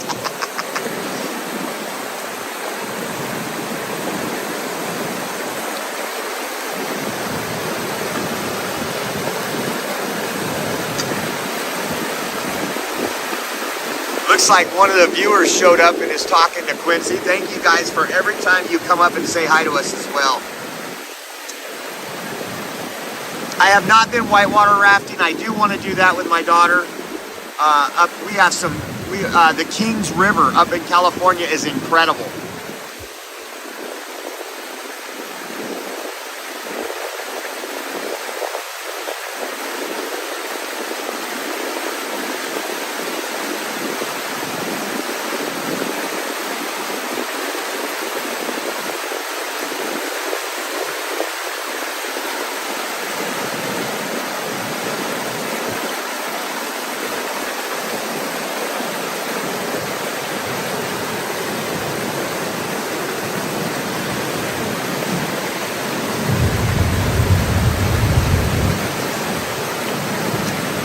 Looks like one of the viewers showed up and is talking to Quincy. Thank you guys for every time you come up and say hi to us as well. I have not been whitewater rafting. I do want to do that with my daughter. We have some, the Kings River up in California is incredible.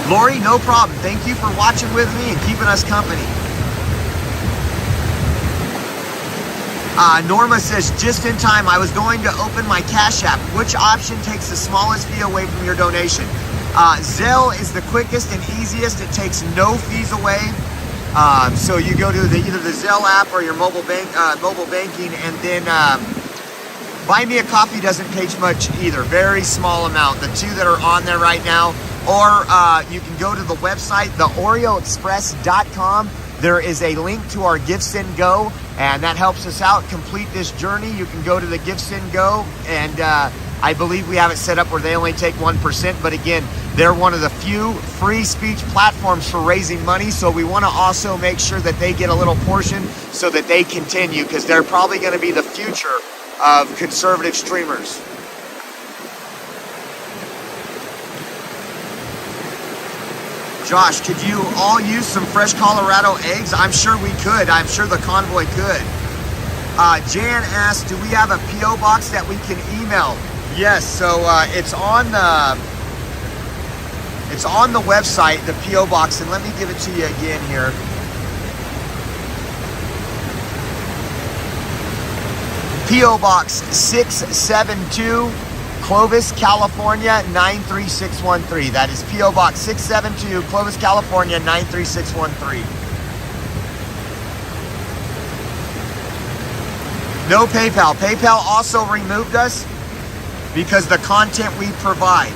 Lori, no problem. Thank you for watching with me and keeping us company. Norma says, just in time, I was going to open my Cash App. Which option takes the smallest fee away from your donation? Zelle is the quickest and easiest. It takes no fees away. So you go to either the Zelle app or your mobile banking, and then Buy Me a Coffee doesn't take much either. Very small amount. The two that are on there right now. Or you can go to the website, theoreoexpress.com. There is a link to our Give, Send, Go, and that helps us out complete this journey. You can go to the Give, Send, Go, and I believe we have it set up where they only take 1%. But again, they're one of the few free speech platforms for raising money. So we want to also make sure that they get a little portion so that they continue, because they're probably going to be the future of conservative streamers. Josh, could you all use some fresh Colorado eggs? I'm sure we could. I'm sure the convoy could. Jan asked, do we have a P.O. box that we can email? Yes, so it's on the website, the P.O. box, and let me give it to you again here. P.O. Box 672, Clovis, California, 93613. That is P.O. Box 672, Clovis, California, 93613. No PayPal. PayPal also removed us because the content we provide.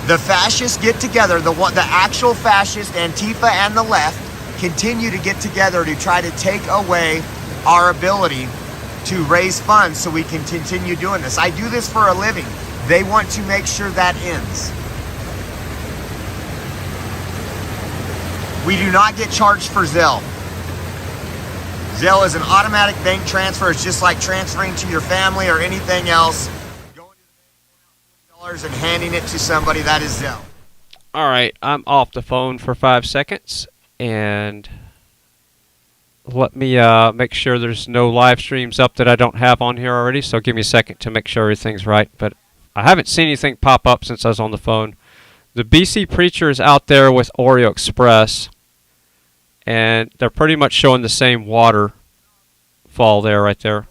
The fascists get together, the actual fascist, Antifa and the left, continue to get together to try to take away our ability to raise funds so we can continue doing this. I do this for a living. They want to make sure that ends. We do not get charged for Zelle. Zelle is an automatic bank transfer. It's just like transferring to your family or anything else. Going to the bank and handing it to somebody, that is Zelle. All right, I'm off the phone for 5 seconds, and let me make sure there's no live streams up that I don't have on here already, so give me a second to make sure everything's right. But I haven't seen anything pop up since I was on the phone. The BC Preacher is out there with Oreo Express, and they're pretty much showing the same waterfall there, right there.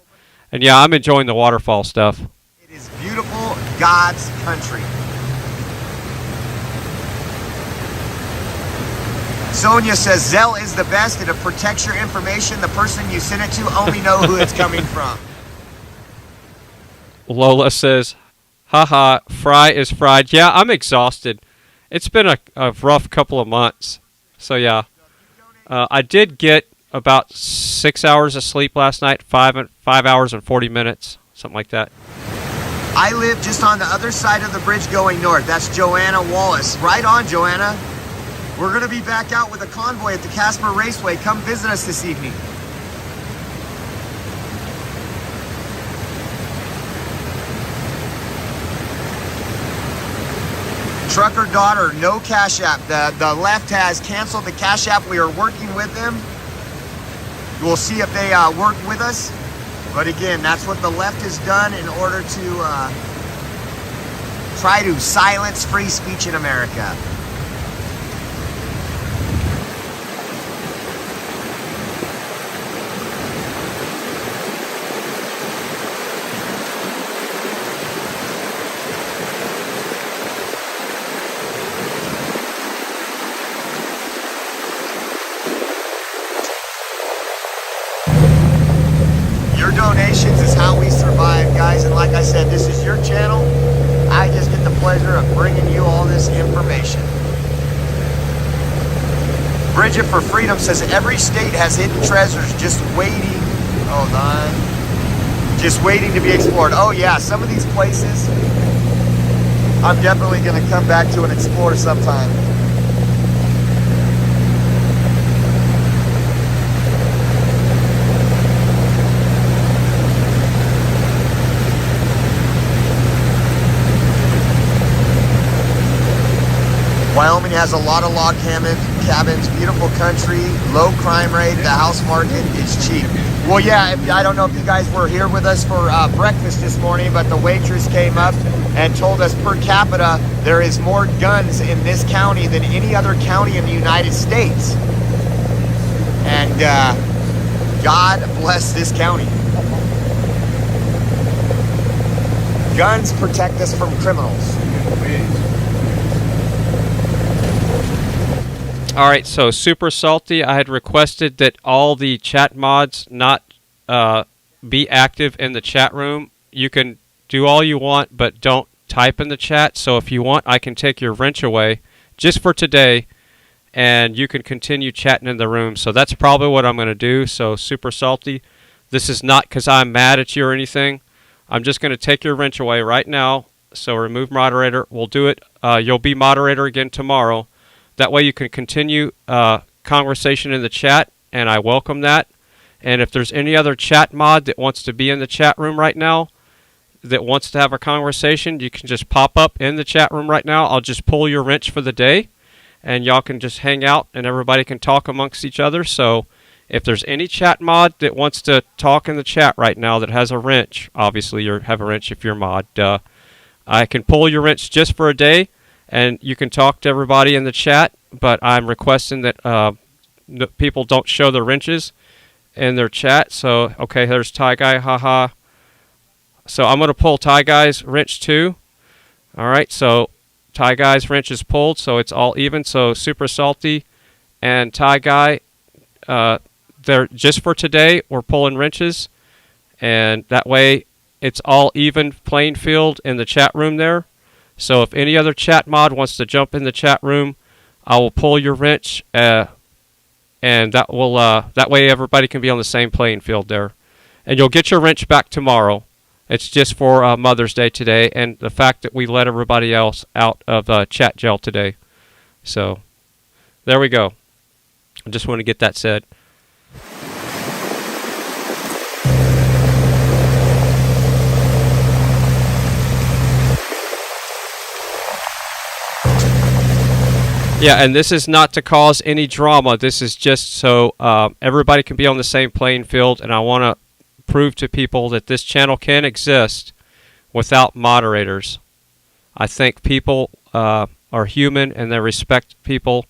And yeah, I'm enjoying the waterfall stuff. It is beautiful, God's country. Sonia says Zelle is the best. It protects your information. The person you send it to only know who it's coming from. Lola says, haha, Fry is fried. Yeah, I'm exhausted. It's been a rough couple of months. So yeah, I did get about 6 hours of sleep last night, 5 hours and 40 minutes, something like that. I live just on the other side of the bridge going north. That's Joanna Wallace. Right on, Joanna. We're going to be back out with a convoy at the Casper Raceway. Come visit us this evening. Trucker daughter, no Cash App. The left has canceled the Cash App. We are working with them. We'll see if they work with us. But again, that's what the left has done in order to try to silence free speech in America. Donations is how we survive, guys, and like I said, this is your channel. I just get the pleasure of bringing you all this information. Bridget for Freedom says every state has hidden treasures just waiting. Hold on. Just waiting to be explored. Oh yeah, some of these places I'm definitely going to come back to and explore sometime. Wyoming has a lot of log cabins, beautiful country, low crime rate, the house market is cheap. Well, yeah, I don't know if you guys were here with us for breakfast this morning, but the waitress came up and told us per capita there is more guns in this county than any other county in the United States. And God bless this county. Guns protect us from criminals. Alright, so Super Salty, I had requested that all the chat mods not be active in the chat room. You can do all you want, but don't type in the chat. So if you want, I can take your wrench away just for today, and you can continue chatting in the room. So that's probably what I'm going to do. So Super Salty, this is not because I'm mad at you or anything. I'm just going to take your wrench away right now. So remove moderator. We'll do it. You'll be moderator again tomorrow. That way you can continue conversation in the chat, and I welcome that. And if there's any other chat mod that wants to be in the chat room right now, that wants to have a conversation, you can just pop up in the chat room right now. I'll just pull your wrench for the day, and y'all can just hang out, and everybody can talk amongst each other. So if there's any chat mod that wants to talk in the chat right now that has a wrench, obviously you have a wrench if you're mod, I can pull your wrench just for a day, and you can talk to everybody in the chat, but I'm requesting that people don't show their wrenches in their chat. So, okay, there's Ty Guy, haha. So I'm going to pull Ty Guy's wrench too. All right, so Ty Guy's wrench is pulled, so it's all even. So Super Salty and Ty Guy, they're just for today, we're pulling wrenches, and that way it's all even playing field in the chat room there. So if any other chat mod wants to jump in the chat room, I will pull your wrench and that will that way everybody can be on the same playing field there. And you'll get your wrench back tomorrow. It's just for Mother's Day today, and the fact that we let everybody else out of chat jail today. So there we go. I just want to get that said. Yeah, and this is not to cause any drama. This is just so everybody can be on the same playing field, and I want to prove to people that this channel can exist without moderators. I think people are human and they respect people,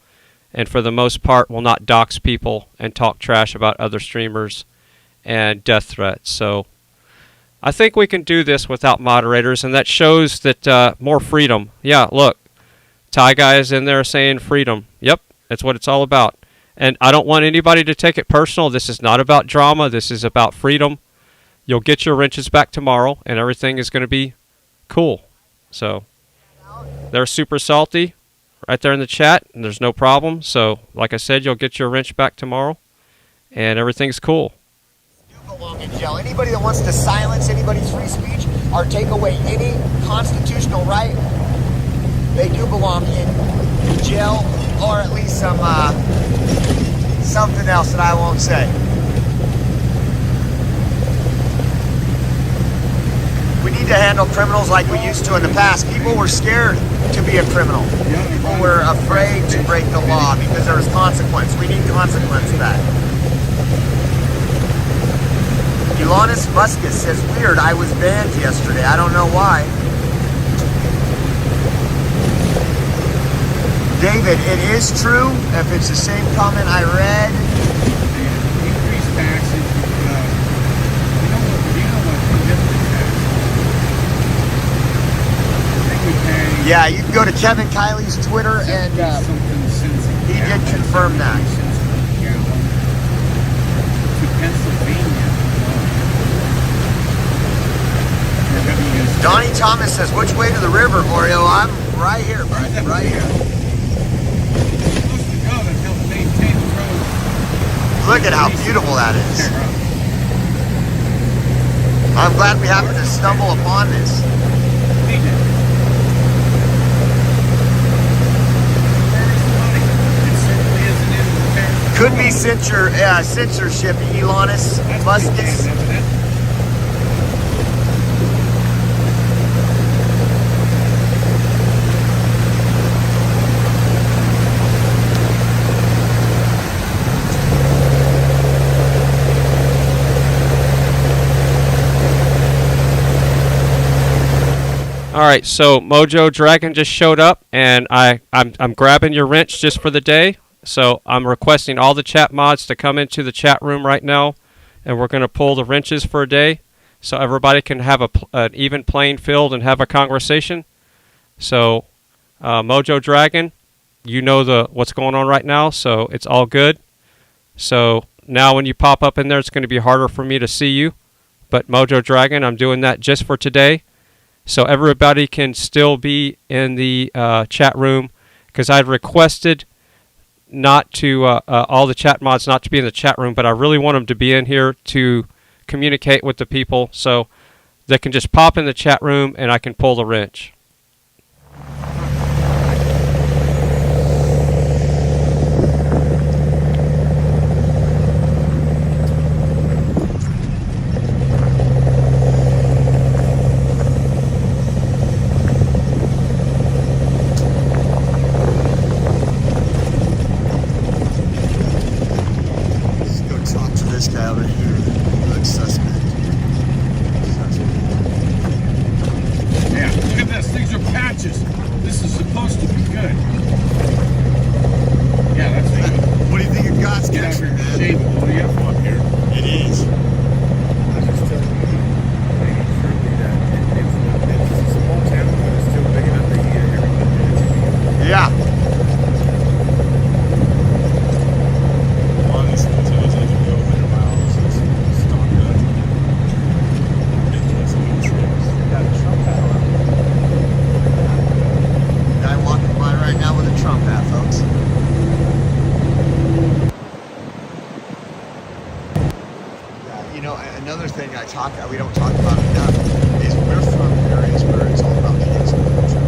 and for the most part will not dox people and talk trash about other streamers and death threats. So I think we can do this without moderators, and that shows that more freedom. Yeah, look, Ty Guy is in there saying freedom. Yep, that's what it's all about. And I don't want anybody to take it personal. This is not about drama. This is about freedom. You'll get your wrenches back tomorrow, and everything is going to be cool. So they're super salty right there in the chat, and there's no problem. So like I said, you'll get your wrench back tomorrow, and everything's cool. Belong in jail. Anybody that wants to silence anybody's free speech or take away any constitutional right, they do belong in jail, or at least some something else that I won't say. We need to handle criminals like we used to in the past. People were scared to be a criminal. People were afraid to break the law because there was consequence. We need consequence for that. Elonis Muskus says, weird, I was banned yesterday. I don't know why. David, it is true, if it's the same comment I read. Increased taxes, you know what significant tax? Yeah, you can go to Kevin Kiley's Twitter and he did confirm that. To Pennsylvania. Donnie Thomas says, which way to the river, Oreo? I'm right here, bud, right here. Look at how beautiful that is. I'm glad we happened to stumble upon this. Could be censorship, Elonis Muskus. All right, so Mojo Dragon just showed up, and I'm grabbing your wrench just for the day. So I'm requesting all the chat mods to come into the chat room right now, and we're going to pull the wrenches for a day, so everybody can have an even playing field and have a conversation. So Mojo Dragon, you know what's going on right now, so it's all good. So now when you pop up in there, it's going to be harder for me to see you. But Mojo Dragon, I'm doing that just for today. So everybody can still be in the chat room, because I'd requested not to all the chat mods not to be in the chat room, but I really want them to be in here to communicate with the people, so they can just pop in the chat room and I can pull the wrench. another thing we don't talk about enough is we're from areas where it's all about cancel culture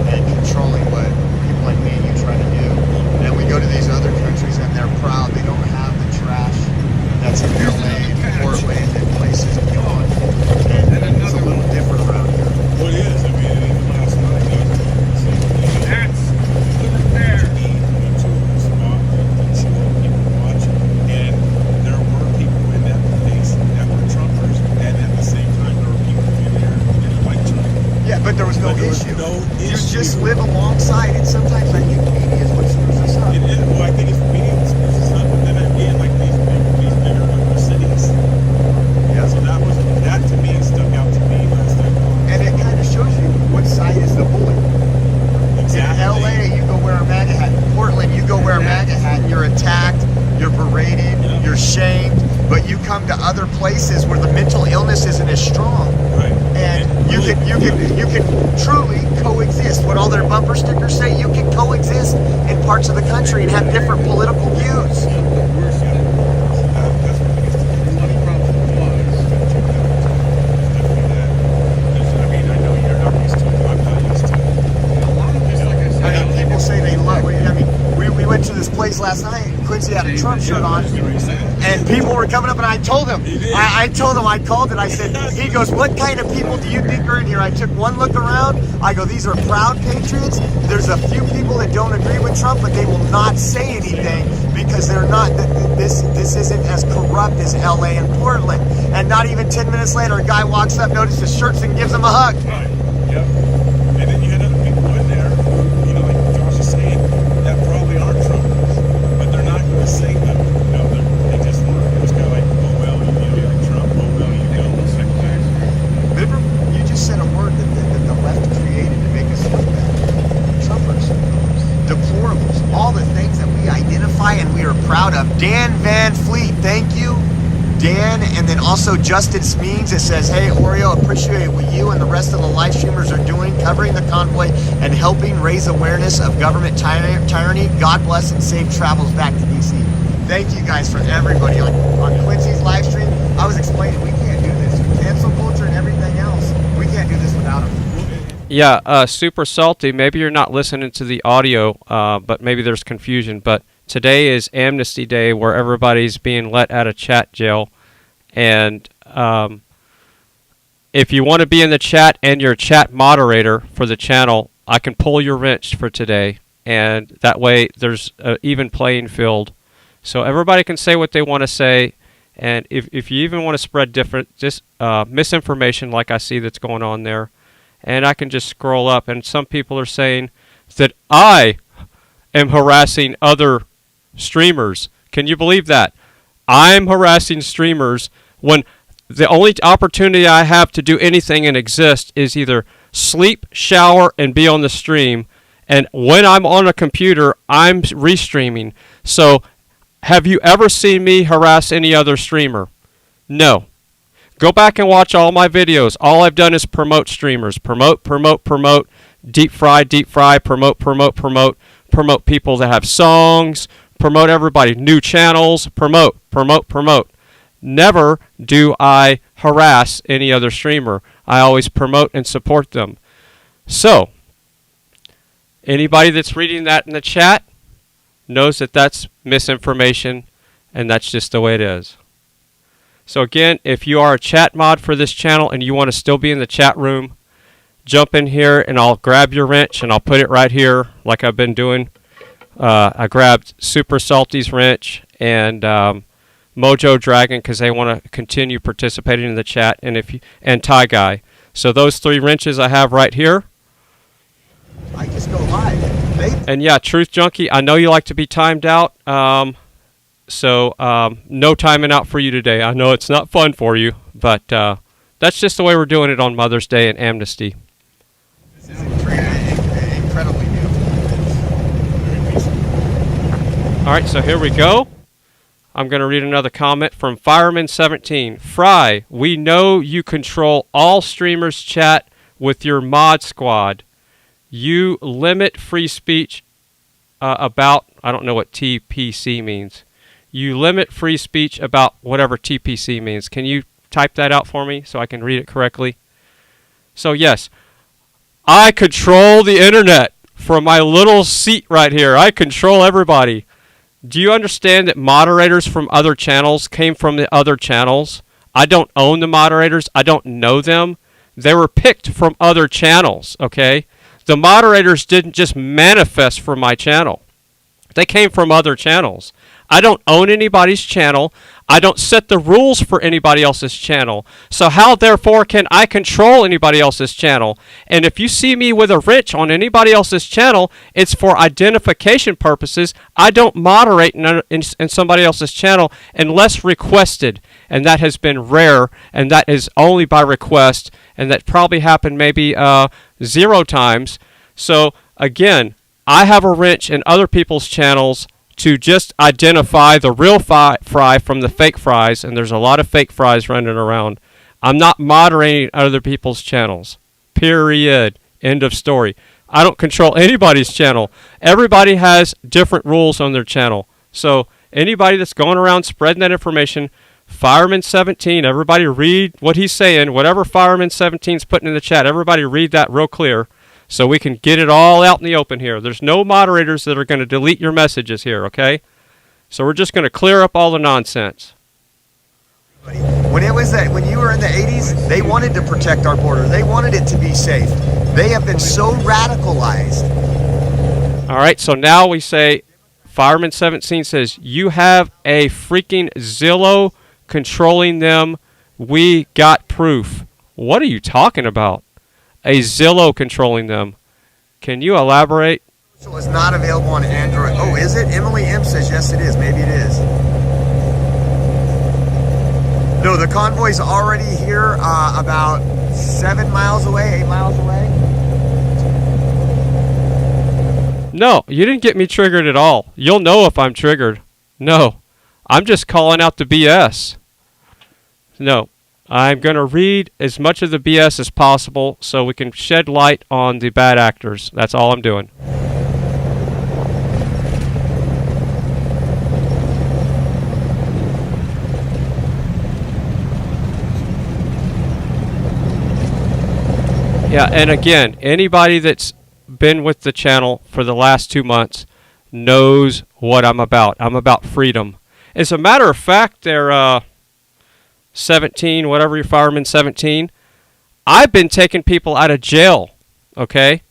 and controlling what people like me and you try to do. And we go to these other countries and they're proud. They don't have the trash that's in LA and Portland and places beyond. And it's a little different around here. Well, it is. I mean, even last night, that's there. To a spot and see what people watch, and there were people in that place that were Trumpers, and at the same time, there were people in there that didn't like Trump. Yeah, but there was no issue. You just live alongside, and sometimes I think media is what screws us up. It is. Well, I think it's media that screws us up, and then again, like these bigger cities. Yeah. So that to me stuck out to me last time. And it kind of shows you what side is the bully. Exactly. In LA, you go wear a MAGA hat. In Portland, you go wear a MAGA hat. You're attacked, you're berated, you're shamed. But you come to other places where the mental illness isn't as strong, and you can truly coexist. What all their bumper stickers say, you can coexist in parts of the country and have different political views. People say they love. We went to this place last night. Quincy had a Trump shirt on, and people were coming up, and I told him, I called it. I said, he goes, "What kind of people do you think are in here?" I took one look around. I go, "These are proud patriots. There's a few people that don't agree with Trump, but they will not say anything because they're not. This isn't as corrupt as LA and Portland." And not even 10 minutes later, a guy walks up, notices his shirts, and gives him a hug. Right. Yep. And then you had other people in there, you know, like Josh is saying, that probably aren't Trumpers, but they're not going to say that. You know, they just weren't. It was kind of like, oh well, you like Trump, oh well, you don't. Remember, you just said a word that the left created to make us look bad. Trumpers, deplorables, all the things that we identify and we are proud of. Dan Van Fleet, thank you. Dan, and then also Justin Smeens that says, "Hey Oreo, appreciate what you and the rest of the live streamers are doing, covering the convoy and helping raise awareness of government tyranny. God bless and safe travels back to DC." Thank you guys for everybody on Quincy's live stream. I was explaining we can't do this with cancel culture and everything else. We can't do this without them. Yeah, Super Salty, maybe you're not listening to the audio, but maybe there's confusion, but today is Amnesty Day, where everybody's being let out of chat jail. And if you want to be in the chat and you're a chat moderator for the channel, I can pull your wrench for today. And that way there's an even playing field. So everybody can say what they want to say. And if you even want to spread misinformation like I see that's going on there, and I can just scroll up, and some people are saying that I am harassing other streamers. Can you believe that? I'm harassing streamers when the only opportunity I have to do anything and exist is either sleep, shower, and be on the stream. And when I'm on a computer, I'm restreaming. So have you ever seen me harass any other streamer? No. Go back and watch all my videos. All I've done is promote streamers. Promote. Deep fry, promote people that have songs, promote everybody, new channels, promote. Never do I harass any other streamer. I always promote and support them. So, anybody that's reading that in the chat knows that that's misinformation, and that's just the way it is. So again, if you are a chat mod for this channel and you want to still be in the chat room, jump in here and I'll grab your wrench and I'll put it right here like I've been doing. I grabbed Super Salty's wrench and Mojo Dragon because they want to continue participating in the chat, and Ty Guy. So those three wrenches I have right here. I just go live. And yeah, Truth Junkie, I know you like to be timed out. So no timing out for you today. I know it's not fun for you, but that's just the way we're doing it on Mother's Day and Amnesty. This is incredibly beautiful. All right, so here we go. I'm going to read another comment from Fireman17. Fry, we know you control all streamers' chat with your mod squad. You limit free speech about, I don't know what TPC means. You limit free speech about whatever TPC means. Can you type that out for me so I can read it correctly? So yes, I control the internet from my little seat right here. I control everybody. Do you understand that moderators from other channels came from the other channels? I don't own the moderators. I don't know them. They were picked from other channels, okay? The moderators didn't just manifest from my channel. They came from other channels. I don't own anybody's channel. I don't set the rules for anybody else's channel. So how, therefore, can I control anybody else's channel? And if you see me with a wrench on anybody else's channel, it's for identification purposes. I don't moderate in somebody else's channel unless requested. And that has been rare, and that is only by request, and that probably happened maybe 0 times. So, again, I have a wrench in other people's channels to just identify the real fry from the fake fries, and there's a lot of fake fries running around. I'm not moderating other people's channels. Period. End of story. I don't control anybody's channel. Everybody has different rules on their channel. So anybody that's going around spreading that information, Fireman17, everybody read what he's saying. Whatever Fireman17's putting in the chat, everybody read that real clear, so we can get it all out in the open here. There's no moderators that are going to delete your messages here, okay? So we're just going to clear up all the nonsense. When it was when you were in the 80s, they wanted to protect our border. They wanted it to be safe. They have been so radicalized. All right, so now we say, Fireman17 says, you have a freaking Zillow controlling them. We got proof. What are you talking about? A Zillow controlling them. Can you elaborate? So it's not available on Android. Oh, is it? Emily M says yes, it is. Maybe it is. No, the convoy's already here, about 7 miles away, 8 miles away. No, you didn't get me triggered at all. You'll know if I'm triggered. No, I'm just calling out the BS. No. I'm going to read as much of the BS as possible so we can shed light on the bad actors. That's all I'm doing. Yeah, and again, anybody that's been with the channel for the last 2 months knows what I'm about. I'm about freedom. As a matter of fact, they're 17, whatever your Fireman 17, I've been taking people out of jail, okay?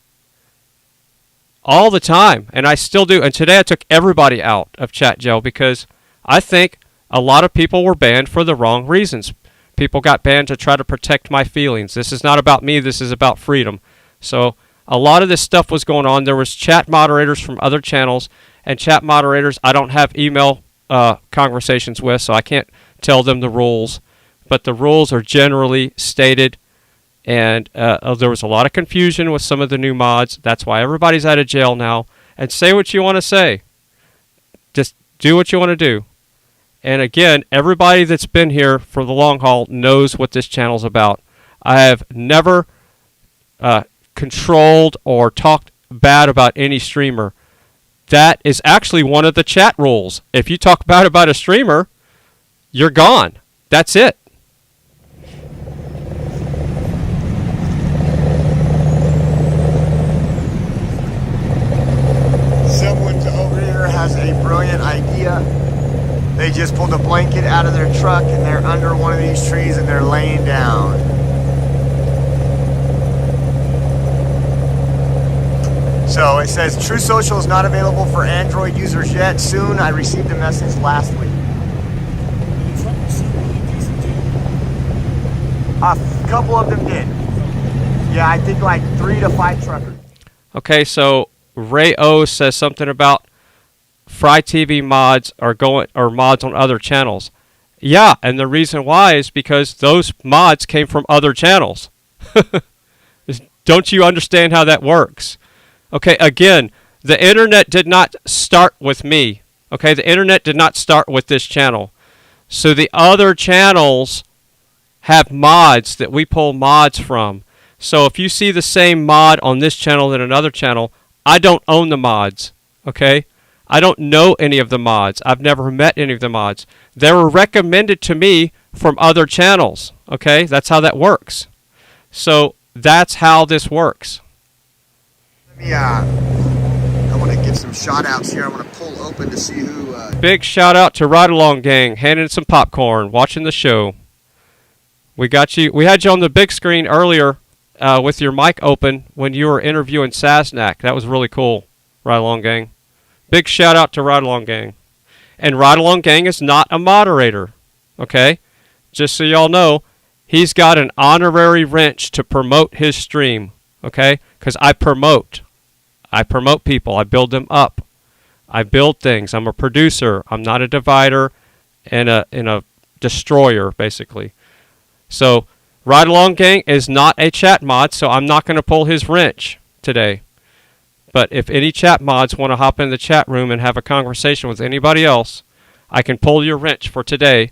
All the time, and I still do. And today I took everybody out of chat jail because I think a lot of people were banned for the wrong reasons. People got banned to try to protect my feelings. This is not about me, this is about freedom. So a lot of this stuff was going on. There was chat moderators from other channels, and chat moderators I don't have email conversations with, so I can't tell them the rules. But the rules are generally stated, and there was a lot of confusion with some of the new mods. That's why everybody's out of jail now. And say what you want to say. Just do what you want to do. And again, everybody that's been here for the long haul knows what this channel's about. I have never controlled or talked bad about any streamer. That is actually one of the chat rules. If you talk bad about a streamer, you're gone. That's it. Someone over here has a brilliant idea. They just pulled a blanket out of their truck and they're under one of these trees and they're laying down. So it says True Social is not available for Android users yet. Soon. I received a message last week. A couple of them did. Yeah, I think like 3 to 5 truckers. Okay, so Ray O says something about FryTV mods are mods on other channels. Yeah, and the reason why is because those mods came from other channels. Don't you understand how that works? Okay, again, the internet did not start with me. Okay, the internet did not start with this channel. So the other channels have mods that we pull mods from. So if you see the same mod on this channel than another channel, I don't own the mods. Okay? I don't know any of the mods. I've never met any of the mods. They were recommended to me from other channels. Okay, that's how that works. So that's how this works. Let me, I want to give some shout outs here. I want to pull open to see who. Big shout out to Ride Along Gang, handing some popcorn, watching the show. We got you. We had you on the big screen earlier with your mic open when you were interviewing Sasnak. That was really cool, Ride Along Gang. Big shout out to Ride Along Gang. And Ride Along Gang is not a moderator, okay? Just so y'all know, he's got an honorary wrench to promote his stream, okay? Because I promote people. I build them up. I build things. I'm a producer. I'm not a divider and a destroyer, basically. So Ride Along Gang is not a chat mod, so I'm not going to pull his wrench today. But if any chat mods want to hop in the chat room and have a conversation with anybody else, I can pull your wrench for today.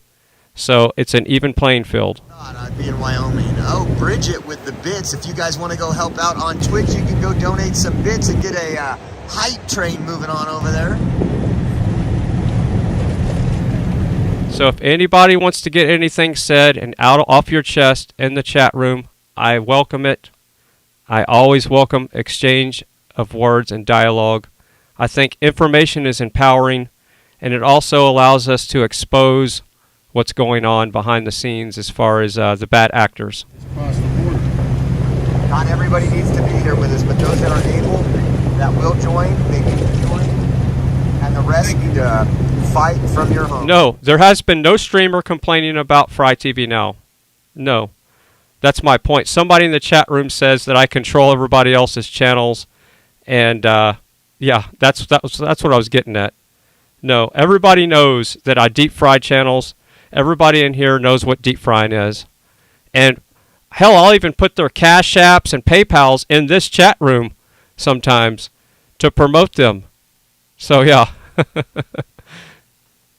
So it's an even playing field. I'd be in Wyoming. Oh, Bridget with the bits. If you guys want to go help out on Twitch, you can go donate some bits and get a hype train moving on over there. So if anybody wants to get anything said and out off your chest in the chat room, I welcome it. I always welcome exchange of words and dialogue. I think information is empowering, and it also allows us to expose what's going on behind the scenes as far as the bad actors. Not everybody needs to be here with us, but those that are able, that will join, they need to join, and the rest need to fight from your home. No, there has been no streamer complaining about FryTVNow. No. That's my point. Somebody in the chat room says that I control everybody else's channels, and yeah, that's what I was getting at. No, everybody knows that I deep fry channels. Everybody in here knows what deep frying is. And hell, I'll even put their Cash Apps and PayPals in this chat room sometimes to promote them. So yeah.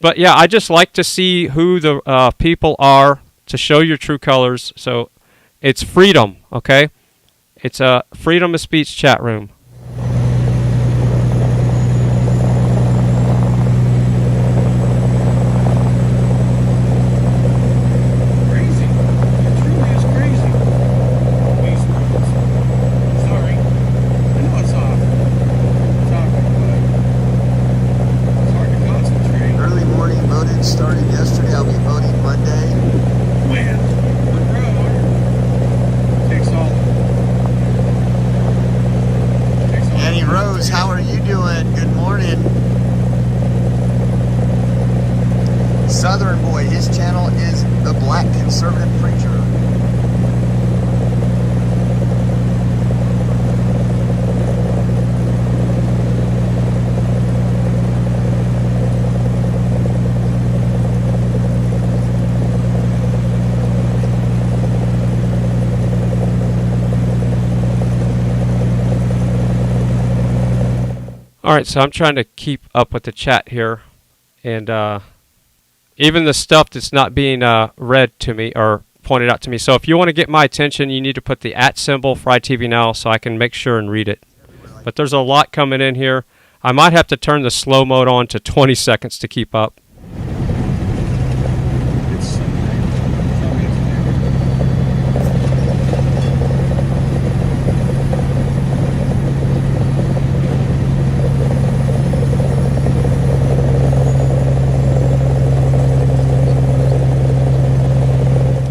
But yeah, I just like to see who the people are, to show your true colors. So it's freedom, okay? It's a freedom of speech chat room. Alright, so I'm trying to keep up with the chat here, and even the stuff that's not being read to me or pointed out to me. So if you want to get my attention, you need to put the @ symbol FryTVNow so I can make sure and read it. But there's a lot coming in here. I might have to turn the slow mode on to 20 seconds to keep up.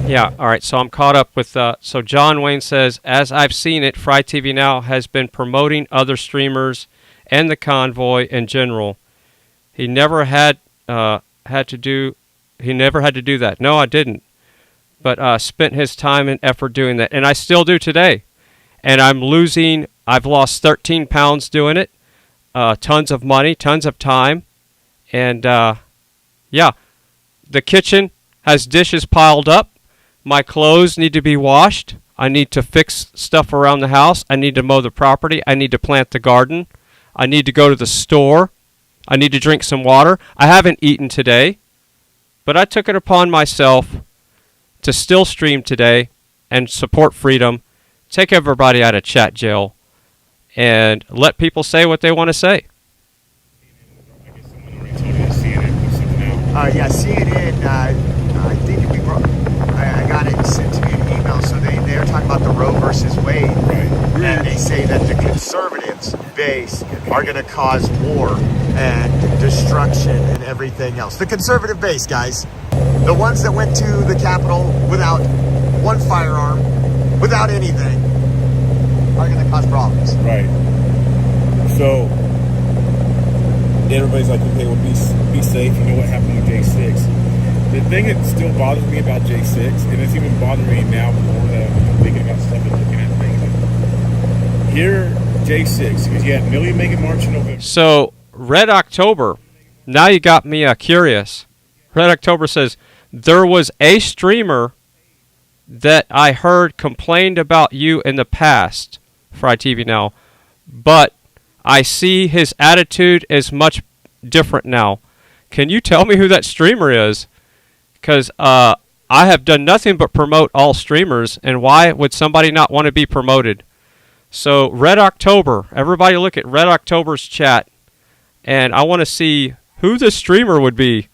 Yeah, alright, so I'm caught up with, so John Wayne says, as I've seen it, FryTVNow has been promoting other streamers and the Convoy in general. He never had to do that. No, I didn't. But spent his time and effort doing that. And I still do today. And I've lost 13 pounds doing it. Tons of money, tons of time. And, yeah, the kitchen has dishes piled up. My clothes need to be washed. I need to fix stuff around the house. I need to mow the property. I need to plant the garden. I need to go to the store. I need to drink some water. I haven't eaten today, but I took it upon myself to still stream today and support freedom, take everybody out of chat jail, and let people say what they want to say. Yeah, CNN. I think we brought, I got it sent to me in email. So they're talking about the Roe versus Wade, and they say that the conservatives base are going to cause war and destruction and everything else. The conservative base, guys, the ones that went to the Capitol without one firearm, without anything, are going to cause problems. Right. So everybody's like, okay, well, be safe. You know what happened with J6. The thing that still bothers me about J6, and it's even bothering me now more that I'm thinking about stuff and looking at things. Here, J6, because you had Millie making March in November. So, Red October, now you got me curious. Red October says, there was a streamer that I heard complained about you in the past, FryTVNow, but I see his attitude is much different now. Can you tell me who that streamer is? Because I have done nothing but promote all streamers, and why would somebody not want to be promoted? So, Red October, everybody look at Red October's chat, and I want to see who the streamer would be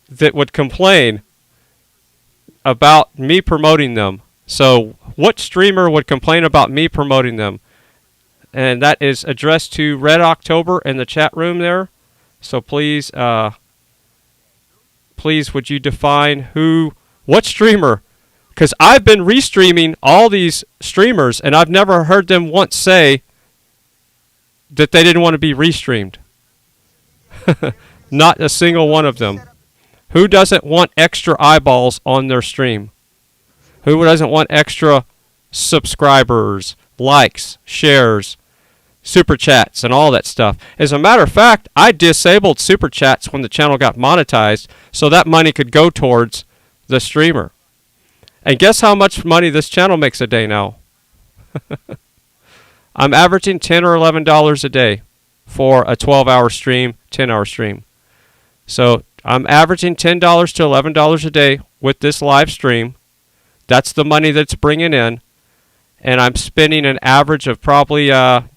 that would complain about me promoting them. So, what streamer would complain about me promoting them? And that is addressed to Red October in the chat room there. So please, please would you define what streamer? Because I've been restreaming all these streamers, and I've never heard them once say that they didn't want to be restreamed. Not a single one of them. Who doesn't want extra eyeballs on their stream? Who doesn't want extra subscribers, likes, shares, super chats, and all that stuff? As a matter of fact, I disabled super chats when the channel got monetized so that money could go towards the streamer. And guess how much money this channel makes a day now? I'm averaging $10 or $11 a day for a 12-hour stream, 10-hour stream. So I'm averaging $10 to $11 a day with this live stream. That's the money that's bringing in. And I'm spending an average of probably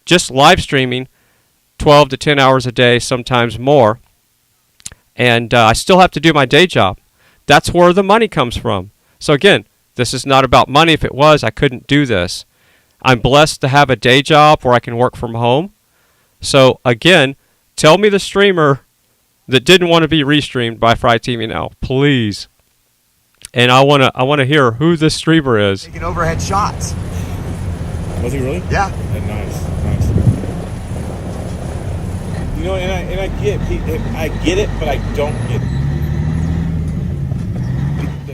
just live streaming 12 to 10 hours a day, sometimes more. And I still have to do my day job. That's where the money comes from. So again, this is not about money. If it was, I couldn't do this. I'm blessed to have a day job where I can work from home. So again, tell me the streamer that didn't want to be restreamed by FryTVNow, please. And I wanna hear who this streamer is. Taking overhead shots. Was he really? Yeah. Nice. You know, and I get it, but I don't get it.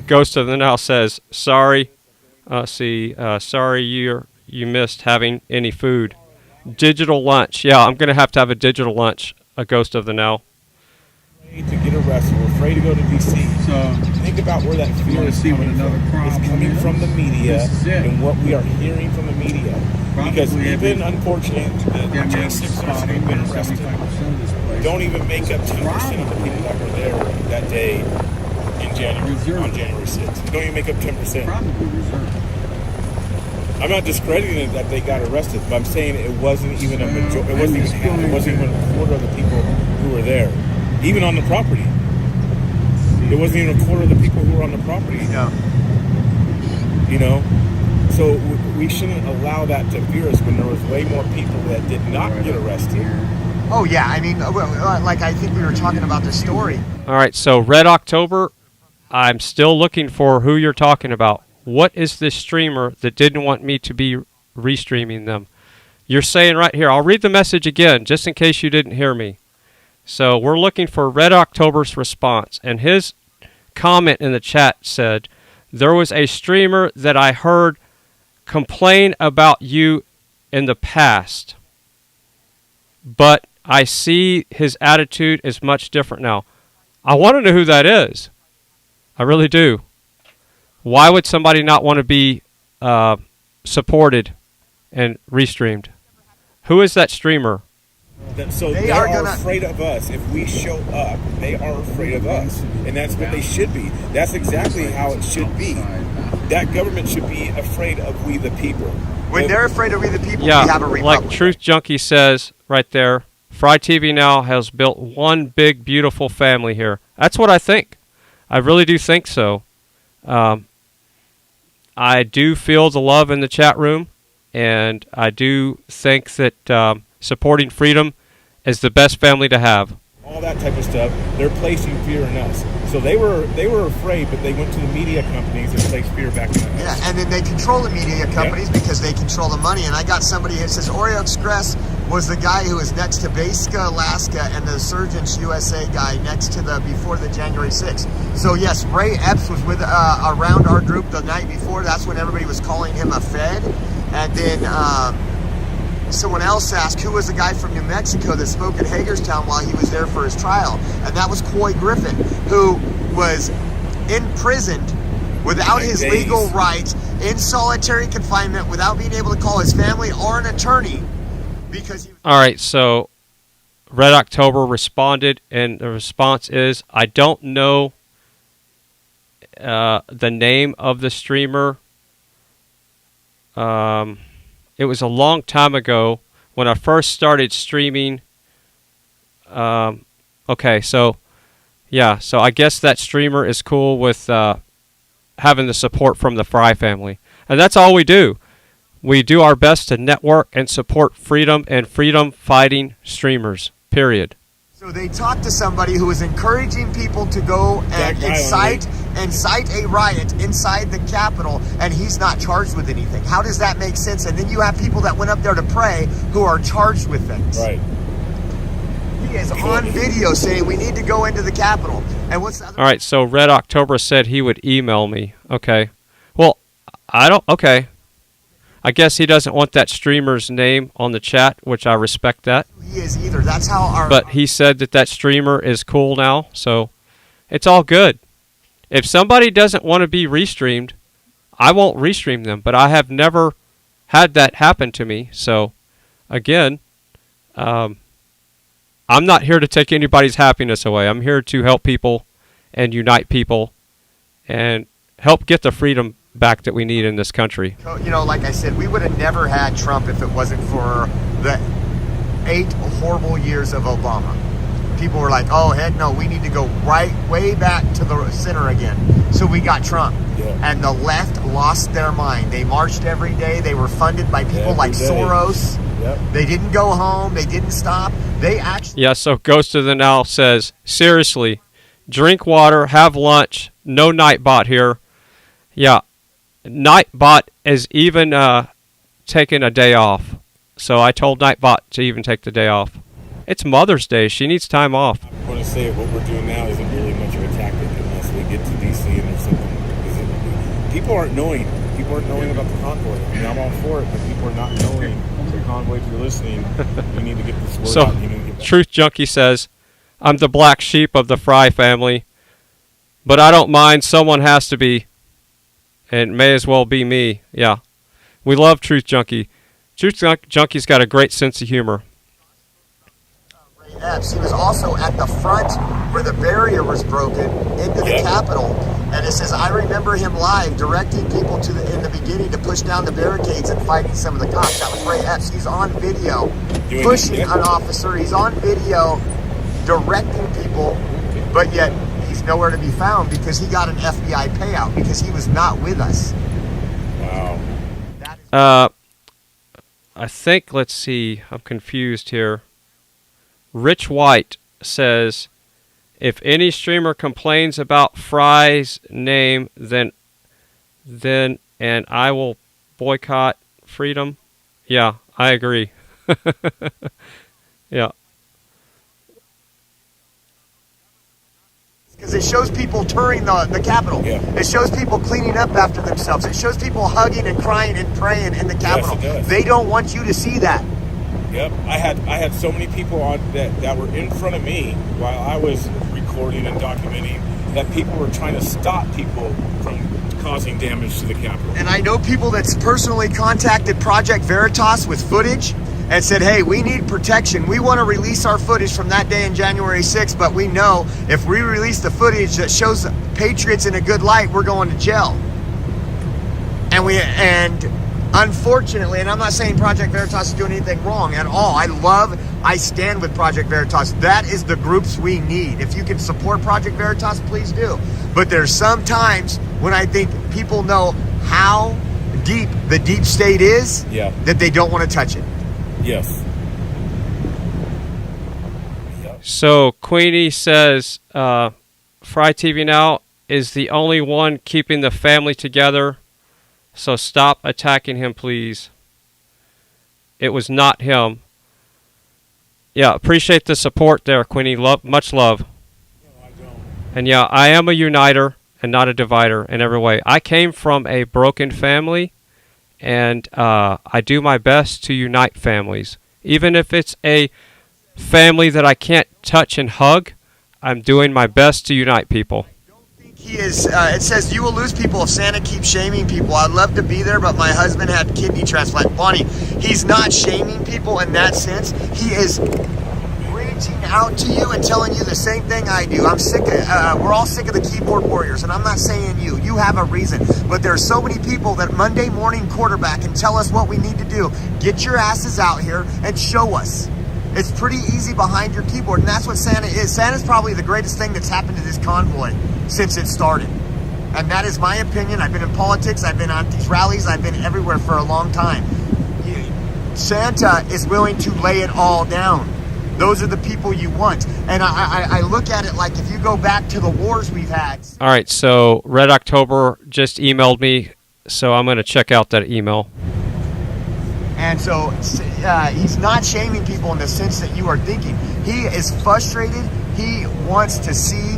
Ghost of the Now says, sorry. Sorry you missed having any food. Digital lunch. Yeah, I'm gonna have to have a digital lunch. A Ghost of the Now. To get arrested, we're afraid to go to DC. So think about where that fear is coming from. It's coming from the media and what we are hearing from the media. Because even unfortunately, the J6ers who've been arrested don't even make up 10% of the people that were there that day in January, on January 6th. They don't even make up 10%. I'm not discrediting it that they got arrested, but I'm saying it wasn't even a majority. It wasn't even half. It wasn't even a quarter of the people who were there. Even on the property. It wasn't even a quarter of the people who were on the property. No. You know? So we shouldn't allow that to fear us when there was way more people that did not get arrested. Oh, yeah. I mean, like I think we were talking about the story. All right, so Red October, I'm still looking for who you're talking about. What is this streamer that didn't want me to be restreaming them? You're saying right here, I'll read the message again, just in case you didn't hear me. So we're looking for Red October's response, and his comment in the chat said, there was a streamer that I heard complain about you in the past, but I see his attitude is much different now. I want to know who that is. I really do. Why would somebody not want to be supported and restreamed? Who is that streamer? So they are afraid of us. If we show up, they are afraid of us. And that's what they should be. That's exactly how it should be. That government should be afraid of we the people. When they're afraid of we the people, yeah, we have a republic. Like Truth Junkie says right there, FryTVNow has built one big, beautiful family here. That's what I think. I really do think so. I do feel the love in the chat room, and I do think that supporting freedom is the best family to have. All that type of stuff, they're placing fear in us. So they were afraid, but they went to the media companies and placed fear back in us. Yeah, and then they control the media companies because they control the money. And I got somebody that says Oreo Express was the guy who was next to Basica, Alaska, and the Surgeons USA guy next to before the January 6th. So yes, Ray Epps was with around our group the night before. That's when everybody was calling him a Fed. And then someone else asked who was the guy from New Mexico that spoke in Hagerstown while he was there for his trial, and that was Coy Griffin, who was imprisoned without his legal rights, in solitary confinement, without being able to call his family or an attorney, because he... All right, so Red October responded, and the response is, I don't know the name of the streamer. It was a long time ago when I first started streaming. Okay, so yeah, so I guess that streamer is cool with having the support from the Frei family. And that's all we do. We do our best to network and support freedom and freedom-fighting streamers, period. So they talked to somebody who was encouraging people to go and incite a riot inside the Capitol, and he's not charged with anything. How does that make sense? And then you have people that went up there to pray who are charged with things. Right. He is on video saying we need to go into the Capitol. And what's the other... All right, so Red October said he would email me. Okay. Well, okay. I guess he doesn't want that streamer's name on the chat, which I respect that. He is either. That's how our... But he said that streamer is cool now, so it's all good. If somebody doesn't want to be restreamed, I won't restream them. But I have never had that happen to me. So, again, I'm not here to take anybody's happiness away. I'm here to help people and unite people and help get the freedom back that we need in this country. You know, like I said, we would have never had Trump if it wasn't for the 8 horrible years of Obama. People were like, oh, heck no, we need to go way back to the center again. So we got Trump. Yeah. And the left lost their mind. They marched every day. They were funded by people like Soros. Yep. They didn't go home. They didn't stop. They actually... Yeah, so Ghost of the Now says, seriously, drink water, have lunch, no Nightbot here. Yeah, Nightbot is even taking a day off. So I told Nightbot to even take the day off. It's Mother's Day. She needs time off. I'm going to say what we're doing now isn't really much of a tactic unless we get to D.C. and there's something. People aren't knowing. People aren't knowing about the convoy. I mean, I'm all for it, but people are not knowing. So Convoy, if you're listening, you need to get this word out. You need to get Truth Junkie says, I'm the black sheep of the Frei family, but I don't mind. Someone has to be. And it may as well be me. Yeah. We love Truth Junkie. Truth Junkie's got a great sense of humor. Epps, he was also at the front where the barrier was broken into the Capitol. And it says, I remember him live directing people in the beginning to push down the barricades and fighting some of the cops. That was Ray Epps. He's on video pushing an officer. He's on video directing people, but yet he's nowhere to be found because he got an FBI payout because he was not with us. Wow. I think, let's see, I'm confused here. Rich White says, if any streamer complains about Frei's name, then and I will boycott freedom. Yeah, I agree. Yeah. Because it shows people touring the Capitol. Yeah. It shows people cleaning up after themselves. It shows people hugging and crying and praying in the Capitol. Yes, it does. They don't want you to see that. Yep, I had so many people on that were in front of me while I was recording and documenting that people were trying to stop people from causing damage to the Capitol. And I know people that's personally contacted Project Veritas with footage and said, hey, we need protection. We want to release our footage from that day in January 6th, but we know if we release the footage that shows the Patriots in a good light, we're going to jail. And Unfortunately, and I'm not saying Project Veritas is doing anything wrong at all. I stand with Project Veritas. That is the groups we need. If you can support Project Veritas, please do. But there's some times when I think people know how deep the deep state is, that they don't want to touch it. Yes. So Queenie says, FryTVNow is the only one keeping the family together. So stop attacking him, please. It was not him. Yeah, appreciate the support there, Queenie. Much love. And yeah, I am a uniter and not a divider in every way. I came from a broken family, and I do my best to unite families. Even if it's a family that I can't touch and hug, I'm doing my best to unite people. He is, it says, you will lose people if Santa keeps shaming people. I'd love to be there, but my husband had kidney transplant. Bonnie, he's not shaming people in that sense. He is reaching out to you and telling you the same thing I do. I'm sick of, we're all sick of the keyboard warriors, and I'm not saying you. You have a reason. But there's so many people that Monday morning quarterback and tell us what we need to do. Get your asses out here and show us. It's pretty easy behind your keyboard, and that's what Santa is. Santa's probably the greatest thing that's happened to this convoy since it started. And that is my opinion. I've been in politics, I've been on these rallies, I've been everywhere for a long time. Santa is willing to lay it all down. Those are the people you want. And I look at it like if you go back to the wars we've had. All right, so Red October just emailed me, so I'm going to check out that email. And so he's not shaming people in the sense that you are thinking. He is frustrated. He wants to see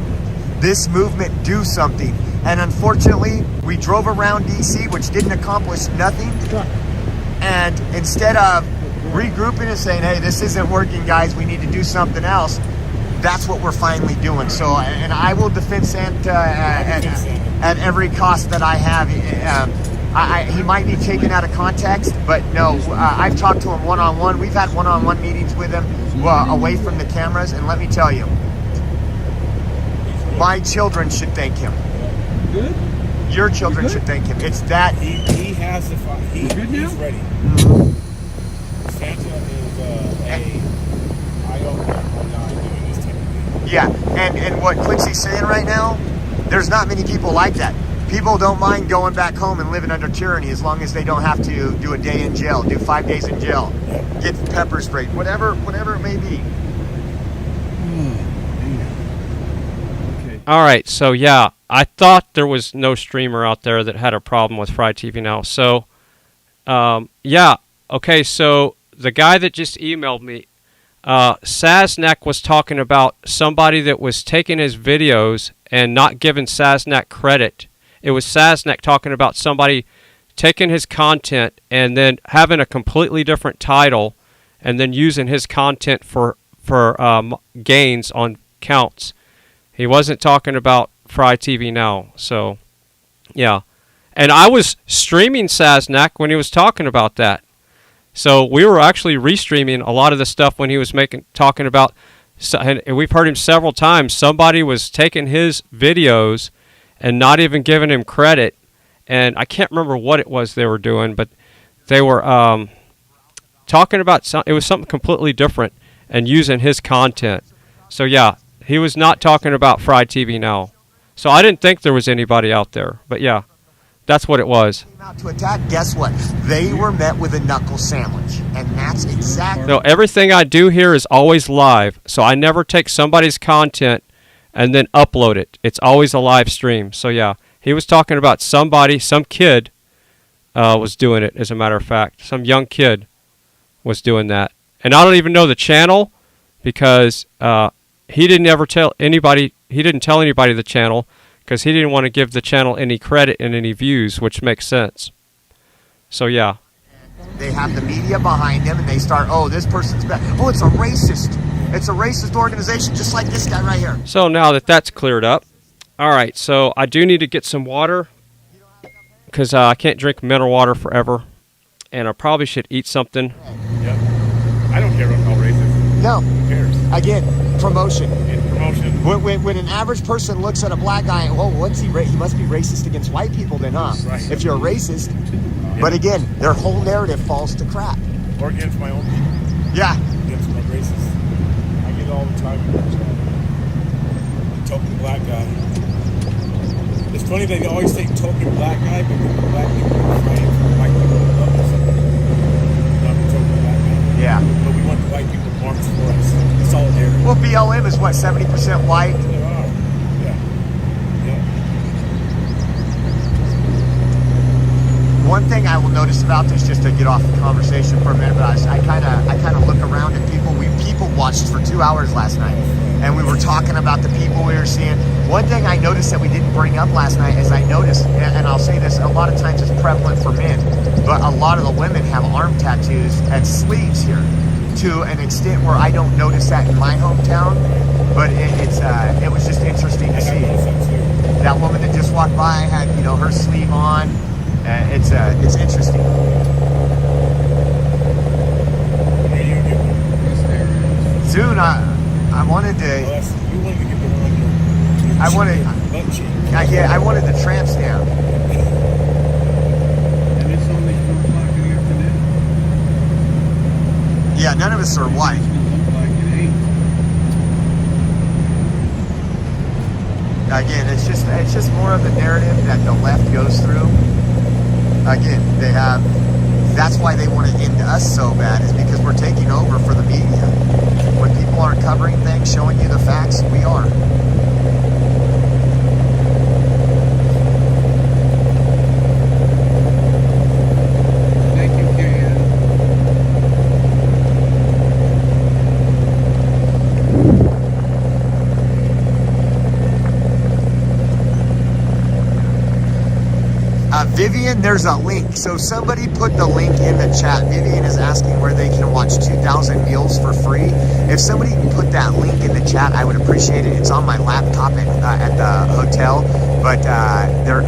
this movement do something. And unfortunately, we drove around DC, which didn't accomplish nothing. And instead of regrouping and saying, hey, this isn't working, guys, we need to do something else, that's what we're finally doing. So, and I will defend Santa at every cost that I have. He might be taken out of context, but no, I've talked to him one-on-one. We've had one-on-one meetings with him away from the cameras, and let me tell you, my children should thank him. Good? Your children should thank him. It's that... He has the... He's ready. Santa is I don't doing this type of thing. Yeah, and what Quincy's saying right now, there's not many people like that. People don't mind going back home and living under tyranny as long as they don't have to do a day in jail, do 5 days in jail, get pepper sprayed, whatever it may be. All right, so yeah, I thought there was no streamer out there that had a problem with FryTVNow. So, yeah, okay, so the guy that just emailed me, Sasnak was talking about somebody that was taking his videos and not giving Sasnak credit. It was Sasnak talking about somebody taking his content and then having a completely different title and then using his content for gains on counts. He wasn't talking about FryTVNow. So, yeah. And I was streaming Sasnak when he was talking about that. So we were actually restreaming a lot of the stuff when he was talking about, and we've heard him several times, somebody was taking his videos and not even giving him credit. And I can't remember what it was they were doing, but they were talking about it was something completely different and using his content. So yeah, he was not talking about FryTVNow. So I didn't think there was anybody out there, but yeah, that's what it was. Out to attack, guess what? They were met with a knuckle sandwich, and that's exactly. No, everything I do here is always live, so I never take somebody's content and then upload it. It's always a live stream. So yeah, he was talking about somebody, some kid was doing it, as a matter of fact. Some young kid was doing that. And I don't even know the channel because he didn't ever tell anybody, he didn't tell anybody the channel because he didn't want to give the channel any credit and any views, which makes sense. So yeah. They have the media behind them and they start, oh, this person's bad. Oh, it's a racist. It's a racist organization just like this guy right here. So now that that's cleared up, all right, so I do need to get some water because I can't drink mineral water forever, and I probably should eat something. Yep. I don't care about all races. No. Who cares? Again, promotion. Promotion. When an average person looks at a black guy, well, what's he? He must be racist against white people then, huh? Right. If you're a racist. But again, their whole narrative falls to crap. Or against my own people. Yeah. Against my racists. I get it all the time. The token black guy. It's funny they always say token black guy, but the black people are fighting for white people to love us. Not the token black guy. Yeah. But we want the white people to march for us. Solidarity. Well, BLM is what, 70% white? There are. Yeah. One thing I will notice about this, just to get off the conversation for a minute, but I kind of look around at people. We people watched for 2 hours last night, and we were talking about the people we were seeing. One thing I noticed that we didn't bring up last night is I noticed, and I'll say this, a lot of times it's prevalent for men, but a lot of the women have arm tattoos and sleeves here, to an extent where I don't notice that in my hometown, but it was just interesting to see. That woman that just walked by had, you know, her sleeve on. It's interesting. Soon, I wanted to. I wanted the tramp stamp. Yeah, none of us are white. Again, it's just more of the narrative that the left goes through. Again, that's why they want to end us so bad, is because we're taking over for the media. When people aren't covering things, showing you the facts, we are. Vivian, there's a link. So somebody put the link in the chat. Vivian is asking where they can watch 2,000 meals for free. If somebody can put that link in the chat, I would appreciate it. It's on my laptop at the hotel, but there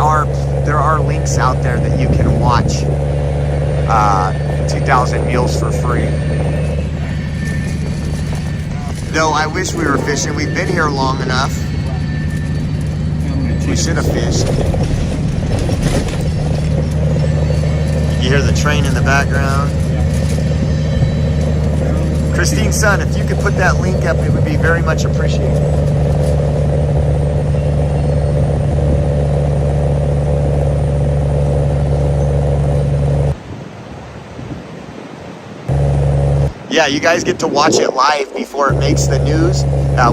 are links out there that you can watch 2,000 meals for free. Though I wish we were fishing. We've been here long enough. We should have fished. You hear the train in the background. Christine's son, if you could put that link up, it would be very much appreciated. Yeah, you guys get to watch it live before it makes the news.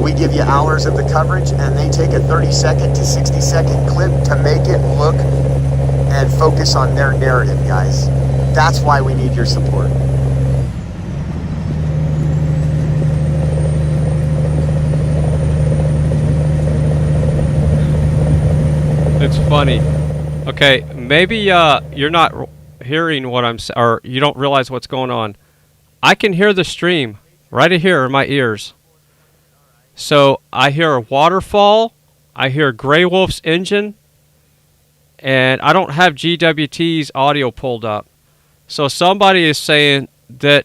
We give you hours of the coverage, and they take a 30-second to 60-second clip to make it look and focus on their narrative, guys. That's why we need your support. It's funny. Okay, maybe you're not hearing what I'm saying, or you don't realize what's going on. I can hear the stream right here in my ears. So I hear a waterfall, I hear Grey Wolf's engine, and I don't have GWT's audio pulled up. So somebody is saying that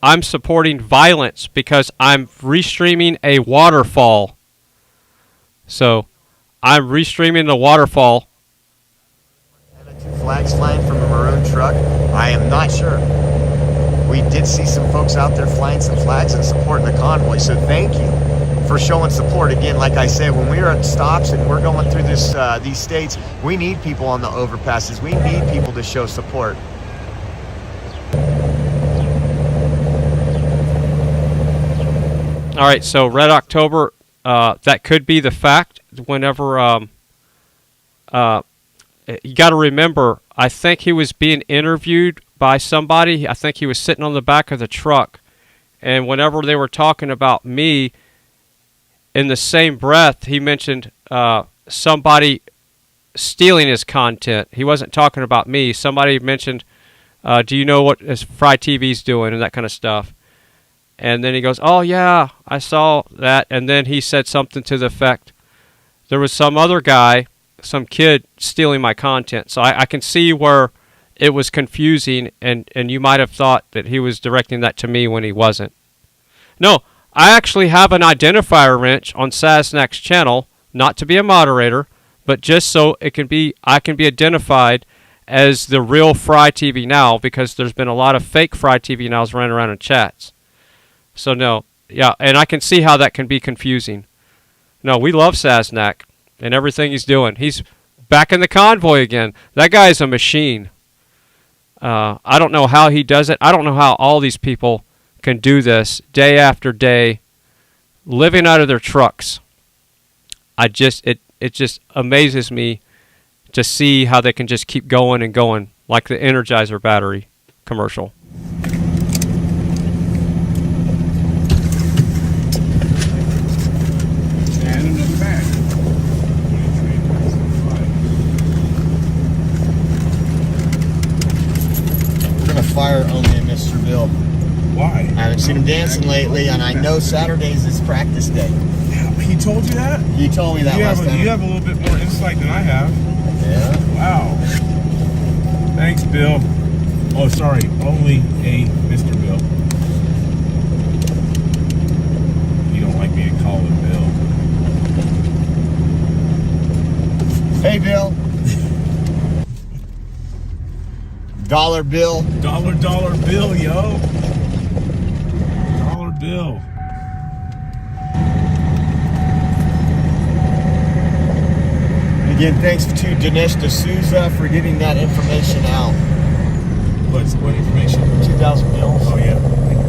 I'm supporting violence because I'm restreaming a waterfall. So I'm restreaming the waterfall. Flags flying from a maroon truck. I am not sure. We did see some folks out there flying some flags and supporting the convoy. So thank you for showing support. Again, like I said, when we're at stops and we're going through this these states, we need people on the overpasses. We need people to show support. All right, so Red October, that could be the fact. Whenever you got to remember, I think he was being interviewed by somebody. I think he was sitting on the back of the truck, and whenever they were talking about me, in the same breath, he mentioned somebody stealing his content. He wasn't talking about me. Somebody mentioned, do you know what FryTV's doing, and that kind of stuff. And then he goes, oh, yeah, I saw that. And then he said something to the effect, there was some other guy, some kid, stealing my content. So I can see where it was confusing, and you might have thought that he was directing that to me when he wasn't. No, I actually have an identifier wrench on Sasnak's channel, not to be a moderator, but just so it can be, I can be identified as the real FryTVNow, because there's been a lot of fake FryTVNows running around in chats. So no, yeah, and I can see how that can be confusing. No, we love Sasnak and everything he's doing. He's back in the convoy again. That guy is a machine. I don't know how he does it. I don't know how all these people can do this day after day, living out of their trucks. It just amazes me to see how they can just keep going and going, like the Energizer battery commercial. And another bag. We're gonna fire only Mr. Bill. Why? I haven't seen him dancing lately, and I know Saturdays is practice day. He told you that? He told me that last time. You have a little bit more insight than I have. Yeah. Wow. Thanks, Bill. Oh, sorry. Only a Mr. Bill. You don't like me to call him Bill. Hey, Bill. Dollar bill. Dollar bill, yo. Dollar bill. Again, thanks to Dinesh D'Souza for getting that information out. What information? 2,000 bills. Oh, yeah.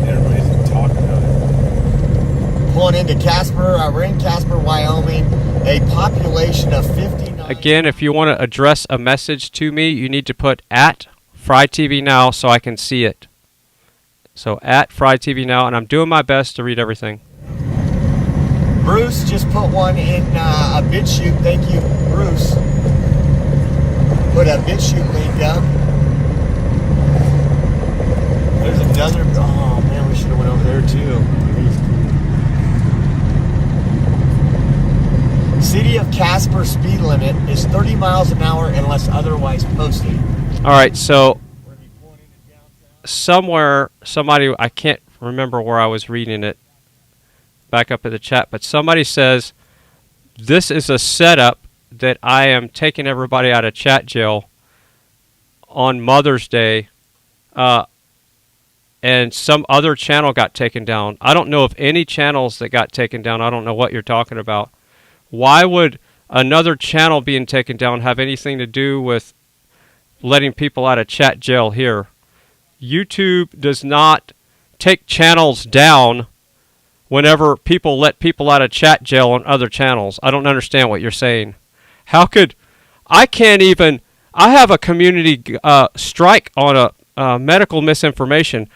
Everybody's talking about it. Pulling into Casper. We're in Casper, Wyoming. A population of 59. Again, if you want to address a message to me, you need to put at FryTVNow so I can see it. So at FryTVNow, and I'm doing my best to read everything. Bruce just put one in a BitChute. Thank you, Bruce. Put a BitChute link up. There's another. Oh man, we should have went over there too. City of Casper speed limit is 30 miles an hour unless otherwise posted. All right, so somewhere, somebody, I can't remember where I was reading it, back up in the chat, but somebody says this is a setup that I am taking everybody out of chat jail on Mother's Day, and some other channel got taken down. I don't know of any channels that got taken down. I don't know what you're talking about. Why would another channel being taken down have anything to do with letting people out of chat jail here? YouTube does not take channels down whenever people let people out of chat jail on other channels. I don't understand what you're saying. How could... I can't even... I have a community strike on a medical misinformation.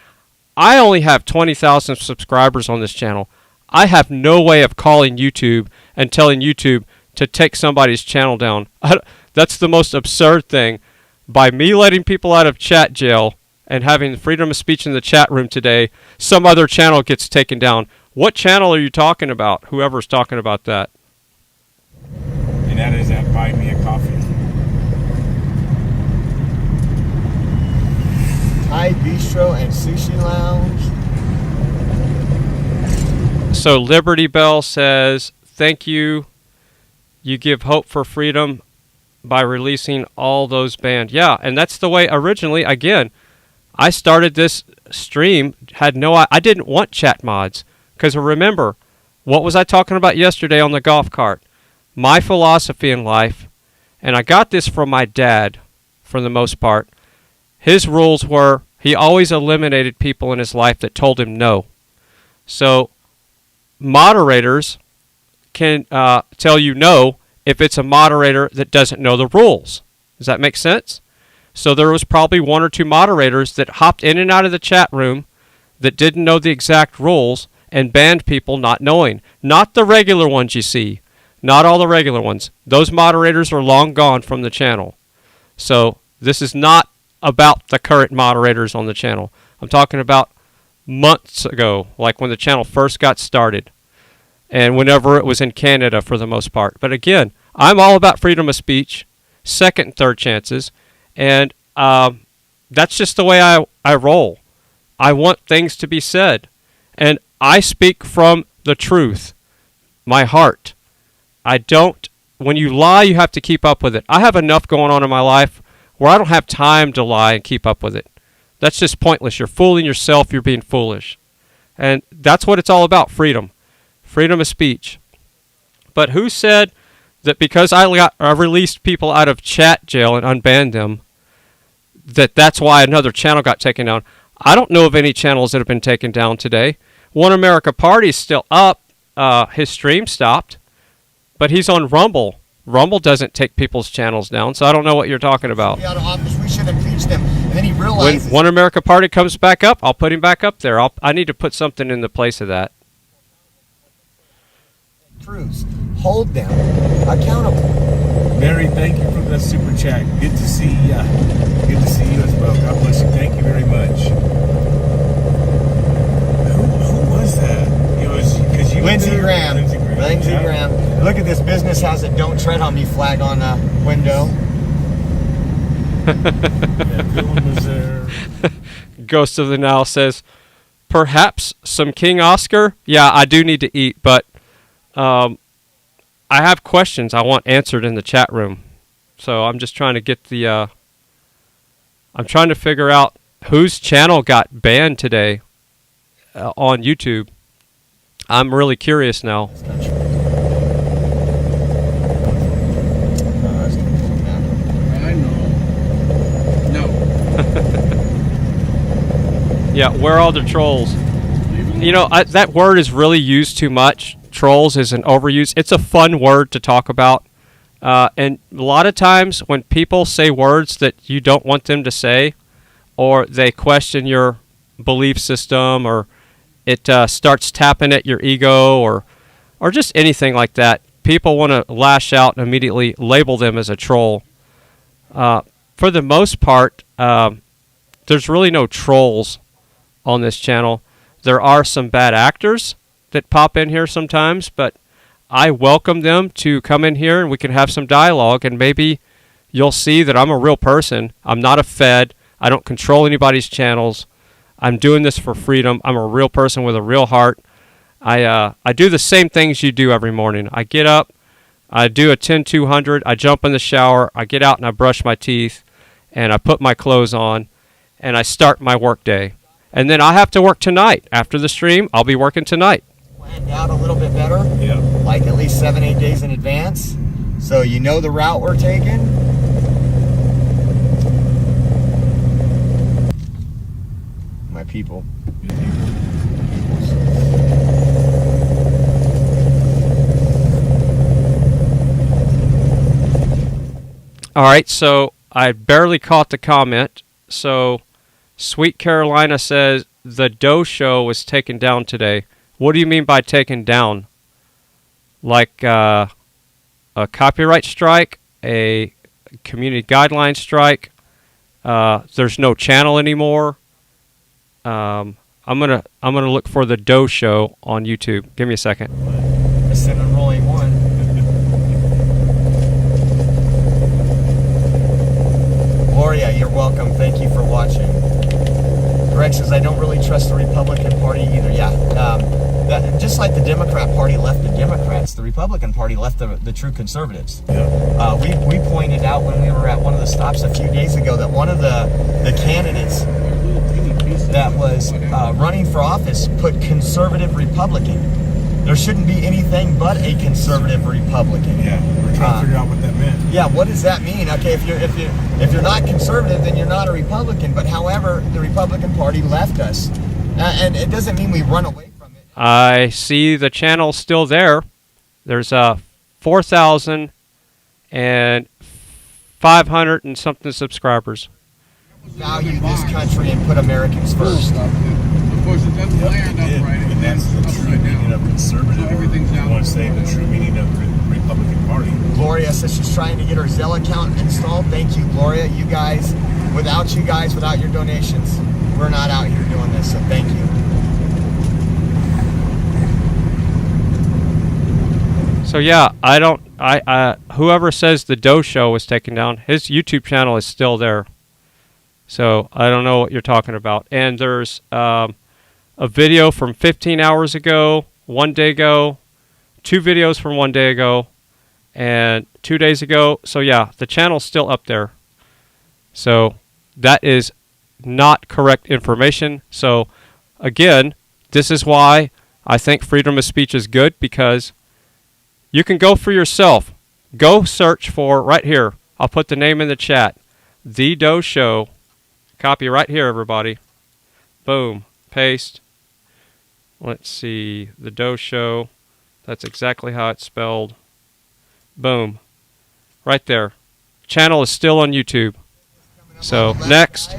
I only have 20,000 subscribers on this channel. I have no way of calling YouTube and telling YouTube to take somebody's channel down. That's the most absurd thing. By me letting people out of chat jail and having freedom of speech in the chat room today, some other channel gets taken down. What channel are you talking about? Whoever's talking about that. And that is at Buy Me a Coffee. Thai Bistro and Sushi Lounge. So Liberty Bell says, thank you. You give hope for freedom by releasing all those banned. Yeah, and that's the way originally, again, I started this stream, I didn't want chat mods. Because remember, what was I talking about yesterday on the golf cart? My philosophy in life, and I got this from my dad for the most part. His rules were, he always eliminated people in his life that told him no. So moderators can tell you no if it's a moderator that doesn't know the rules. Does that make sense? So there was probably one or two moderators that hopped in and out of the chat room that didn't know the exact rules and banned people not knowing. Not the regular ones you see. Not all the regular ones. Those moderators are long gone from the channel. So this is not about the current moderators on the channel. I'm talking about months ago, like when the channel first got started. And whenever it was in Canada for the most part. But again, I'm all about freedom of speech, second and third chances, and that's just the way I roll. I want things to be said. And I speak from the truth, my heart. I don't, when you lie, you have to keep up with it. I have enough going on in my life where I don't have time to lie and keep up with it. That's just pointless. You're fooling yourself. You're being foolish. And that's what it's all about, freedom. Freedom of speech. But who said that because I released people out of chat jail and unbanned them, that's why another channel got taken down? I don't know of any channels that have been taken down today. OneAmericanNoParty is still up. His stream stopped. But he's on Rumble. Rumble doesn't take people's channels down, so I don't know what you're talking about. Out of office, we should impeach them. And then he realizes... When OneAmericanNoParty comes back up, I'll put him back up there. I need to put something in the place of that. Truths. Hold them accountable. Mary, thank you for the super chat. Good to see you. Good to see you as well. God bless you. Thank you very much. Who was that? It was because you. Lindsey Graham. Lindsey Yeah. Graham. Look at this business has a "Don't Tread on Me" flag on the window. Was there. Ghost of the Now says, perhaps some King Oscar? Yeah, I do need to eat, but I have questions I want answered in the chat room. So I'm just trying to get the... I'm trying to figure out whose channel got banned today on YouTube. I'm really curious now. Yeah, where are the trolls? You know, that word is really used too much. Trolls is an overuse. It's a fun word to talk about. And a lot of times when people say words that you don't want them to say, or they question your belief system, or it starts tapping at your ego, or just anything like that, people want to lash out and immediately label them as a troll. For the most part, there's really no trolls on this channel. There are some bad actors that pop in here sometimes, but I welcome them to come in here and we can have some dialogue, and maybe you'll see that I'm a real person. I'm not a fed. I don't control anybody's channels. I'm doing this for freedom. I'm a real person with a real heart. I do the same things you do every morning. I get up, I do a 10-200, I jump in the shower, I get out and I brush my teeth, and I put my clothes on, and I start my work day. And then I have to work tonight. After the stream, I'll be working tonight. Planned out a little bit better. Yeah. Like at least 7-8 days in advance. So you know the route we're taking. My people. All right, so I barely caught the comment. So Sweet Carolina says the Doe Show was taken down today. What do you mean by taken down? Like a copyright strike, a community guideline strike? There's no channel anymore. I'm gonna look for the Doe Show on YouTube. Give me a second. Send a rolling one. Gloria, you're welcome. Thank you for watching. Greg says, I don't really trust the Republican Party either. Yeah, just like the Democrat Party left the Democrats, the Republican Party left the true conservatives. Yeah. We pointed out when we were at one of the stops a few days ago that one of the candidates that was running for office put conservative Republican. There shouldn't be anything but a conservative Republican. Yeah, we're trying to figure out what that meant. Yeah, what does that mean? Okay, if you're not conservative, then you're not a Republican. But however, the Republican Party left us, and it doesn't mean we run away from it. I see the channel still there. There's 4,500 and something subscribers. Value this country and put Americans first. Of course, it doesn't land upright. And that's the true meaning of conservative. Everything's I out. want to say the true meaning of the Republican Party. Gloria says she's trying to get her Zelle account installed. Thank you, Gloria. You guys, without your donations, we're not out here doing this. So thank you. So yeah, whoever says the Doe Show was taken down, his YouTube channel is still there. So I don't know what you're talking about. And there's a video from 15 hours ago, 1 day ago, 2 videos from 1 day ago, and 2 days ago. So yeah, the channel's still up there. So that is not correct information. So again, this is why I think freedom of speech is good, because you can go for yourself. Go search for, right here, I'll put the name in the chat, The Doe Show. Copy right here, everybody. Boom. Paste. Let's see. The Doe Show. That's exactly how it's spelled. Boom. Right there. Channel is still on YouTube. So, next.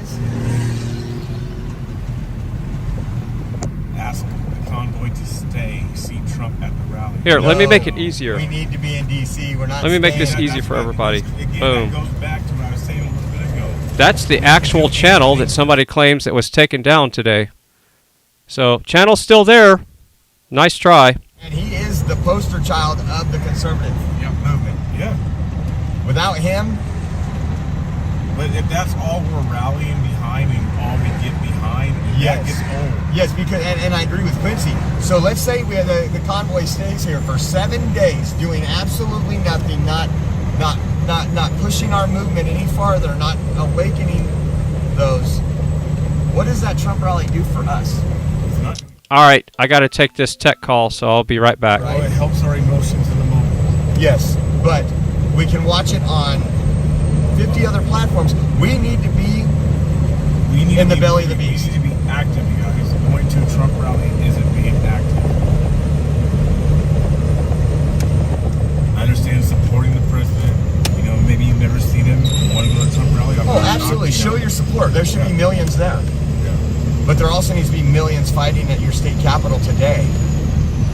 Ask the convoy to stay. See Trump at the rally. Here, let me make it easier. We need to be in D.C. We're not. Let me make this staying. easy for everybody. Boom. That goes back to what I was saying a little bit ago. That's the actual channel that somebody claims that was taken down today. So, channel's still there. Nice try. And he is the poster child of the conservative movement. Yeah. Without him. But if that's all we're rallying behind and all we get behind, that gets old. Yes, because and I agree with Quincy. So let's say we have the convoy stays here for 7 days, doing absolutely nothing, not pushing our movement any farther, not awakening those. What does that Trump rally do for us? All right, I got to take this tech call, so I'll be right back. Right. It helps our emotions in the moment. Yes, but we can watch it on 50 other platforms. We need to be in the belly of the beast. We need to be active, you guys. Going to a Trump rally isn't being active. I understand supporting the president. You know, maybe you've never seen him. You want to go to a Trump rally? Oh, absolutely. Show your support. There should be millions there. But there also needs to be millions fighting at your state capitol today,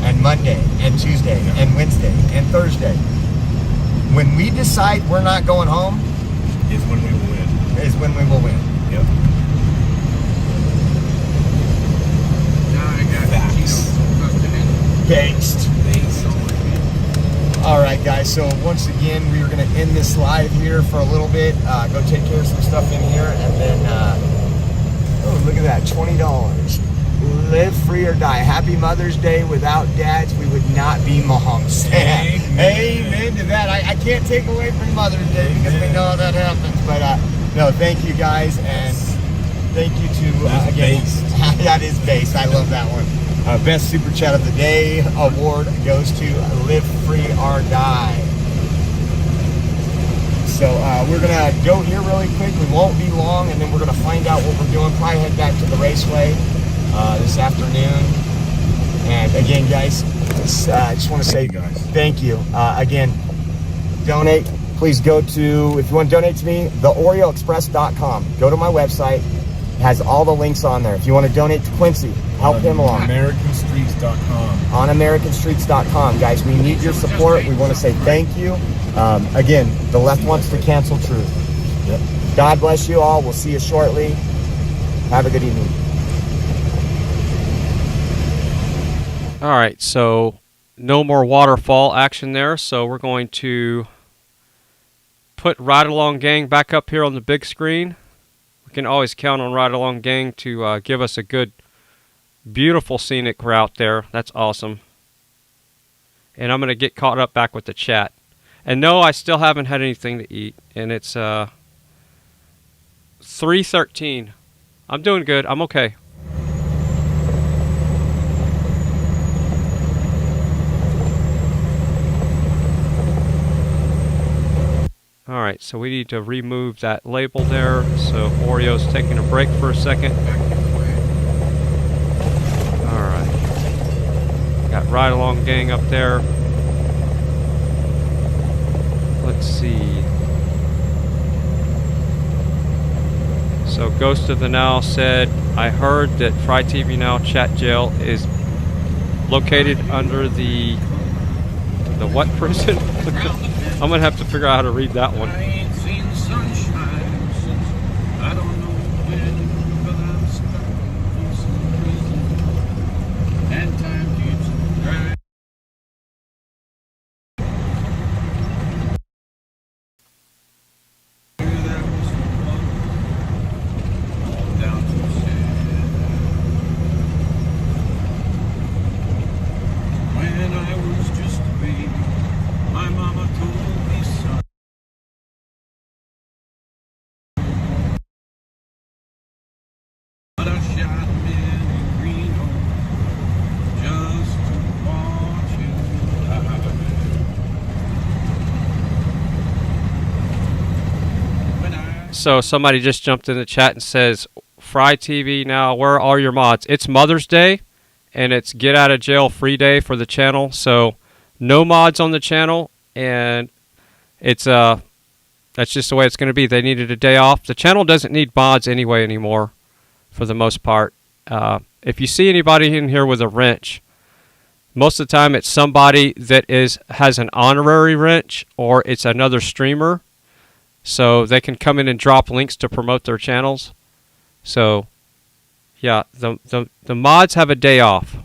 and Monday, and Tuesday, and Wednesday, and Thursday. When we decide we're not going home, is when we will win. Is when we will win. Yep. Based. All right, guys. So once again, we are going to end this live here for a little bit. Go take care of some stuff in here, and then. Oh, look at that! $20. Live free or die. Happy Mother's Day. Without dads, we would not be moms. Amen to that. I can't take away from Mother's Day because we know how that happens. But no, thank you guys, and thank you to again. That is based. I love that one. Best Super Chat of the Day award goes to Live Free or Die. So we're going to go here really quick. We won't be long, and then we're going to find out what we're doing. Probably head back to the raceway this afternoon. And again, guys, I just want to say thank you. Again, donate. Please go to, if you want to donate to me, the OreoExpress.com. Go to my website. It has all the links on there. If you want to donate to Quincy, help him along. AmericanStreets.com. On AmericanStreets.com. Guys, we need your support. We want to say thank you. Again, the left wants to cancel truth. Yep. God bless you all. We'll see you shortly. Have a good evening. All right, so no more waterfall action there. So we're going to put Ride Along Gang back up here on the big screen. We can always count on Ride Along Gang to give us a good, beautiful scenic route there. That's awesome. And I'm going to get caught up back with the chat. And no, I still haven't had anything to eat. And it's 3:13. I'm doing good. I'm okay. Alright, so we need to remove that label there. So Oreo's taking a break for a second. Alright. Got Ride Along Gang up there. Let's see. So Ghost of the Now said, I heard that FryTVNow chat jail is located under the what prison? I'm going to have to figure out how to read that one. So somebody just jumped in the chat and says, FryTVNow, where are your mods? It's Mother's Day, and it's get out of jail free day for the channel. So no mods on the channel, and it's that's just the way it's going to be. They needed a day off. The channel doesn't need mods anyway anymore, for the most part. If you see anybody in here with a wrench, most of the time it's somebody that has an honorary wrench, or it's another streamer, so they can come in and drop links to promote their channels. So yeah, the mods have a day off.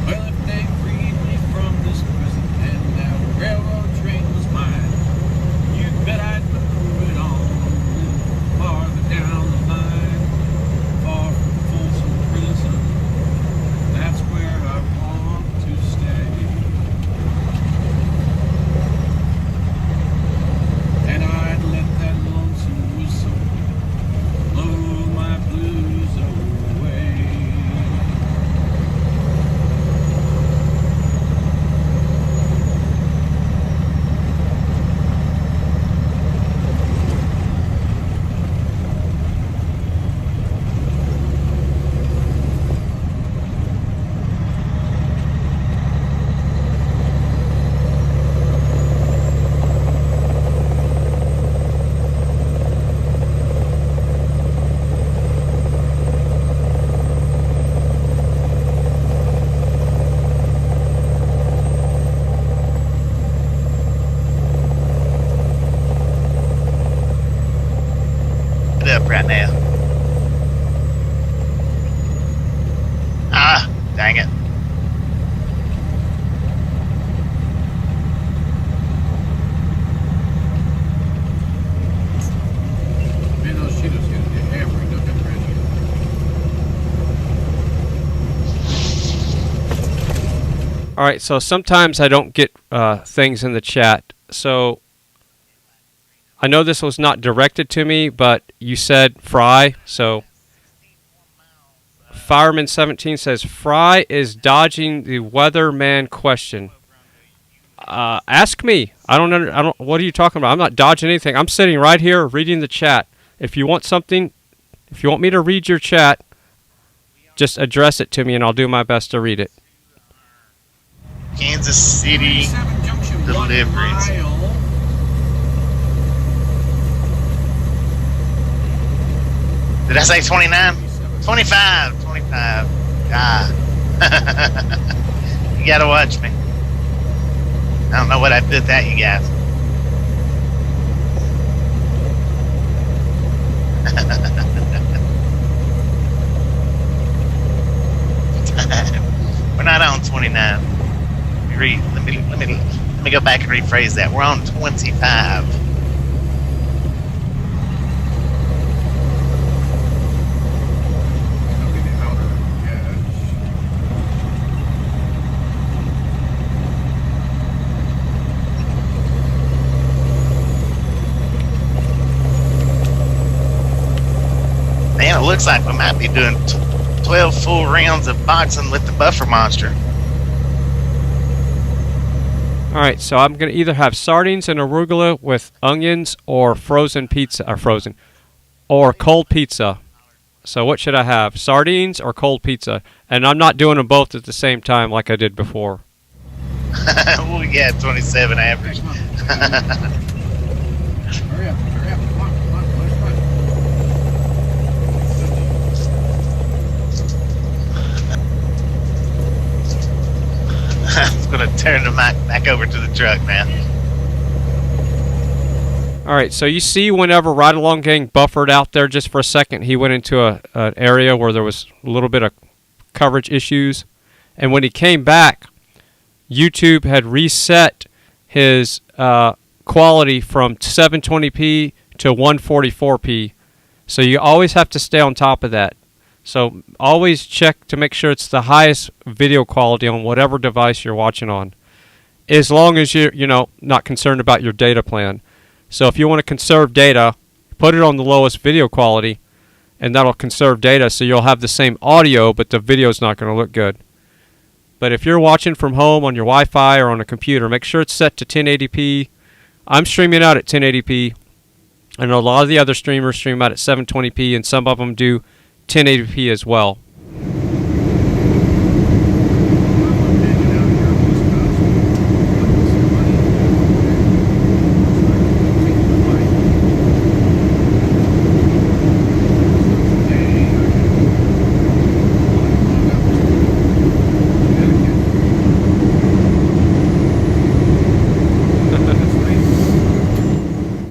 Well, if they freed me from this prison and that railroad train was mine, you bet I'd move it on farther down the line, far from Folsom Prison. That's where I want to stay. And I'd let that lonesome whistle blow my blues away. It up right now. Ah, dang it. Man, those Cheetos gonna get hammered up and ready. All right, so sometimes I don't get things in the chat. So I know this was not directed to me, but you said Fry. So Fireman17 says Fry is dodging the weatherman question. Ask me. I don't. What are you talking about? I'm not dodging anything. I'm sitting right here reading the chat. If you want something, if you want me to read your chat, just address it to me, and I'll do my best to read it. Kansas City deliveries. Did I say 29? 25. 25. Ah. You gotta watch me. I don't know what I did with that, you guys. We're not on 29. Let me go back and rephrase that. We're on 25. Man, it looks like we might be doing 12 full rounds of boxing with the buffer monster. Alright, so I'm going to either have sardines and arugula with onions or frozen pizza, or cold pizza. So what should I have? Sardines or cold pizza? And I'm not doing them both at the same time like I did before. Well, yeah, 27 average. Hurry up, come on, I'm going to turn the mic back over to the truck now. Alright, so you see whenever Ride Along Gang buffered out there just for a second, he went into an area where there was a little bit of coverage issues. And when he came back, YouTube had reset his quality from 720p to 144p. So you always have to stay on top of that. So always check to make sure it's the highest video quality on whatever device you're watching on, as long as you're not concerned about your data plan. So if you want to conserve data, put it on the lowest video quality, and that'll conserve data, so you'll have the same audio, but the video's not going to look good. But if you're watching from home on your Wi-Fi or on a computer, make sure it's set to 1080p. I'm streaming out at 1080p. I know a lot of the other streamers stream out at 720p, and some of them do 1080p as well.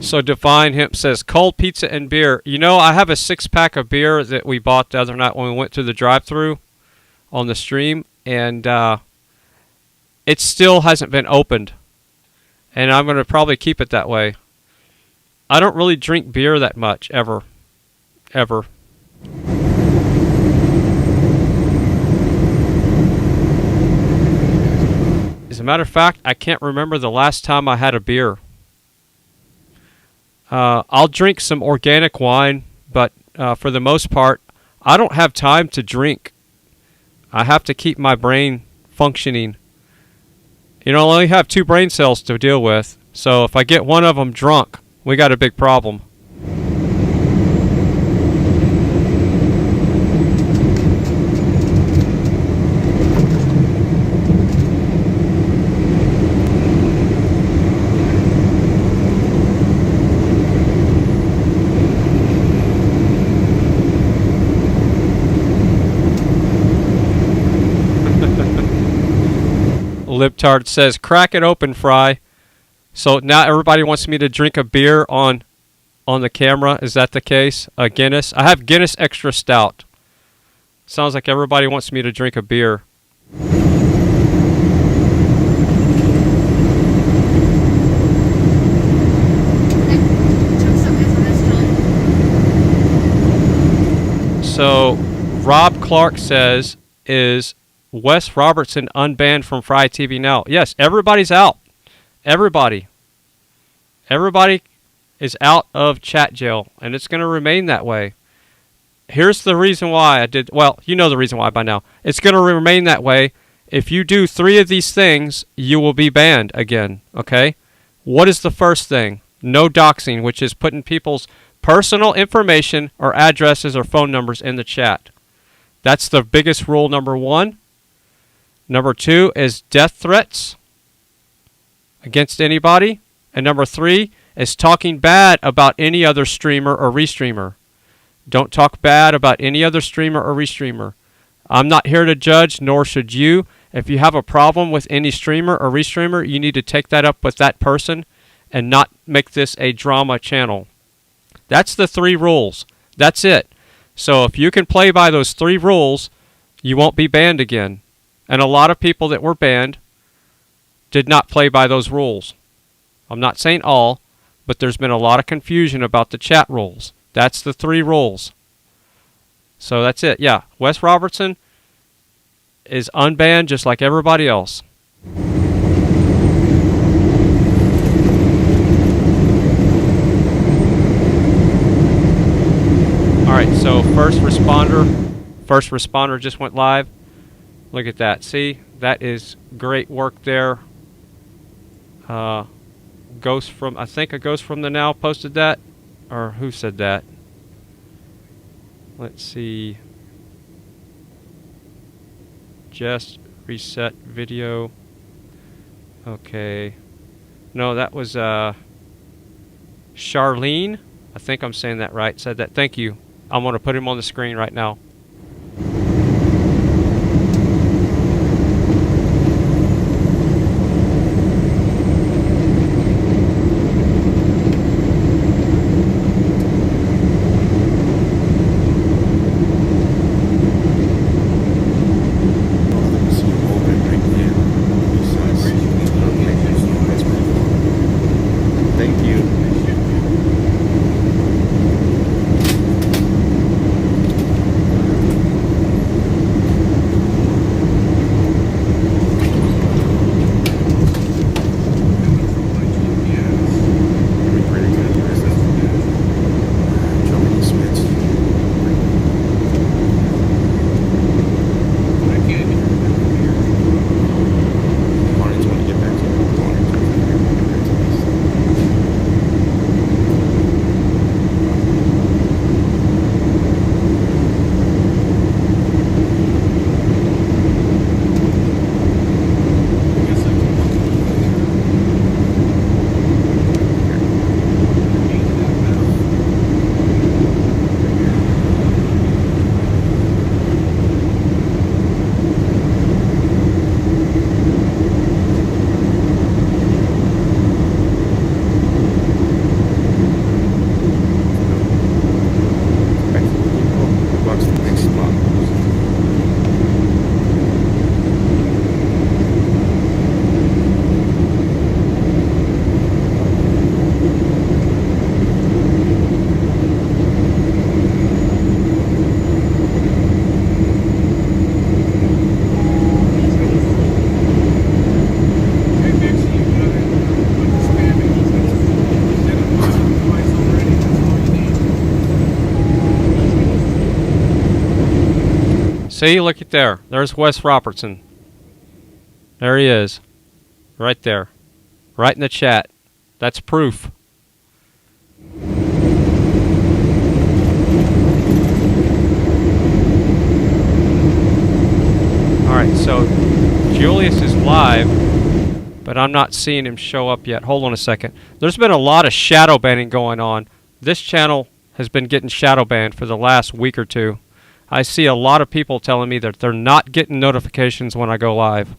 So Define Hemp says, cold pizza and beer. You know, I have a 6-pack of beer that we bought the other night when we went through the drive-thru on the stream, and it still hasn't been opened. And I'm going to probably keep it that way. I don't really drink beer that much, ever. Ever. As a matter of fact, I can't remember the last time I had a beer. I'll drink some organic wine, but for the most part, I don't have time to drink. I have to keep my brain functioning. You know, I only have 2 brain cells to deal with, so if I get one of them drunk, we got a big problem. Libtard says, crack it open, Fry. So now everybody wants me to drink a beer on the camera. Is that the case? Guinness. I have Guinness Extra Stout. Sounds like everybody wants me to drink a beer. So Rob Clark says, is Wes Robertson unbanned from FryTVNow? Yes, everybody's out. Everybody is out of chat jail, and it's going to remain that way. Here's the reason why I did, well, you know the reason why by now. It's going to remain that way. If you do 3 of these things, you will be banned again, okay? What is the first thing? No doxing, which is putting people's personal information or addresses or phone numbers in the chat. That's the biggest rule, number 1. Number 2 is death threats against anybody. And number 3 is talking bad about any other streamer or restreamer. Don't talk bad about any other streamer or restreamer. I'm not here to judge, nor should you. If you have a problem with any streamer or restreamer, you need to take that up with that person and not make this a drama channel. That's the 3 rules. That's it. So if you can play by those 3 rules, you won't be banned again. And a lot of people that were banned did not play by those rules. I'm not saying all, but there's been a lot of confusion about the chat rules. That's the 3 rules. So that's it. Yeah, Wes Robertson is unbanned just like everybody else. Alright, so first responder just went live. Look at that. See, that is great work there. Ghost from, I think a Ghost from the Now posted that. Or who said that? Let's see. Just reset video. Okay. No, that was Charlene. I think I'm saying that right. Said that. Thank you. I'm going to put him on the screen right now. See, look at there. There's Wes Robertson. There he is. Right there. Right in the chat. That's proof. Alright, so Julius is live, but I'm not seeing him show up yet. Hold on a second. There's been a lot of shadow banning going on. This channel has been getting shadow banned for the last week or two. I see a lot of people telling me that they're not getting notifications when I go live.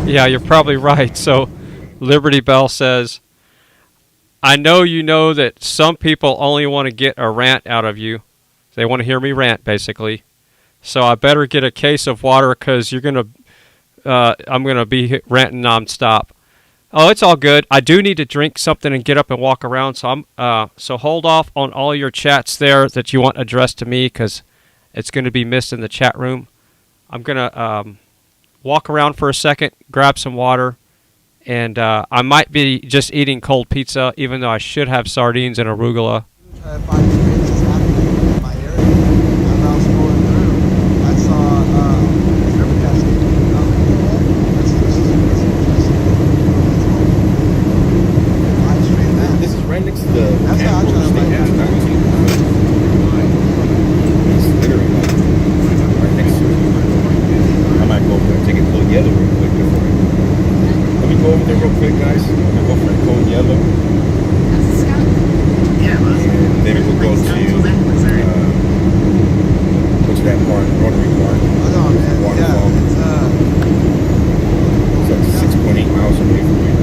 Yeah, you're probably right. So Liberty Bell says, I know you know that some people only want to get a rant out of you. They want to hear me rant, basically. So I better get a case of water because you're gonna, I'm gonna be ranting nonstop. Oh, it's all good. I do need to drink something and get up and walk around. So so hold off on all your chats there that you want addressed to me because it's going to be missed in the chat room. I'm gonna walk around for a second, grab some water, and I might be just eating cold pizza, even though I should have sardines and arugula. This is right next to the Campo State Gas. It's literally like right next to it. I might go over there and take a cold yellow real quick before it. Let me go over there real quick, guys. I'm gonna go for a cold yellow. And then we'll go to what's that park? Rotary Park. Waterfall. It's like 6.8 miles away from here.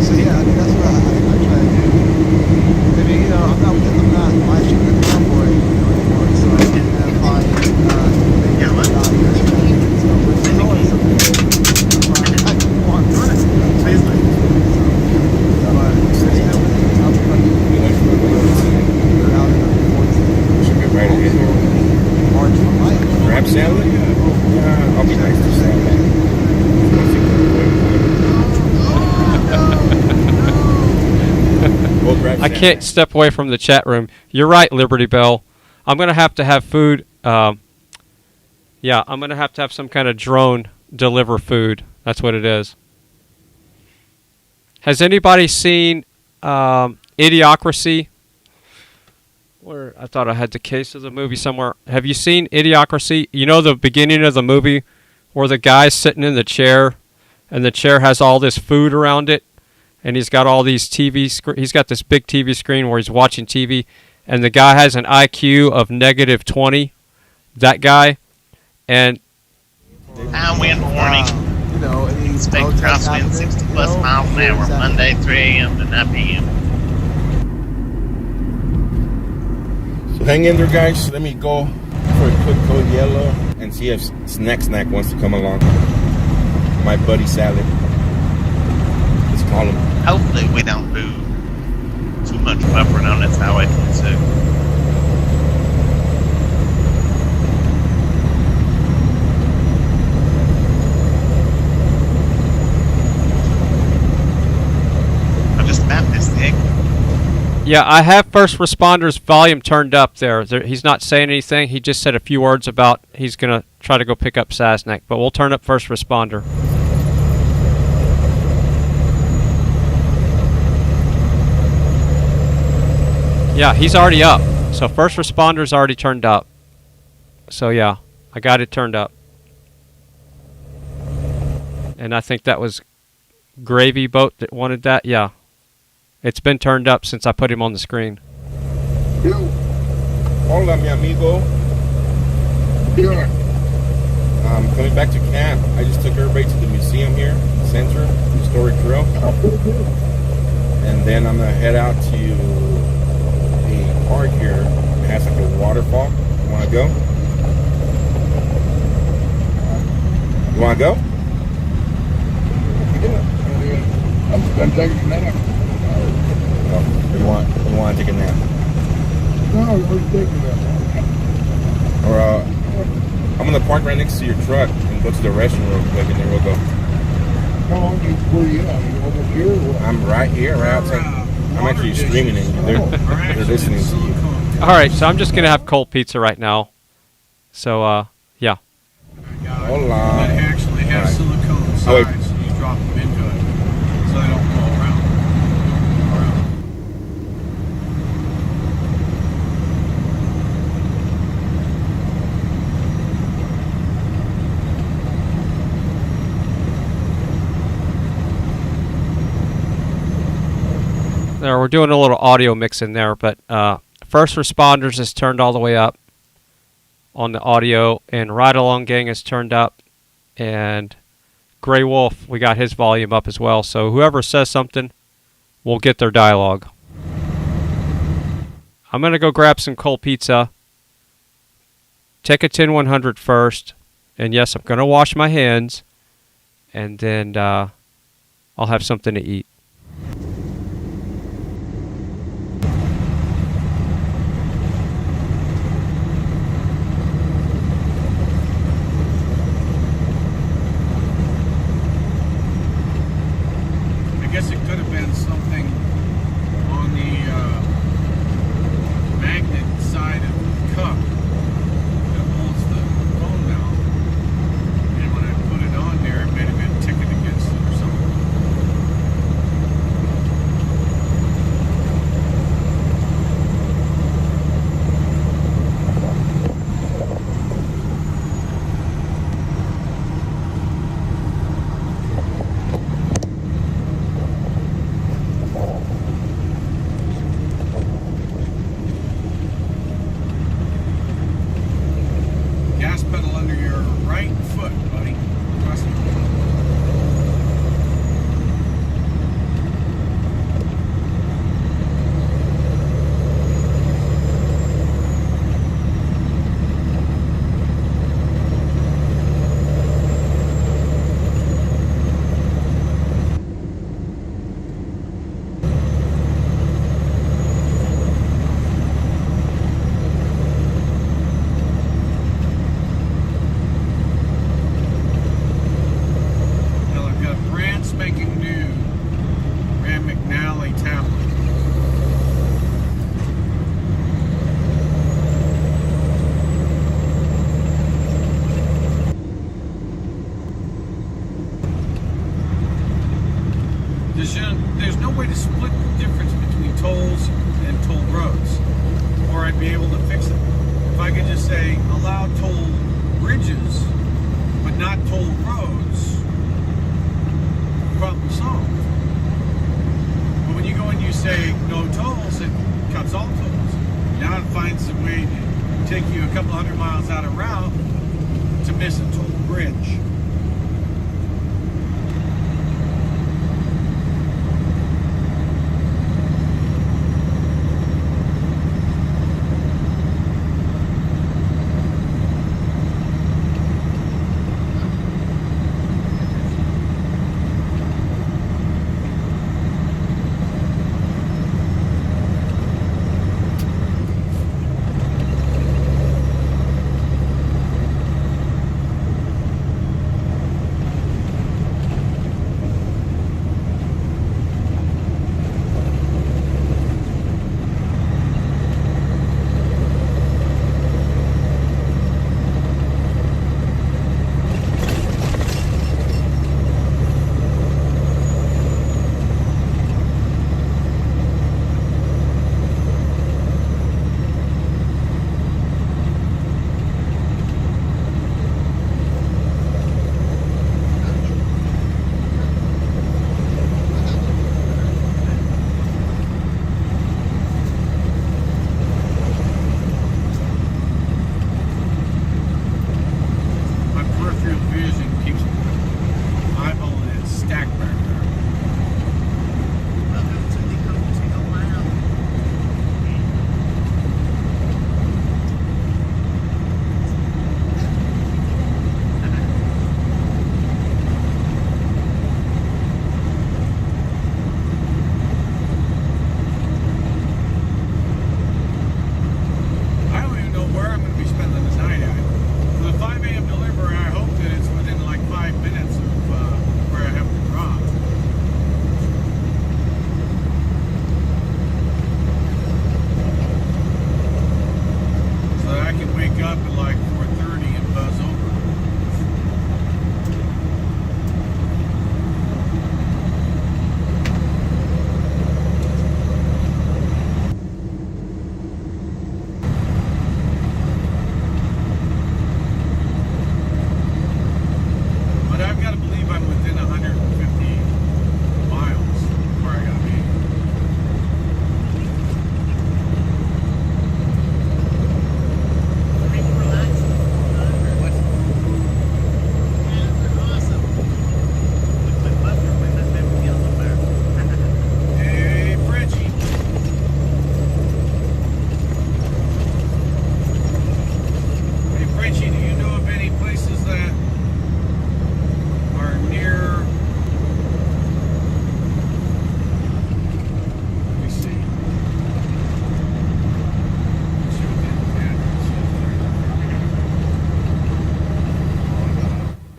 So yeah, I think that's what I try to do. Maybe, you know, I'm not live streaming the Convoy anymore, so I can find Crab salad? I'll be nice to salad. I can't step away from the chat room. You're right, Liberty Bell. I'm going to have food. Yeah, I'm going to have some kind of drone deliver food. That's what it is. Has anybody seen Idiocracy? Where I thought I had the case of the movie somewhere. Have you seen Idiocracy? You know the beginning of the movie where the guy's sitting in the chair and the chair has all this food around it? And he's got all these he's got this big TV screen where he's watching TV, and the guy has an IQ of -20. That guy, and wind warning. Expect crosswind 60+ miles an hour, Monday 3 a.m. to 9 p.m. So hang in there, guys. Let me go for a quick cold yellow and see if Snack wants to come along. My buddy Salad. Let's call him. Hopefully we don't do too much buffering on this Highway 26. Yeah, I have first responders volume turned up there. He's not saying anything. He just said a few words about he's going to try to go pick up Sasnak, but we'll turn up first responder. Yeah, he's already up. So first responder's already turned up. So yeah, I got it turned up. And I think that was Gravy Boat that wanted that. Yeah. It's been turned up since I put him on the screen. Hola, mi amigo. Coming back to camp. I just took everybody to the museum here, Center, Historic Trail. And then I'm going to head out to a park here. It has like a waterfall. You want to go? You want to go? I'm taking a nap. You want to take a nap? No, we're taking a nap. Or I'm gonna park right next to your truck and go to the restroom real quick, and then we'll go. How long do you pull you out? You over here or what? I'm right here, right outside. I'm actually streaming it. They're listening to you. All right, so I'm just gonna have cold pizza right now. So yeah. Hold on. That actually has silicone sides. So you drop them into it, so they don't fall around. There, we're doing a little audio mix in there, but first responders is turned all the way up on the audio, and Ride Along Gang is turned up, and Grey Wolf, we got his volume up as well. So whoever says something, we'll get their dialogue. I'm gonna go grab some cold pizza. Take a 10-100 first, and yes, I'm gonna wash my hands, and then I'll have something to eat. I guess it could have been something on the magnet side of the cup that holds the phone down. And when I put it on there, it may have been ticking against it or something. Gas pedal under your right foot, buddy. Trust me. Now I've got a brand spanking new Rand McNally tablet. There's no way to split the difference between tolls and toll roads, or I'd be able to fix it. If I could just say allow toll bridges, but not toll roads, problem solved. But when you go and you say no tolls, it cuts all tolls. Now it finds a way to take you a couple hundred miles out of route to miss a toll bridge.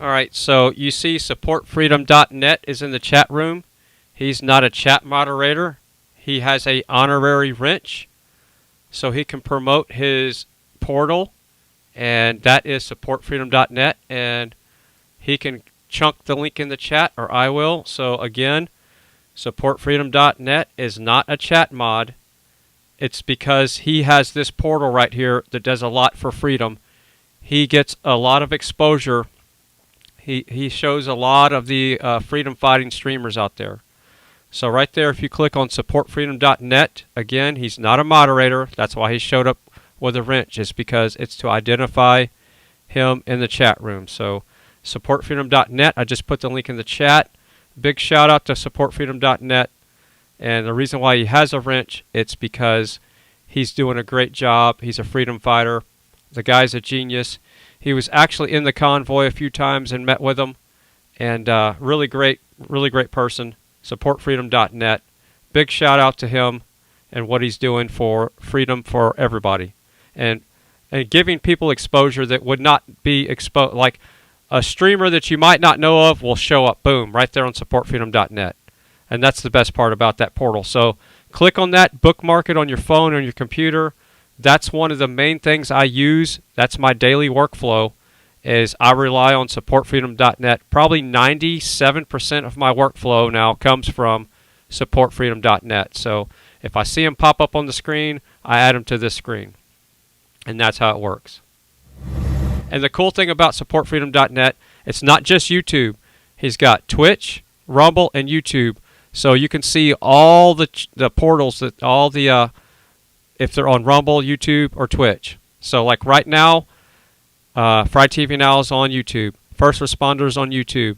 Alright, so you see supportfreedom.net is in the chat room. He's not a chat moderator. He has a honorary wrench, so he can promote his portal, and that is supportfreedom.net, and he can chunk the link in the chat, or I will. So again, supportfreedom.net is not a chat mod. It's because he has this portal right here that does a lot for freedom. He gets a lot of exposure. He shows a lot of the freedom fighting streamers out there. So right there, if you click on supportfreedom.net, again, he's not a moderator. That's why he showed up with a wrench, is because it's to identify him in the chat room. So supportfreedom.net, I just put the link in the chat. Big shout out to supportfreedom.net. And the reason why he has a wrench, it's because he's doing a great job. He's a freedom fighter. The guy's a genius. He was actually in the convoy a few times and met with him. And really great person. Supportfreedom.net. Big shout out to him and what he's doing for freedom for everybody. And giving people exposure that would not be exposed. Like a streamer that you might not know of will show up, boom, right there on supportfreedom.net. And that's the best part about that portal. So click on that, bookmark it on your phone or your computer. That's one of the main things I use. That's my daily workflow, is I rely on supportfreedom.net. Probably 97% of my workflow now comes from supportfreedom.net. So if I see him pop up on the screen, I add him to this screen. And that's how it works. And the cool thing about supportfreedom.net, it's not just YouTube. He's got Twitch, Rumble, and YouTube. So you can see all the portals, that all the if they're on Rumble, YouTube, or Twitch. So like right now, FryTVNow is on YouTube. First Responders on YouTube.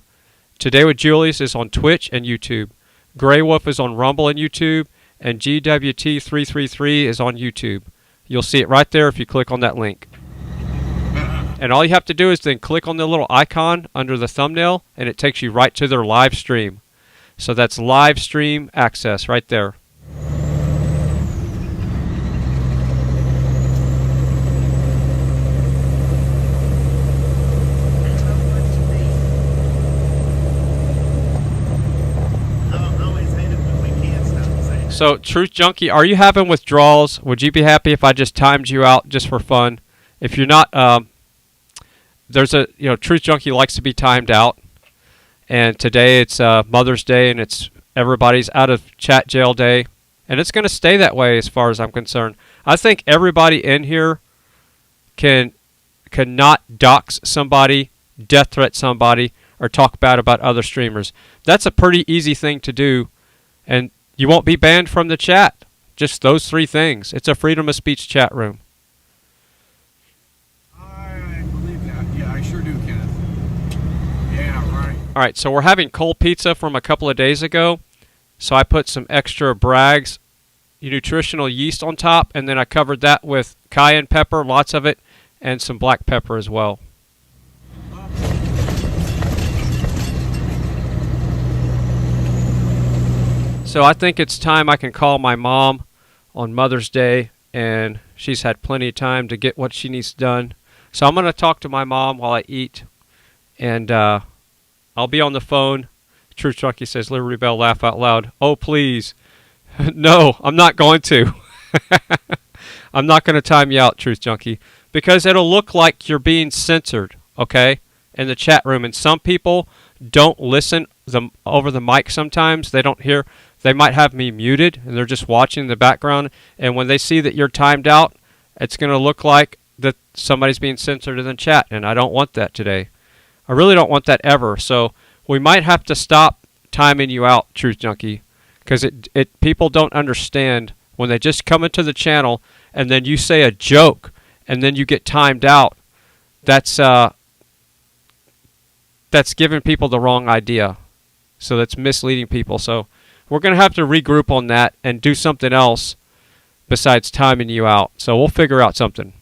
Today with Julius is on Twitch and YouTube. Grey Wolf is on Rumble and YouTube. And GWT333 is on YouTube. You'll see it right there if you click on that link. And all you have to do is then click on the little icon under the thumbnail, and it takes you right to their live stream. So that's live stream access right there. So, Truth Junkie, are you having withdrawals? Would you be happy if I just timed you out just for fun? If you're not, there's a, Truth Junkie likes to be timed out. And today it's Mother's Day, and it's everybody's out of chat jail day. And it's going to stay that way as far as I'm concerned. I think everybody in here cannot dox somebody, death threat somebody, or talk bad about other streamers. That's a pretty easy thing to do. And you won't be banned from the chat. Just those three things. It's a freedom of speech chat room. I believe that. Yeah, I sure do, Kenneth. Yeah, right. Alright, so we're having cold pizza from a couple of days ago. So I put some extra Bragg's nutritional yeast on top, and then I covered that with cayenne pepper, lots of it, and some black pepper as well. So I think it's time I can call my mom on Mother's Day, and she's had plenty of time to get what she needs done. So I'm going to talk to my mom while I eat, and I'll be on the phone. Truth Junkie says, Liberty Bell, laugh out loud. Oh, please. No, I'm not going to. I'm not going to time you out, Truth Junkie, because it'll look like you're being censored, okay, in the chat room. And some people don't listen over the mic sometimes. They don't hear. They might have me muted, and they're just watching in the background. And when they see that you're timed out, it's going to look like that somebody's being censored in the chat, and I don't want that today. I really don't want that ever. So we might have to stop timing you out, Truth Junkie, because people don't understand when they just come into the channel and then you say a joke and then you get timed out. That's giving people the wrong idea. So that's misleading people. So we're going to have to regroup on that and do something else besides timing you out. So we'll figure out something.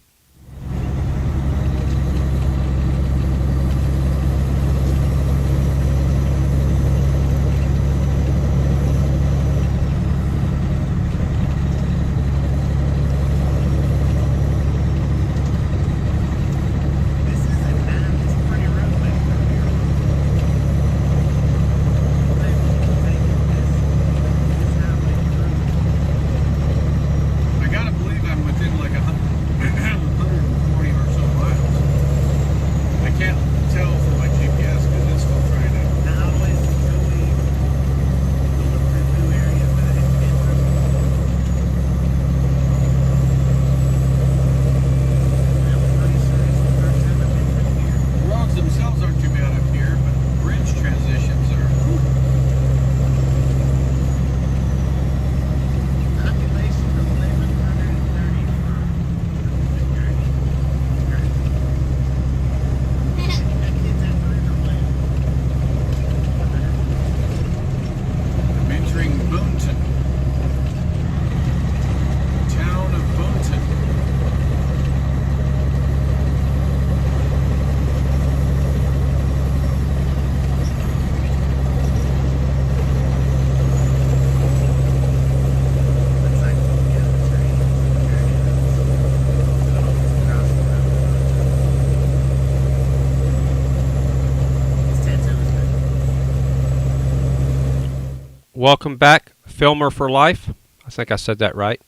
welcome back, Filmer for Life. I think I said that right.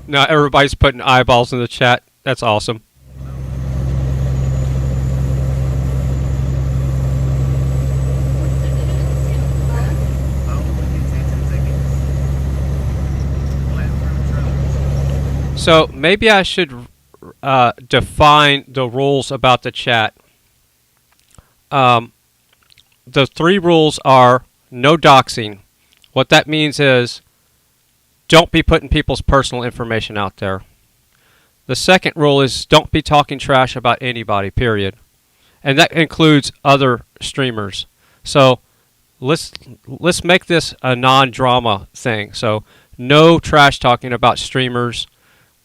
Now everybody's putting eyeballs in the chat. That's awesome. So maybe I should define the rules about the chat. The 3 rules are no doxing. What that means is don't be putting people's personal information out there. The second rule is don't be talking trash about anybody, period. And that includes other streamers. So let's make this a non-drama thing. So no trash talking about streamers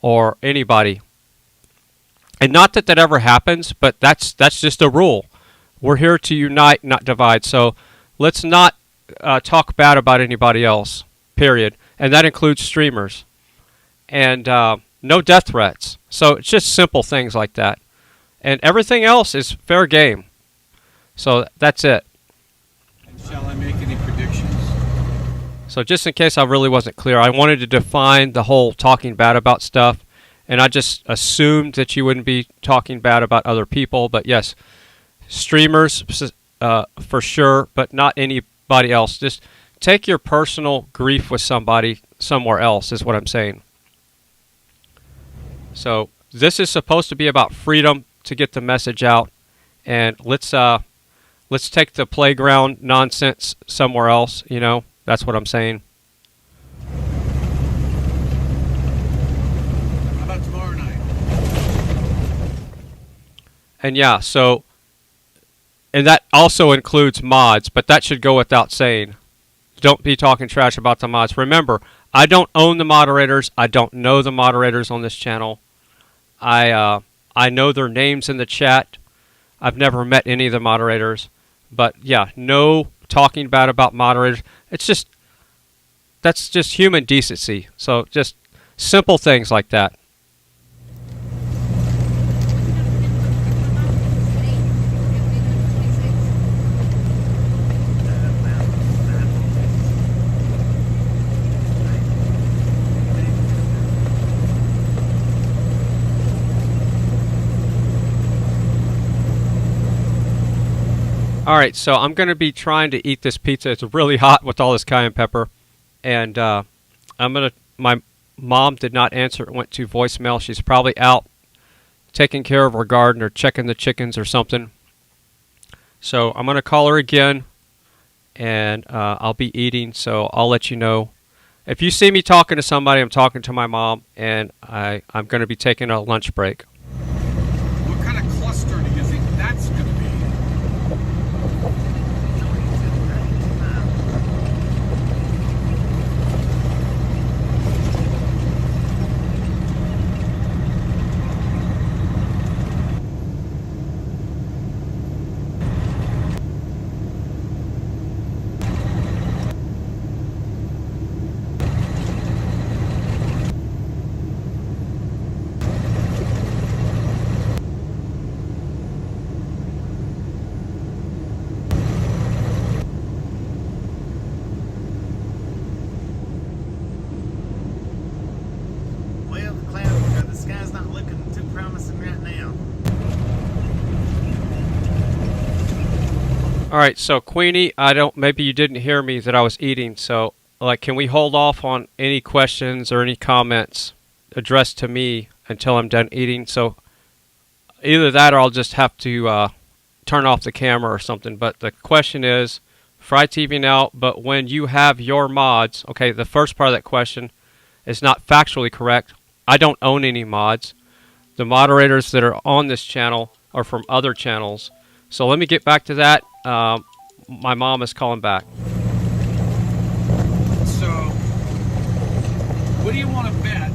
or anybody. And not that that ever happens, but that's just a rule. We're here to unite, not divide. So let's not talk bad about anybody else, period. And that includes streamers. And no death threats. So it's just simple things like that. And everything else is fair game. So that's it. And shall I make any predictions? So just in case I really wasn't clear, I wanted to define the whole talking bad about stuff. And I just assumed that you wouldn't be talking bad about other people. But yes, streamers for sure, but not anybody else. Just take your personal grief with somebody somewhere else is what I'm saying. So this is supposed to be about freedom to get the message out, and let's take the playground nonsense somewhere else. You know, that's what I'm saying. How about tomorrow night? And yeah, so, and that also includes mods, but that should go without saying. Don't be talking trash about the mods. Remember, I don't own the moderators. I don't know the moderators on this channel. I know their names in the chat. I've never met any of the moderators. But yeah, no talking bad about moderators. That's just human decency. So just simple things like that. Alright, so I'm going to be trying to eat this pizza. It's really hot with all this cayenne pepper. And my mom did not answer. It went to voicemail. She's probably out taking care of her garden or checking the chickens or something. So I'm going to call her again. And I'll be eating, so I'll let you know. If you see me talking to somebody, I'm talking to my mom. And I'm going to be taking a lunch break. What kind of cluster do you think that's going to be? Alright, so Queenie, maybe you didn't hear me that I was eating, so can we hold off on any questions or any comments addressed to me until I'm done eating? So either that or I'll just have to turn off the camera or something. But the question is, FryTVNow, but when you have your mods, okay, the first part of that question is not factually correct. I don't own any mods. The moderators that are on this channel are from other channels. So let me get back to that. My mom is calling back. So, what do you want to bet?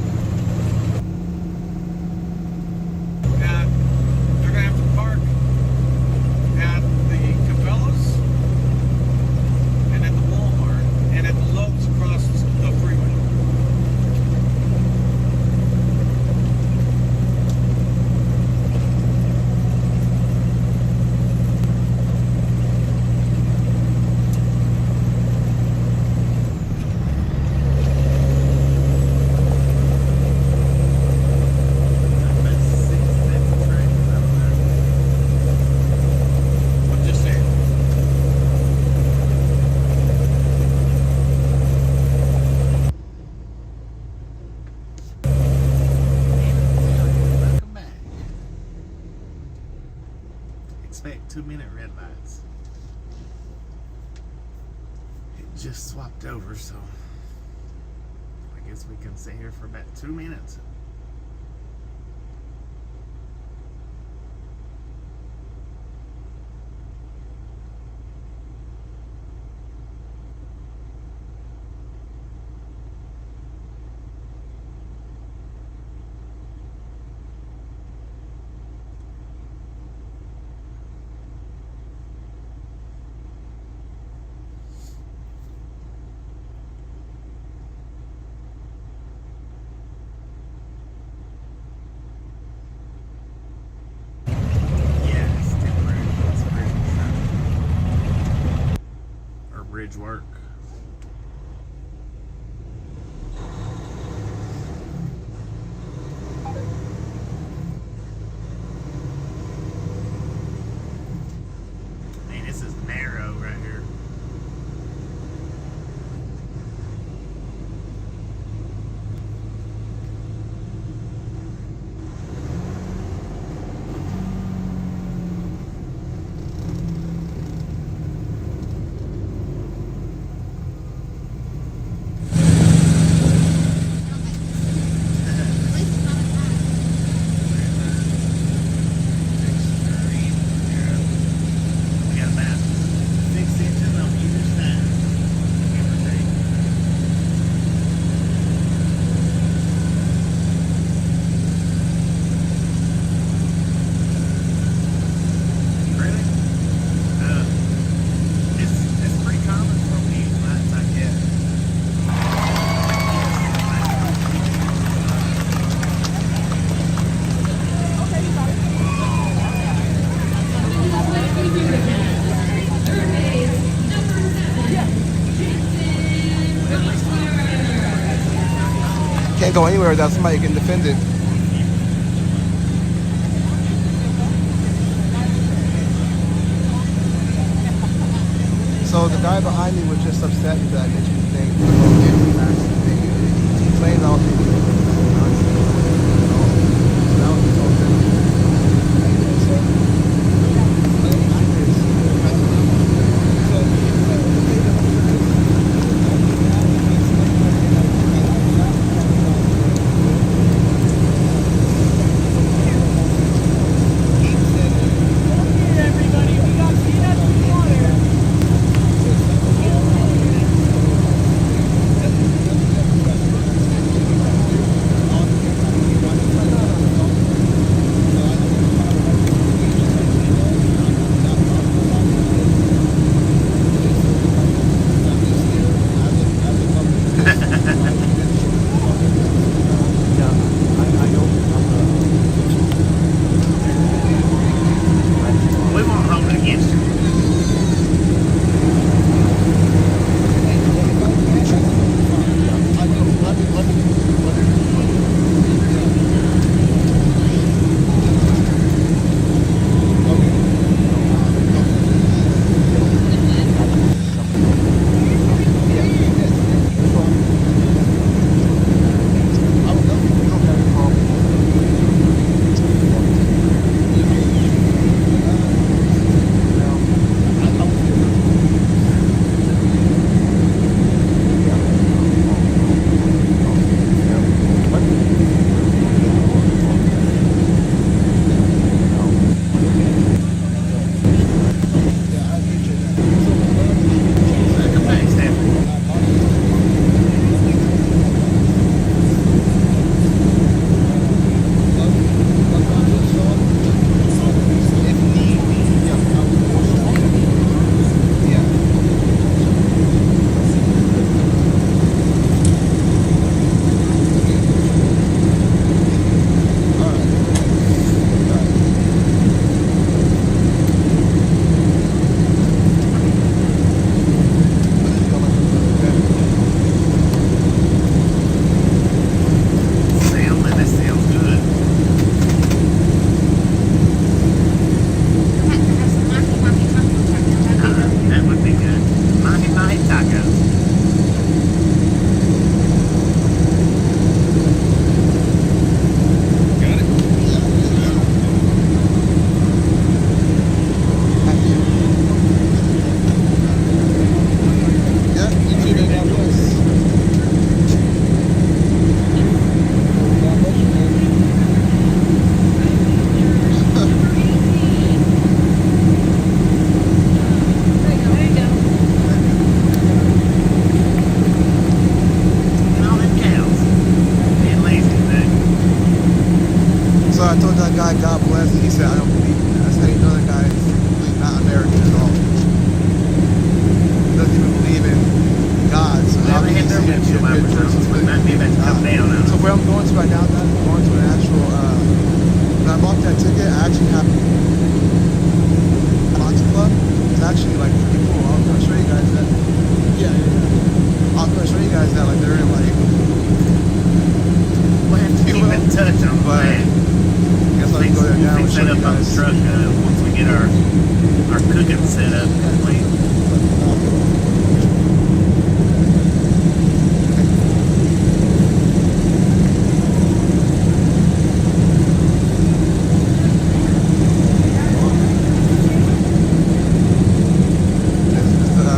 That they're going to have to park at the Cabela's and at the Walmart and at the Lowe's across the freeway. 2-minute red lights. It just swapped over, so I guess we can sit here for about 2 minutes. Bridge work. Man, this is narrow right here. Can't go anywhere without somebody getting defended. So the guy behind me was just upset that I mentioned the thing. He claimed all the So I told that guy, God bless, and he said, I don't believe in that. I said, you know that guy is really not American at all. He doesn't even believe in God. So how can he say that you're a good person? So where I'm going to right now, I'm going to an actual, when I bought that ticket, I actually have a box club. It's actually like pretty cool. I was going to show you guys that. Yeah. I was going to show you guys that, like, they're in, like, We'll have to keep in touch on that. I guess I'll go there now and show set you up on the guys. truck once we get our cooking set up complete.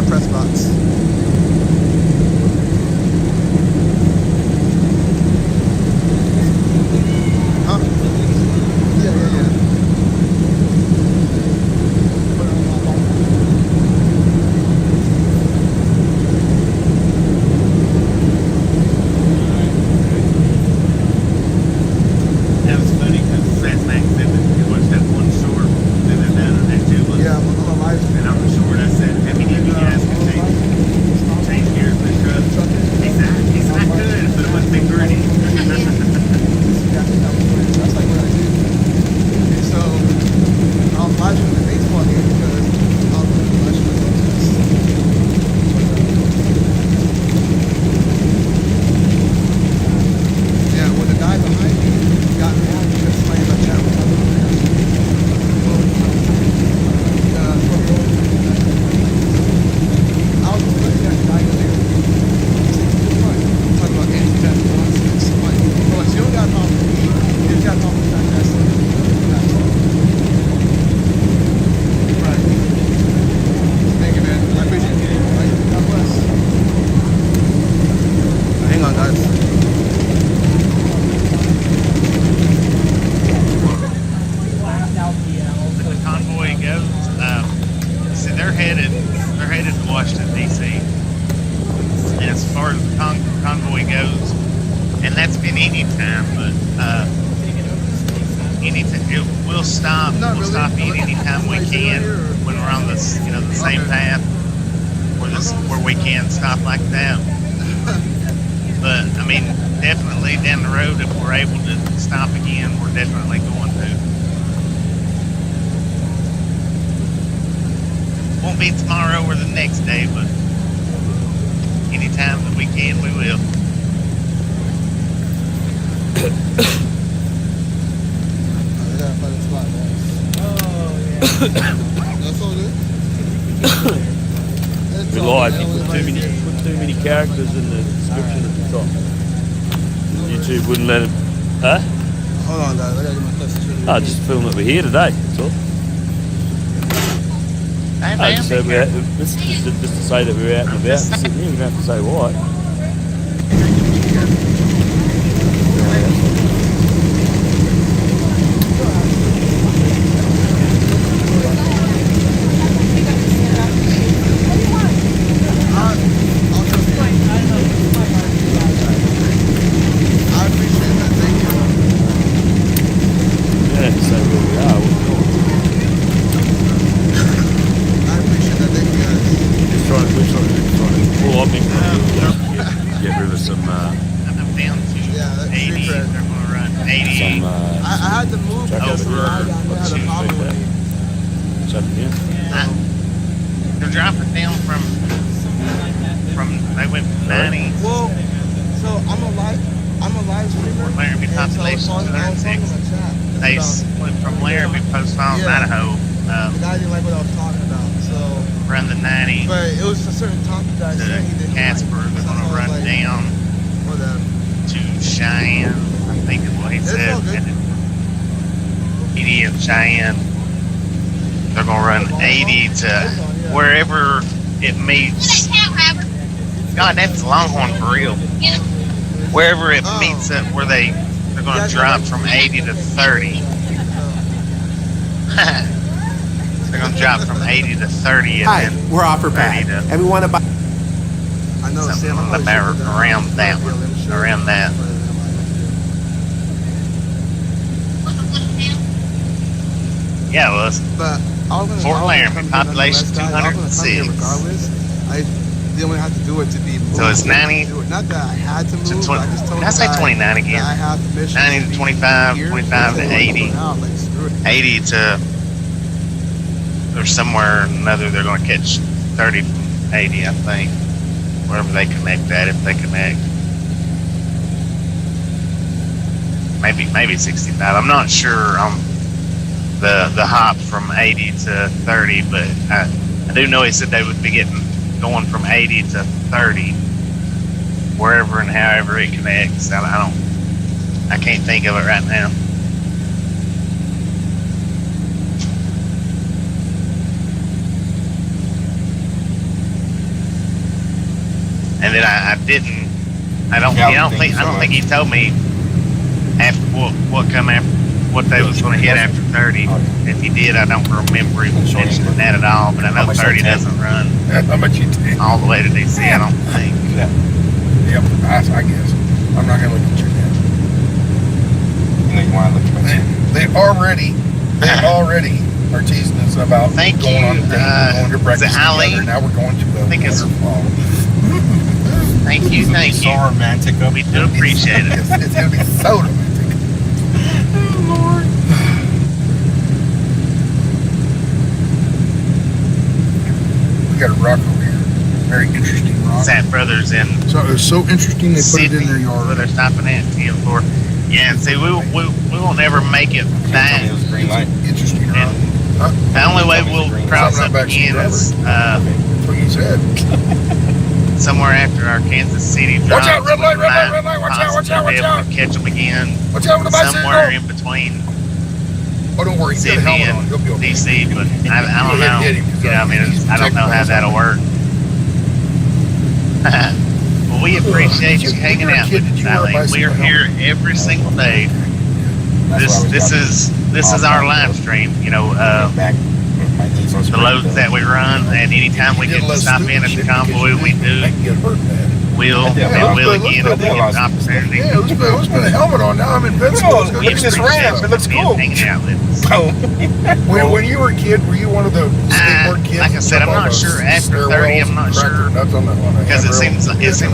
Press box. Huh? Yeah. That was funny because Sasnak said that he watched that one short that they're down on that Julius. Yeah, I'm on live stream. And on the short I said, how many of you guys can change gears in this truck? He said, I could, but it must be pretty. That's like what I do. And so I was watching the baseball game because I was watching the protest. Yeah, when the guy behind me got mad because somebody in my chat was talking about that. I was just looking at the guy there. Talking about anti-theft nonsense. I'm like, well, if you don't got a problem with me, you just got a problem with that. That's it. Right. Thank you, man. I appreciate it. Right? God bless. Hang on, guys. The convoy goes, see, they're headed to Washington, D.C. And as far as the convoy goes, and that's been any time, but we'll stop. We'll stop any time we can when we're on this, the same path where we can stop like that. But I mean, definitely down the road, if we're able to stop again, we're definitely going to. Won't be tomorrow or the next day, but anytime that we can, we will. I gotta find a spot, guys. That's all good. We lied. You put too many characters in the description at the top. YouTube wouldn't let it. Huh? Hold on, guys. I gotta get my customer. Oh, just film that we're here today. That's all. Just to say that we're out and about. Sitting here, we don't have to say why. They're dropping down from they went from 90. Well, so I'm a live streamer. Laramie population 206. They went from Laramie Post Falls, Idaho. The guy didn't like what I was talking about, so run the 90. But it was a certain topic that I said he didn't Casper. like. They're gonna run down to Cheyenne. I think is what he said. Edie and Cheyenne. They're gonna run 80 to wherever it meets. God, that's Longhorn for real. Wherever it meets up, where they're gonna drop from 80 to 30. They're gonna drop from 80 to 30, and then we're offer pack. And we want to buy. I know, something around that one, around that. Yeah, it was. But Fort Laramie, population 206. Regardless, I didn't only have to do it to be moved. So it's 90. Not that I had to move. I just told Did I say 29 again? I have permission 90 to 25, 25 to 80. 80 to, or somewhere or another, they're going to catch 30 from 80, I think. Wherever they connect at, if they connect. Maybe 65. I'm not sure on the hop from 80 to 30, but I do know he said they would be going from 80 to 30, wherever and however it connects. I can't think of it right now. And then I don't think he told me after what come after what they was going to hit after 30. If he did, I don't remember him mentioning that at all. But I know 30 doesn't run all the way to DC. I don't think. Yep, I guess. I'm not gonna look at your tab. You want to look at my tab? They already are teasing us about going to breakfast together. Now we're going to a waterfall. Thank you. So romantic. We do appreciate it. It's gonna be so romantic. Lord. We got a rock over here. Very interesting rock. Zap Brothers in. So it was so interesting they put it in their yard. Where they're stopping at for. Yeah, and see, we won't ever make it that. Green light. Interesting rock. The only way we'll cross up again is that's what you said. Somewhere after our Kansas City drive. Watch out, red light, watch out. Catch them again. Watch out for the bicycle. Somewhere in between. Oh, don't worry, Sydney and DC, but I don't know. I don't know how that'll work. Well, we appreciate you hanging out with us, Sally. We are here every single day. This is our live stream. The loads that we run, and anytime we get to stop in at the convoy, we do. We'll again if we get the opportunity. Yeah, let's put a helmet on now. I'm invincible. Look at this ramp. It looks cool. Hanging out with us. When you were a kid, were you one of the skateboard kids? Like I said, I'm not sure. After 30, I'm not sure. Because it seems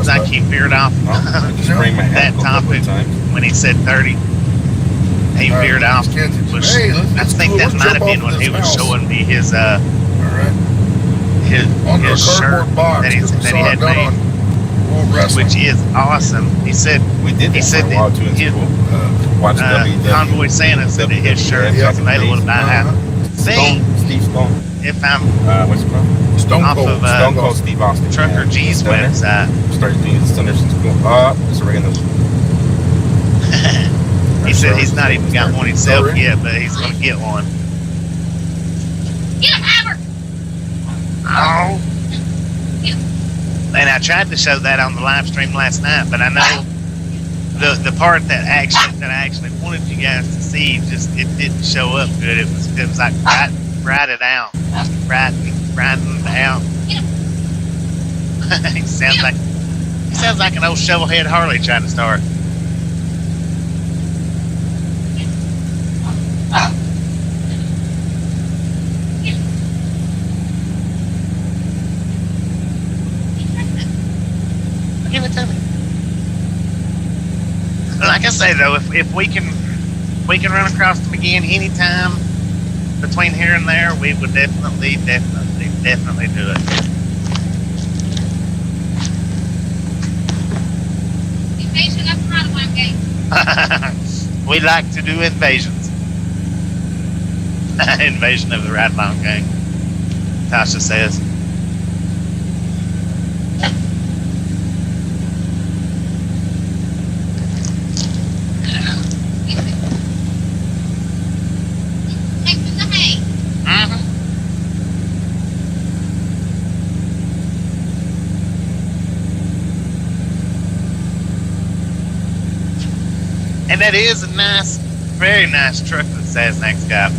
like he veered off that topic when he said 30. He veered off. I think that might have been when he was showing me his shirt that he had made. Which is awesome. He said that his Convoy Santa said that his shirt was available to buy out. Steve Stone. If I'm what's it called? Stone Cold Steve Austin. Trucker G's website. Started doing this under some school. It's already in the. He said he's not even got one himself yet, but he's gonna get one. Get him, Hammer! Oh. And I tried to show that on the live stream last night, but I know the part that I actually wanted you guys to see it didn't show up good. It was like brightened out. He sounds like an old shovelhead Harley trying to start. Give it to me. Like I say though, if we can run across them again anytime between here and there, we would definitely do it. Invasion of the Rottweiler gang. We like to do invasions. Invasion of the Rottweiler gang. Tasha says. And that is a nice, very nice truck that Sasnak's got.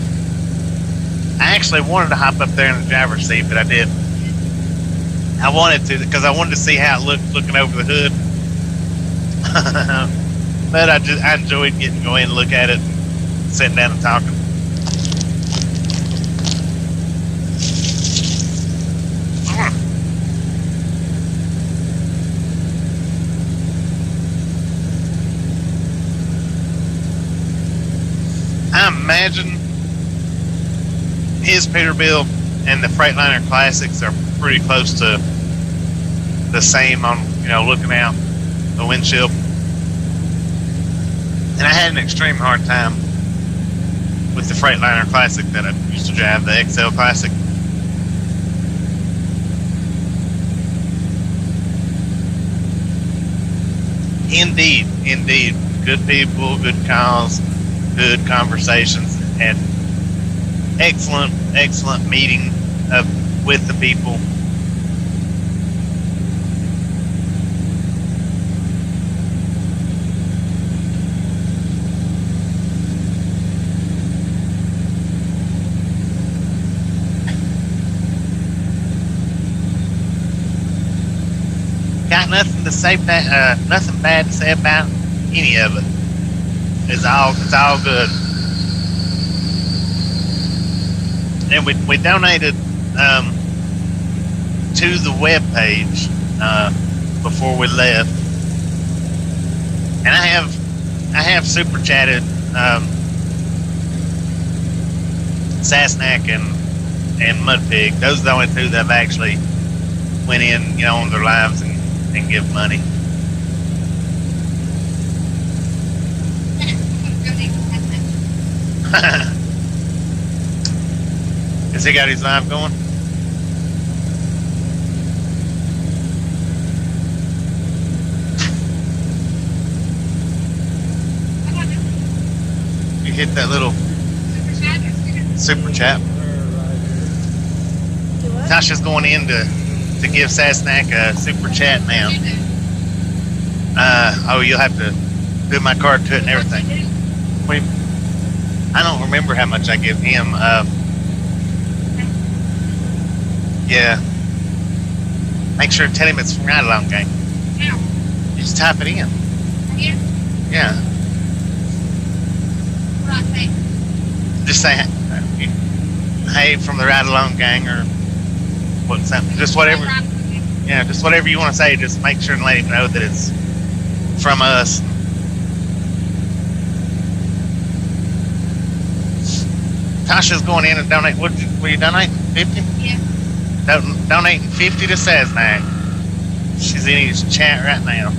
I actually wanted to hop up there in the driver's seat, but I didn't. I wanted to because I wanted to see how it looked looking over the hood. But I enjoyed getting to go in and look at it, and sitting down and talking. I imagine his Peterbilt and the Freightliner Classics are pretty close to the same on, looking out the windshield. And I had an extreme hard time with the Freightliner Classic that I used to drive, the XL Classic. Indeed. Good people, good calls, good conversations, and excellent meeting with the people. Got nothing to say, nothing bad to say about any of it. It's all good. And we donated to the web page before we left, and I have super chatted Sasnak and Mudpig. Those are the only two that have actually went in, on their lives and give money. Has he got his live going? You hit that little super chat. Tasha's going in to give Sasnak a super chat now. You'll have to do my card to it and everything. I don't remember how much I give him. Yeah. Make sure to tell him it's from Ride Along Gang. You just type it in. Yeah. Just say, hey, from the Ride Along Gang, or what's that? Just whatever. Yeah, just whatever you want to say. Just make sure and let him know that it's from us. Tasha's going in and donate. What you donate? 50? Yeah. Donating 50 to Sasnak. She's in his chat right now.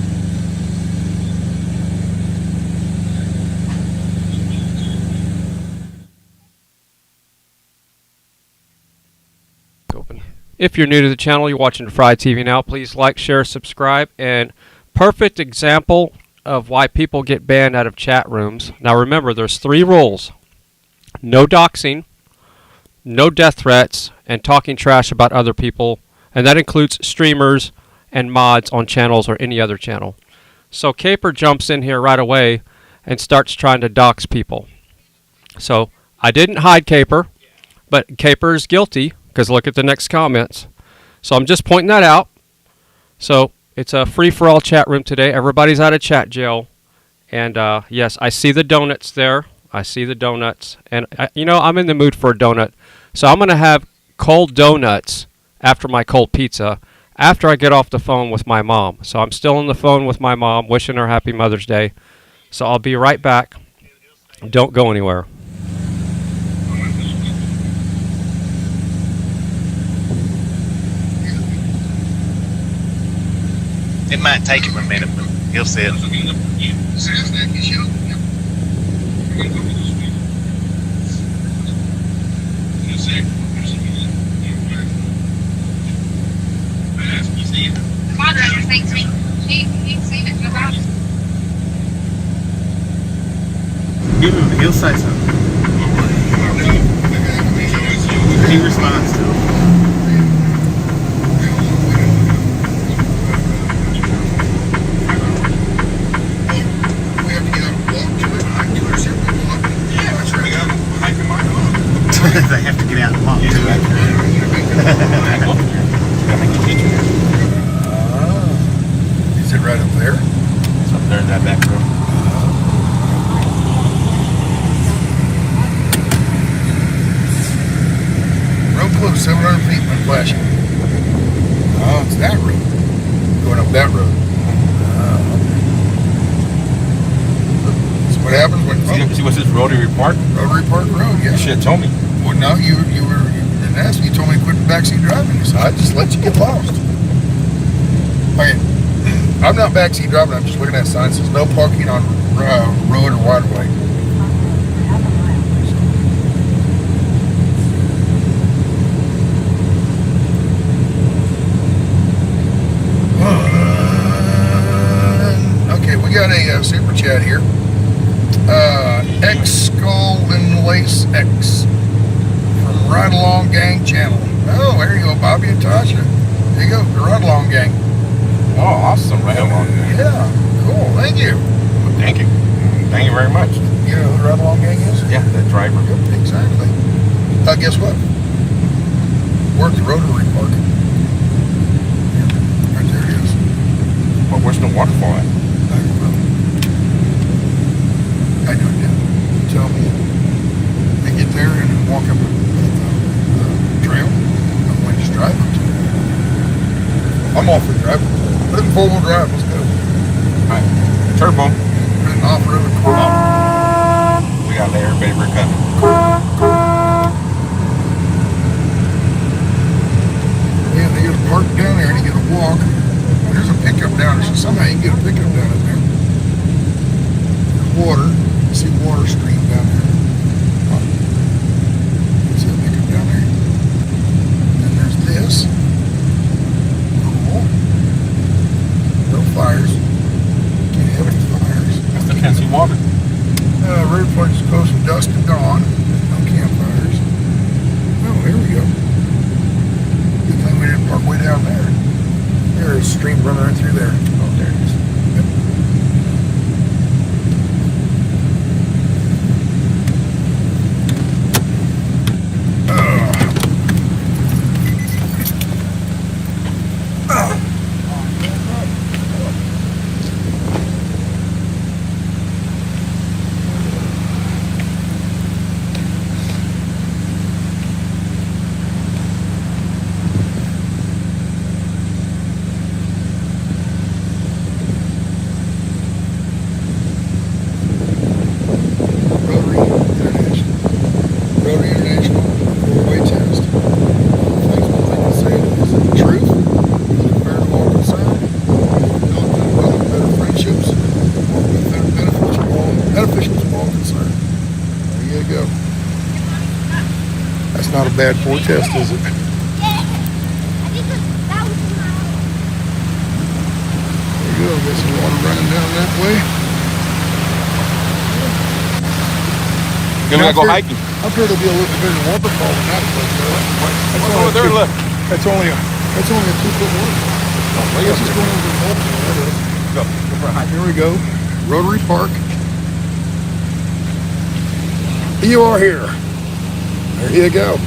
If you're new to the channel, you're watching FryTVNow, please like, share, subscribe, and perfect example of why people get banned out of chat rooms. Now remember, there's 3 rules. No doxing, no death threats, and talking trash about other people, and that includes streamers and mods on channels or any other channel. So Caper jumps in here right away and starts trying to dox people. So I didn't hide Caper, but Caper is guilty, because look at the next comments. So I'm just pointing that out. So it's a free-for-all chat room today. Everybody's out of chat jail. And yes, I see the donuts there. I see the donuts. And, I'm in the mood for a donut. So I'm going to have cold donuts after my cold pizza after I get off the phone with my mom. So I'm still on the phone with my mom, wishing her happy Mother's Day. So I'll be right back. Don't go anywhere. It might take him a minute, but he'll see it. The moderator thinks he's seen it. Give him, he'll say something. He responds to him. They have to get out and walk to it. Is it right up there? It's up there in that back room. Real close, 700 feet when flashing. Oh, it's that road. Going up that road. So what happens when See what's this Rotary Park? Rotary Park Road, yeah. You should have told me. Well, no, you didn't ask me. You told me to quit backseat driving. So I just let you get lost. Okay, I'm not backseat driving. I'm just looking at signs. There's no parking on road or right of way. Okay, we got a super chat here. X Skull and Lace X from Ride Along Gang channel. Oh, there you go, Bobby and Tasha. There you go, the Ride Along Gang. Oh, awesome, Ride Along Gang. Yeah, cool. Thank you. Well, thank you. Thank you very much. You know who the Ride Along Gang is? Yeah, the driver. Yep, exactly. Guess what? We're at the Rotary Park. Yeah, right there it is. Well, where's the waterfall at? I don't know. Tell me. They get there and walk up the trail. I'm going to just drive up to it. I'm off for driving. Put it in four-wheel drive. Let's go. Alright. Turbo. Put it in off-road. We got everybody we're coming. Yeah, they get a park down there and you get a walk. There's a pickup down there. So somehow you can get a pickup down in there. Water. You see water stream down there. You see a pickup down there. And then there's this. Cool. No fires. Can't have any fires. I still can't see water. Road place is closed from dusk to dawn. No campfires. Oh, here we go. Good thing we didn't park way down there. There's a stream running right through there. Oh, there it is. Yep. Not a bad forecast, is it? There you go. Got some water running down that way. Gonna go hiking. I'm sure there'll be a little bit of waterfall in that place. That's over there, look. That's only a 2-foot waterfall. Let's just go over the waterfall. Go for a hike. Here we go. Rotary Park. You are here. There you go.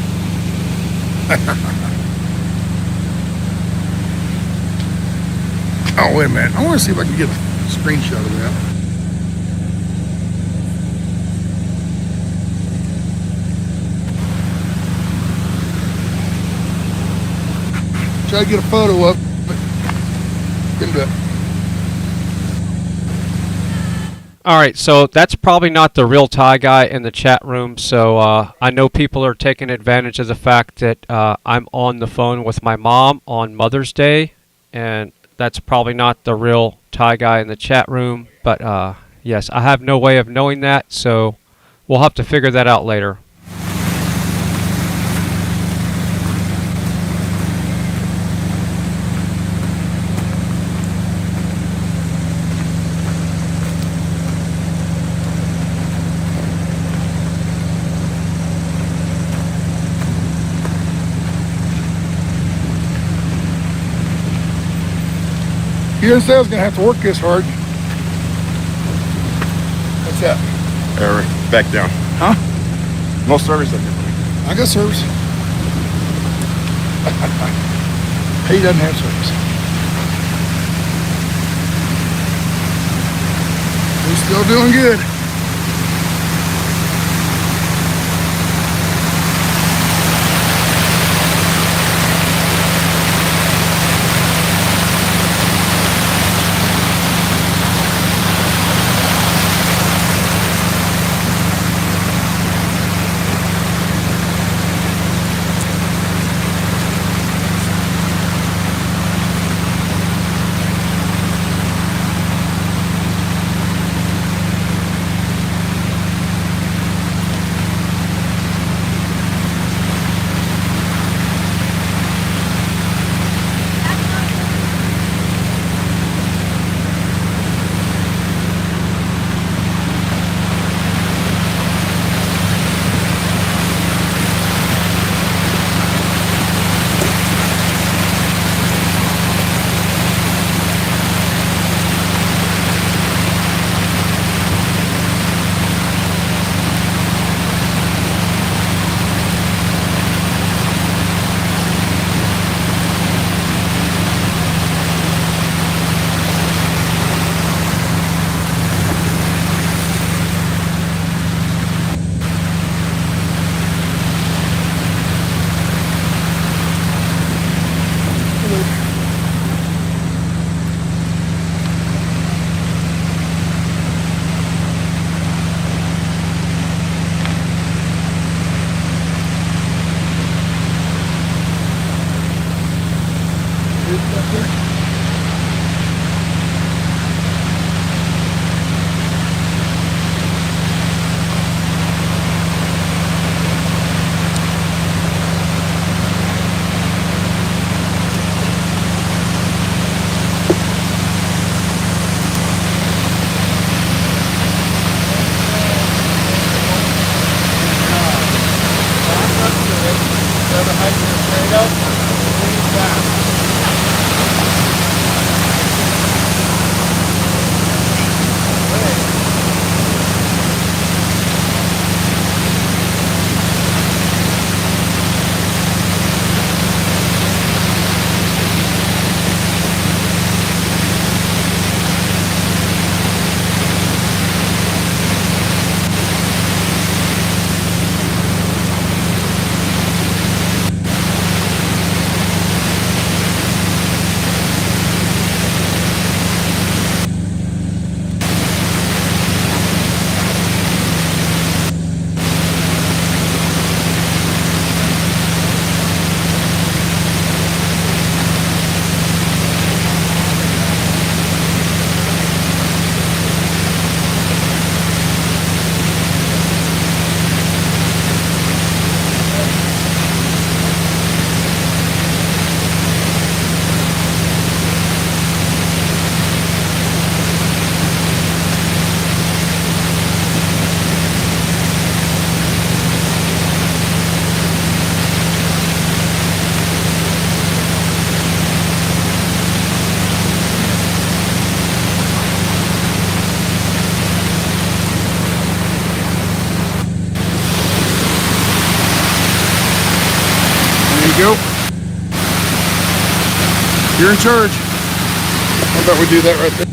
Oh, wait a minute. I want to see if I can get a screenshot of that. Try to get a photo of it. Can do it. All right, so that's probably not the real Thai guy in the chat room. So I know people are taking advantage of the fact that I'm on the phone with my mom on Mother's Day, and that's probably not the real Thai guy in the chat room. But yes, I have no way of knowing that, so we'll have to figure that out later. You didn't say I was going to have to work this hard. What's that? Eric, back down. Huh? No service up here. I got service. He doesn't have service. We're still doing good. go. You're in charge. How about we do that right there?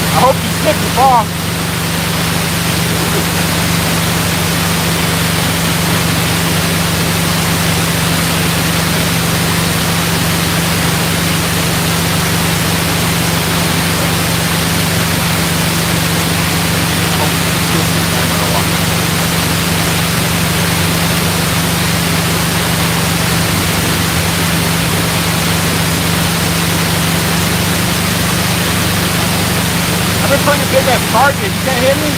I hope you slip and fall. I've been putting a big ass target. You can't hit me?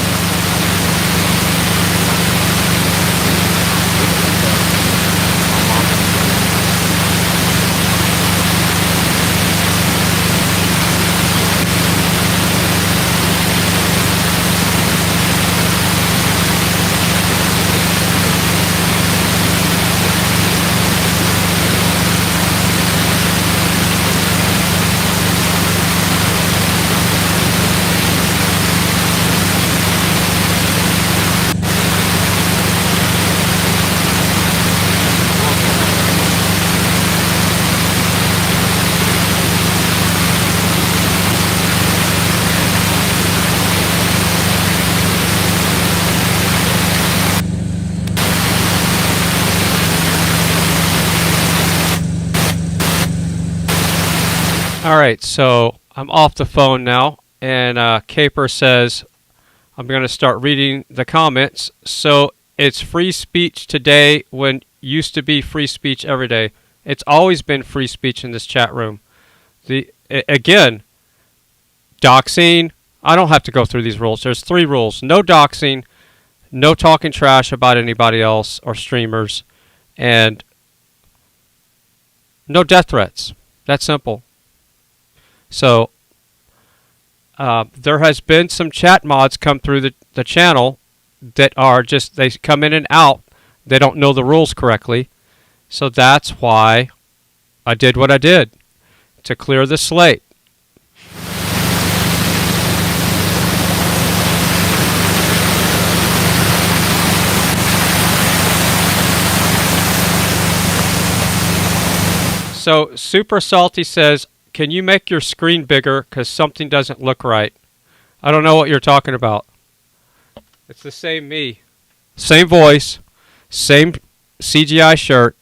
All right, so I'm off the phone now, and Caper says I'm going to start reading the comments. So it's free speech today when used to be free speech every day. It's always been free speech in this chat room. Again, doxing. I don't have to go through these rules. There's 3 rules. No doxing, no talking trash about anybody else or streamers, and no death threats. That's simple. So there has been some chat mods come through the channel that are just, they come in and out. They don't know the rules correctly. So that's why I did what I did, to clear the slate. So Super Salty says, can you make your screen bigger because something doesn't look right? I don't know what you're talking about. It's the same me. Same voice. Same CGI shirt.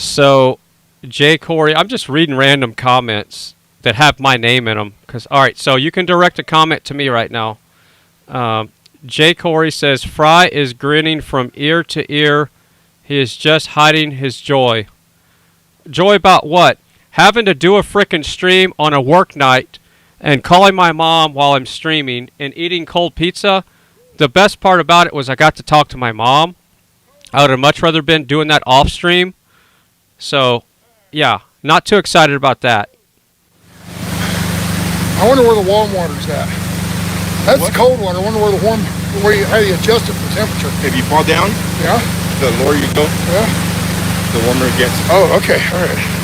So, Jay Corey, I'm just reading random comments that have my name in them. All right, so you can direct a comment to me right now. Jay Corey says, Fry is grinning from ear to ear. He is just hiding his joy. Joy about what? Having to do a frickin' stream on a work night and calling my mom while I'm streaming and eating cold pizza. The best part about it was I got to talk to my mom. I would have much rather been doing that off stream. So, yeah, not too excited about that. I wonder where the warm water's at. That's the cold water. I wonder where the warm, how you adjust it for temperature. If you fall down, yeah, the lower you go, yeah, the warmer it gets. Oh, okay, all right.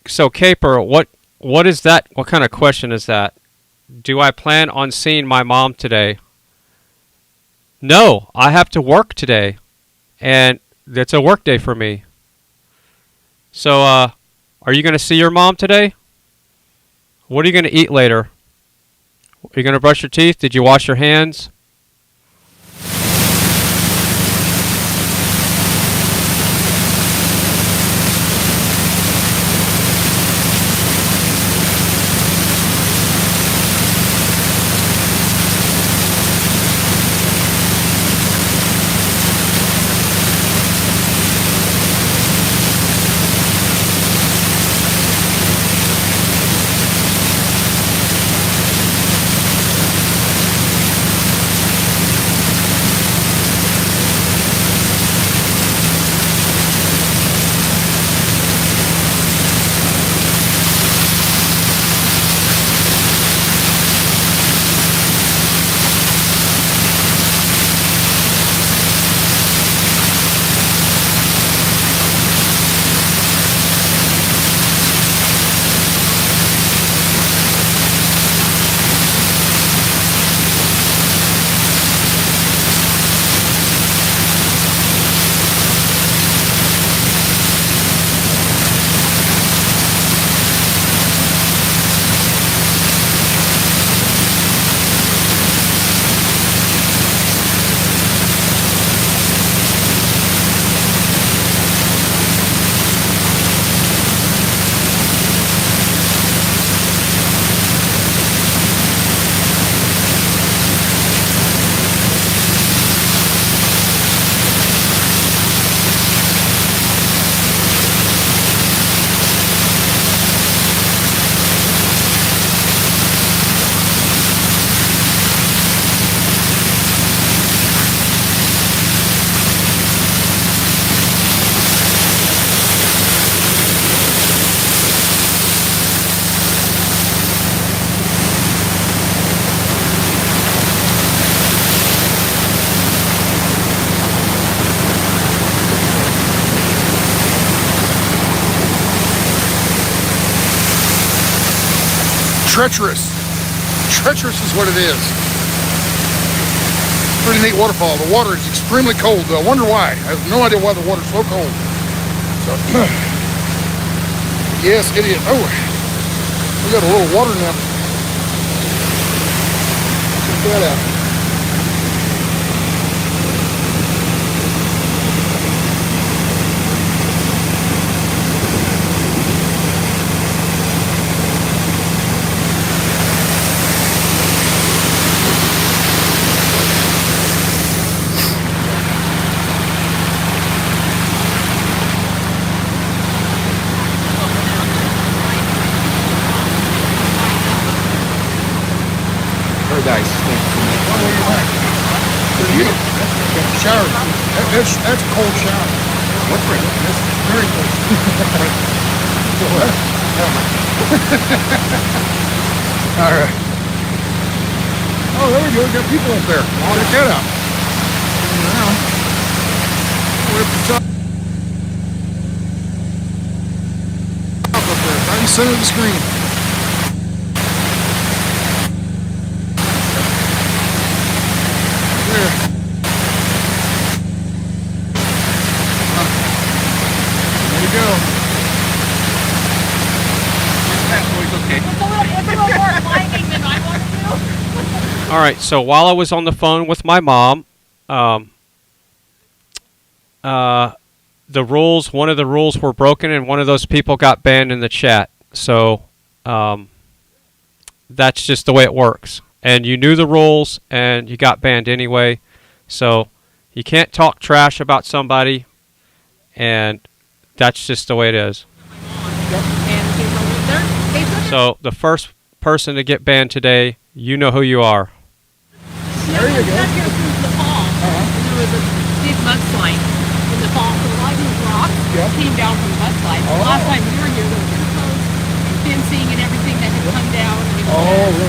So Caper, what is that? What kind of question is that? Do I plan on seeing my mom today? No, I have to work today, and it's a work day for me. So, are you going to see your mom today? What are you going to eat later? Are you going to brush your teeth? Did you wash your hands? Treacherous. Treacherous is what it is. Pretty neat waterfall. The water is extremely cold, though. I wonder why. I have no idea why the water's so cold. So, yes, it is. Oh, we got a little water now. Check that out. Paradise. Shower. That's a cold shower. What's right? That's very cold. All right. Oh, there we go. We got people up there. Check that out. Now, we're at the top. Up there, right in the center of the screen. All right, so while I was on the phone with my mom, one of the rules were broken, and one of those people got banned in the chat. So that's just the way it works. And you knew the rules, and you got banned anyway. So you can't talk trash about somebody, and that's just the way it is. So the first person to get banned today, you know who you are. There you go. Here since the fall. There was a big mudslide in the fall. So a lot of these rocks came down from the mudslide. The last time we were here, there was posts and fencing and everything that had come down.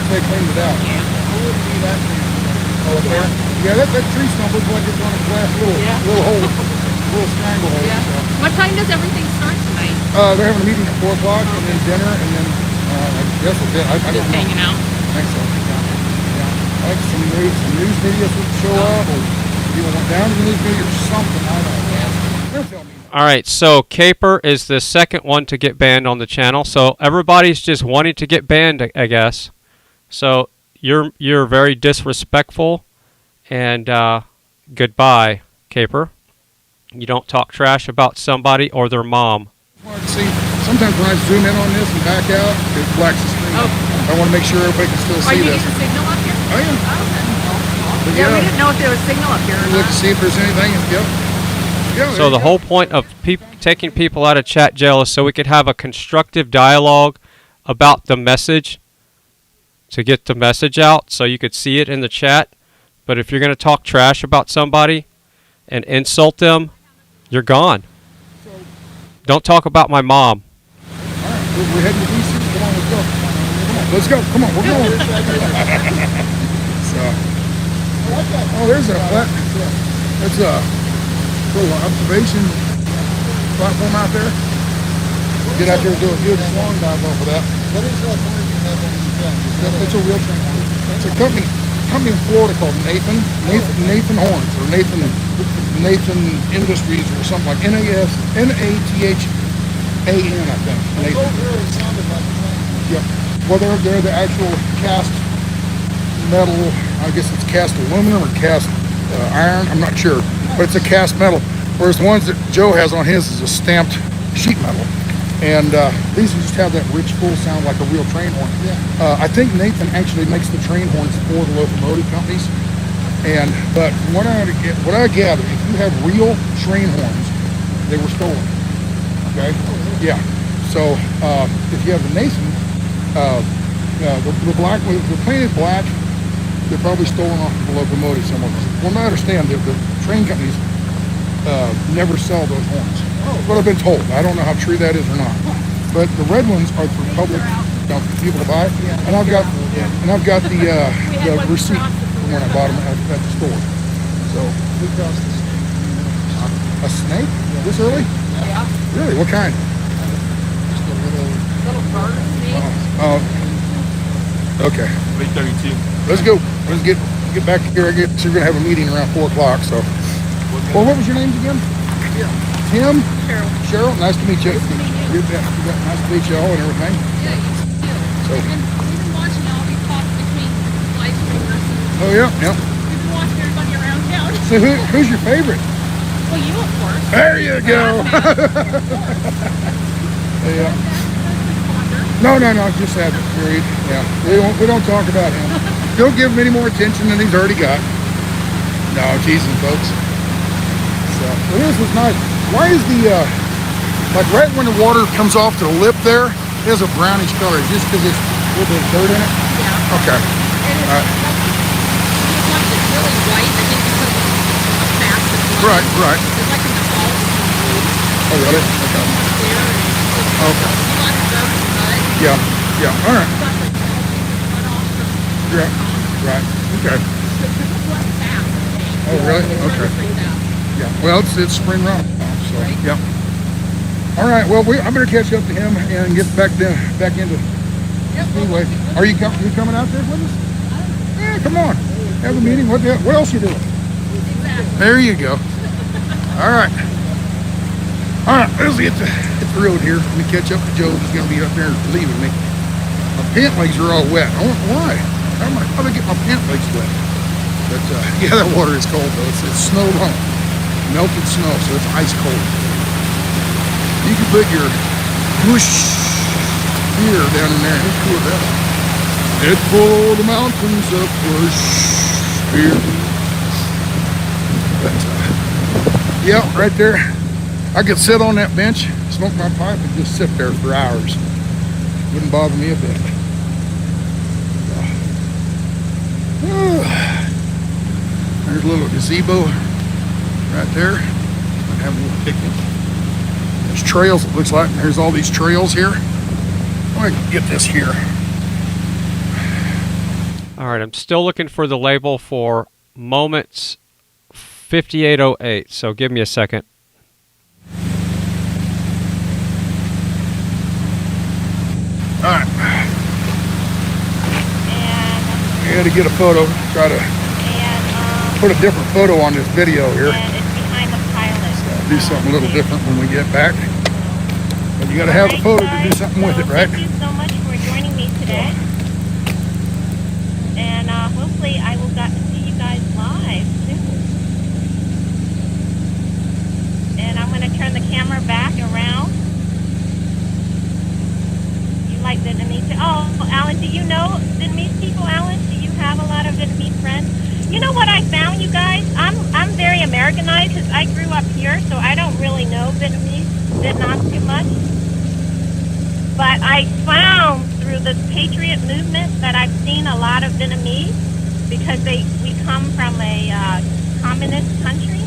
They cleaned it out. Yeah. I wouldn't be that tree. Yeah, that tree stump looks like it's on a glass little hole, little strangle hole. Yeah. What time does everything start tonight? They're having a meeting at 4 o'clock, and then dinner, and then I guess that's it. I don't know. Hanging out. I think so. Yeah. I think some news videos would show up, or people went down to the news video or something. I don't know. They'll tell me. All right, so Caper is the second one to get banned on the channel. So everybody's just wanting to get banned, I guess. So you're very disrespectful, and goodbye, Caper. You don't talk trash about somebody or their mom. See, sometimes when I zoom in on this and back out, it blacks the screen. I want to make sure everybody can still see you this. get the signal up here? Oh, yeah. But yeah, we didn't know if there was signal up here or Look not. to see if there's anything. Yep. Yeah, So the whole point of taking people out of chat jail is so we could have a constructive dialogue about the message, to get the message out so you could see it in the chat. But if you're going to talk trash about somebody and insult them, you're gone. Don't talk about my mom. All right, we're heading to DC. Come on, let's go. Let's go. Come on, we're going. So, oh, there's that's a little observation platform out there. Get out there and do a good swan dive off of that. What is that horn you have on the gun? It's a real train horn. It's a company in Florida called Nathan Horns, or Nathan Industries, or something like Nathan, I think. Nathan. Yep. Well, they're the actual cast metal. I guess it's cast aluminum or cast iron. I'm not sure, but it's a cast metal. Whereas the ones that Joe has on his is a stamped sheet metal. And these just have that rich, full sound like a real train horn. I think Nathan actually makes the train horns for the locomotive companies. But from what I gather, if you have real train horns, they were stolen. Okay? Yeah. So if you have the Nathan, the black, the painted black, they're probably stolen off the locomotive somewhere. From what I understand, the train companies never sell those horns. What I've been told. I don't know how true that is or not. But the red ones are for public, for people to buy. And I've got the receipt from when I bought them at the store. So we crossed this. A snake? This early? Yeah. Really? What kind? Just a little bird snake. Okay. 8:32. Let's go. Let's get back here. I guess we're gonna have a meeting around 4 o'clock. So. Well, what was your names again? Tim? Cheryl, nice to meet you. Nice to meet you. Nice to meet you all and everything. Yeah, you too. So. We've been watching all these talks between live streamers. Oh, yeah. We've been watching everybody around town. So who's your favorite? Well, you, of course. There you go. Yeah. No, just have it, period. Yeah, we don't talk about him. Don't give him any more attention than he's already got. No, teasing, folks. So, this was nice. Why is the, like right when the water comes off to the lip there, it has a brownish color, just because it's a little bit of dirt in it? Yeah. Okay. All right. Once it's really white, I think because of fast. Right. It's like in the fall. Oh, really? Okay. Okay. Yeah. All right. Yeah. Right. Okay. Oh, really? Okay. Yeah. Well, it's spring run, so yeah. All right. Well, I better catch up to him and get back into Speedway. Are you coming out there with us? Yeah, come on. Have a meeting. What else you doing? There you go. All right. Let's get the road here. Let me catch up to Joe. He's going to be up there leaving me. My pant legs are all wet. I don't know why. How do I get my pant legs wet? But yeah, that water is cold though. It's snowed on. Melted snow, so it's ice cold. You can put your bush beer down in there and it'll cool it down. It's full of the mountains of bush beer. But, yeah, right there. I could sit on that bench, smoke my pipe, and just sit there for hours. Wouldn't bother me a bit. There's a little gazebo right there. Might have a little picnic. There's trails, it looks like. There's all these trails here. I can get this here. All right, I'm still looking for the label for Moments 5808, so give me a second. All right. I had to get a photo. Try to put a different photo on this video here. And it's behind the pilot. Do something a little different when we get back. But you got to have a photo to do something with it, right? Thank you so much for joining me today. And hopefully I will get to see you guys live soon. And I'm going to turn the camera back around. You like Vietnamese? Oh, Alan, do you know Vietnamese people, Alan? Do you have a lot of Vietnamese friends? You know what I found, you guys? I'm very Americanized because I grew up here, so I don't really know Vietnam too much. But I found through the Patriot movement that I've seen a lot of Vietnamese because we come from a communist country,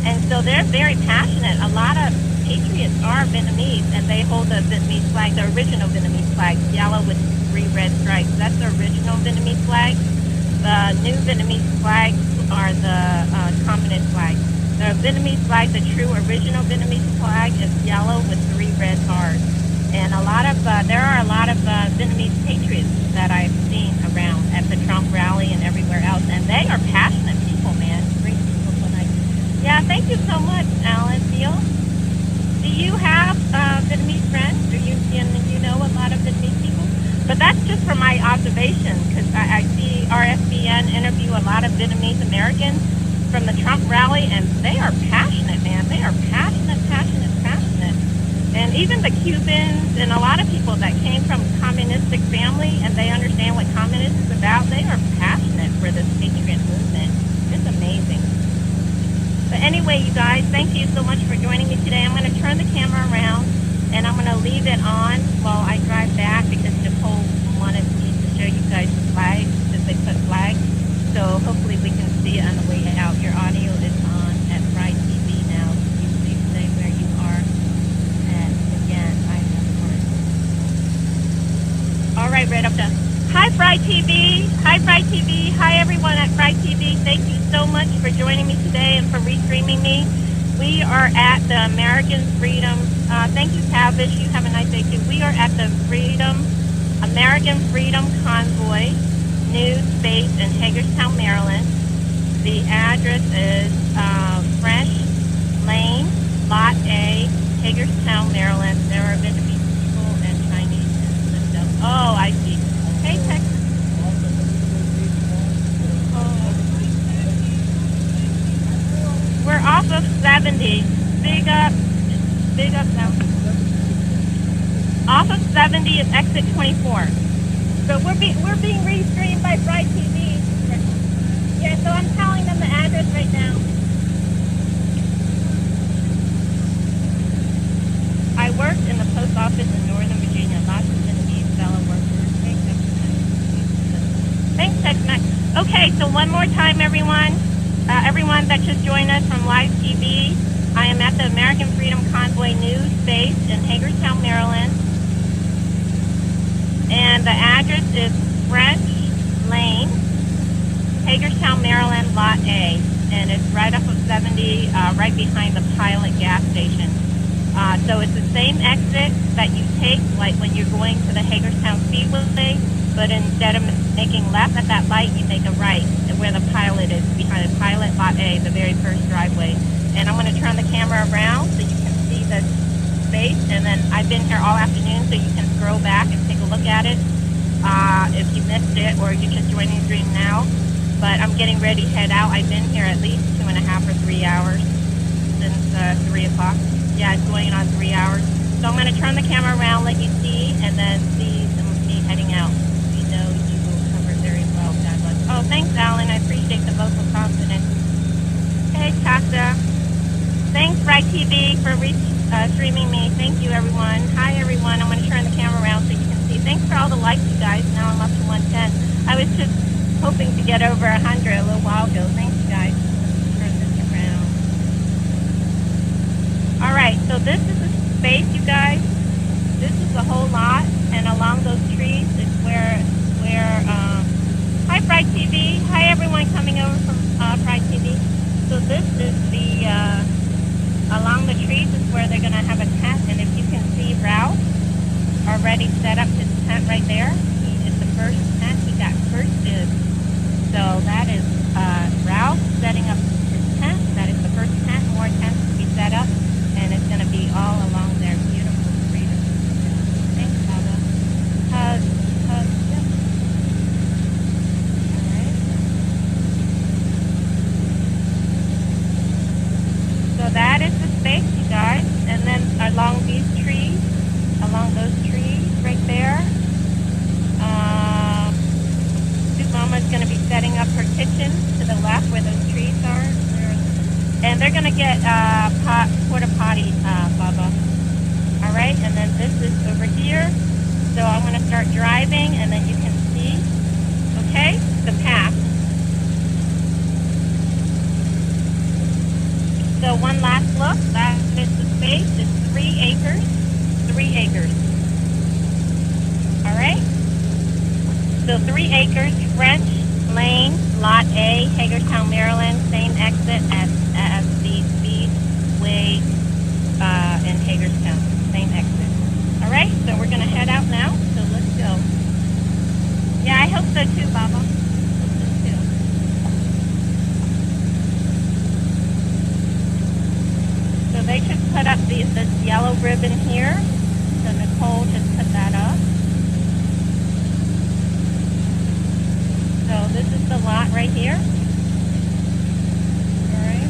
and so they're very passionate. A lot of Patriots are Vietnamese, and they hold the Vietnamese flag, the original Vietnamese flag, yellow with 3 red stripes. That's the original Vietnamese flag. The new Vietnamese flags are the communist flag. The Vietnamese flag, the true original Vietnamese flag, is yellow with 3 red stars. And there are a lot of Vietnamese patriots that I've seen around at the Trump rally and everywhere else, and they are passionate people, man. Great people. Yeah, thank you so much, Alan. Do you have Vietnamese friends? Do you know a lot of Vietnamese people? But that's just from my observation, because I see RSBN interview a lot of Vietnamese Americans from the Trump rally, and they are passionate, man. They are passionate. And even the Cubans and a lot of people that came from communistic family and they understand what communism is about, they are passionate for this Patriot movement. It's amazing. But anyway, you guys, thank you so much for joining me today. I'm going to turn the camera around and I'm going to leave it on while I drive back because Nicole wanted me to show you guys the flags, because they put flags. So hopefully we can see it on the way out. Your audio is on at FryTV now. You please say where you are. All right, right up there. Hi, FryTV. Hi, FryTV. Hi, everyone at FryTV. Thank you so much for joining me today and for restreaming me. We are at the American Freedom. Thank you, Tavish. You have a nice day, too. We are at the American Freedom Convoy News Base in Hagerstown, Maryland. The address is French Lane, Lot A, Hagerstown, Maryland. There are Vietnamese people and Chinese and stuff. Oh, I see. Hey, Texas. We're off of 70. Big up now. Off of 70 is exit 24. So we're being restreamed by FryTV. Yeah, so I'm telling them the address right now. I worked in the post office in Northern Virginia. Lots of Vietnamese fellow workers. Thanks, Sasnak. Okay, so one more time, everyone. Everyone that just joined us from live TV, I am at the American Freedom Convoy News Base in Hagerstown, Maryland. And the address is French Lane, Hagerstown, Maryland, Lot A. And it's right off of 70, right behind the Pilot gas station. So it's the same exit that you take, like when you're going to the Hagerstown Speedway, but instead of making left at that light, you make a right where the Pilot is, behind the Pilot, Lot A, the very first driveway. And I'm going to turn the camera around so you can see the space. And then I've been here all afternoon, so you can scroll back and take a look at it if you missed it or you're just joining the stream now. But I'm getting ready to head out. I've been here at least 2.5 or 3 hours since 3 o'clock. Yeah, it's going on 3 hours. So I'm going to turn the camera around, let you see, and then see me heading out. We know you will cover it very well. God bless. Oh, thanks, Alan. I appreciate the vocal confidence. Hey, Tasha. Thanks, FryTV, for streaming me. Thank you, everyone. Hi, everyone. I'm going to turn the camera around so you can see. Thanks for all the likes, you guys. Now I'm up to 110. I was just hoping to get over 100 a little while ago. Thanks, you guys. Turn this around. All right, so this is the space, you guys. This is the whole lot, and along those trees is where hi, FryTV. Hi, everyone coming over from FryTV. So this is the, along the trees is where they're going to have a tent, and if you can see Ralph, already set up his tent right there. He is the first tent. He got first dibs. So that is Ralph setting up his tent. That is the first tent. More tents to be set up. And it's going to be all along their beautiful freedom. Thanks, Baba. Hug. Yep. All right. So that is the space, you guys. And then along these trees, along those trees right there, Soup Mama's going to be setting up her kitchen to the left where those trees are. And they're going to get porta potty, Baba. All right, and then this is over here. So I'm going to start driving, and then you can see, okay, the path. So one last look. That is the space. It's 3 acres. 3 acres. All right? So 3 acres, French Lane, Lot A, Hagerstown, Maryland. Same exit as the Speedway in Hagerstown. Same exit. All right? So we're going to head out now. So let's go. Yeah, I hope so too, Baba. Hope so too. So they just put up this yellow ribbon here. So Nicole just put that up. So this is the lot right here. All right.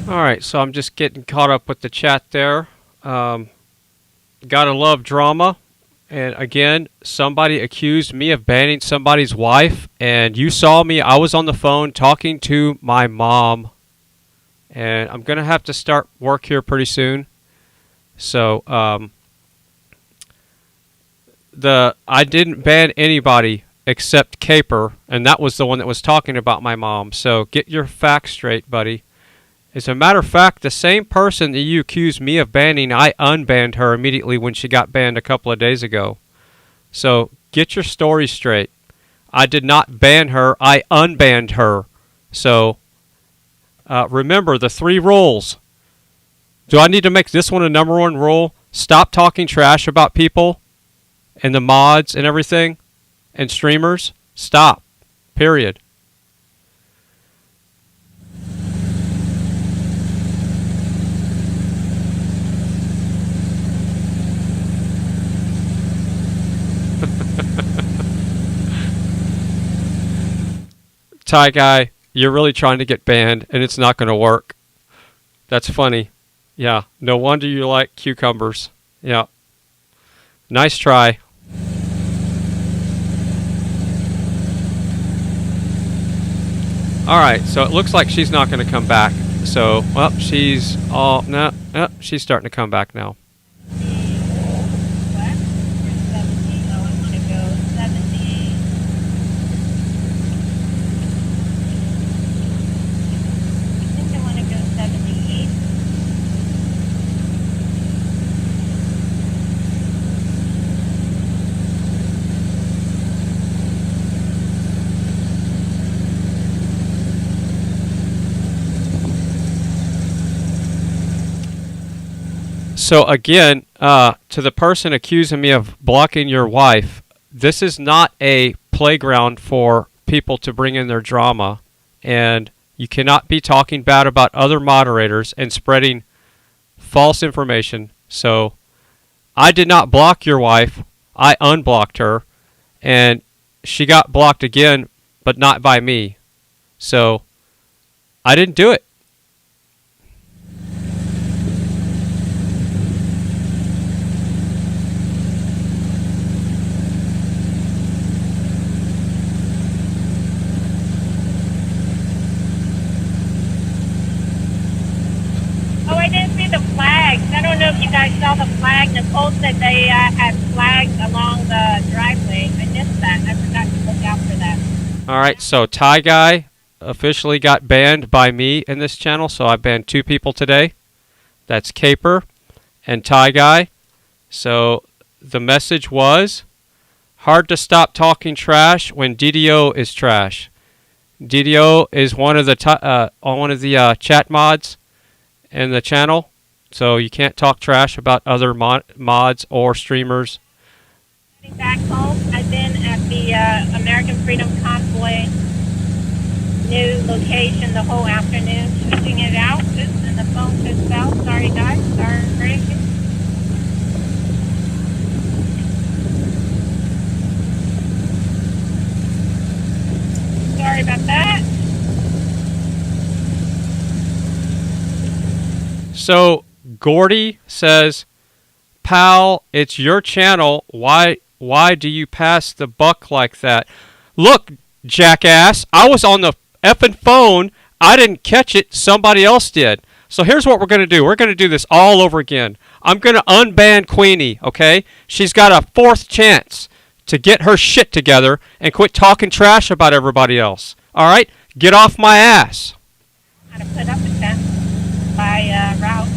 Alright, so I'm just getting caught up with the chat there. Gotta love drama. And again, somebody accused me of banning somebody's wife. And you saw me, I was on the phone talking to my mom. And I'm going to have to start work here pretty soon. So, I didn't ban anybody except Caper. And that was the one that was talking about my mom. So get your facts straight, buddy. As a matter of fact, the same person that you accused me of banning, I unbanned her immediately when she got banned a couple of days ago. So get your story straight. I did not ban her, I unbanned her. So remember the 3 rules. Do I need to make this one a #1 rule? Stop talking trash about people and the mods and everything and streamers. Stop. Period. Thai guy, you're really trying to get banned, and it's not going to work. That's funny. Yeah, no wonder you like cucumbers. Yeah. Nice try. Alright, so it looks like she's not going to come back. So, well, she's all... No, she's starting to come back now. So again, to the person accusing me of blocking your wife, this is not a playground for people to bring in their drama, and you cannot be talking bad about other moderators and spreading false information. So I did not block your wife. I unblocked her, and she got blocked again, but not by me. So I didn't do it. Oh, I didn't see the flags. I don't know if you guys saw the flag. Nicole said they had flags along the driveway. I missed that. I forgot to look out for that. Alright, so Thai guy officially got banned by me in this channel, so I banned 2 people today. That's Caper and Thai guy. So the message was, hard to stop talking trash when DDO is trash. DDO is one of the chat mods in the channel, so you can't talk trash about other mods or streamers. Back home, I've been at the American Freedom Convoy new location the whole afternoon, switching it out. And the phone just fell. Sorry, guys. Sorry. Sorry about that. So Gordy says, "Pal, it's your channel. Why do you pass the buck like that?" Look, jackass, I was on the effing phone. I didn't catch it. Somebody else did. So here's what we're going to do. We're going to do this all over again. I'm going to unban Queenie, okay? She's got a 4th chance to get her shit together and quit talking trash about everybody else. All right? Get off my ass. How to put up a tent by route.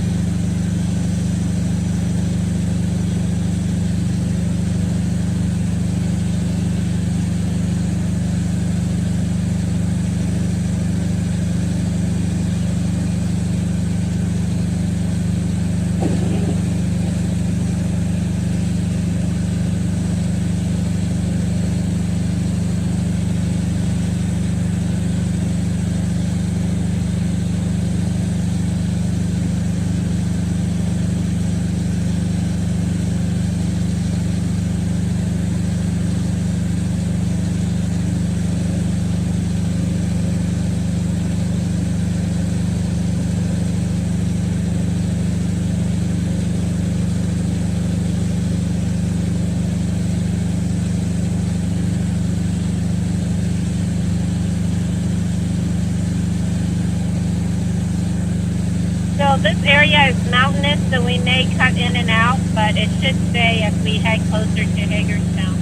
So this area is mountainous, so we may cut in and out, but it should stay as we head closer to Hagerstown.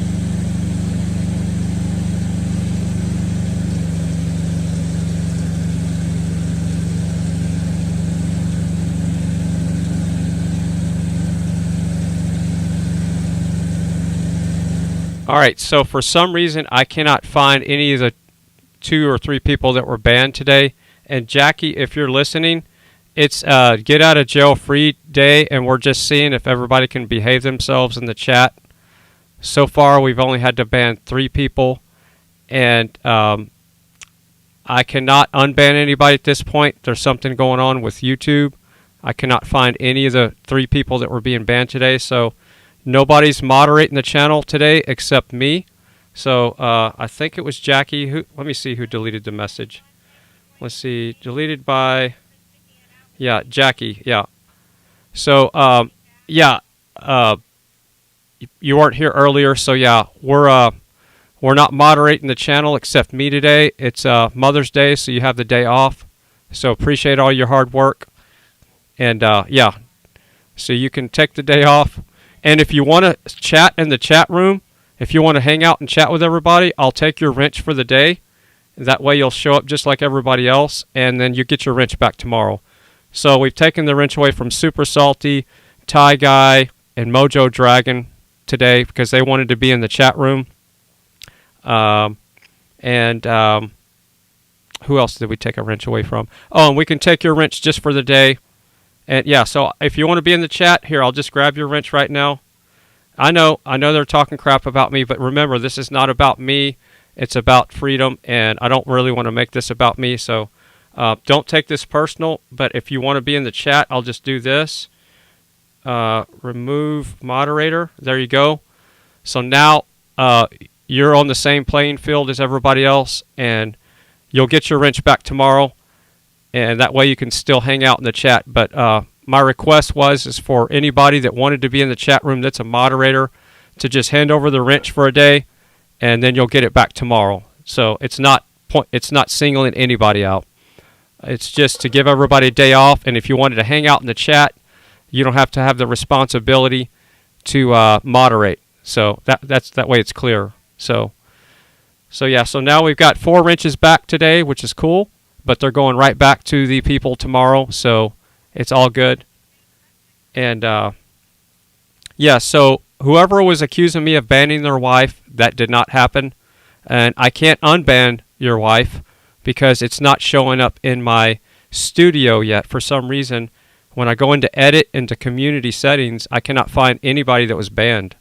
Alright, so for some reason I cannot find any of the 2 or 3 people that were banned today. And Jackie, if you're listening, it's get out of jail free day, and we're just seeing if everybody can behave themselves in the chat. So far, we've only had to ban 3 people, and I cannot unban anybody at this point. There's something going on with YouTube. I cannot find any of the 3 people that were being banned today, so nobody's moderating the channel today except me. So I think it was Jackie. Let me see who deleted the message. Let's see. Deleted by, yeah, Jackie. Yeah. So yeah, you weren't here earlier. So yeah, we're not moderating the channel except me today. It's Mother's Day, so you have the day off. So appreciate all your hard work. And yeah, so you can take the day off. And if you want to chat in the chat room, if you want to hang out and chat with everybody, I'll take your wrench for the day. That way you'll show up just like everybody else, and then you get your wrench back tomorrow. So we've taken the wrench away from Super Salty, Ty Guy, and Mojo Dragon today because they wanted to be in the chat room. Who else did we take a wrench away from? Oh, and we can take your wrench just for the day. And yeah, so if you want to be in the chat, here, I'll just grab your wrench right now. I know they're talking crap about me, but remember, this is not about me. It's about freedom, and I don't really want to make this about me, so don't take this personal. But if you want to be in the chat, I'll just do this. Remove moderator. There you go. So now you're on the same playing field as everybody else, and you'll get your wrench back tomorrow, and that way you can still hang out in the chat. But my request is for anybody that wanted to be in the chat room that's a moderator to just hand over the wrench for a day, and then you'll get it back tomorrow. So it's not singling anybody out. It's just to give everybody a day off, and if you wanted to hang out in the chat, you don't have to have the responsibility to moderate. So that way it's clear. So yeah, so now we've got 4 wrenches back today, which is cool, but they're going right back to the people tomorrow, so it's all good. And yeah, so whoever was accusing me of banning their wife, that did not happen. And I can't unban your wife because it's not showing up in my studio yet. For some reason, when I go into edit, into community settings, I cannot find anybody that was banned.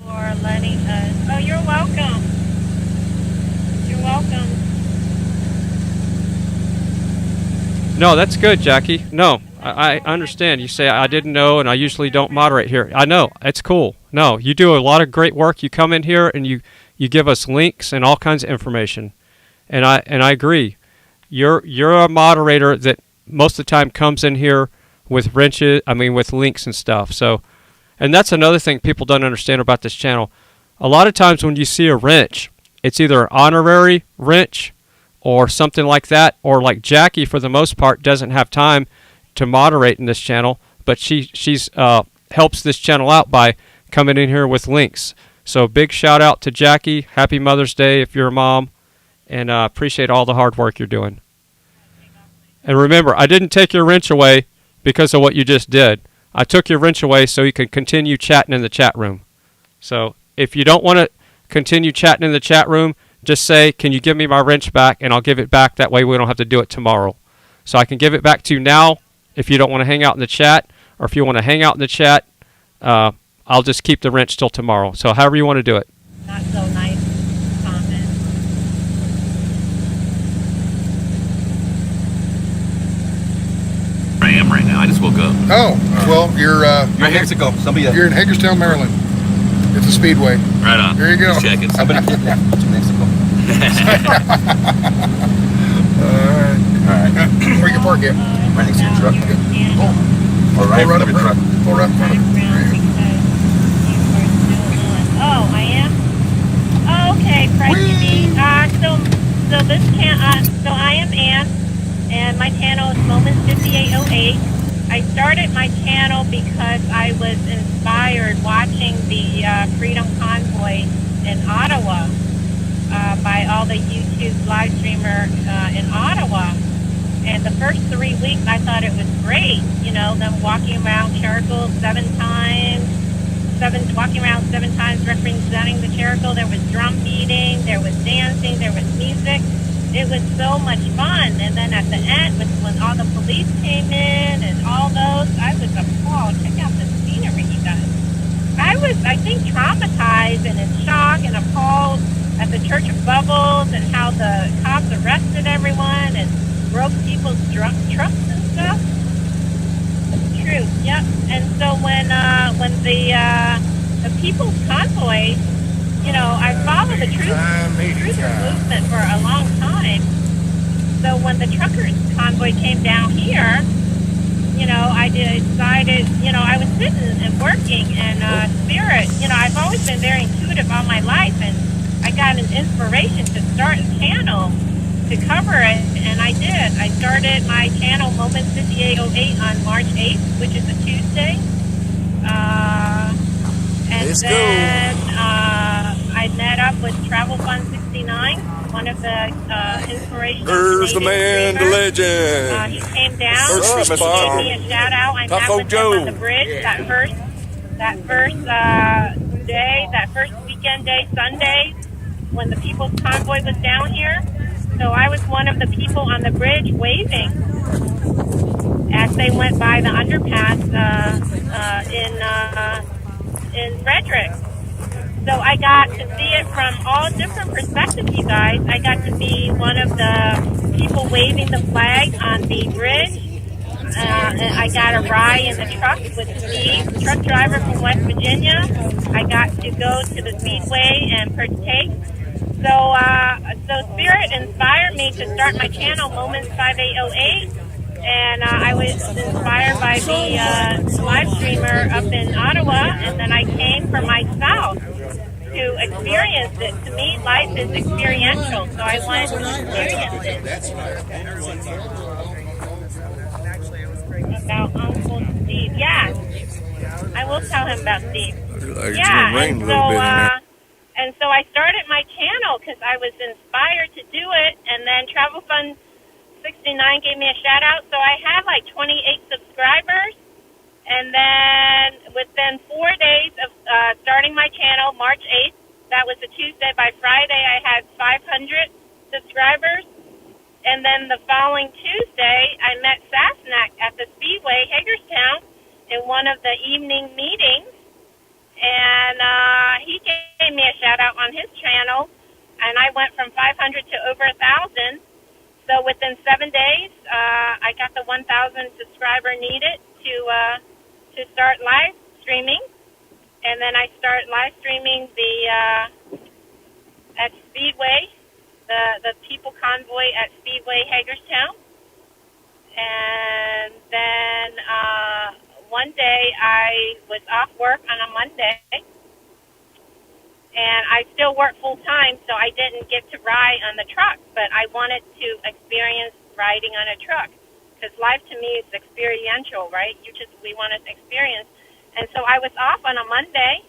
For letting us. Oh, you're welcome. You're welcome. No, that's good, Jackie. No, I understand. You say I didn't know, and I usually don't moderate here. I know. It's cool. No, you do a lot of great work. You come in here and you give us links and all kinds of information, and I agree. You're a moderator that most of the time comes in here with wrenches. I mean, with links and stuff. So, and that's another thing people don't understand about this channel. A lot of times when you see a wrench, it's either an honorary wrench or something like that, or like Jackie, for the most part, doesn't have time to moderate in this channel, but she's helps this channel out by coming in here with links. So big shout out to Jackie. Happy Mother's Day if you're a mom, and appreciate all the hard work you're doing. And remember, I didn't take your wrench away because of what you just did. I took your wrench away so you can continue chatting in the chat room. So if you don't want to continue chatting in the chat room, just say, can you give me my wrench back, and I'll give it back. That way we don't have to do it tomorrow. So I can give it back to you now if you don't want to hang out in the chat, or if you want to hang out in the chat, I'll just keep the wrench till tomorrow. So however you want to do it. Not so nice comment. I am right now. I just woke up. Oh, well, you're in Mexico. You're in Hagerstown, Maryland. It's a speedway. Right on. There you go. Just checking. Somebody kidnapped to Mexico. All right. Where you park it? Right next to your truck. Oh. Or right in front of your truck. Or right in front of Oh, I am? Oh, okay, FryTV. So this so I am Ann, and my channel is Moments5808. I started my channel because I was inspired watching the Freedom Convoy in Ottawa by all the YouTube live streamer in Ottawa. And the first 3 weeks, I thought it was great. You know, them walking around Jericho walking around 7 times representing the Jericho. There was drum beating, there was dancing, there was music. It was so much fun. And then at the end, when all the police came in and all those, I was appalled. Check out the scenery, you guys. I was, I think, traumatized and in shock and appalled at the Church of Bubbles and how the cops arrested everyone and broke people's trucks and stuff. True, yep. And so when the People's Convoy you know, I followed the truth movement for a long time. So when the truckers convoy came down here, you know, I decided, you know, I was sitting and working, and Spirit, you know, I've always been very intuitive all my life, and I got an inspiration to start a channel to cover it, and I did. I started my channel Moments 5808 on March 8th, which is a Tuesday. And then I met up with Travel Fund 69, one of the inspirational. There's the man, the legend. He came down. First He gave responder. me a shout out. I met Taco with Joe. him on the bridge that first day, that first weekend day, Sunday, when the People's Convoy was down here. So I was one of the people on the bridge waving as they went by the underpass in Frederick. So I got to see it from all different perspectives, you guys. I got to be one of the people waving the flag on the bridge. And I got a ride in the truck with Steve, truck driver from West Virginia. I got to go to the Speedway and partake. So Spirit inspired me to start my channel, Moments 5808. And I was inspired by the live streamer up in Ottawa, and then I came for myself to experience it. To me, life is experiential, so I wanted to experience it. About Uncle Steve, yeah. I will tell him about Steve. Yeah, and so I started my channel because I was inspired to do it, and then Travel Fund 69 gave me a shout out, so I had like 28 subscribers, and then within 4 days of starting my channel, March 8th, that was a Tuesday, by Friday I had 500 subscribers, and then the following Tuesday I met Sasnak at the Speedway, Hagerstown, in one of the evening meetings, and he gave me a shout out on his channel, and I went from 500 to over 1,000. So within 7 days, I got the 1,000 subscriber needed to start live streaming, and then I start live streaming at Speedway, the People Convoy at Speedway Hagerstown, and then one day I was off work on a Monday, and I still work full-time, so I didn't get to ride on the truck, but I wanted to experience riding on a truck, because life to me is experiential, right? We want to experience. And so I was off on a Monday,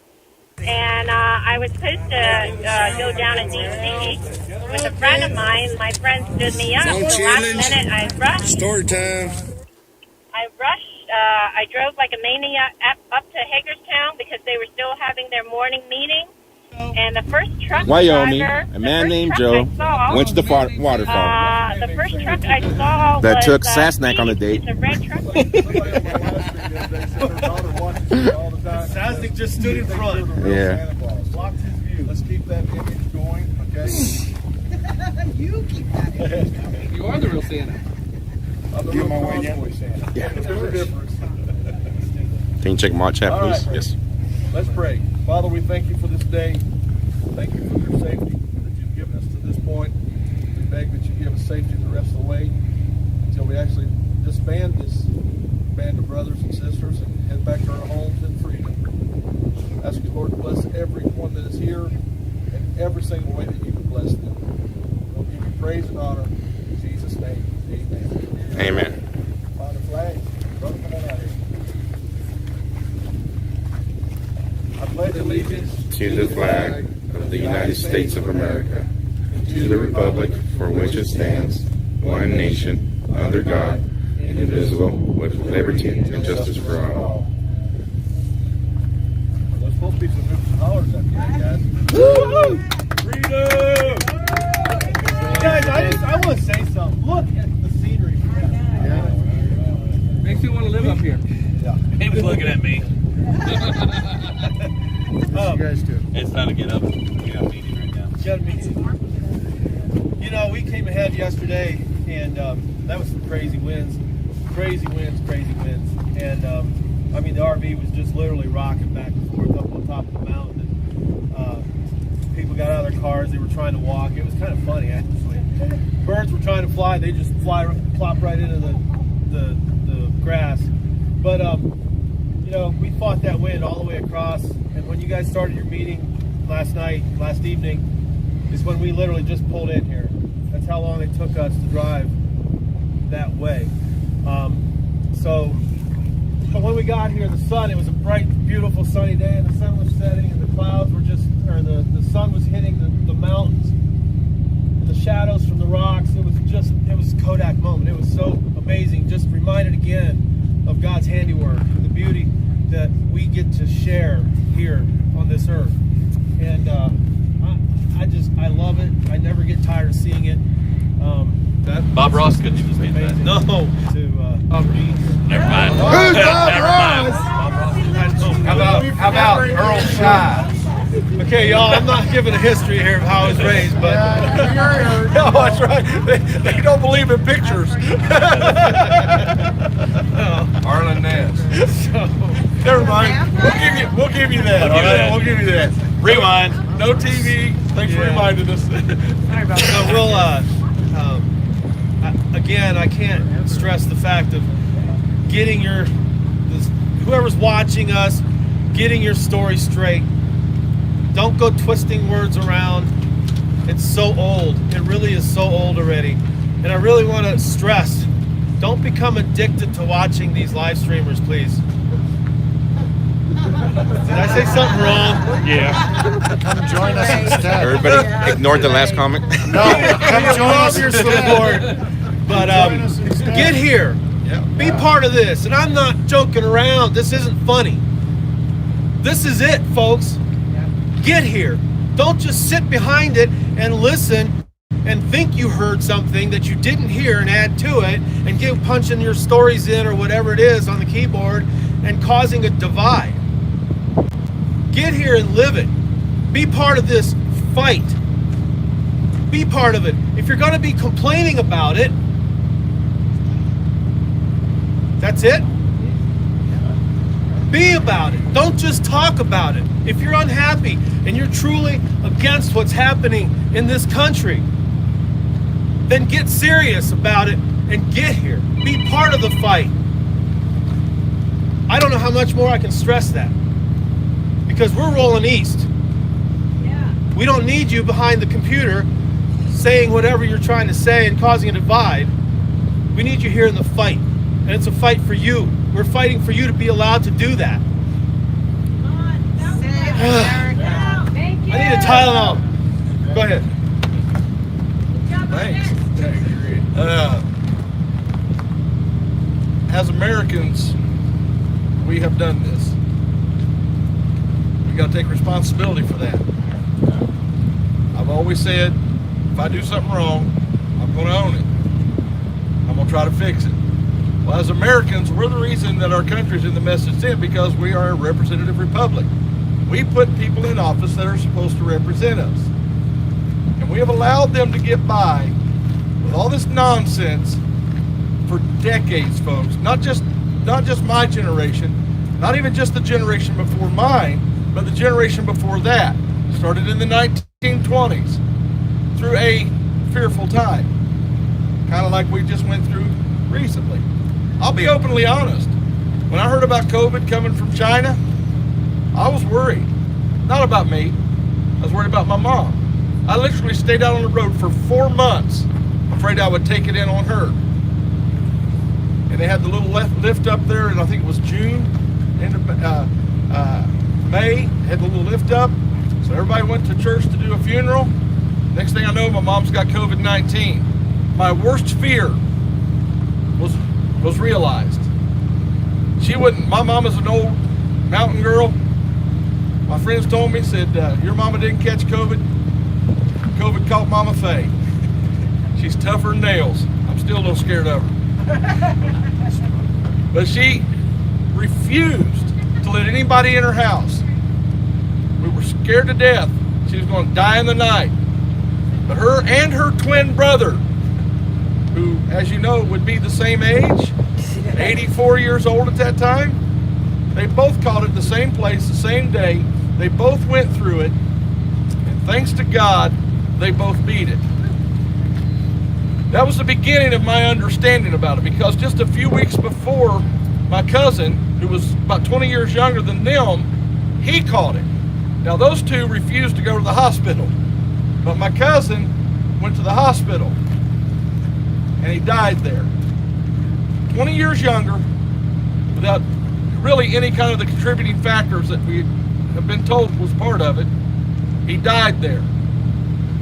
and I was supposed to go down to D.C. with a friend of mine. My friend stood me up. So last minute, I rushed. Story time. I rushed. I drove like a maniac up to Hagerstown because they were still having their morning meeting. And the first truck Wyoming, driver, a man named Joe went to the waterfall. The first truck I saw That was, took Sasnak on a date. It's a red truck. Sasnak just stood in front. Yeah. Blocked his view. Let's keep that image going, okay? You keep that image going. You are the real Santa. I'm the real convoy Santa. Yeah. There's a difference. Can you check my chat, All please? right. Yes. Let's pray. Father, we thank you for this day. Thank you for your safety that you've given us to this point. We beg that you give us safety the rest of the way until we actually disband this band of brothers and sisters and head back to our homes in freedom. Ask you, Lord, to bless everyone that is here in every single way that you can bless them. We'll give you praise and honor. In Jesus' name, amen. Amen. Find a flag. Brother, come on out here. I pledge allegiance To the flag of the United States of America, to the republic for which it stands, one nation, under God, indivisible, with liberty and justice for all. There's supposed to be some hoops and hollers up here, guys. Woo! Freedom! Guys, I want to say something. Look at the scenery. Yeah. Makes you want to live up here. Yeah. He was looking at me. You guys too. It's time to get up. We got a meeting right now. You got a meeting. You know, we came ahead yesterday, and that was some crazy winds. Crazy winds. And, I mean, the RV was just literally rocking back and forth up on top of the mountain. people got out of their cars. They were trying to walk. It was kind of funny, actually. Birds were trying to fly. They just plop right into the grass. But you know, we fought that wind all the way across. And when you guys started your meeting last evening, is when we literally just pulled in here. That's how long it took us to drive that way. But when we got here, it was a bright, beautiful sunny day, and the sun was setting, and the clouds were just, or the sun was hitting the mountains, and the shadows from the rocks. It was a Kodak moment. It was so amazing. Just reminded again of God's handiwork, and the beauty that we get to share here on this earth. And I love it. I never get tired of seeing it. Bob Ross couldn't even say that. No, to be here. Never mind. Who's Bob Ross? How about Earl Shy? Okay, y'all, I'm not giving a history here of how I was raised, but No, that's right. They don't believe in pictures. Arlen Ness. Never mind. We'll give you that. All right, we'll give you that. Rewind. No TV. Thanks for reminding us. So we'll again, I can't stress the fact of getting whoever's watching us, getting your story straight. Don't go twisting words around. It's so old. It really is so old already. And I really want to stress, don't become addicted to watching these live streamers, please. Did I say something wrong? Yeah. Come join us instead. Everybody ignored the last comment? No, come join us your support. But get here. Be part of this. And I'm not joking around. This isn't funny. This is it, folks. Get here. Don't just sit behind it and listen and think you heard something that you didn't hear and add to it and get punching your stories in or whatever it is on the keyboard and causing a divide. Get here and live it. Be part of this fight. Be part of it. If you're going to be complaining about it, that's it. Be about it. Don't just talk about it. If you're unhappy and you're truly against what's happening in this country, then get serious about it and get here. Be part of the fight. I don't know how much more I can stress that. Because we're rolling east. We don't need you behind the computer saying whatever you're trying to say and causing a divide. We need you here in the fight. And it's a fight for you. We're fighting for you to be allowed to do that. I need a Tylenol. Go ahead. Thanks. As Americans, we have done this. We got to take responsibility for that. I've always said, if I do something wrong, I'm going to own it. I'm going to try to fix it. Well, as Americans, we're the reason that our country's in the mess it's in because we are a representative republic. We put people in office that are supposed to represent us. And we have allowed them to get by with all this nonsense for decades, folks. Not just my generation, not even just the generation before mine, but the generation before that. Started in the 1920s through a fearful time. Kind of like we just went through recently. I'll be openly honest. When I heard about COVID coming from China, I was worried. Not about me. I was worried about my mom. I literally stayed out on the road for 4 months, afraid I would take it in on her. And they had the little lift up there, and I think it was June, end of May, had the little lift up. So everybody went to church to do a funeral. Next thing I know, my mom's got COVID-19. My worst fear was realized. My mom is an old mountain girl. My friends told me, said, your mama didn't catch COVID. COVID caught Mama Faye. She's tougher than nails. I'm still a little scared of her. But she refused to let anybody in her house. We were scared to death. She was going to die in the night. But her and her twin brother, who, as you know, would be the same age, 84 years old at that time, they both caught it the same place, the same day. They both went through it. And thanks to God, they both beat it. That was the beginning of my understanding about it, because just a few weeks before, my cousin, who was about 20 years younger than them, he caught it. Now those two refused to go to the hospital, but my cousin went to the hospital and he died there. 20 years younger, without really any kind of the contributing factors that we have been told was part of it. He died there.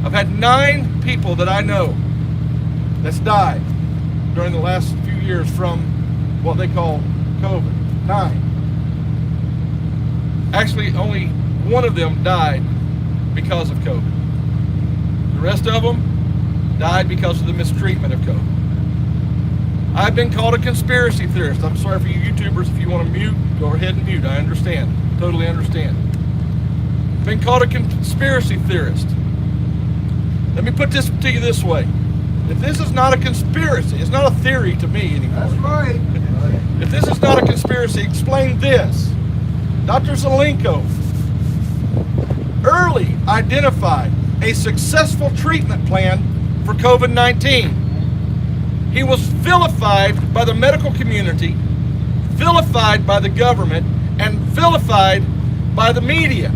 I've had 9 people that I know that's died during the last few years from what they call COVID. 9. Actually, only one of them died because of COVID. The rest of them died because of the mistreatment of COVID. I've been called a conspiracy theorist. I'm sorry for you YouTubers, if you want to mute, go ahead and mute. I understand, totally understand. Been called a conspiracy theorist. Let me put this to you this way. If this is not a conspiracy, it's not a theory to me anymore. That's right. If this is not a conspiracy, explain this. Dr. Zelenko early identified a successful treatment plan for COVID-19. He was vilified by the medical community, vilified by the government, and vilified by the media.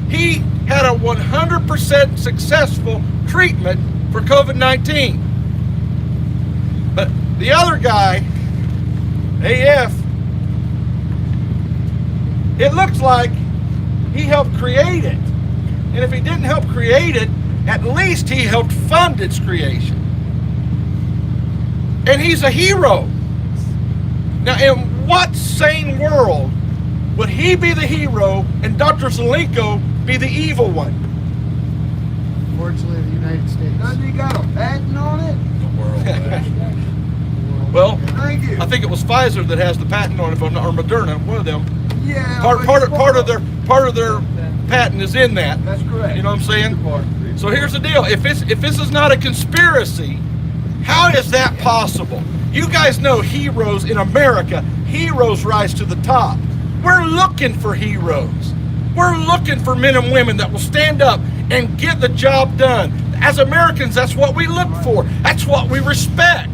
He had a 100% successful treatment for COVID-19. But the other guy, AF, it looks like he helped create it. And if he didn't help create it, at least he helped fund its creation. And he's a hero. Now, in what sane world would he be the hero and Dr. Zelenko be the evil one? Fortunately, the United States. Doesn't he got a patent on it? Well, I think it was Pfizer that has the patent on it, or Moderna, one of them. Yeah. Part of their patent is in that. That's correct. You know what I'm saying? So here's the deal: if this is not a conspiracy, how is that possible? You guys know heroes in America. Heroes rise to the top. We're looking for heroes. We're looking for men and women that will stand up and get the job done. As Americans, that's what we look for. That's what we respect.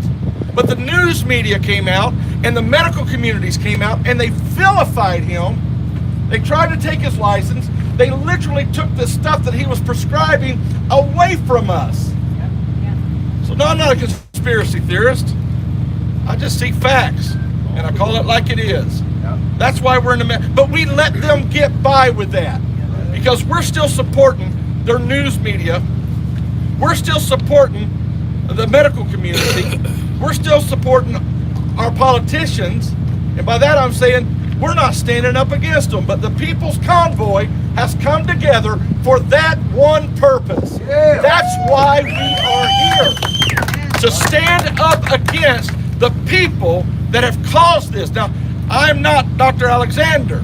But the news media came out and the medical communities came out and they vilified him. They tried to take his license. They literally took the stuff that he was prescribing away from us. So no, I'm not a conspiracy theorist. I just see facts and I call it like it is. That's why we're in the mess. But we let them get by with that because we're still supporting their news media. We're still supporting the medical community. We're still supporting our politicians. And by that I'm saying we're not standing up against them. But the People's Convoy has come together for that one purpose. Yeah. That's why we are here. To stand up against the people that have caused this. Now, I'm not Dr. Alexander,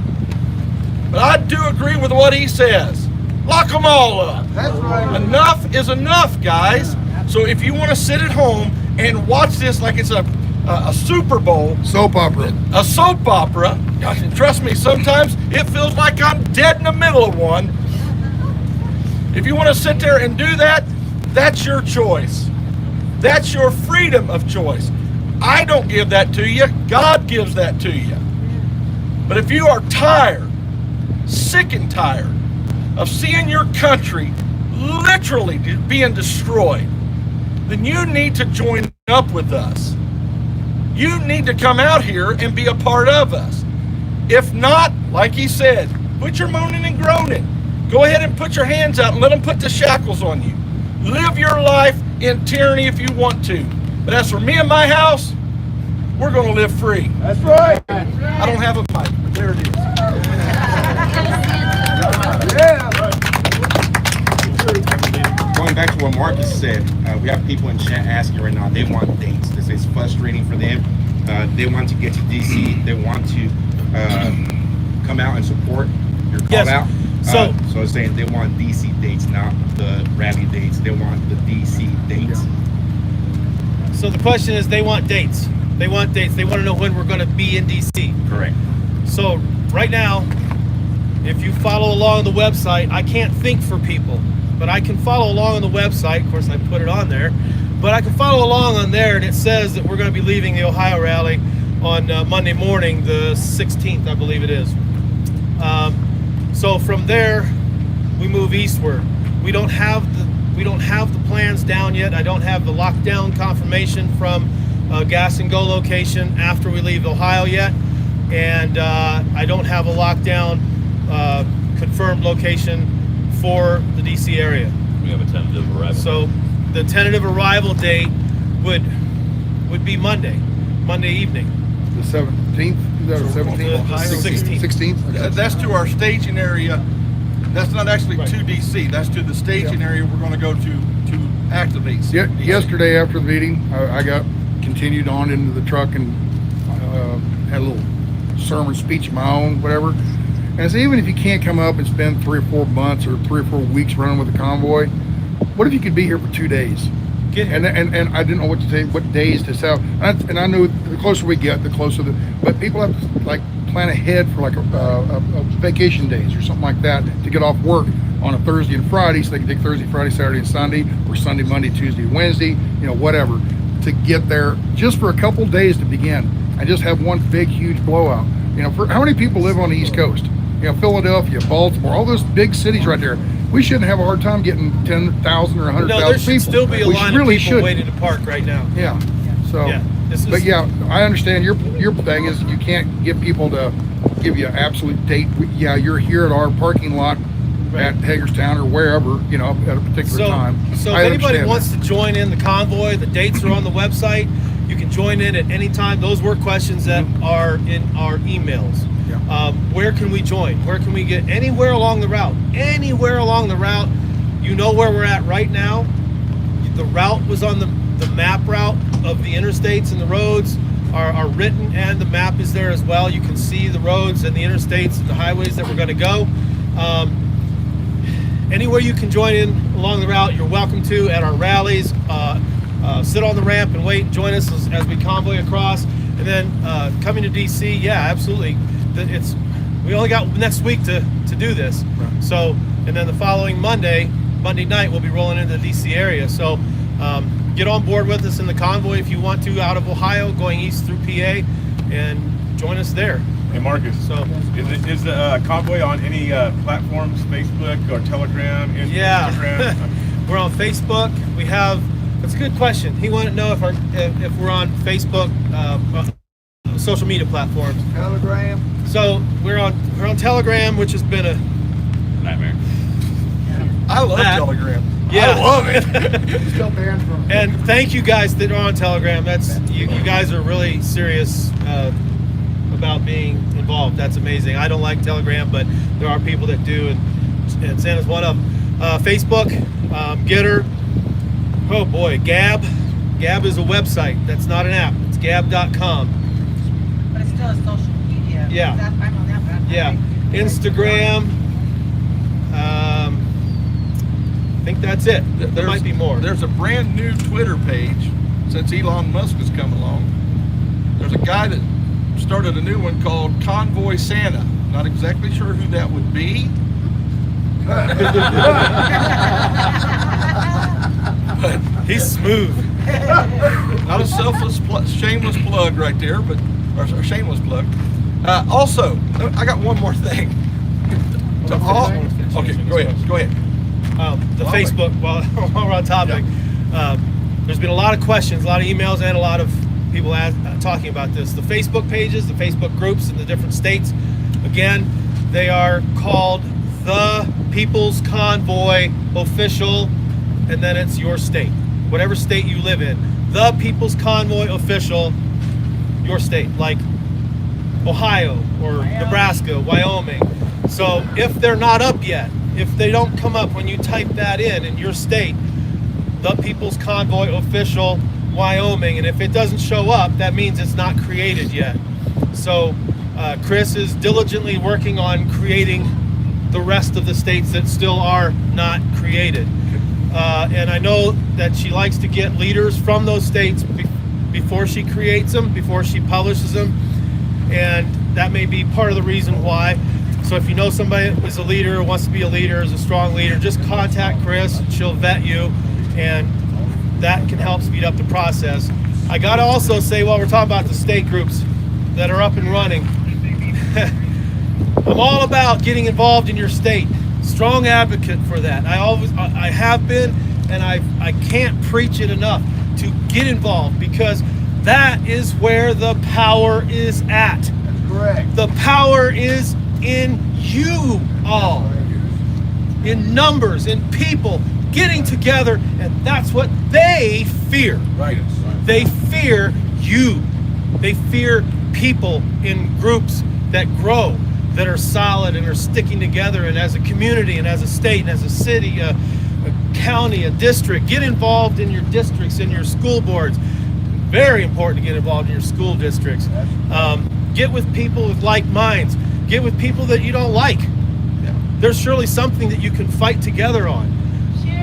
but I do agree with what he says. Lock them all up. That's right. Enough is enough, guys. So if you want to sit at home and watch this like it's a Super Bowl. Soap opera. A soap opera. Trust me, sometimes it feels like I'm dead in the middle of one. If you want to sit there and do that, that's your choice. That's your freedom of choice. I don't give that to you. God gives that to you. But if you are tired, sick and tired of seeing your country literally being destroyed, then you need to join up with us. You need to come out here and be a part of us. If not, like he said, put your moaning and groaning. Go ahead and put your hands out and let them put the shackles on you. Live your life in tyranny if you want to. But as for me and my house, we're going to live free. That's right. I don't have a mic, but there it is. Yeah. Going back to what Marcus said, we have people in chat asking right now, they want dates. This is frustrating for them. They want to get to DC. They want to come out and support your call out. So it's saying they want DC dates, not the rally dates. They want the DC dates. So the question is, they want dates. They want dates. They want to know when we're going to be in DC. Correct. So right now, if you follow along the website, I can't think for people. but I can follow along on the website. Of course, I put it on there, but I can follow along on there, and it says that we're going to be leaving the Ohio rally on Monday morning, the 16th, I believe it is. So from there, we move eastward. We don't have the plans down yet. I don't have the lockdown confirmation from Gas and Go location after we leave Ohio yet, and I don't have a lockdown confirmed location for the DC area. We have a tentative arrival. So the tentative arrival date would be Monday evening. The 17th? Is that the 17th? The 16th. 16th? Okay. That's to our staging area. That's not actually to DC. That's to the staging area we're going to go to activate. Yesterday after the meeting, I got continued on into the truck and had a little sermon speech of my own, whatever. And I said, even if you can't come up and spend 3 or 4 months or 3 or 4 weeks running with the convoy, what if you could be here for 2 days? And I didn't know what to say, what days to sell. And I knew the closer we get, the closer but people have to like plan ahead for like a vacation days or something like that to get off work on a Thursday and Friday, so they can take Thursday, Friday, Saturday, and Sunday, or Sunday, Monday, Tuesday, Wednesday, whatever, to get there just for a couple days to begin and just have one big, huge blowout. For how many people live on the East Coast? Philadelphia, Baltimore, all those big cities right there. We shouldn't have a hard time getting 10,000 or 100,000 people. No, there should still be a line of people waiting to park right now. Yeah. So, but yeah, I understand your thing is you can't get people to give you an absolute date. Yeah, you're here at our parking lot at Hagerstown or wherever, at a particular time. So if anybody wants to join in the convoy, the dates are on the website. You can join in at any time. Those were questions that are in our emails. Where can we join? Where can we get anywhere along the route? Anywhere along the route, where we're at right now. The route was on the map route of the interstates, and the roads are written, and the map is there as well. You can see the roads and the interstates and the highways that we're going to go. Anywhere you can join in along the route, you're welcome to at our rallies. Sit on the ramp and wait. Join us as we convoy across. And then coming to DC, yeah, absolutely. We only got next week to do this. Right. So, and then the following Monday night, we'll be rolling into the DC area. So get on board with us in the convoy if you want to, out of Ohio, going east through PA, and join us there. Hey Marcus, so is the convoy on any platforms, Facebook or Telegram, Instagram? We're on Facebook. We have, that's a good question. He wanted to know if we're on Facebook, social media platforms. Telegram. So we're on Telegram, which has been a nightmare. I love Telegram. Yeah, I love it. Still banned from. And thank you guys that are on Telegram. That's you guys are really serious about being involved. That's amazing. I don't like Telegram, but there are people that do, and Santa's one of them. Facebook, Getter. Oh boy, Gab. Gab is a website. That's not an app. It's gab.com. But it's still a social media. Yeah. I'm on that, but Yeah. Instagram. I think that's it. There might be more. There's a brand new Twitter page since Elon Musk has come along. There's a guy that started a new one called Convoy Santa. Not exactly sure who that would be. But he's smooth. Not a shameless plug right there, but or shameless plug. Also, I got one more thing. Okay, go ahead. The Facebook, while we're on topic, there's been a lot of questions, a lot of emails, and a lot of people talking about this. The Facebook pages, the Facebook groups in the different states, again, they are called The People's Convoy Official, and then it's your state, whatever state you live in. The People's Convoy Official, your state, like Ohio or Nebraska, Wyoming. So if they're not up yet, if they don't come up when you type that in your state, The People's Convoy Official Wyoming, and if it doesn't show up, that means it's not created yet. So Chris is diligently working on creating the rest of the states that still are not created. And I know that she likes to get leaders from those states before she creates them, before she publishes them, and that may be part of the reason why So if you know somebody is a leader, or wants to be a leader, is a strong leader, just contact Chris. She'll vet you, and that can help speed up the process. I gotta also say, while we're talking about the state groups that are up and running, I'm all about getting involved in your state. Strong advocate for that. I have been, and I can't preach it enough to get involved, because that is where the power is at. That's correct. The power is in you all, in numbers, in people getting together, and that's what they fear. Right. They fear you. They fear people in groups that grow, that are solid and are sticking together, and as a community and as a state and as a city, a county, a district. Get involved in your districts and your school boards. Very important to get involved in your school districts. Get with people with like minds. Get with people that you don't like. There's surely something that you can fight together on.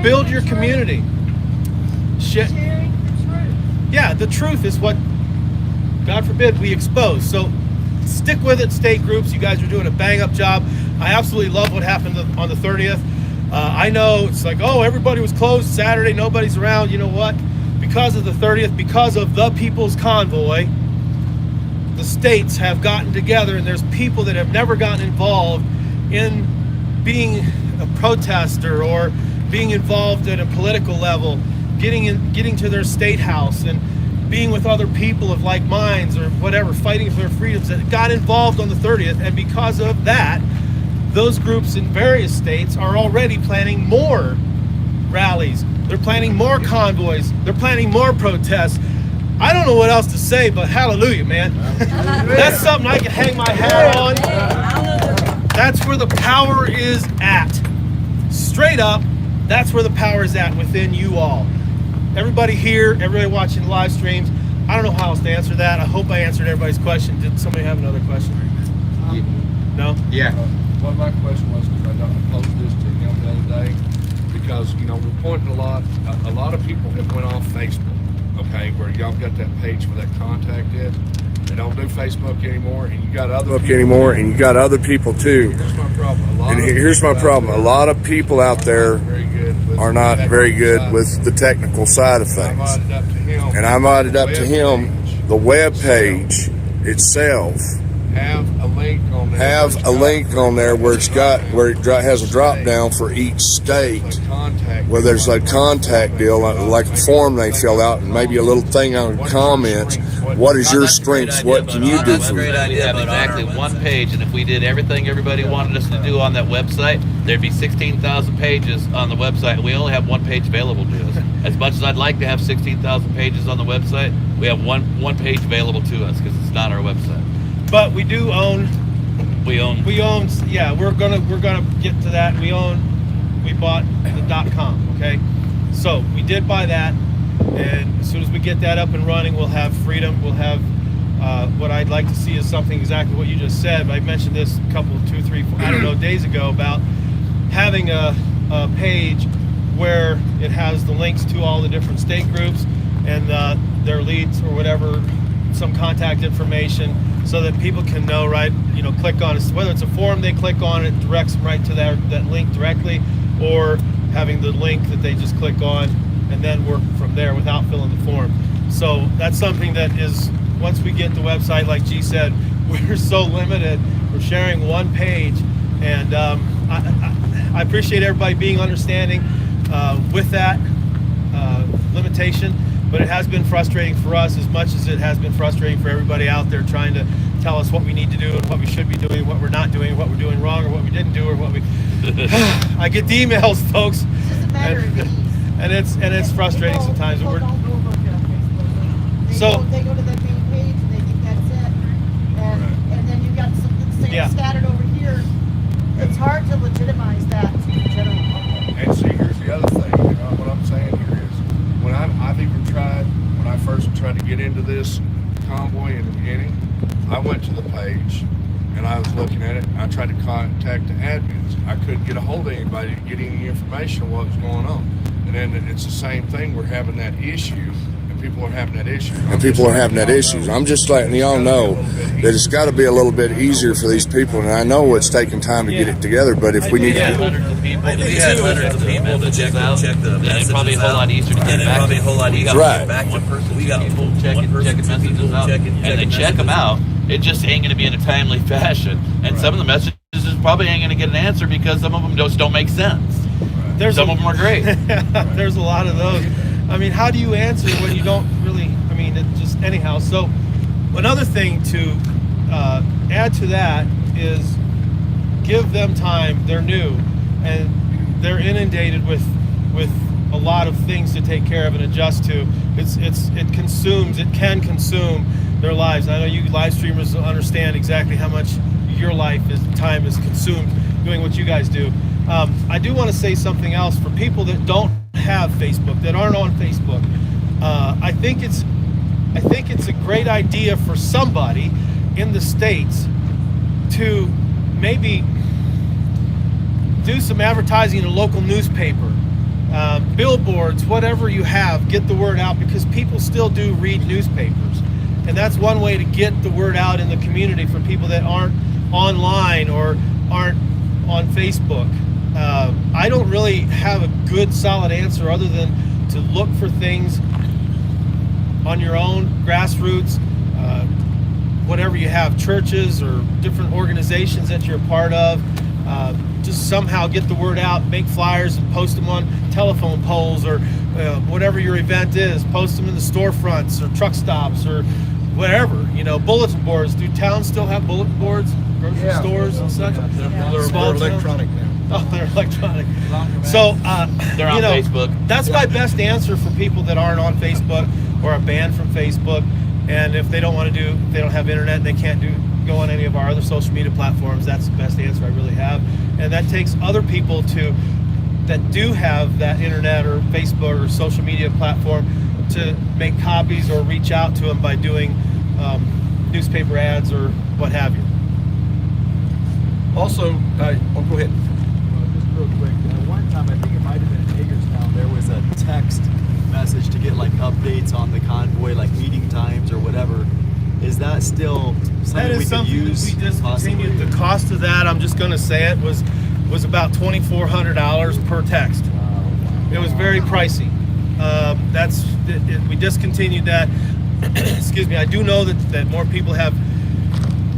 Build your community. Sharing the truth. Yeah, the truth is what, God forbid, we expose. So stick with it, state groups. You guys are doing a bang-up job. I absolutely love what happened on the 30th. I know it's like, oh, everybody was closed Saturday, nobody's around. You know what? Because of the 30th, because of the People's Convoy, the states have gotten together, and there's people that have never gotten involved in being a protester or being involved at a political level, getting to their state house and being with other people of like minds or whatever, fighting for their freedoms, that got involved on the 30th. And because of that, those groups in various states are already planning more rallies. They're planning more convoys. They're planning more protests. I don't know what else to say, but hallelujah, man. That's something I can hang my hat on. That's where the power is at. Straight up, that's where the power is at, within you all. Everybody here, everybody watching live streams, I don't know how else to answer that. I hope I answered everybody's question. Did somebody have another question? No? Yeah. Well, my question was, because I posed this to him the other day, because, you know, we're pointing a lot of people have went off Facebook, okay, where y'all got that page for that contact it. They don't do Facebook anymore, and you got other people too. Here's my problem. Here's my problem. A lot of people out there are not very good with the technical side of things. And I modded up to him the web page itself. Have a link on there. Have a link on there where it has a drop down for each state, where there's a contact deal, like a form they fill out, and maybe a little thing on comments. What is your strengths? What can you do for me? Great idea. Have exactly one page, and if we did everything everybody wanted us to do on that website, there'd be 16,000 pages on the website, and we only have one page available to us. As much as I'd like to have 16,000 pages on the website, we have one page available to us because it's not our website. But we do own. Yeah, we're gonna get to that. We bought the .com. Okay, so we did buy that, and as soon as we get that up and running, we'll have freedom. We'll have what I'd like to see is something exactly what you just said. I mentioned this a couple, 2, 3, 4, I don't know, days ago, about having a page where it has the links to all the different state groups and their leads or whatever, some contact information, so that people can know, right, you know, click on it, whether it's a forum they click on, it directs them right to that link directly, or having the link that they just click on and then work from there without filling the form. So that's something that is, once we get the website, like G said, we're so limited. We're sharing one page, and I appreciate everybody being understanding with that limitation. But it has been frustrating for us as much as it has been frustrating for everybody out there trying to tell us what we need to do and what we should be doing, what we're not doing, what we're doing wrong, or what we didn't do, or what we. I get the emails, folks, and it's frustrating sometimes. People don't know about that Facebook. They go to that main page and they think that's it, and then you got something scattered over here. It's hard to legitimize that to the general public. And see, here's the other thing. You know what I'm saying here is, when I've even tried, when I first tried to get into this convoy in the beginning, I went to the page and I was looking at it. I tried to contact the admins. I couldn't get a hold of anybody to get any information on what was going on. And then it's the same thing. We're having that issue, and people are having that issue. I'm just letting y'all know that it's got to be a little bit easier for these people, and I know it's taking time to get it together, but if we need to... Hundreds of people to check out, then it'd probably be a whole lot easier to get back. We got people checking messages out, and they check them out. It just ain't going to be in a timely fashion, and some of the messages probably ain't going to get an answer because some of them just don't make sense. Some of them are great. There's a lot of those. I mean, how do you answer when you don't really, I mean, it just, anyhow. So another thing to add to that is give them time. They're new and they're inundated with a lot of things to take care of and adjust to. It can consume their lives. I know you live streamers understand exactly how much your time is consumed doing what you guys do. I do want to say something else for people that don't have Facebook, that aren't on Facebook. I think it's a great idea for somebody in the States to maybe do some advertising in a local newspaper, billboards, whatever you have. Get the word out, because people still do read newspapers, and that's one way to get the word out in the community for people that aren't online or aren't on Facebook. I don't really have a good solid answer other than to look for things on your own, grassroots, whatever you have, churches or different organizations that you're a part of. Just somehow get the word out, make flyers and post them on telephone poles or whatever your event is. Post them in the storefronts or truck stops or whatever. Bulletin boards. Do towns still have bulletin boards? Grocery stores and such? They're electronic now. Oh, they're electronic. So, they're on Facebook. That's my best answer for people that aren't on Facebook or are banned from Facebook. And if they don't they don't have internet and they can't go on any of our other social media platforms, that's the best answer I really have. And that takes other people that do have that internet or Facebook or social media platform to make copies or reach out to them by doing newspaper ads or what have you. Also, go ahead. Just real quick, one time, I think it might have been in Hagerstown, there was a text message to get like updates on the convoy, like meeting times or whatever. Is that still something we could use? We discontinued. The cost of that, I'm just going to say it, was about $2,400 per text. It was very pricey. We discontinued that. Excuse me. I do know that more people have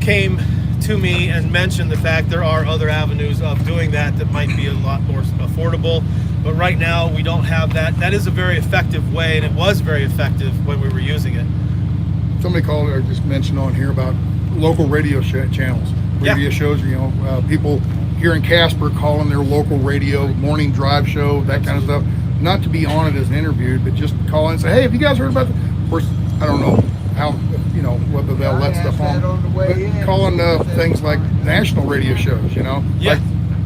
came to me and mentioned the fact there are other avenues of doing that might be a lot more affordable. But right now we don't have that. That is a very effective way, and it was very effective when we were using it. Somebody called or just mentioned on here about local radio channels, radio shows. People here in Casper calling their local radio morning drive show, that kind of stuff. Not to be on it as an interview, but just call in and say, hey, have you guys heard about this? Of course, I don't know how, whether they'll let stuff on. But calling things like national radio shows, like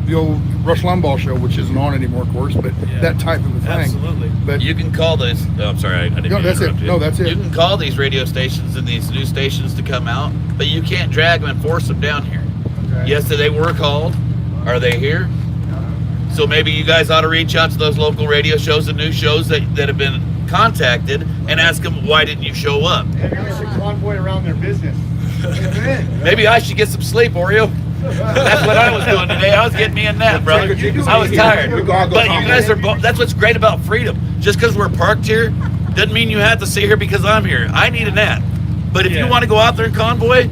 the old Rush Limbaugh show, which isn't on anymore, of course, but that type of a thing. Absolutely. But you can call this. Oh, I'm sorry, I didn't mean to interrupt you. No, that's it. You can call these radio stations and these news stations to come out, but you can't drag them and force them down here. Okay. Yes, they were called. Are they here? So maybe you guys ought to reach out to those local radio shows and news shows that have been contacted and ask them, why didn't you show up? Maybe we should convoy around their business. Maybe I should get some sleep, Oreo. That's what I was doing today. I was getting me a nap, brother. I was tired. But you guys are that's what's great about freedom. Just because we're parked here doesn't mean you have to sit here because I'm here. I need a nap. But if you want to go out there and convoy,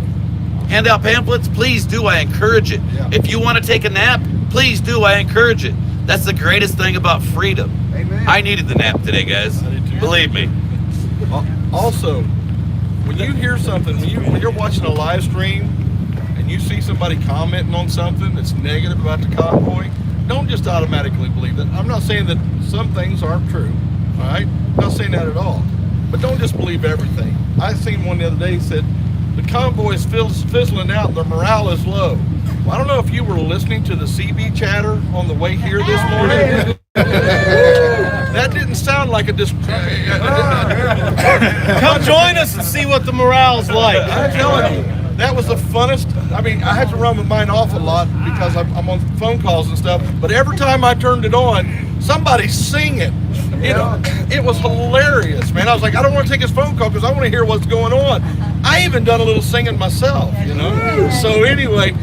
hand out pamphlets, please do. I encourage it. If you want to take a nap, please do. I encourage it. That's the greatest thing about freedom. Amen. I needed the nap today, guys. Believe me. Also, when you hear something, when you're watching a live stream and you see somebody commenting on something that's negative about the convoy, don't just automatically believe it. I'm not saying that some things aren't true, all right? I'm not saying that at all. But don't just believe everything. I seen one the other day that said, the convoy is fizzling out, their morale is low. Well, I don't know if you were listening to the CB chatter on the way here this morning. That didn't sound like a Come join us and see what the morale's like. I'm telling you, that was the funnest. I mean, I had to run with mine off a lot because I'm on phone calls and stuff. But every time I turned it on, somebody's singing. You know, it was hilarious, man. I was like, I don't want to take his phone call because I want to hear what's going on. I even done a little singing myself, you know. So anyway,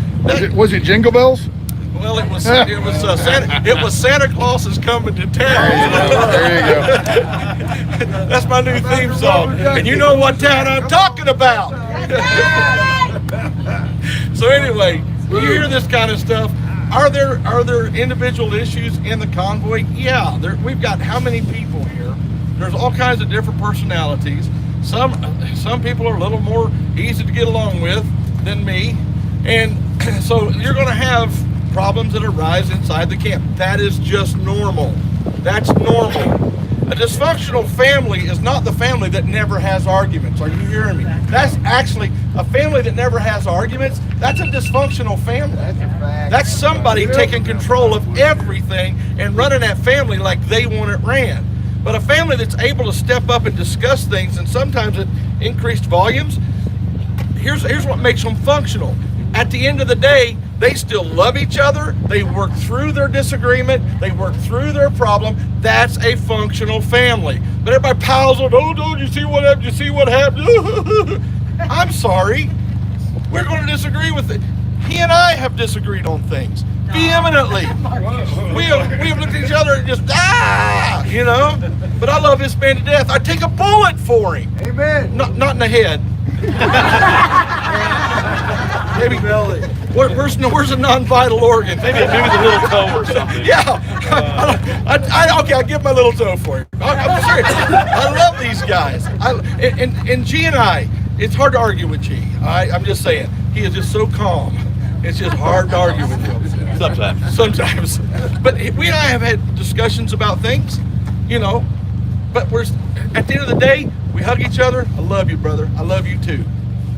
was it Jingle Bells? Well, it was Santa Claus is coming to town. There you go. That's my new theme song, and you know what town I'm talking about. So anyway, you hear this kind of stuff. Are there individual issues in the convoy? Yeah, we've got how many people here? There's all kinds of different personalities. Some people are a little more easy to get along with than me, and so you're going to have problems that arise inside the camp. That is just normal. That's normal. A dysfunctional family is not the family that never has arguments. Are you hearing me? That's actually a family that never has arguments. That's a dysfunctional family. That's somebody taking control of everything and running that family like they want it ran. But a family that's able to step up and discuss things, and sometimes at increased volumes, here's what makes them functional. At the end of the day, they still love each other. They work through their disagreement. They work through their problem. That's a functional family. But everybody piles on, oh, don't you see what happened? You see what happened? I'm sorry. We're going to disagree with it. He and I have disagreed on things vehemently. We have looked at each other and just, you know? But I love this man to death. I'd take a bullet for him. Amen. Not in the head. Maybe belly. Where's a non-vital organ? Maybe the little toe or something. Yeah. Okay, I'll give my little toe for you. I'm serious. I love these guys. And G and I, it's hard to argue with G. I'm just saying. He is just so calm. It's just hard to argue with him. Sometimes. But we and I have had discussions about things, you know. But at the end of the day, we hug each other. I love you, brother. I love you too.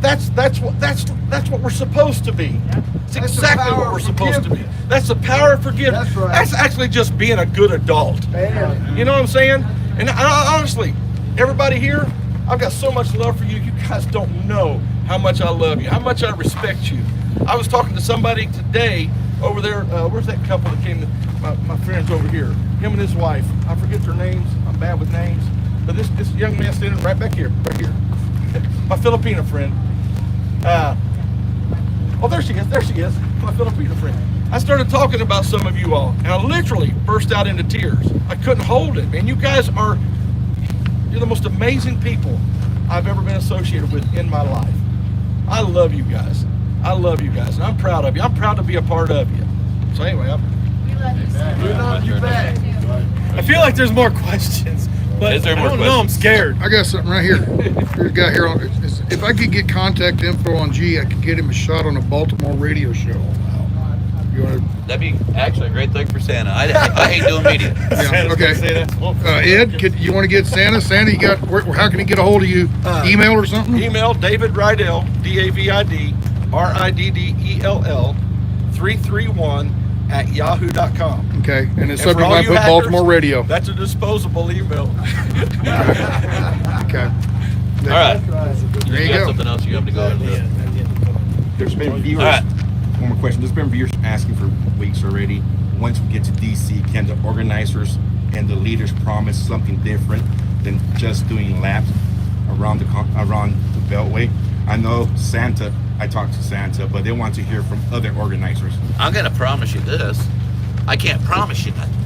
That's what we're supposed to be. It's exactly what we're supposed to be. That's the power of forgiveness. That's right. That's actually just being a good adult. You know what I'm saying? And honestly, everybody here, I've got so much love for you. You guys don't know how much I love you, how much I respect you. I was talking to somebody today over there. Where's that couple that came to my friends over here? Him and his wife. I forget their names. I'm bad with names. But this young man standing right back here, right here. My Filipino friend. Oh, there she is, my Filipino friend. I started talking about some of you all, and I literally burst out into tears. I couldn't hold it, man. You guys you're the most amazing people I've ever been associated with in my life. I love you guys. I love you guys, and I'm proud of you. I'm proud to be a part of you. So anyway, we love you back. I feel like there's more questions. But is there more I don't know, I'm scared. I got something right here. There's a guy here. If I could get contact info on G, I could get him a shot on a Baltimore radio show. That'd be actually a great thing for Santa. I hate doing media. Yeah, okay. Ed, you want to get Santa? Santa, how can he get a hold of you? Email or something? Email David Riddell, DavidRiddell 331 at yahoo.com. Okay, and the subject line put Baltimore radio. That's a disposable email. Okay. All right. There you got go. something else you have to go into? There's been viewers. All right. One more question. There's been viewers asking for weeks already. Once we get to DC, can the organizers and the leaders promise something different than just doing laps around the Beltway? I know Santa. I talked to Santa, but they want to hear from other organizers. I'm going to promise you this. I can't promise you nothing.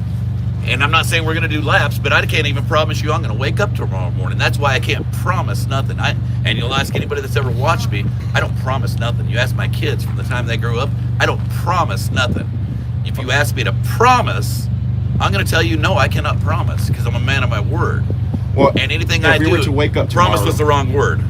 And I'm not saying we're going to do laps, but I can't even promise you I'm going to wake up tomorrow morning. That's why I can't promise nothing. And you'll ask anybody that's ever watched me, I don't promise nothing. You ask my kids from the time they grew up, I don't promise nothing. If you ask me to promise, I'm going to tell you, no, I cannot promise because I'm a man of my word. Well, and anything if I we do, were to wake up promise tomorrow, was the wrong word.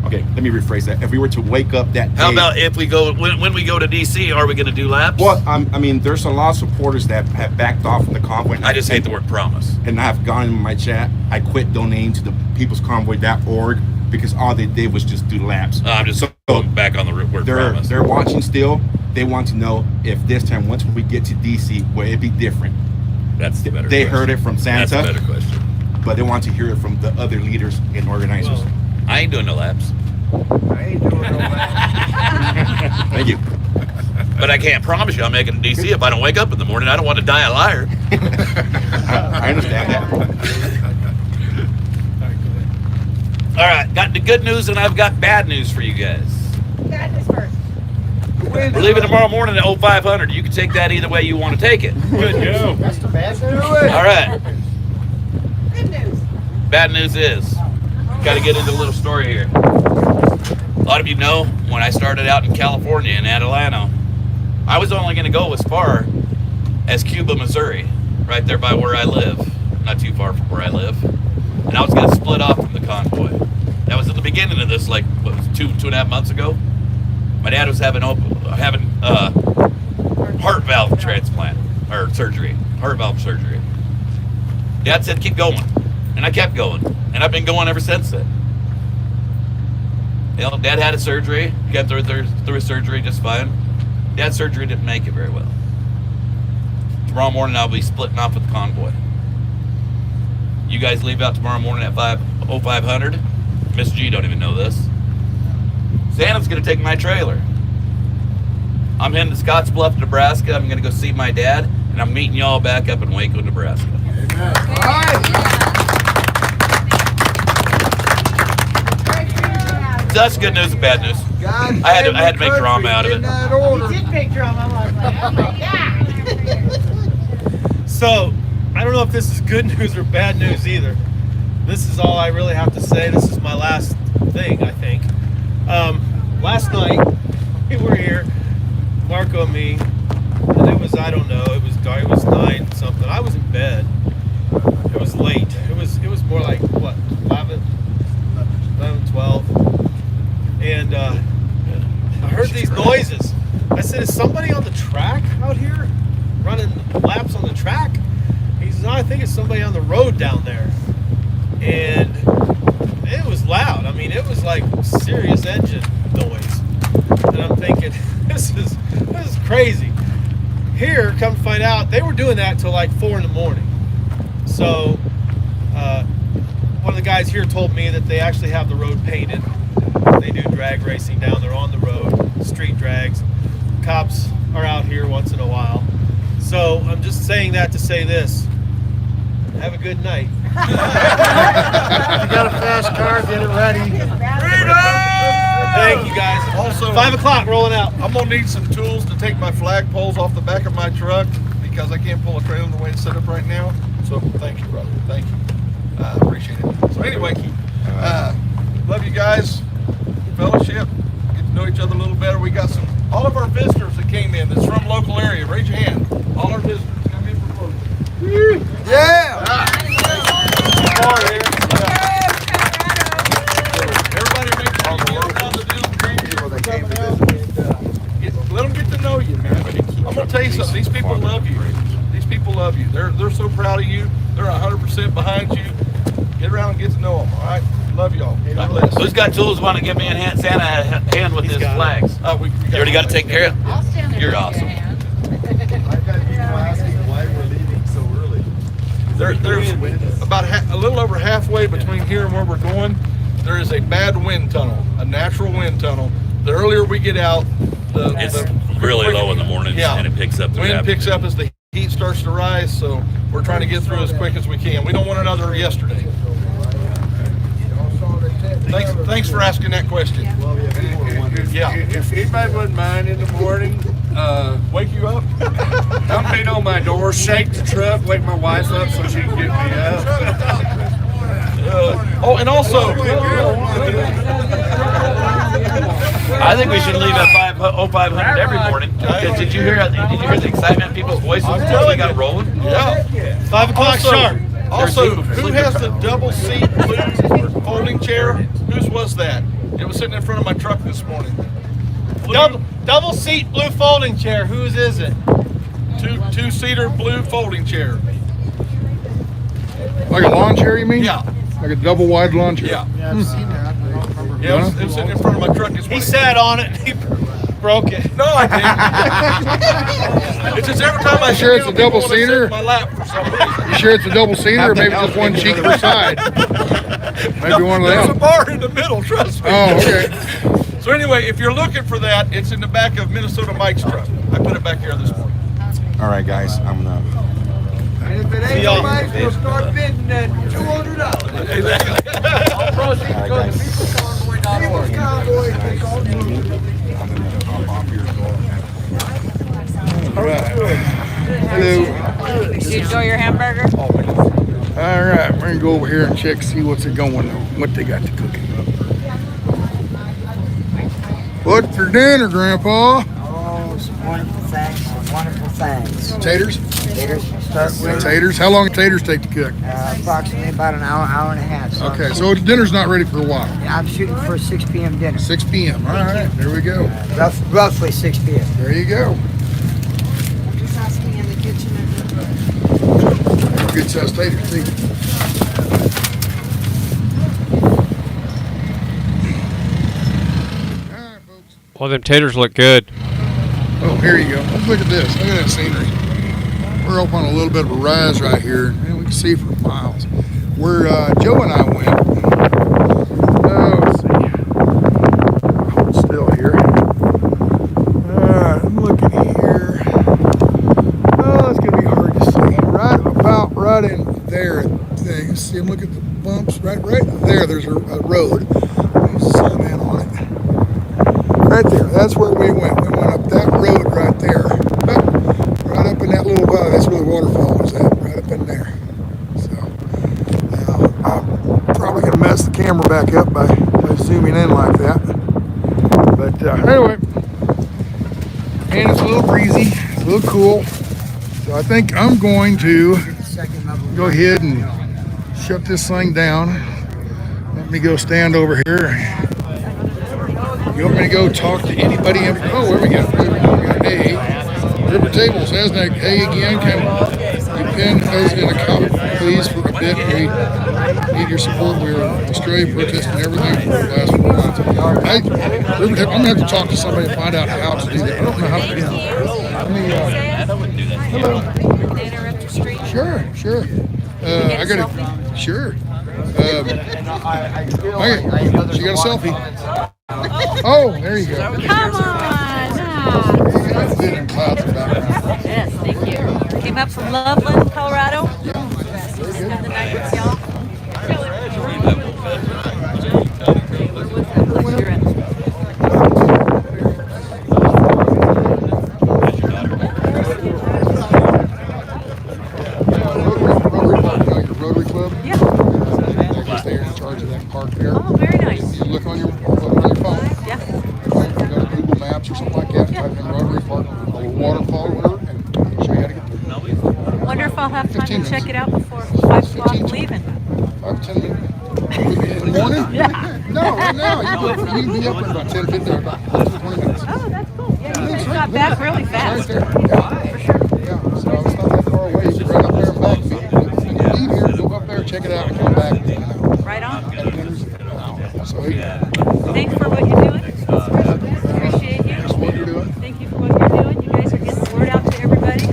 Okay, let me rephrase that. If we were to wake up that day, How about if we go, when we go to DC, are we going to do laps? Well, I mean, there's a lot of supporters that have backed off from the convoy. I just hate the word promise. And I've gone in my chat. I quit donating to the peoplesconvoy.org because all they did was just do laps. I'm just going back on the word promise. They're watching still. They want to know if this time, once we get to DC, will it be different? That's the better They question. heard it from Santa. That's a better question. But they want to hear it from the other leaders and organizers. Well, I ain't doing no laps. I ain't doing no laps. Thank you. But I can't promise you I'll make it in DC if I don't wake up in the morning. I don't want to die a liar. I understand that. All right, got the good news and I've got bad news for you guys. Bad news first. We're leaving tomorrow morning at 0500. You can take that either way you want to take it. Good go. That's the bad news. All right. Good news. Bad news is, got to get into a little story here. A lot of you know when I started out in California in Adelanto, I was only going to go as far as Cuba, Missouri, right there by where I live, not too far from where I live. And I was going to split off from the convoy. That was at the beginning of this, like, what was it, two and a half months ago? My dad was having heart valve transplant, or surgery, heart valve surgery. Dad said, keep going. And I kept going. And I've been going ever since then. You know, Dad had a surgery, got through his surgery just fine. Dad's surgery didn't make it very well. Tomorrow morning I'll be splitting off with the convoy. You guys leave out tomorrow morning at 0500. Miss G don't even know this. Santa's gonna take my trailer. I'm heading to Scottsbluff, Nebraska. I'm gonna go see my dad, and I'm meeting y'all back up in Waco, Nebraska. Amen. So that's good news and bad news. I had to make drama out of it. You did make drama. I was like, oh my God. So, I don't know if this is good news or bad news either. This is all I really have to say. This is my last thing, I think. Last night, we were here, Marco and me, and it was, I don't know, it was dark, it was 9 something. I was in bed. It was late. It was more like, what, 11, 12. And I heard these noises. I said, is somebody on the track out here running laps on the track? He says, no, I think it's somebody on the road down there. And it was loud. I mean, it was like serious engine noise. And I'm thinking, this is crazy. Here, come to find out, they were doing that till like 4 in the morning. So one of the guys here told me that they actually have the road painted. They do drag racing down there on the road, street drags. Cops are out here once in a while. So I'm just saying that to say this. Have a good night. If you got a fast car, get it ready. Thank you guys. Also, 5 o'clock rolling out. I'm gonna need some tools to take my flagpoles off the back of my truck because I can't pull a trailer the way it's set up right now. So thank you, brother. Thank you. I appreciate it. So anyway, love you guys. Fellowship. Get to know each other a little better. We got all of our visitors that came in that's from local area. Raise your hand. All our visitors come in from local. Yeah! Everybody make sure you get down the let them get to know you, man. I'm gonna tell you something. These people love you. These people love you. They're so proud of you. They're 100% behind you. Get around and get to know them. All right. Love y'all. God bless. Who's got tools want to give me a hand, Santa a hand with his flags? We You already got to take care of it? I'll stand there. You're awesome. Hand. I've got people asking why we're leaving so early. There's about a little over halfway between here and where we're going. There is a bad wind tunnel, a natural wind tunnel. The earlier we get out, It's really low in the mornings, and it picks up. Wind picks up as the heat starts to rise, so we're trying to get through as quick as we can. We don't want another yesterday. Thanks for asking that question. Yeah. If anybody wouldn't mind in the morning, wake you up, come beat on my door, shake the truck, wake my wife up so she can get me up. And also, I think we should leave at 0500 every morning. Because did you hear the excitement in people's voices until we got rolling? Yeah. 5 o'clock sharp. Also, who has the double seat blue folding chair? Whose was that? It was sitting in front of my truck this morning. Double seat blue folding chair. Whose is it? Two-seater blue folding chair. Like a lawn chair, you mean? Yeah. Like a double wide lawn chair? Yeah. Yeah, I've seen that. I don't remember. Yeah, it was sitting in front of my truck this morning. He sat on it and he broke it. No, I didn't. It's just every time I You sure it's a double seater? my lap for some reason. You sure it's a double seater or maybe just one cheek per side? Maybe one of There's a them. bar in the middle, trust me. Oh, okay. So anyway, if you're looking for that, it's in the back of Minnesota Mike's truck. I put it back here this morning. All right, guys, I'm gonna. And if it ain't somebody, we'll start bidding at $200. Exactly. All proceeds go to People's Convoy. All right. Hello. Did you enjoy your hamburger? All right, we're gonna go over here and check, see what's it going on, what they got to cooking. What's for dinner, Grandpa? Oh, some wonderful things, wonderful things. Taters? Taters. Start with Taters. How long do taters take to cook? approximately about an hour, hour and a half. So Okay, so dinner's not ready for a while. I'm shooting for 6 p.m. dinner. 6 p.m. All right, there we go. Roughly 6 p.m. There you go. Just ask me in the kitchen. Good size taters, too. Well, them taters look good. Oh, here you go. Let's look at this. Look at that scenery. We're up on a little bit of a rise right here, and we can see for miles. Where Joe and I went. Let's see. Hold still here. I'm looking here. Oh, it's gonna be hard to see. Right in there. You see, look at the bumps. Right there. There's a road. Let me zoom in on it. Right there, that's where we went. We went up that road right there. Right up in that little valley. That's where the waterfall was at, right up in there. So, now, I'm probably going to mess the camera back up by zooming in like that. But anyway, and it's a little breezy, it's a little cool. So I think I'm going to go ahead and shut this thing down. Let me go stand over here. You want me to go talk to anybody? Oh, where we got? We got A. River Table, Sasnak, A again. Can you pin us in a comment, please, for a bit? We need your support. We're in Australia protesting everything for the last 4 months. River Table, I'm going to have to talk to somebody to find out how to do that. I don't know how to do that. Hello. Sure. I got to, sure. She got a selfie. Oh, there you go. Come on. Yes, thank you. Came up from Loveland, Colorado. Yeah. Spend the night with y'all. Rotary Club? Yeah. I guess they're in charge of that park there. Oh, very nice. You look on your phone. Yeah. You go to Google Maps or something like that, type in Rotary Park, a little waterfall or whatever, and show you how to get there. Wonder if I'll have time to check it out before 5 o'clock leaving. 5 to 10 minutes. In the morning? Yeah. No, right now. You can be up in about 10, 15, or about 20 minutes. Oh, that's cool. Yeah, you guys got back really fast. Right there. Yeah, for sure. Yeah, so it's not that far away. You can run up there and back. If you leave here, go up there, check it out, and come back. Right on. So, thanks for what you're doing. Appreciate you. Thanks for what you're doing. Thank you for what you're doing. You guys are getting the word out to everybody.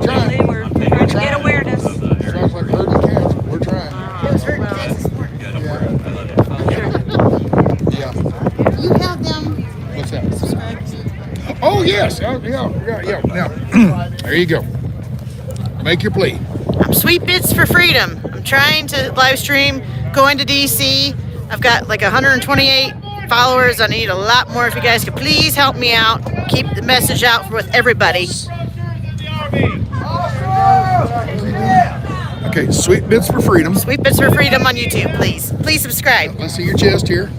Really, we're trying to get awareness. Sounds like herding cats. We're trying. Yeah. You have them. What's that? Oh, yes. Yeah. Now, there you go. Make your plea. I'm Sweet Bits for Freedom. I'm trying to live stream going to DC. I've got like 128 followers. I need a lot more. If you guys could please help me out. Keep the message out with everybody. Okay, Sweet Bits for Freedom. Sweet Bits for Freedom on YouTube, please. Please subscribe. Let's see your chest here.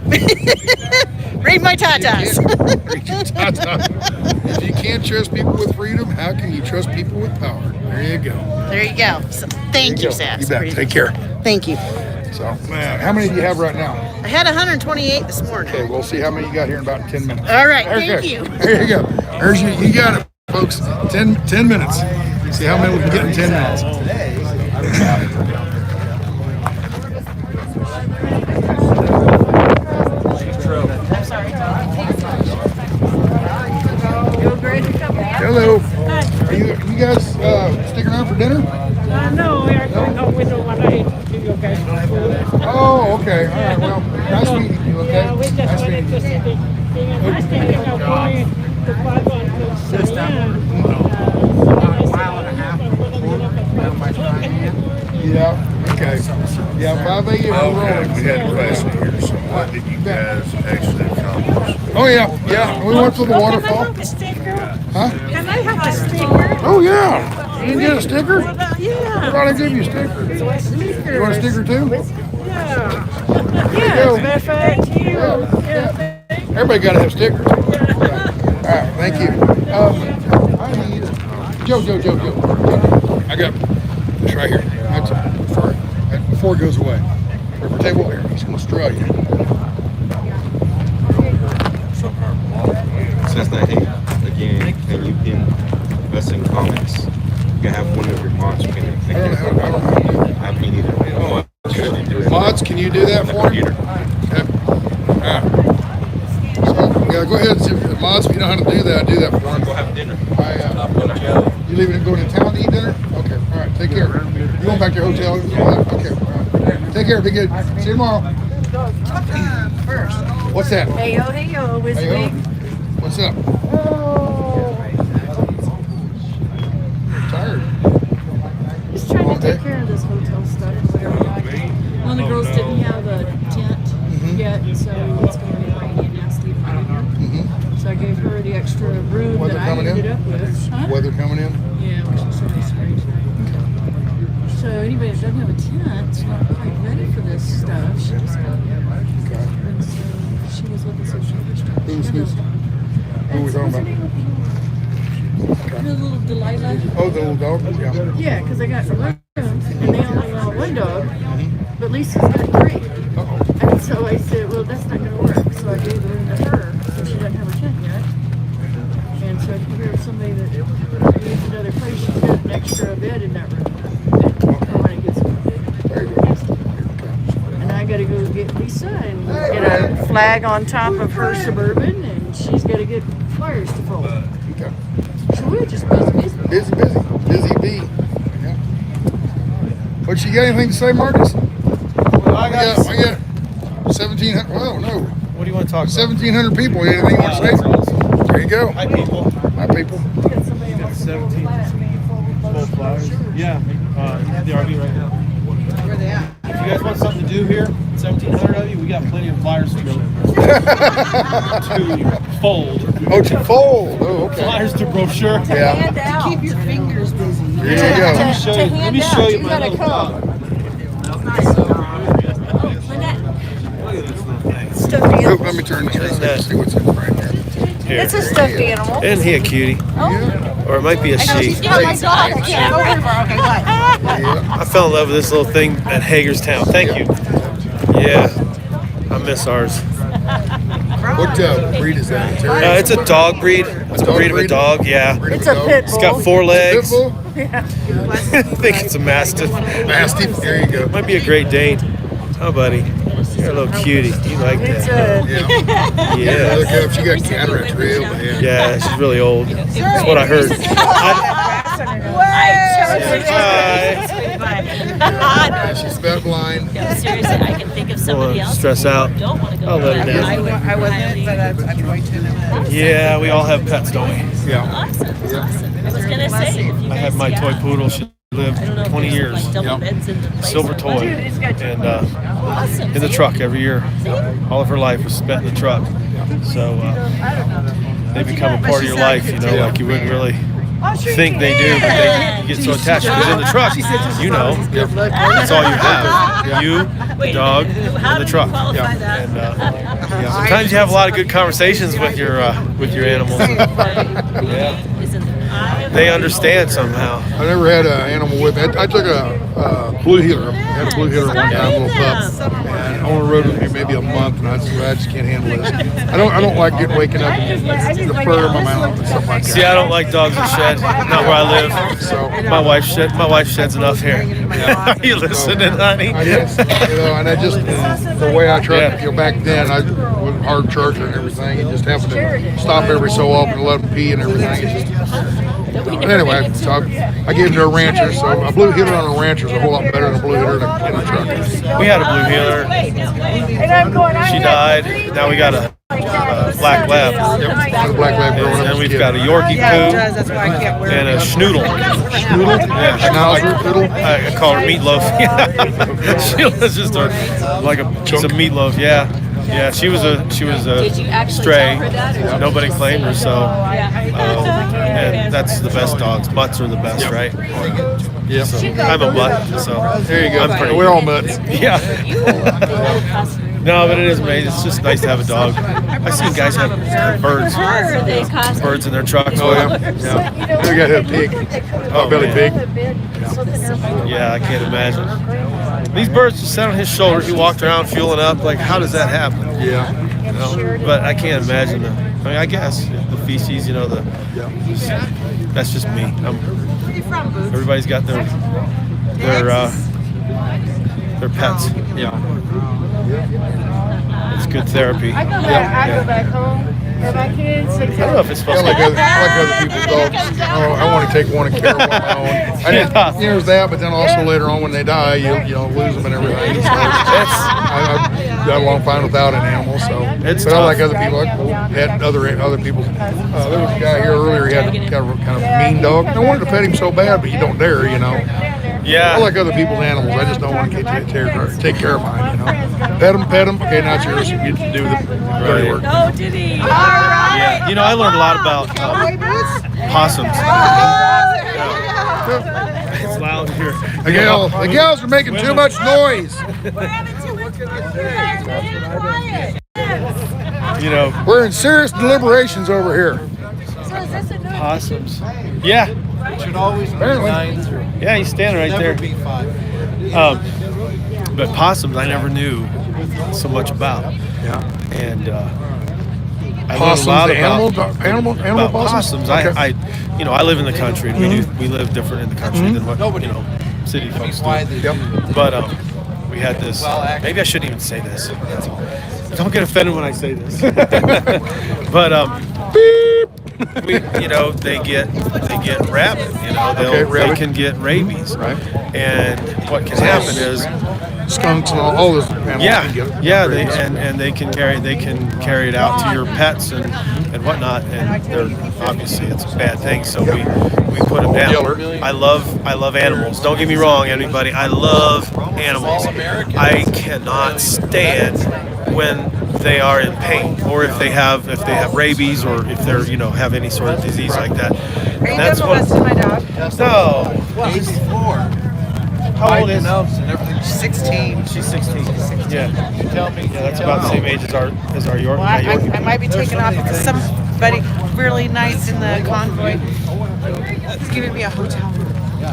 Read my tatas. Read your tatas. If you can't trust people with freedom, how can you trust people with power? There you go. There you go. So, thank you, Sass. You bet. Take care. Thank you. So, how many do you have right now? I had 128 this morning. Okay, we'll see how many you got here in about 10 minutes. All right, okay. Thank you. There you go. There's you got it, folks. 10 minutes. See how many we can get in 10 minutes. Hello. Are you guys sticking around for dinner? No, we don't want to eat. Okay. Oh, okay. All right. Well, nice meeting you. Okay. Okay. We just Nice wanted meeting to you. see the thing. And I think I'm going to 5 on Coach Yeah. Okay. Yeah. 5 a.m. Okay, we had a question here. So what did you guys actually accomplish? Oh yeah. Yeah. We went to the waterfall. Huh? Can I have a sticker? Oh yeah. You get a sticker? Yeah. Why don't I give you a sticker? So a sticker. You want a sticker too? Yeah. There you go. Thank you. Yeah. Everybody got to have stickers. All right, thank you. I need Joe. I got this right here. That's before it goes away. River table here. He's from Australia. Sasnak, hey, again, can you pin us in comments? You can have one of your mods pin it. I don't need it. Oh, okay. Mods, can you do that for me? Okay. All right. So, yeah, go ahead and see if mods, if you know how to do that, do that for me. Go have dinner. You leaving and going to town to eat dinner? Okay, all right, take care. You going back to your hotel? Okay, all right. Take care, be good. See you tomorrow. First. What's that? Hey yo, WYSIWYG. What's up? Tired. Just trying to take care of this hotel stuff. One of the girls didn't have a tent yet, so it's going to be rainy and nasty out here. So I gave her the extra room Weather that I coming ended in? up with. Huh? Weather coming in? Yeah, which is really strange. So anybody that doesn't have a tent is not quite ready for this stuff. She just got here. And so she was looking so she Who are we talking about? The little Delilah. Oh, the little dog? Yeah. Yeah, because I got rooms and they only allow one dog, but Lisa's got 3. And so I said, well, that's not going to work. So I gave the room to her, so she doesn't have her tent yet. And so I figured somebody that needs another place, she's got an extra bed in that room. When it gets and I got to go get Lisa and get a flag on top of her Suburban, and she's got to get flyers to fold. Okay. So we're just busy. Busy bee. Yeah. But you got anything to say, Marcus? Well, I got 1,700. Well, no. What do you want to talk about? 1,700 people. Anything you want to say? There you go. Hi, people. Hi, people. We got 17 full flowers. Yeah, the RV right now. Where they at? If you guys want something to do here, 1,700 of you, we got plenty of flyers to fold. Oh, to fold. Oh, okay. Flyers to brochure. Yeah. To keep your fingers busy. There you go. Let me show you my little dog. Oh, let me turn this around and see what's in right here. It's a stuffed animal. Isn't he a cutie? Oh. Or it might be a she. Yeah, my dog. I can't over. Okay, what? I fell in love with this little thing at Hagerstown. Thank you. Yeah, I miss ours. What breed is that? It's a dog breed. It's a breed of a dog, yeah. It's a pit bull. It's got 4 legs. Pit bull? Yeah. I think it's a mastiff. Mastiff, there you go. Might be a Great Dane. Oh, buddy. You're a little cutie. You like It's that? a... Yeah. Look up. She got cataracts real bad. Yeah, she's really old. That's what I heard. She's about blind. Seriously, I can think of somebody else. Stress out. Don't want to go. I'll let her down. I wasn't, but I'd wait to know. Yeah, we all have pets, don't we? Yeah. Awesome. Awesome. I was gonna say, if you I guys had my toy poodle. She lived I don't know if 20 there's, years. like, double beds in the place Silver or toy. what. And Awesome. in the truck every year. All of her life was spent in the truck. So they become a part of your life, you know, like you wouldn't really think they do, but you get so attached because in the truck, you know, that's all you have. You, the dog, and the truck. And sometimes you have a lot of good conversations with your animals. Yeah. They understand somehow. I never had an animal with me. I took a blue heeler. I had a blue heeler one time, a little pup, and on the road with me maybe a month, and I just can't handle this. I don't like waking up and the fur in my mouth and stuff like that. See, I don't like dogs in shed. Not where I live. So my wife sheds enough here. Are you listening, honey? I guess, and I just the way I tried, back then I was a hard charger and everything, and just having to stop every so often and let them pee and everything. It's just, anyway, so I gave it to a rancher. So a blue heeler on a rancher is a whole lot better than a blue heeler in a truck. We had a blue heeler. She died. Now we got a black lab. The black lab growing up. And we've got a Yorkie poo and a schnoodle. Schnoodle? Yeah. Schnauzer poodle? I call her meatloaf. She was just like a piece of meatloaf. Yeah. Yeah, she was a Did you actually stray. tell her that, or- Nobody claimed her, so and that's the best dogs. Mutts are the best, right? Yeah. So, I'm a mutt, so There you go. I'm pretty. We're all mutts. Yeah. No, but it is amazing. It's just nice to have a dog. I've seen guys have birds, birds in their trucks. Oh yeah. Yeah. We got a pig. Oh, Belly man. pig. Yeah, I can't imagine. These birds just sat on his shoulder. He walked around fueling up. Like, how does that happen? Yeah. You know? But I can't imagine. I mean, I guess the feces. You know, that's just me. Everybody's got their pets. Yeah. It's good therapy. I go back home. And my kids I don't know if it's supposed to like other people's dogs. Oh, I want to take one and care of one of my own. I didn't, there's that, but then also later on when they die, you lose them and everything. So I got along fine without an animal. So, It's but I like tough. other people. I had other people's. There was a guy here earlier. He had kind of a mean dog. I wanted to pet him so bad, but you don't dare. Yeah. I like other people's animals. I just don't want to take care of mine. Pet them. Okay, now it's yours. You get to do the dirty work. Oh, did he? Yeah. You know, I learned a lot about possums. It's loud here. The gals are making too much noise. You know, We're in serious deliberations over here. possums. Yeah. It should always be 9 through. Yeah, he's standing right Never there. be 5. But possums, I never knew so much about. Yeah. And I Possums, learned a the lot about animal about possums. possums. Okay. I live in the country. And we live different in the country than what city folks do. But we had this. Maybe I shouldn't even say this. Don't get offended when I say this. But they get rabid. They can get rabies. Right. And what can happen is skunks and all those animals can get it. yeah, they can carry it out to your pets and whatnot, and they're obviously it's a bad thing. So we put them down. I love animals. Don't get me wrong, everybody. I love animals. I cannot stand when they are in pain, or if they have rabies, or if they're have any sort of disease like that. And that's what. My dog. No. 84. How old is? And everything. 16. She's 16. Yeah. You tell me. Yeah, that's about the same age as our York. Well, I might be taking off because somebody really nice in the convoy is giving me a hotel room.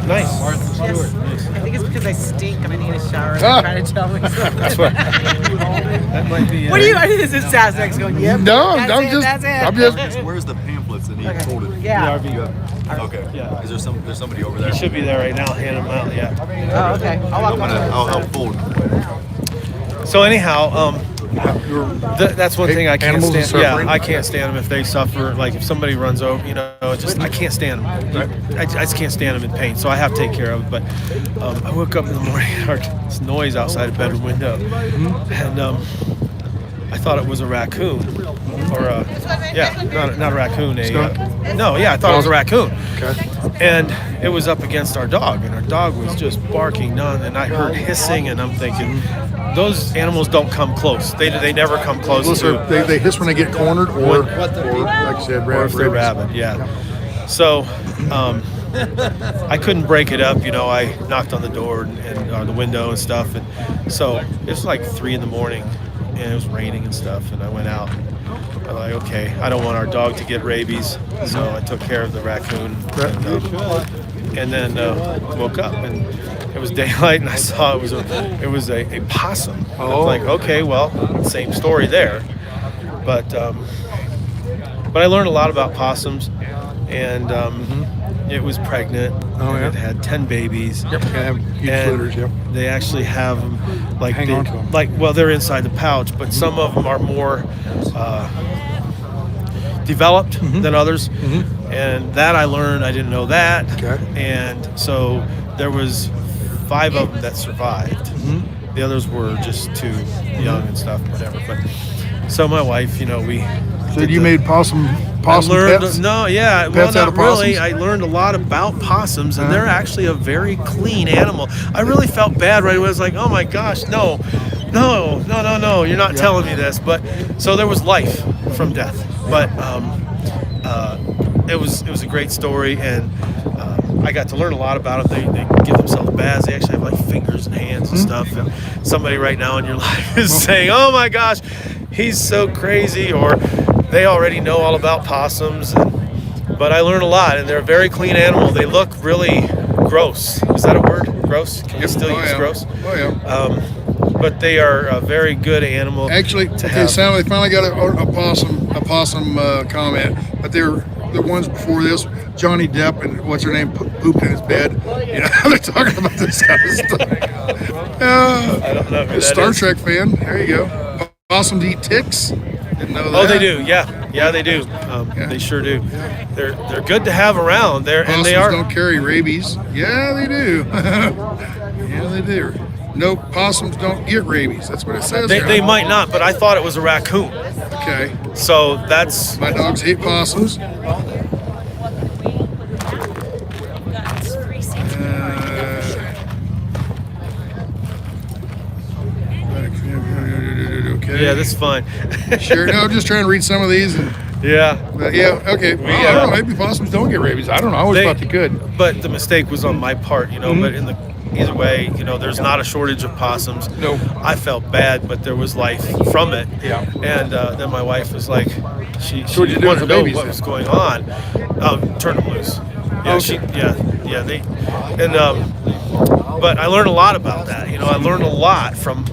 Nice. Yes. I think it's because I stink and I need a shower. They're trying to tell me. That's what. That might be. What do you? This is Sasnak's going. Yep. No, that's I'm it. just. Where's the pamphlets that he Okay. folded? Yeah. Okay. Yeah. Is there's somebody over there? He should be there right now. Hand them out. Yeah. Oh, okay. I'll help fold. So anyhow, that's one thing I can't Animals stand. suffering? Yeah, I can't stand them if they suffer. Like if somebody runs over, I can't stand them. I just can't stand them in pain. So I have to take care of it. But I woke up in the morning and heard this noise outside the bedroom window, and I thought it was a raccoon, or not a raccoon. I thought it was a raccoon. Okay. And it was up against our dog, and our dog was just barking none. And I heard hissing, and I'm thinking, those animals don't come close. They never come close to. They hiss when they get cornered, or like I said, or if they're rabid. Yeah. So I couldn't break it up. I knocked on the door and on the window and stuff, and so it was like 3 a.m. and it was raining and stuff, and I went out. I'm like, okay, I don't want our dog to get rabies, so I took care of the raccoon, and then woke up, and it was daylight, and I saw it was a possum. I was like, okay, well, same story there, but I learned a lot about possums, and it was pregnant. Oh, yeah? It had 10 babies. Yep. Have huge And litters. Yep. they actually have them Hang on to them. they're inside the pouch, but some of them are more developed than others, and that I learned. I didn't know that, Okay. and so there was 5 of them that survived, The others were just too young and stuff, whatever. But so my wife, we. So you made possum pets? No, yeah, Pets well, out of not really. possums? I learned a lot about possums, and they're actually a very clean animal. I really felt bad right away. I was like, oh my gosh, no, you're not telling me this. But so there was life from death, but it was a great story, and I got to learn a lot about them. They give themselves baths. They actually have like fingers and hands and stuff. And somebody right now in your life is saying, oh my gosh, he's so crazy, or they already know all about possums. But I learned a lot, and they're a very clean animal. They look really gross. Is that a word? Gross? Can we still use gross? Oh yeah. But they are a very good animal. Actually, to okay, have. Sam, they finally got a possum comment, but they're the ones before this. Johnny Depp and what's her name pooped in his bed. They're talking about this kind of stuff. I don't know who that Star is. Trek fan. There you go. Possums eat ticks. Didn't know that. Oh, they do. Yeah, they do. They sure do. They're good to have around. Possums they are. don't carry rabies. Yeah, they do. Yeah, they do. No, possums don't get rabies. That's what it says. They might not, but I thought it was a raccoon. Okay. So that's. My dogs hate possums. Okay. Yeah, that's fine. Sure. No, I'm just trying to read some of these. Yeah. Okay. Well, I don't know. Maybe possums don't get rabies. I don't know. I always thought they could. But the mistake was on my part, But either way, there's not a shortage of possums. No. I felt bad, but there was life from it. Yeah. And then my wife was like, she So what'd you do wanted with to the know babies what then? was going on. Turn them loose. Yeah. Okay. But I learned a lot about that. I learned a lot from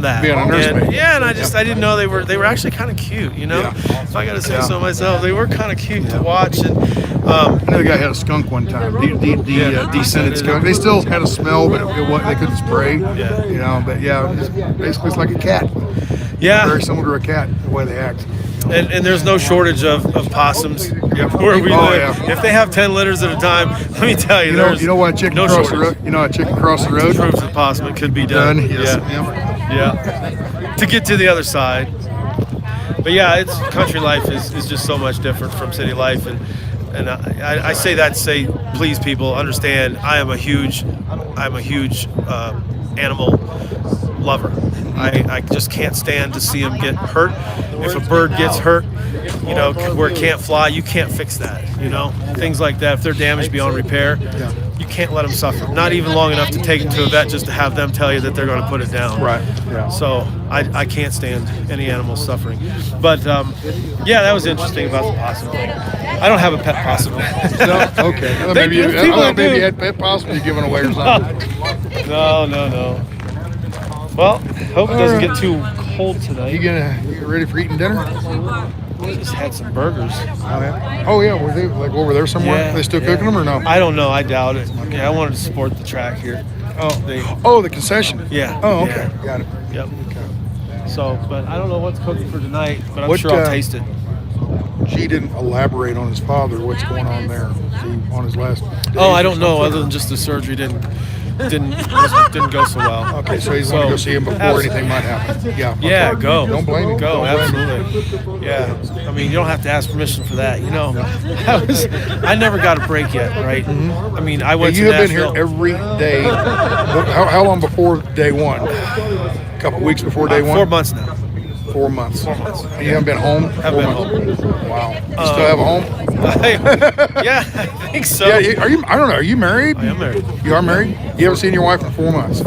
that. Being a nursemaid. And I didn't know they were actually kind of cute, If I got to say so myself, they were kind of cute to watch. And another guy had a skunk one time. Descended skunk. They still had a smell, but they couldn't spray. Yeah. But basically it's like a cat. Yeah. Very similar to a cat, the way they act. And there's no shortage of possums where we live. Yeah. If they have 10 litters at a time, let me tell you, You know why a chicken crossed the road? You know, a chicken crossed the road. Proves the possum it could be done. Yes. Yeah. To get to the other side. But yeah, country life is just so much different from city life, and I say that to say, please, people, understand. I am a huge animal lover. I just can't stand to see them get hurt. If a bird gets hurt, where it can't fly, you can't fix that. Things like that. If they're damaged beyond repair, you can't let them suffer. Not even long enough to take them to a vet just to have them tell you that they're going to put it down. Right. Yeah. So I can't stand any animal suffering. But that was interesting about the possum. I don't have a pet possum. No? Okay. Well, maybe you had pet possum you're giving away or something. No. Well, hope it doesn't get too cold tonight. You ready for eating dinner? We just had some burgers. Oh yeah, were they like over there somewhere? Yeah, Are they still cooking them or no? I don't know. I doubt it. Okay, I wanted to support the track here. The concession. Yeah. Oh, okay. Yeah. Got it. Yep. So, but I don't know what's cooking for tonight, but I'm What, sure I'll taste it. G didn't elaborate on his father. What's going on there? On his last. I don't know. Other than just the surgery didn't go so well. Okay, so he's going to go see him before anything might happen. Yeah. Okay. Yeah, go. Don't blame him. Go, Don't blame him. absolutely. Yeah. I mean, you don't have to ask permission for that. I never got a break yet, right? I mean, I went to You have been Nashville. here every day. How long before day one? A couple weeks before day one? 4 months now. 4 months. 4 months. And you haven't been home? Haven't been home. Wow. You still have a home? Yeah, I think so. Yeah, I don't know. Are you married? I am married. You are married? You haven't seen your wife in 4 months?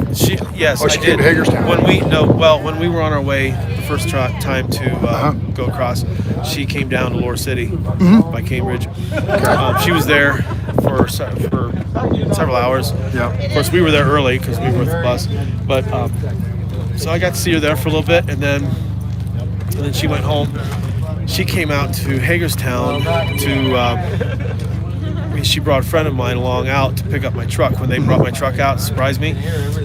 Yes, Oh, she I came did. to Hagerstown. When we were on our way the first time to go across, she came down to Lower City by Cambridge. She was there for several hours. Yeah. Of course, we were there early because we were with the bus. But so I got to see her there for a little bit, and then she went home. She came out to Hagerstown she brought a friend of mine along out to pick up my truck. When they brought my truck out, it surprised me.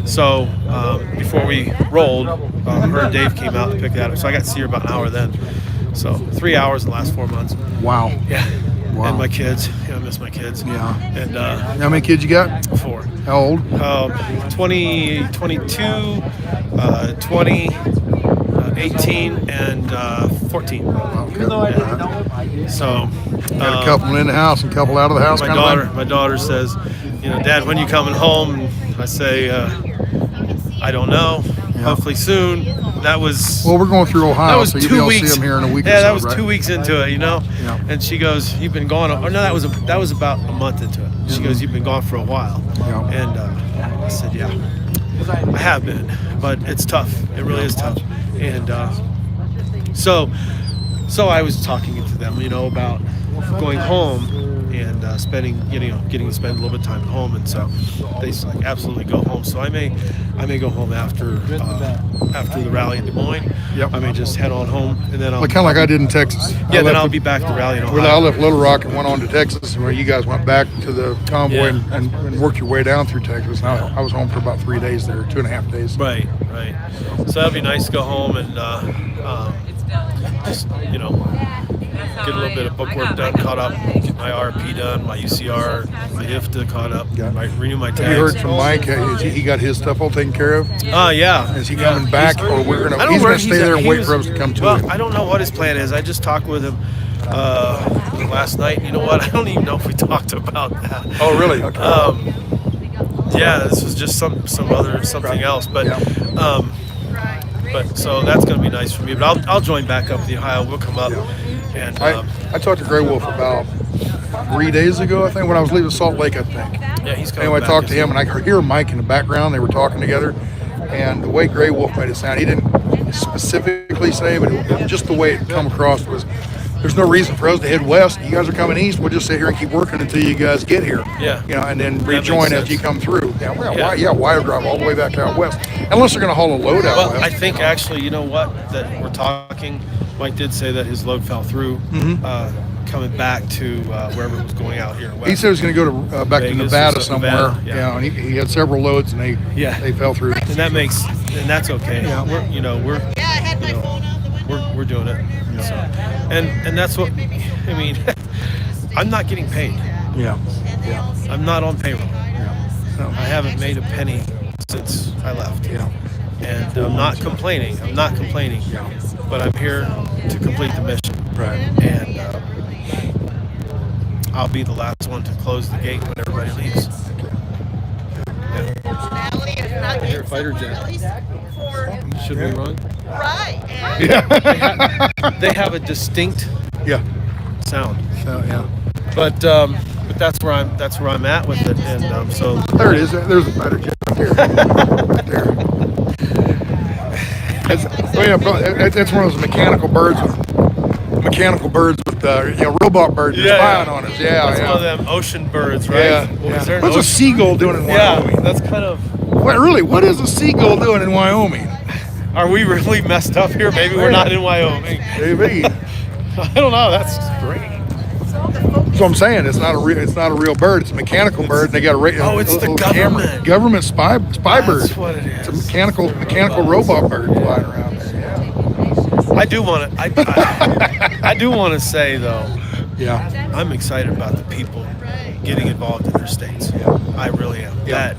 So before we rolled, her and Dave came out to pick that up. So I got to see her about an hour then. So 3 hours in the last 4 months. Wow. Yeah. and my kids. I miss my kids. Yeah. And how many kids you got? 4. How old? 20, 22, 20, 18, and 14. Okay. So got a couple in the house and a couple out of the house. My daughter says, Dad, when you coming home? And I say, I don't know. Hopefully soon. That was we're going through Ohio, that was so you'll 2 be able to weeks. see them here in a week. Yeah, or so, that was right? 2 weeks into it, Yeah. And she goes, "You've been gone." Oh no, that was about a month into it. She goes, "You've been gone for a while." Yeah. And I said, "Yeah, I have been, but it's tough. It really is tough." And so I was talking to them, about going home and getting to spend a little bit of time at home, and so they like absolutely go home. So I may go home after the rally in Des Moines. Yep. I may just head on home, and then I'll kind of like I did in Texas. Yeah, then I'll be back at the rally in Ohio. I left Little Rock and went on to Texas, where you guys went back to the convoy and worked your way down through Texas. And I was home for about 3 days there, 2.5 days. Right. So that'd be nice to go home and just get a little bit of bookwork done, caught up, get my RP done, my UCR, my IFTA caught up, renew my tags. Have you heard from Mike? He got his stuff all taken care of? Yeah. Is he coming back, or he's going to stay there and wait for us to come to him? I don't know what his plan is. I just talked with him last night. You know what? I don't even know if we talked about that. Oh, really? Okay. Yeah, this was just something else, but so that's going to be nice for me. But I'll join back up the Ohio. We'll come up. And I talked to Grey Wolf about 3 days ago, I think, when I was leaving Salt Lake, I think. Yeah, he's coming Anyway, back, I talked to him, and I could hear Mike in the background. They were talking together, and the way Grey Wolf made it sound, he didn't specifically say, but just the way it come across was, there's no reason for us to head west. You guys are coming east. We'll just sit here and keep working until you guys get here. Yeah. And then rejoin as you come through. Yeah, why drive all the way back out west? Unless they're going to haul a load out west. I think actually, you know what, that we're talking, Mike did say that his load fell through coming back to wherever it was going out here west. He said he was going to go to back to Nevada somewhere. Nevada, yeah, and he had several loads, and they fell through. And that's okay. Yeah. We're doing it. Yeah. So, and that's what I mean. I'm not getting paid. Yeah. I'm not on payroll. Yeah. No. I haven't made a penny since I left. Yeah. And I'm not complaining. Yeah. But I'm here to complete the mission. Right. And I'll be the last one to close the gate when everybody leaves. Air fighter jet. Should we run? Right. Yeah. They have a distinct sound. So yeah. But that's where I'm at with it, and so there it is. There's a fighter jet right there. That's one of those mechanical birds with robot birds spying on us. Yeah, that's one of them ocean birds, right? Yeah. What's a seagull doing in Wyoming? Yeah, that's kind of. What is a seagull doing in Wyoming? Are we really messed up here? Maybe we're not in Wyoming. Maybe. I don't know. That's strange. So I'm saying it's not a real bird. It's a mechanical bird. And they got a it's the government. Government spy bird. That's what it is. It's a mechanical robot bird flying around there. Yeah. I do want to. I do want to say though. Yeah. I'm excited about the people getting involved in their states. Yeah. I really am. Yeah.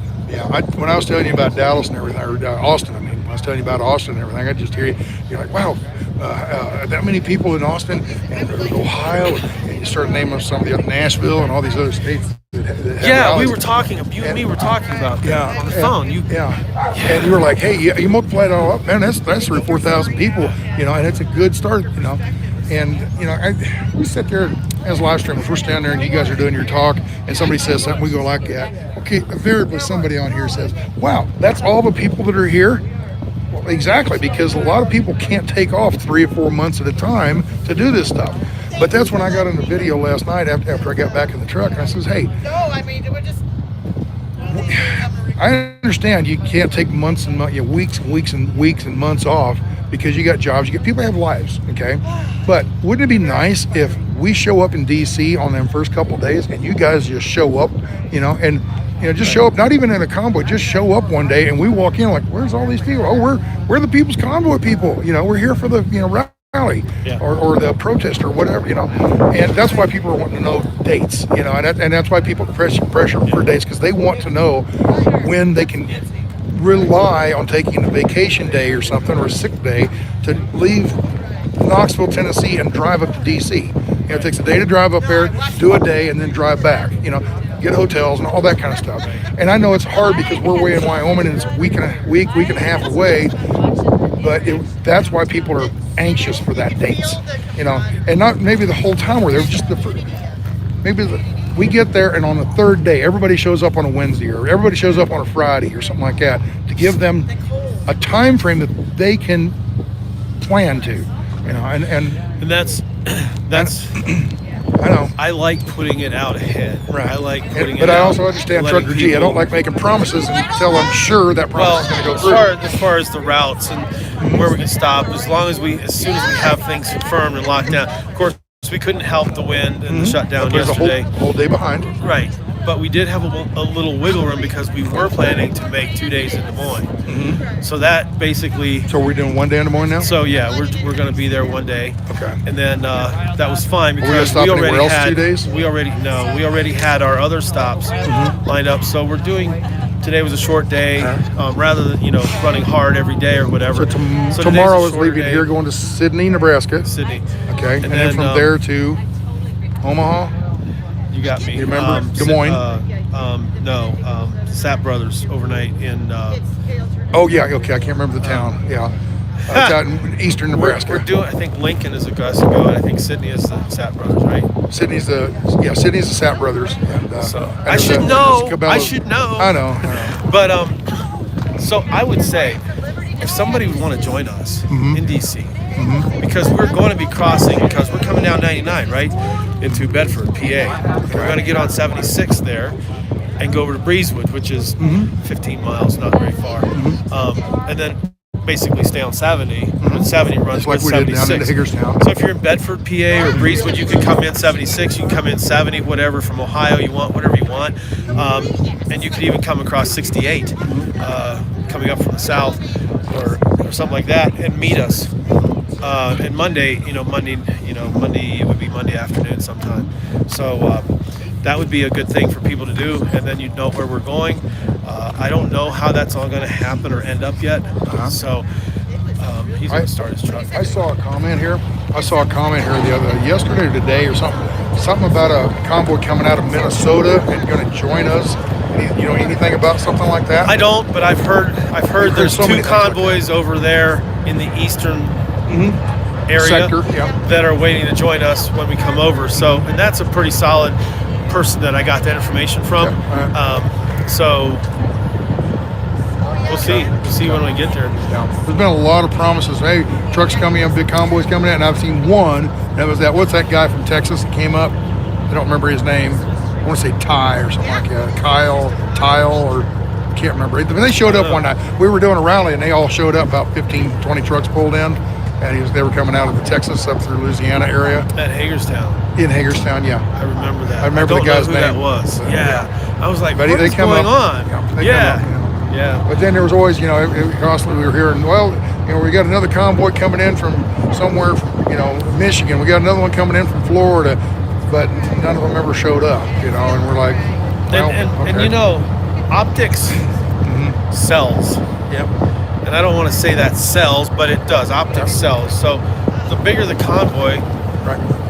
When I was telling you about Dallas and everything, or Austin, when I was telling you about Austin and everything, I just hear you're like, wow, that many people in Austin and Ohio, and you start naming some of the Nashville and all these other states. That have rallies. We were talking. You and me were talking about that on the phone. And you were like, hey, you multiply it all up, man. That's 3,000 or 4,000 people, and it's a good start, And we sit there as live streamers. We're standing there, and you guys are doing your talk, and somebody says something. We go like that. Okay, invariably somebody on here says, "Wow, that's all the people that are here." Well, exactly, because a lot of people can't take off 3 or 4 months at a time to do this stuff. But that's when I got in the video last night after I got back in the truck, and I says, "Hey, we're just." I understand you can't take months and weeks and months off because you got jobs, people have lives, okay? But wouldn't it be nice if we show up in DC on them first couple of days and you guys just show up, and just show up, not even in a convoy, just show up one day and we walk in like, where's all these people? Oh, we're the People's Convoy people, we're here for the rally or the protest or whatever, and that's why people are wanting to know dates, and that's why people pressure for dates, because they want to know when they can rely on taking a vacation day or something, or a sick day, to leave Knoxville, Tennessee and drive up to DC. It takes a day to drive up there, do a day, and then drive back, get hotels and all that kind of stuff. And I know it's hard because we're way in Wyoming and it's a week and a half away, but that's why people are anxious for that dates, and not maybe the whole time we're there, just we get there and on the third day, everybody shows up on a Wednesday or everybody shows up on a Friday or something like that, to give them a time frame that they can plan to, and that's I know. I like putting it out ahead. Right. I like putting it out. But I also understand Trucker G. I don't like making promises until I'm sure that promise is going to go through. As far as the routes and where we can stop, as soon as we have things confirmed and locked down. Of course, we couldn't help the wind and the shutdown yesterday. A whole day behind. Right. But we did have a little wiggle room because we were planning to make 2 days in Des Moines. So that basically... So we're doing 1 day in Des Moines now? So yeah, we're going to be there 1 day. Okay. And then that was fine because we already had 2 days? We already had our other stops lined up. So we're doing... Today was a short day, rather than running hard every day or whatever. So tomorrow is leaving here, going to Sidney, Nebraska. Sydney. Okay, and then from there to Omaha. You got me. You remember Des Moines? Sapp Brothers overnight in. Oh yeah, okay. I can't remember the town. Yeah, it's out in eastern Nebraska. We're doing. I think Lincoln is Augusta, and I think Sydney is the Sapp Brothers, right? Sydney's the Sapp Brothers. And, I should know. I should know. I know. But so I would say, if somebody would want to join us in DC, because we're going to be crossing, because we're coming down 99, right, into Bedford, PA. And we're going to get on 76 there and go over to Breezewood, which is 15 miles, not very far. And then basically stay on 70. And 70 runs like with we 76. did down in Hagerstown. So if you're in Bedford, PA, or Breezewood, you can come in 76. You can come in 70, whatever, from Ohio you want, whatever you want. And you could even come across 68, coming up from the south, or something like that, and meet us. And Monday, Monday it would be Monday afternoon sometime. So that would be a good thing for people to do, and then you'd know where we're going. I don't know how that's all going to happen or end up yet. So he's going to start his truck. I saw a comment here. Yesterday or today or something about a convoy coming out of Minnesota and going to join us. Anything about something like that? I don't, but I've heard there's so 2 convoys over there in the eastern area sector, that are waiting to join us when we come over. So, and that's a pretty solid person that I got that information from. So we'll see. We'll see when we get there. There's been a lot of promises. Hey, trucks coming in, big convoys coming in, and I've seen one. That was what's that guy from Texas that came up? I don't remember his name. I want to say Ty or something like that. Tile, or I can't remember. But they showed up one night. We were doing a rally and they all showed up, about 15, 20 trucks pulled in. And they were coming out of the Texas up through Louisiana area. At Hagerstown. In Hagerstown, yeah. I remember that. I remember the guy's name. That was. Yeah. I was like, but what is going on? Yeah. But then there was always, constantly we were hearing, we got another convoy coming in from somewhere, Michigan. We got another one coming in from Florida. But none of them ever showed up, and we're like, and optics sells. Yep. And I don't want to say that sells, but it does. Optics sells. So the bigger the convoy,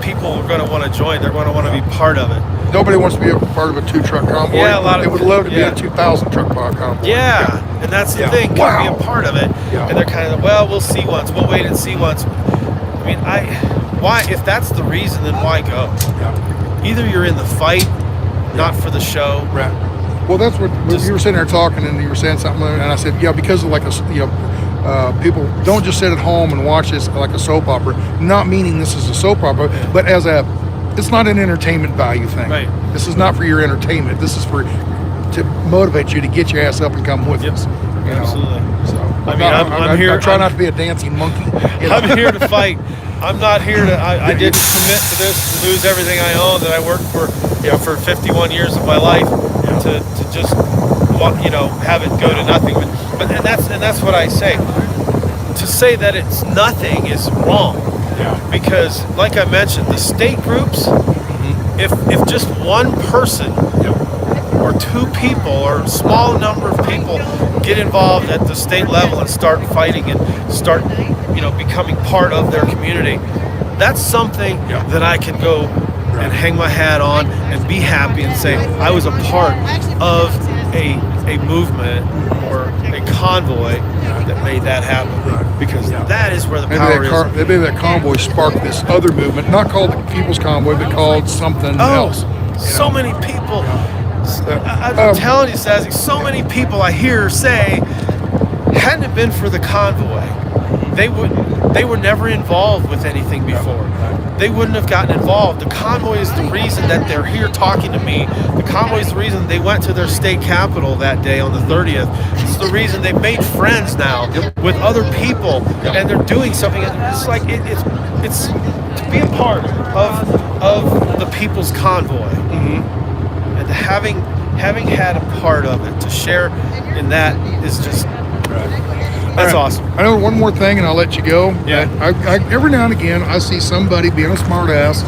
people are going to want to join. They're going to want to be part of it. Nobody wants to be a part of a 2-truck convoy. Yeah, they would love to be a 2,000 truck convoy. Yeah, and that's the thing. Can be a part of it. Yeah. And they're kind of, we'll see once. We'll wait and see once. I mean, why? If that's the reason, then why go? Yeah. Either you're in the fight, not for the show. Right. Well, that's what you were sitting there talking, and you were saying something, and I said, because of people don't just sit at home and watch this like a soap opera. Not meaning this is a soap opera, but it's not an entertainment value thing. Right. This is not for your entertainment. This is to motivate you to get your ass up and come with us. Absolutely. So I'm here. I try not to be a dancing monkey. I'm here to fight. I'm not here to. I didn't commit to this to lose everything I own that I worked for 51 years of my life to just have it go to nothing. But that's what I say. To say that it's nothing is wrong. Because, like I mentioned, the state groups, if just one person or two people or a small number of people get involved at the state level and start fighting and start, becoming part of their community, that's something that I can go and hang my hat on and be happy and say I was a part of a movement or a convoy that made that happen, because that is where the power is. Maybe that convoy sparked this other movement, not called the People's Convoy, but called something else. So many people. I'm telling you, Sasnak, so many people I hear say, hadn't it been for the convoy, they were never involved with anything before. They wouldn't have gotten involved. The convoy is the reason that they're here talking to me. The convoy is the reason they went to their state capital that day on the 30th. It's the reason they made friends now with other people, and they're doing something. It's like it's to be a part of the People's Convoy, and having had a part of it, to share in that is just. That's awesome. I know one more thing, and I'll let you go. Yeah. I every now and again, I see somebody being a smart ass,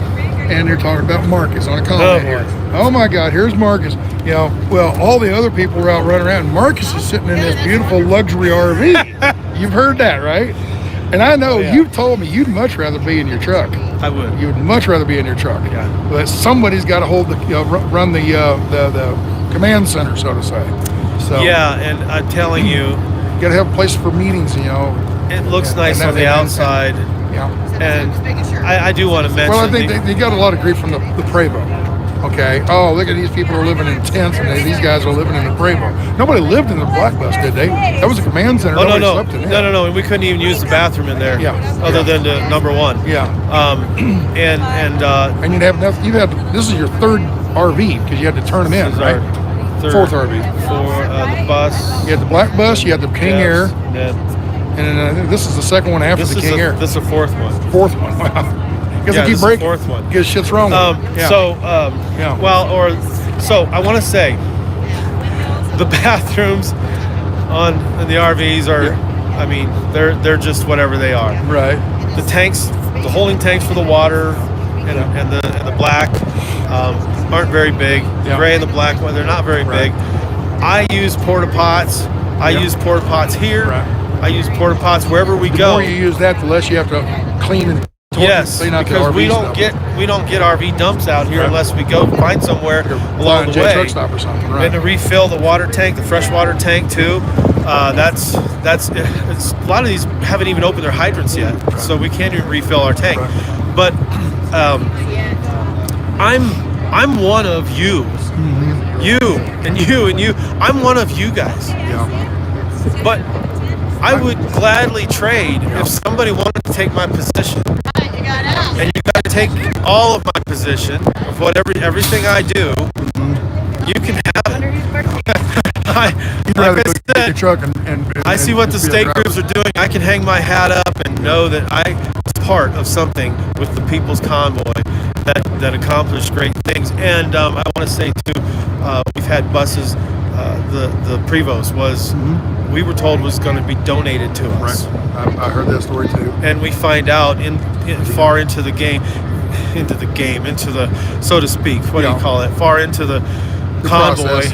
and they're talking about Marcus on a comment here. Oh my God, here's Marcus. Well, all the other people were out running around. Marcus is sitting in this beautiful luxury RV. You've heard that, right? And I know you've told me you'd much rather be in your truck. I would. You'd much rather be in your truck. Yeah. But somebody's got to hold run the command center, so to say. So yeah, and I'm telling you. You got to have a place for meetings, It looks nice on the outside. And I do want to mention. Well, I think they got a lot of grief from the Prevo. Okay. Oh, look at these people are living in tents, and these guys are living in the Prevo. Nobody lived in the Black Bus, did they? That was a command center. Oh, no. And we couldn't even use the bathroom in there. Other than the number one. Yeah. And you'd have nothing. This is your third RV because you had to turn them in, right? Fourth RV. For the bus. You had the Black Bus, you had the King Air. And then I think this is the second one after the King Air. This is the fourth one. Fourth one, wow. Because they keep breaking. Fourth one. Because shit's wrong with them. So I want to say, the bathrooms in the RVs are, I mean, they're just whatever they are. Right. The tanks, the holding tanks for the water and the black aren't very big. The gray and the black one, they're not very big. I use porta pots. I use porta pots here. I use porta pots wherever we go. The more you use that, the less you have to clean and clean out the RV we don't get RV dumps out here unless we go find somewhere along the way. Truck stop or something, And to refill the water tank, the fresh water tank too. It's a lot of these haven't even opened their hydrants yet, so we can't even refill our tank. But I'm one of you. You and you and you. I'm one of you guys. But I would gladly trade if somebody wanted to take my position. And you got to take all of my position of everything I do. You can have it. I see what the state groups are doing. I can hang my hat up and know that I was part of something with the People's Convoy that accomplished great things. And I want to say too, we've had buses. The Prevos was we were told was going to be donated to us. Right. I heard that story too. And we find out far into the so to speak. What do you call it? Far into the convoy. Process,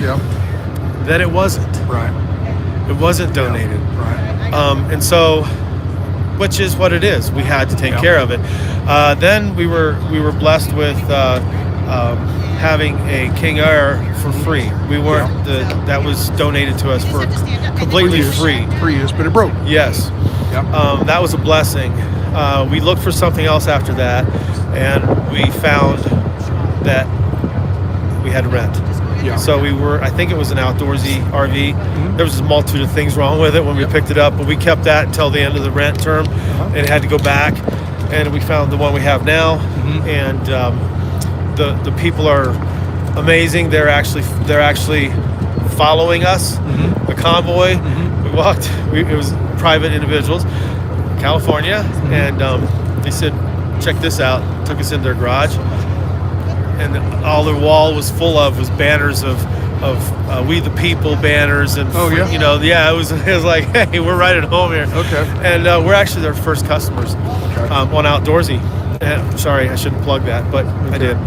that it wasn't. Right. It wasn't donated. Right. And so, which is what it is. We had to take care of it. Then we were blessed with having a King Air for free. We weren't that was donated to us for completely free. For use, but it broke. Yes. Yep. That was a blessing. We looked for something else after that, and we found that we had to rent. Yeah. So I think it was an outdoorsy RV. There was a multitude of things wrong with it when we picked it up, but we kept that until the end of the rent term and it had to go back. And we found the one we have now. And the people are amazing. They're actually following us, the convoy. We walked, it was private individuals, California, and they said, check this out. Took us into their garage. And all their wall was full of was banners of We the People banners and Oh, yeah? it was like, hey, we're right at home here. Okay. And we're actually their first customers on Outdoorsy. Sorry, I shouldn't plug that, but I did.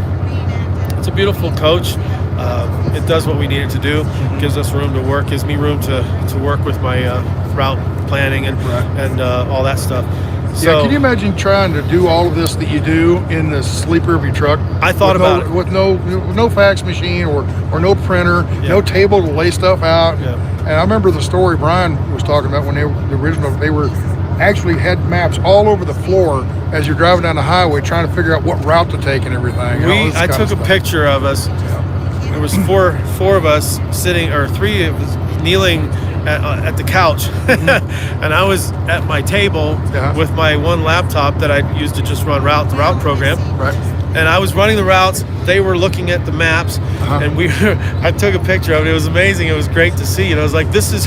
It's a beautiful coach. It does what we need it to do. Gives us room to work. Gives me room to work with my route planning and all that stuff. So, can you imagine trying to do all of this that you do in the sleeper of your truck? I thought about it. With no fax machine or no printer, no table to lay stuff out. Yeah. And I remember the story Brian was talking about when they were actually had maps all over the floor as you're driving down the highway trying to figure out what route to take and everything. I took a picture of us. There was four of us sitting, or three of us kneeling at the couch, and I was at my table with my one laptop that I used to just run the route program. Right. And I was running the routes. They were looking at the maps, and I took a picture of it. It was amazing. It was great to see. And I was like, this is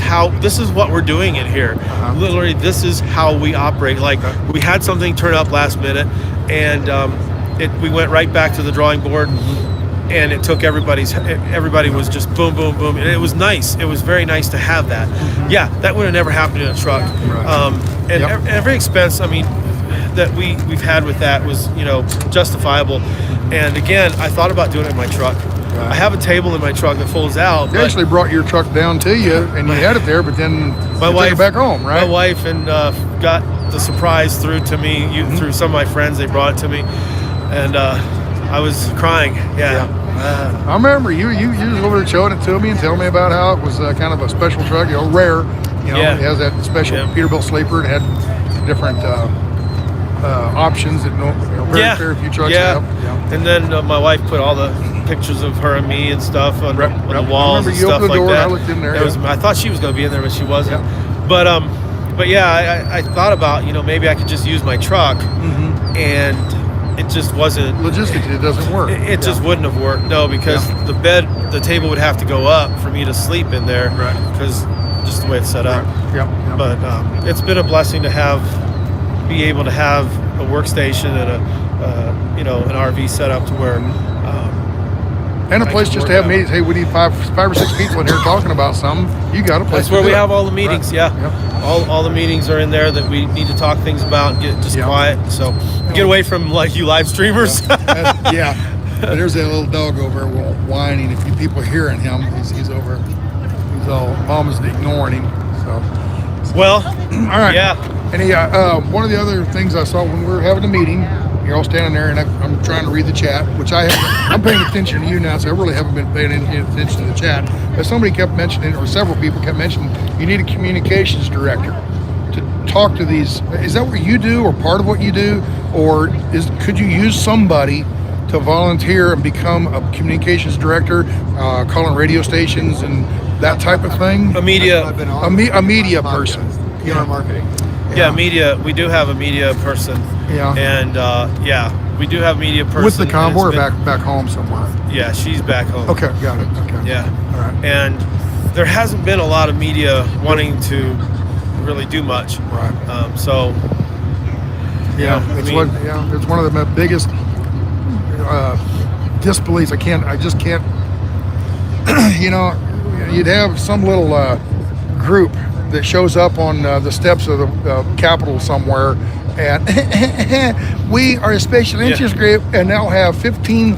what we're doing in here. Literally, this is how we operate. Like, we had something turn up last minute, and we went right back to the drawing board. And it took everybody was just boom, boom, boom. And it was nice. It was very nice to have that. Yeah, that would have never happened in a truck. Every expense, that we've had with that was, justifiable. And again, I thought about doing it in my truck. I have a table in my truck that folds out. They actually brought your truck down to you, and you had it there, but then my wife took it back home, right? My wife got the surprise through to me through some of my friends. They brought it to me, and I was crying. Yeah. I remember you was over there showing it to me and telling me about how it was kind of a special truck, rare. It has that special Peterbilt sleeper. It had different options that very few trucks have. And then my wife put all the pictures of her and me and stuff on the walls and you stuff opened the like door, that. I looked in there. I thought she was going to be in there, but she wasn't. But yeah, I thought about maybe I could just use my truck, and it just wasn't logistically. It doesn't work. It just wouldn't have worked. No, because the table would have to go up for me to sleep in there, because just the way it's set up. But it's been a blessing to be able to have a workstation and an RV set up to where. And a place just to have meetings. Hey, we need five or six people in here talking about something. You got a place. That's where we have all the meetings. All the meetings are in there that we need to talk things about and get just quiet. So get away from you live streamers. There's that little dog over there whining. If you people hearing him, he's over. He's all almost ignoring him. So well, all right. Yeah. And one of the other things I saw when we were having a meeting. You're all standing there, and I'm trying to read the chat, which I'm paying attention to you now, so I really haven't been paying any attention to the chat. But somebody kept mentioning, or several people kept mentioning, you need a communications director to talk to these. Is that what you do, or part of what you do, or could you use somebody to volunteer and become a communications director, calling radio stations and that type of thing? A media person. PR marketing. Yeah, media. We do have a media person. And we do have a media person. With the Convoy or back home somewhere? Yeah, she's back home. Okay, got it. Okay. Yeah. All right. And there hasn't been a lot of media wanting to really do much. Right. So. It's one of the biggest disbeliefs. I just can't. You'd have some little group that shows up on the steps of the Capitol somewhere, and we are a special interest group, and they'll have 15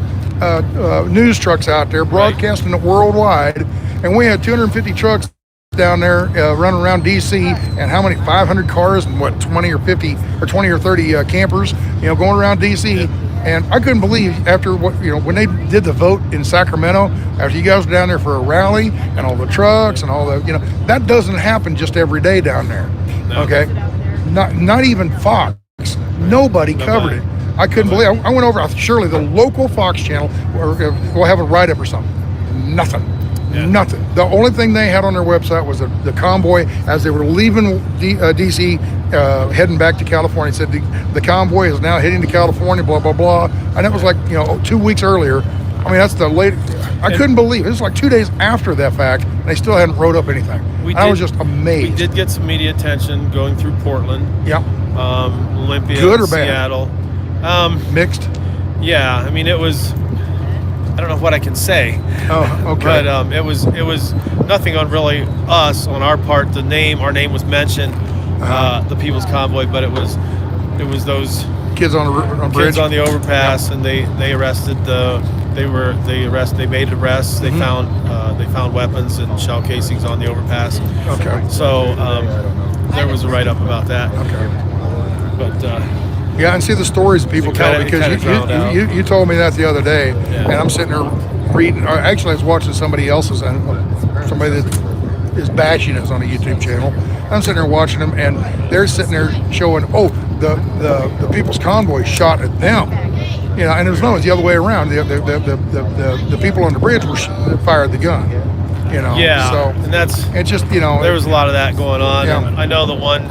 news trucks out there broadcasting it worldwide, and we had 250 trucks down there running around DC, and how many 500 cars and 20 or 30 campers going around DC. And I couldn't believe after when they did the vote in Sacramento, after you guys were down there for a rally and all the trucks and all the, that doesn't happen just every day down there. No. Okay. Not even Fox. Nobody covered it. I couldn't believe I went over, surely the local Fox channel will have a write-up or something. Nothing. Yeah. Nothing. The only thing they had on their website was the convoy as they were leaving DC, heading back to California. It said the convoy is now heading to California, blah, blah, blah. And that was 2 weeks earlier. That's the late. I couldn't believe it. It was like 2 days after that fact, and they still hadn't wrote up anything. I was just amazed. We did get some media attention going through Portland. Yeah. Olympia. Good or bad? Seattle. Mixed. Yeah. It was. don't know what I can say. Oh, okay. But it was nothing on really us on our part. Our name was mentioned, the People's Convoy, but it was those kids on the bridge, kids on the overpass, and they arrested they made arrests. They found weapons and shell casings on the overpass. Okay. So there was a write-up about that. Okay. But yeah, and see the stories people tell, because you told me that the other day, and I'm sitting there reading. Actually, I was watching somebody else's, somebody that is bashing us on a YouTube channel. I'm sitting there watching them, and they're sitting there showing, the People's Convoy shot at them. You know, and it was the other way around. The people on the bridge fired the gun. You know. Yeah. So and it's just there was a lot of that going on. Yeah. And I know the one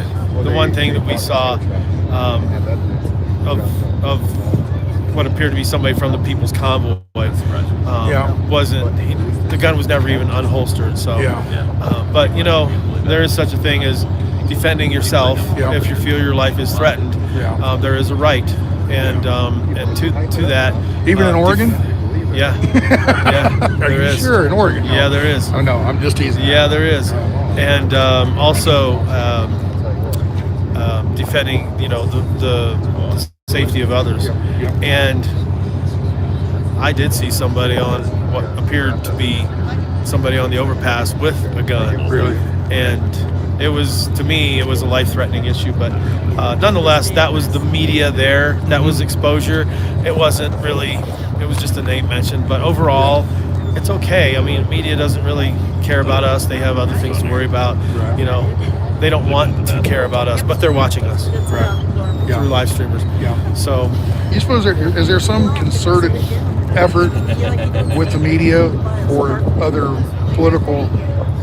thing that we saw of what appeared to be somebody from the People's Convoy the gun was never even unholstered. So, but there is such a thing as defending yourself if you feel your life is threatened. There is a right, and to that. Even in Oregon. Yeah. Are you sure in Oregon? No. Yeah, there is. Oh no, I'm just teasing. Yeah, there is, and also defending the safety of others. And I did see somebody on what appeared to be somebody on the overpass with a gun. Really? And it was, to me, it was a life-threatening issue. But nonetheless, that was the media there. That was exposure. It wasn't really, it was just a name mentioned. But overall, it's okay. I mean, media doesn't really care about us. They have other things to worry about. They don't want to care about us, but they're watching us through live streamers. So, you suppose is there some concerted effort with the media or other political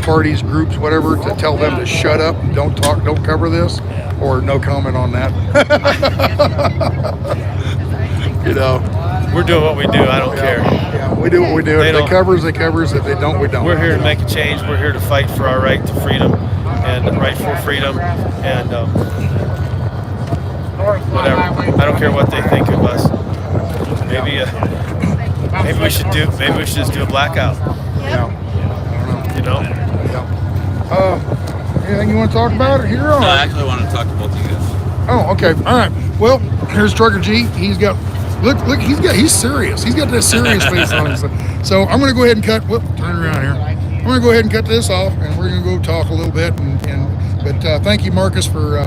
parties, groups, whatever, to tell them to shut up, don't talk, don't cover this, or no comment on that? We're doing what we do. I don't care. Yeah, we do what we do. If they covers, they covers. If they don't, we don't. We're here to make a change. We're here to fight for our right to freedom and the right for freedom, and whatever. I don't care what they think of us. Maybe we should just do a blackout. Anything you want to talk about here? No, I actually want to talk to both of you guys. Oh, okay. All right. Well, here's Trucker G. He's got, look, he's serious. He's got that serious face on him. So I'm going to go ahead and turn around here. I'm going to go ahead and cut this off, and we're going to go talk a little bit. But thank you, Marcus, for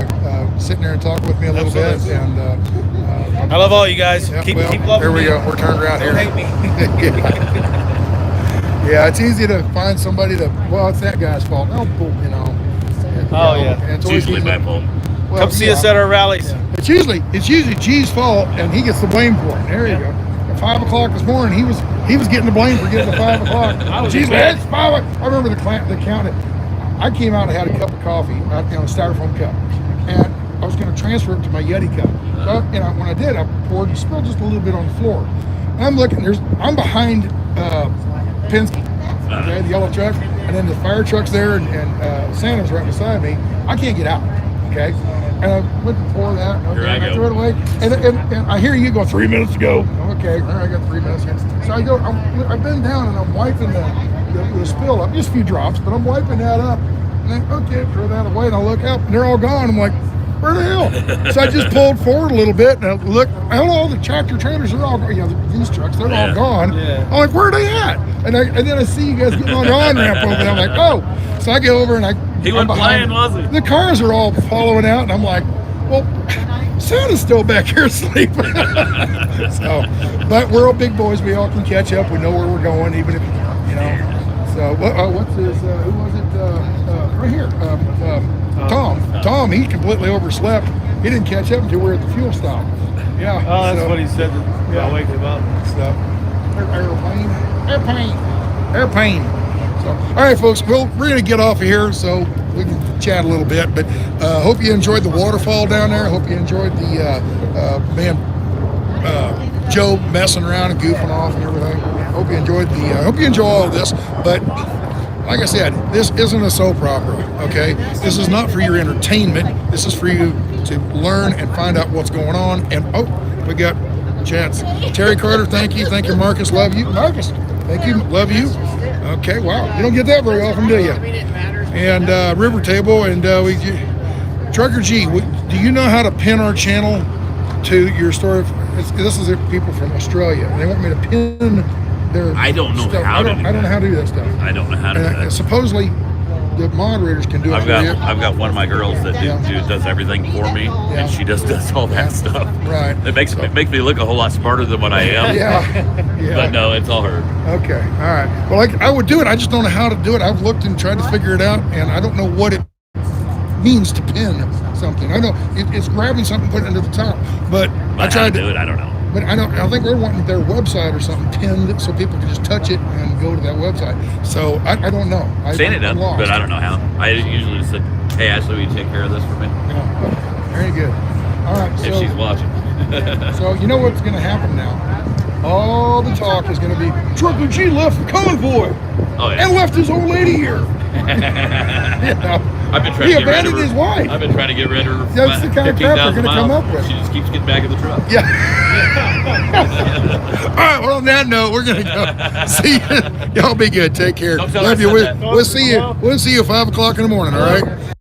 sitting there and talking with me a little bit. And I love all you guys. Keep loving me. Here we go. We're turned around here. Don't hate me. Yeah, it's easy to find somebody it's that guy's fault. It's usually my fault. Well, come see us at our rallies. Yeah. It's usually G's fault, and he gets the blame for it. There you go. At 5 o'clock this morning, he was getting the blame for getting to 5 o'clock. G's like, it's 5. I remember the count. I came out and had a cup of coffee, a styrofoam cup, and I was going to transfer it to my Yeti cup. So, when I did, I poured and spilled just a little bit on the floor. And I'm looking. I'm behind Penske, okay, the yellow truck, and then the fire truck's there, and Santa's right beside me. I can't get out, okay? And I went to pour that, and I threw it away, and I hear you go, 3 minutes to go. Okay, all right, I got 3 minutes. So I go, I bend down, and I'm wiping the spill up, just a few drops, but I'm wiping that up. And then, okay, throw that away, and I look up, and they're all gone. I'm like, where the hell? So I just pulled forward a little bit, and I look, all the tractor trailers are all gone. These trucks, they're all gone. I'm like, where are they at? And then I see you guys getting on the on-ramp over there. I'm like, oh. So I go over, and he wasn't playing, was he? The cars are all following out, and I'm like, well, Santa's still back here asleep. But we're all big boys. We all can catch up. We know where we're going, even if, So what's his, who was it? Right here. Tom. Tom, he completely overslept. He didn't catch up until we were at the fuel stop. Yeah. Oh, that's what he said. I'll wake him up. So, airplane. So, all right, folks. Well, we're going to get off of here so we can chat a little bit. But hope you enjoyed the waterfall down there. Hope you enjoyed the Joe messing around and goofing off and everything. Hope you enjoyed hope you enjoy all of this. But like I said, this isn't a soap opera, okay? This is not for your entertainment. This is for you to learn and find out what's going on. And we got chats. Terry Carter, thank you. Thank you, Marcus. Love you. Marcus, thank you. Love you. Okay, wow. You don't get that very often, do you? And River Table and Trucker G, do you know how to pin our channel to your story? This is people from Australia, and they want me to pin their I don't know stuff. how to do I don't know how to do that stuff. I don't know how to do that. Supposedly, the moderators can do it for you. I've got one of my girls that does everything for me, and she does all that stuff. Right. It makes me look a whole lot smarter than what I am. Yeah. But no, it's all her. Okay. All right. Well, I would do it. I just don't know how to do it. I've looked and tried to figure it out, and I don't know what it means to pin something. I know it's grabbing something, putting it into the top, but I tried to do it. I don't know. But I think they're wanting their website or something pinned so people can just touch it and go to that website. So I don't know. Seen it done, but I don't know how. I usually just said, "Hey, Ashley, will you take care of this for me?" Yeah. Okay. Very good. All right. If she's watching. So you know what's going to happen now? All the talk is going to be Trucker G left the convoy and left his old lady here. I've been trying he to get rid of abandoned her. his wife. I've been trying to get rid of her. That's the kind of crap they're going to come up with. She just keeps getting back in the truck. Yeah. All right. Well, on that note, we're going to go. See you. Y'all be good. Take care. Love you. We'll see you. We'll see you at 5 o'clock in the morning. All right.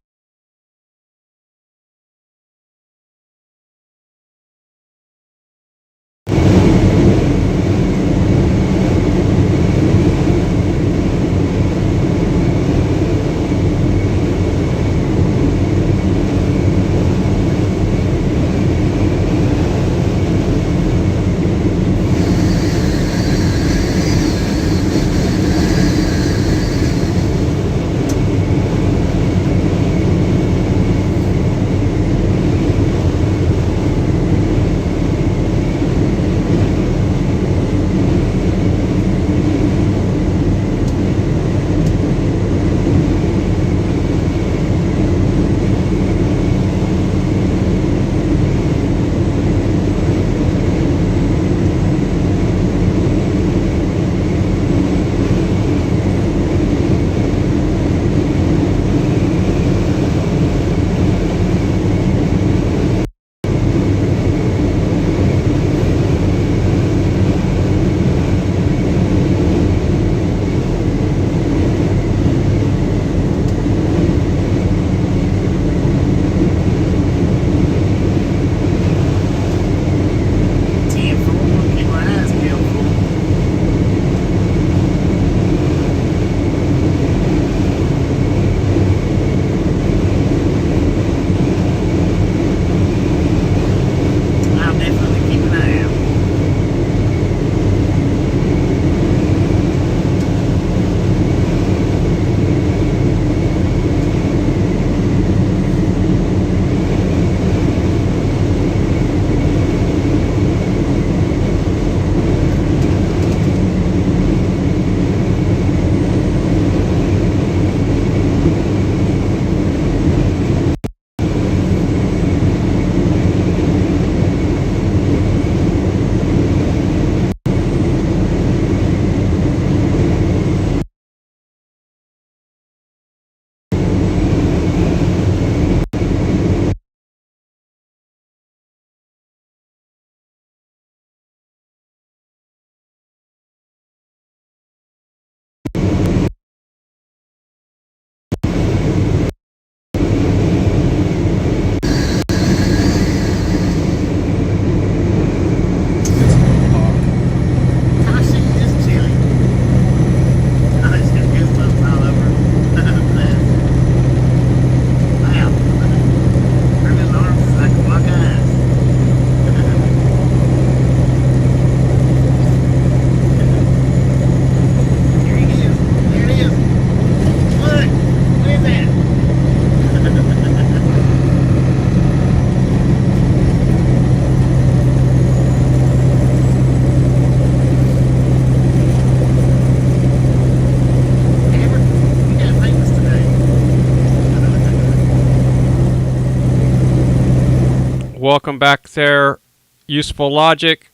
Welcome back there. Useful Logic.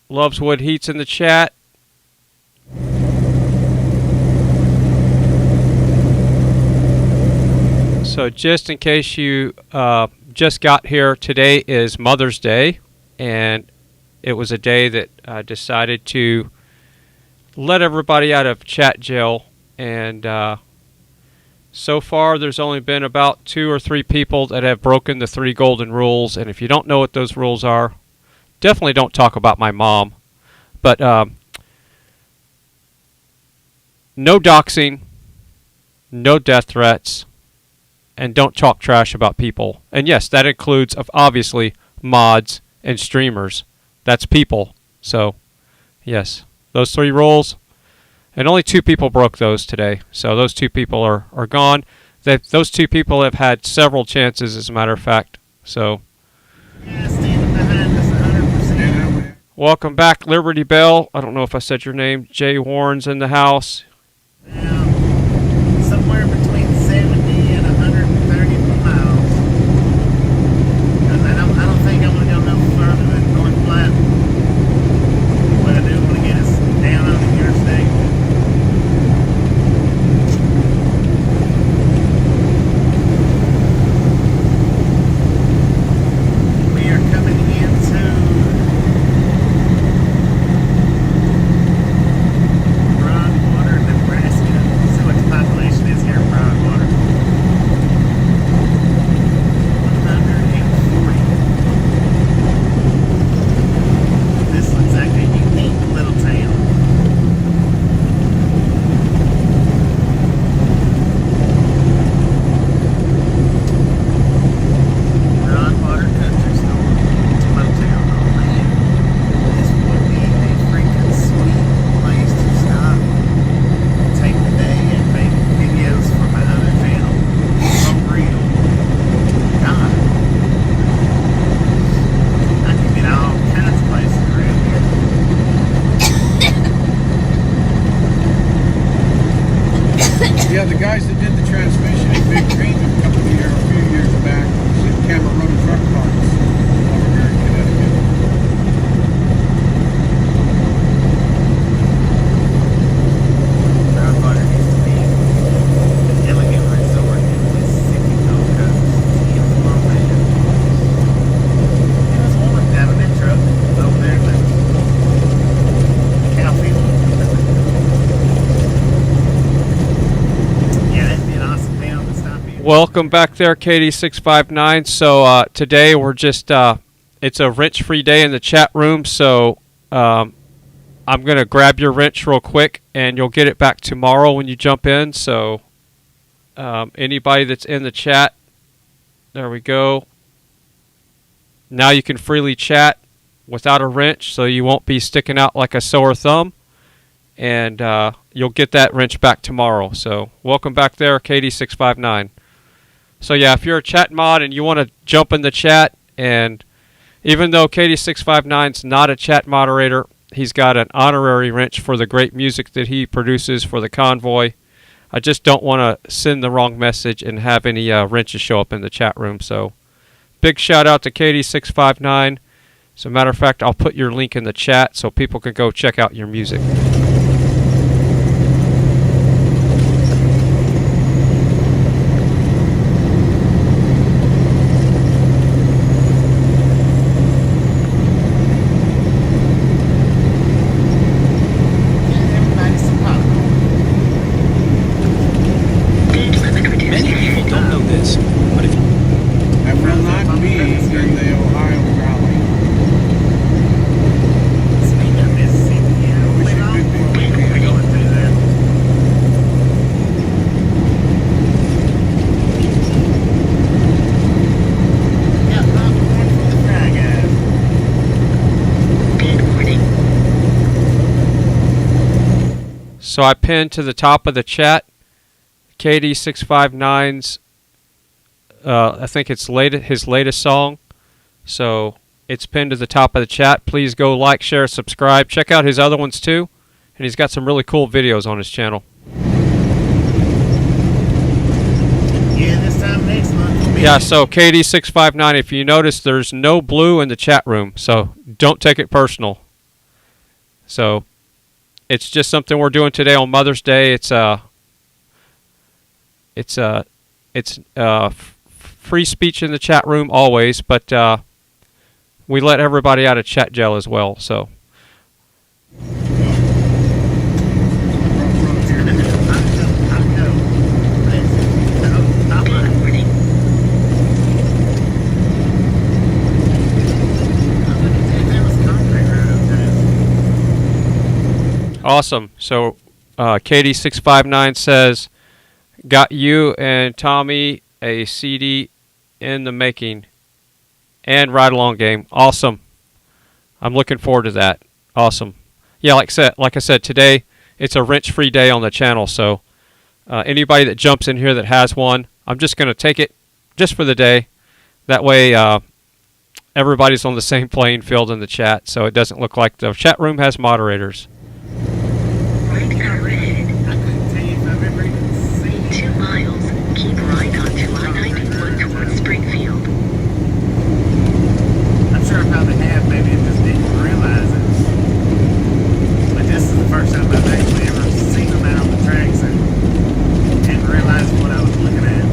Loves Wood Heats in the chat. So just in case you just got here, today is Mother's Day. And it was a day that I decided to let everybody out of chat jail, and so far there's only been about 2 or 3 people that have broken the 3 golden rules. And if you don't know what those rules are, definitely don't talk about my mom. But no doxing, no death threats, and don't talk trash about people. And yes, that includes obviously mods and streamers. That's people. So yes, those 3 rules. And only 2 people broke those today. So those 2 people are gone. Those 2 people have had several chances, as a matter of fact. So welcome back, Liberty Bell. I don't know if I said your name. Jay Warren's in the house. Somewhere between 70 and 130 miles. Because I don't think I want to go no further than North Platte. But I do want to get us down on the interstate. We are coming into Broadwater, Nebraska. See what the population is here in Broadwater. 140. This looks like a unique little town. Broadwater Country Store. Motel. Oh man. This would be a freaking sweet place to stop. Take the day and make videos for my other channel. For real. God. I can get all kinds of places around here. Yeah, the guys that did the transmission in Big Green a few years back, camera running truck parks over here in Connecticut. Broadwater used to be an elegant resort in the Mississippi Gulf Coast. Oh man. It was warm having that truck over there in the cow field. Yeah, that'd be an awesome town to stop in. Welcome back there, Katie659. So today we're just it's a wrench-free day in the chat room. So I'm gonna grab your wrench real quick, and you'll get it back tomorrow when you jump in. So anybody that's in the chat, there we go. Now you can freely chat without a wrench, so you won't be sticking out like a sore thumb. And you'll get that wrench back tomorrow. So welcome back there, Katie659. So yeah, if you're a chat mod and you want to jump in the chat, and even though Katie659's not a chat moderator, he's got an honorary wrench for the great music that he produces for the Convoy. I just don't want to send the wrong message and have any wrenches show up in the chat room. So big shout out to Katie659. As a matter of fact, I'll put your link in the chat so people can go check out your music. Many people don't know this, but if I will not be in the Ohio Valley. Speaking of Mississippi, yeah, we should be going through that. Yeah, popcorn for the Fry Guys. Good morning. So I pinned to the top of the chat Katie659's I think it's his latest song. So it's pinned to the top of the chat. Please go like, share, subscribe. Check out his other ones too. And he's got some really cool videos on his channel. Yeah, this time next month will be. Yeah, so Katie659, if you notice, there's no blue in the chat room. So don't take it personal. So it's just something we're doing today on Mother's Day. It's free speech in the chat room always, but we let everybody out of chat jail as well. So. Awesome. So Katie659 says, got you and Tommy a CD in the making and ride along game. Awesome. I'm looking forward to that. Awesome. Yeah, like I said, today it's a wrench-free day on the channel. So anybody that jumps in here that has one, I'm just going to take it just for the day. That way everybody's on the same playing field in the chat, so it doesn't look like the chat room has moderators. 2 miles. Keep right onto I-91 towards Springfield. I'm sure I probably have, maybe I just didn't realize it. But this is the first time I've actually ever seen them out on the tracks and didn't realize what I was looking at.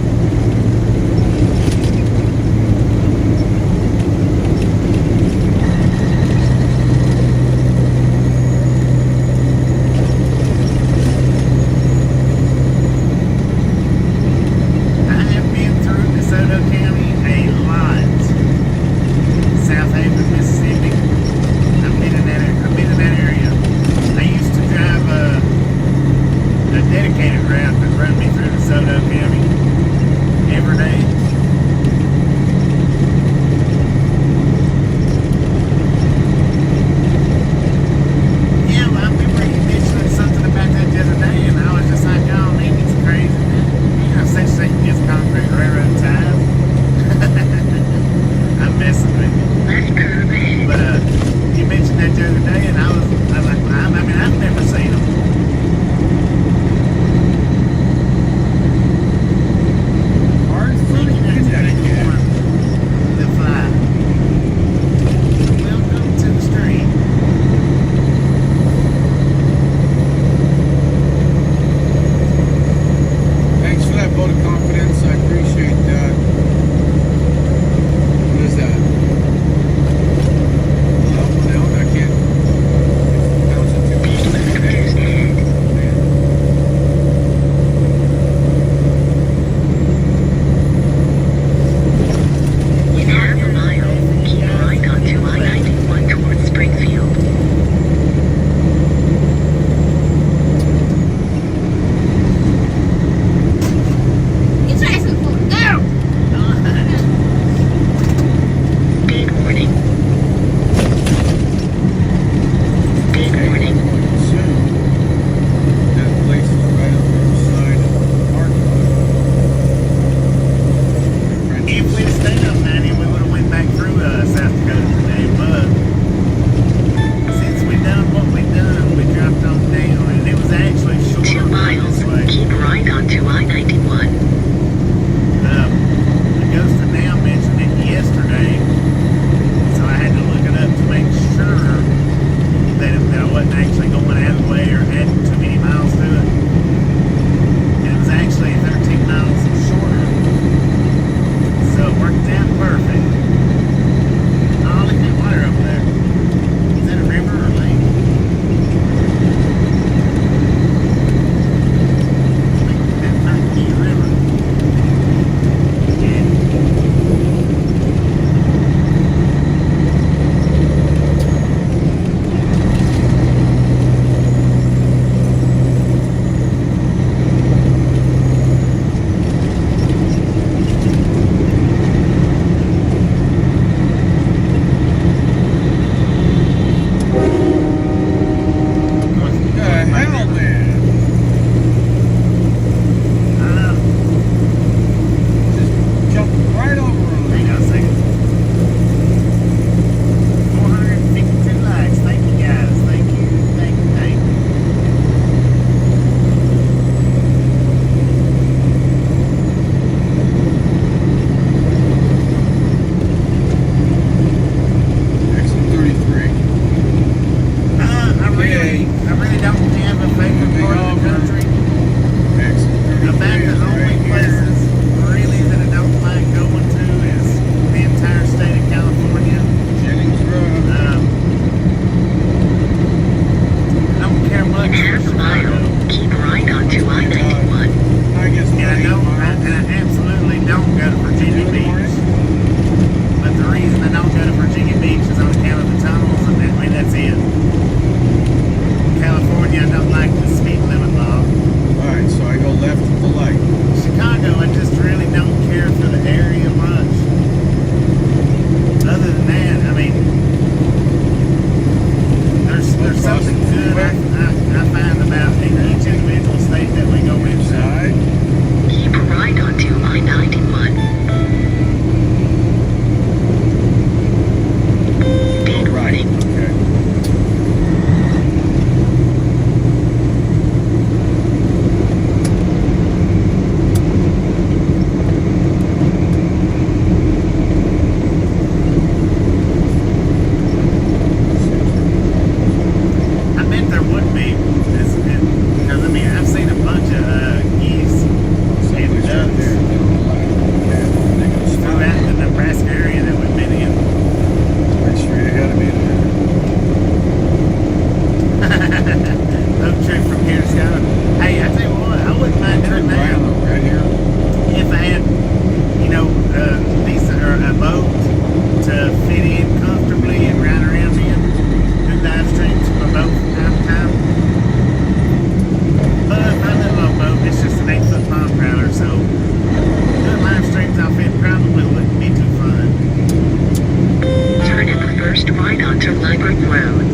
Library Road.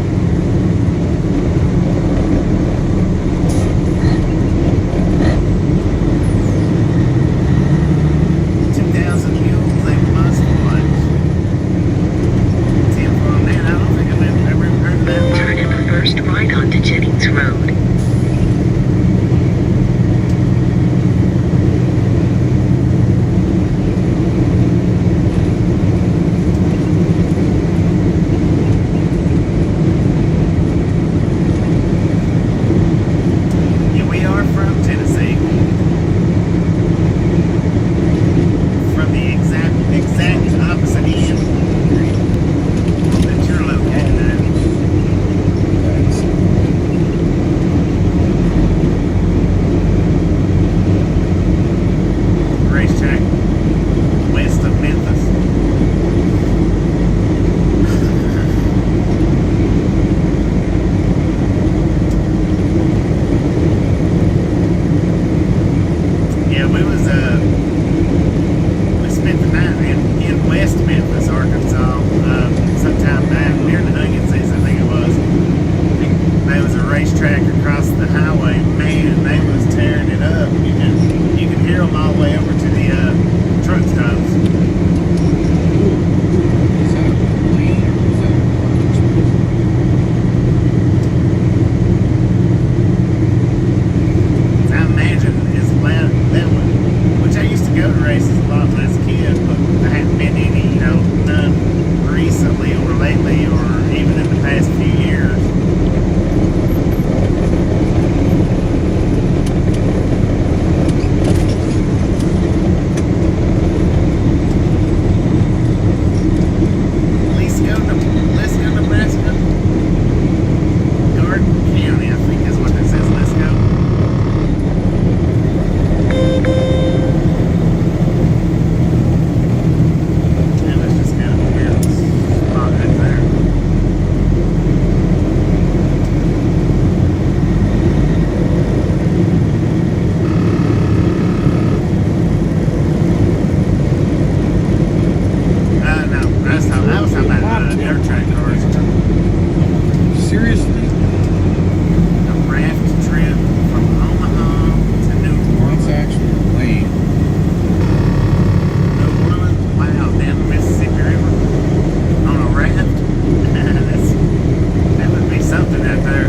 2,000 mules, they must watch. 10 for man, I don't think I've ever heard of that. Turn in the first right onto Jennings Road. Yeah, we are from Tennessee. From the exact opposite end that you're located at. Racetrack west of Memphis. Yeah, we spent the night in West Memphis, Arkansas, sometime back during the onion season, I think it was. There was a racetrack across the highway. Man, they was tearing it up. You could hear them all the way over to the truck stops. I imagine it's loud that one, which I used to go to races a lot when I was a kid, but I haven't been to any, none recently or lately or even in the past few years. Glasgow, Nebraska. Garden County, I think is what this is. Let's go. That was just kind of a weird spot right there. No, I was talking about dirt track cars. Seriously? A raft trip from Omaha to New Orleans. What's actually lane? New Orleans, wow, down the Mississippi River on a raft. That would be something out there.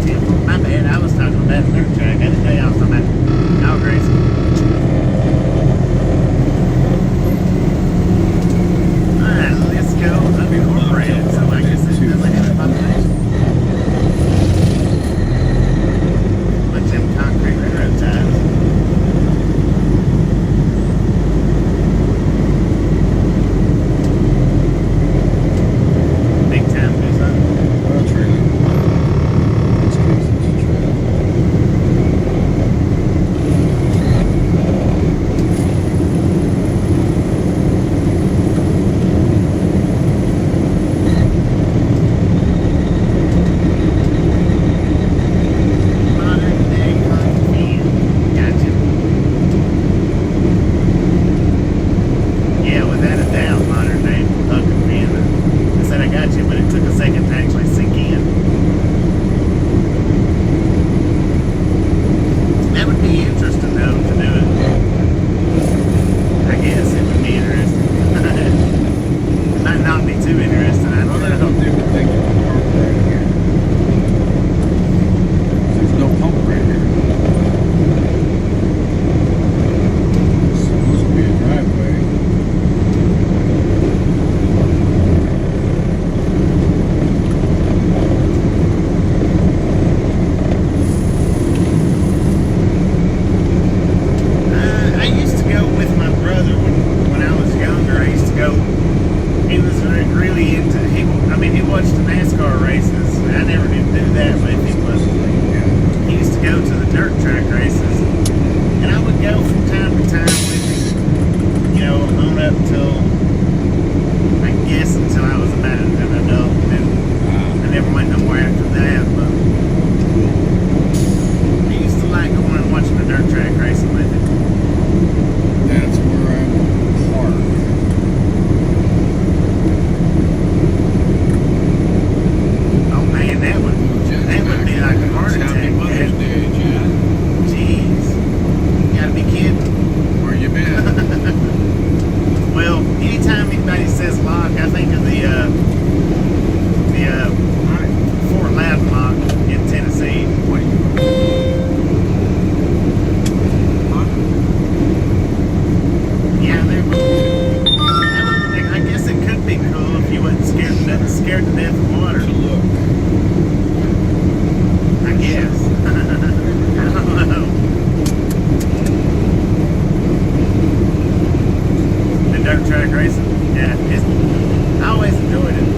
Tim, my bad. I was talking about the dirt track. I didn't tell you I was talking about dog racing. Alright, let's go unincorporated. So I guess it doesn't have a population. Bunch of them concrete railroad ties. Big time goes on. Well, trailer. It's crazy. It's a trailer. Modern day Convoy. Gotcha. Yeah, without a doubt, modern day Convoy. I said I got you, but it took a second to actually sink in. That would be interesting, though, to do it. I guess it would be interesting. It might not be too interesting. I don't know. They would think you could park right here. There's no pump right here. It's supposed to be a driveway. I used to go with my brother when I was younger. I used to go. He was really into. He watched the NASCAR races. I never did do that with him, but he used to go to the dirt track races, and I would go from time to time with him. On up till I guess until I was about an adult, and I never went nowhere after that. But I used to like going and watching the dirt track racing with him. That's where I'm track racing. Yeah, I always enjoyed it.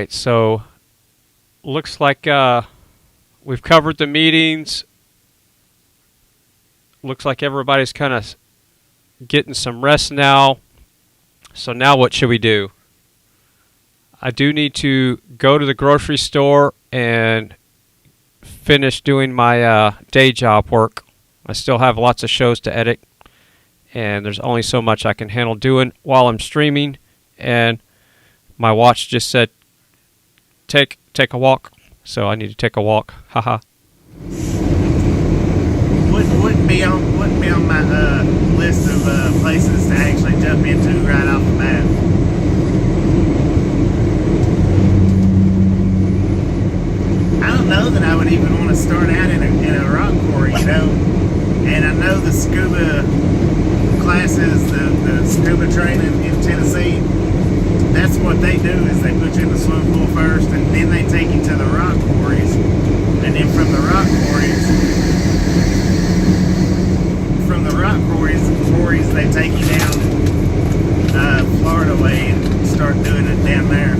right, so looks like we've covered the meetings. Looks like everybody's kind of getting some rest now. So now what should we do? I do need to go to the grocery store and finish doing my day job work. I still have lots of shows to edit, and there's only so much I can handle doing while I'm streaming. And my watch just said take a walk, so I need to take a walk. Haha. Wouldn't be on my list of places to actually jump into right off the bat. I don't know that I would even want to start out in a rock quarry, you know. And I know the scuba classes, the scuba training in Tennessee, that's what they do, is they put you in the swimming pool first, and then they take you to the rock quarries, and then from the rock quarries they take you down Florida way and start doing it down there.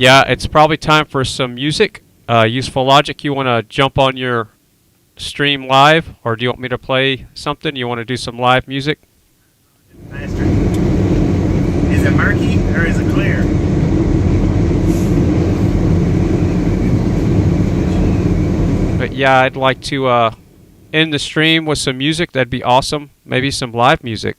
Yeah, it's probably time for some music. Useful Logic, you want to jump on your stream live, or do you want me to play something? You want to do some live music? Master. Is it murky or is it clear? But yeah, I'd like to end the stream with some music. That'd be awesome. Maybe some live music.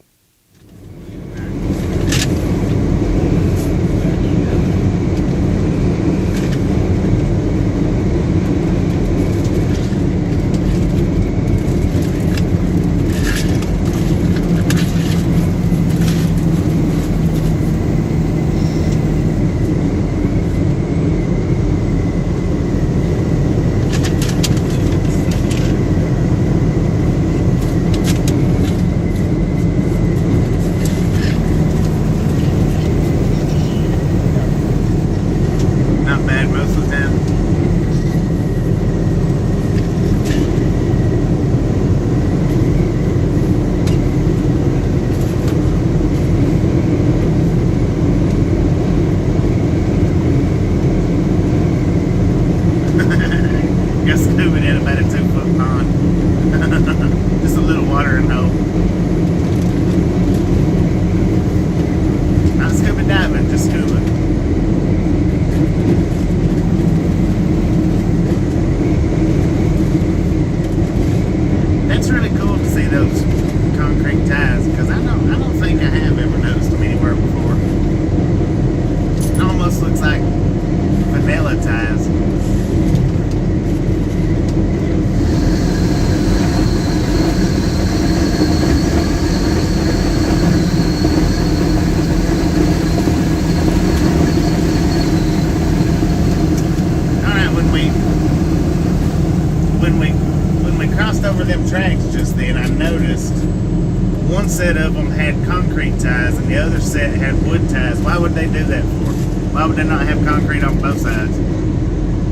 Set of them had concrete ties and the other set had wood ties. Why would they do that for? Why would they not have concrete on both sides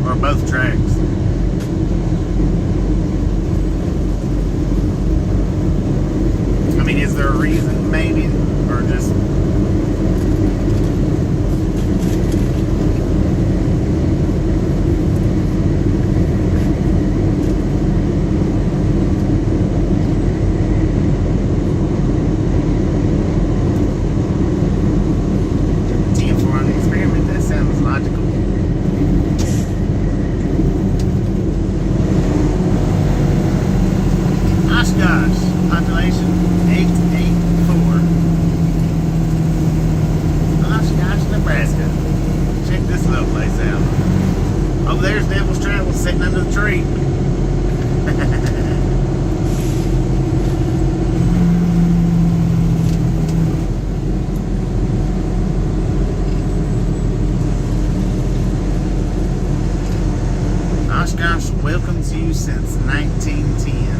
or both tracks? I mean, is there a reason maybe, or just? since 1910.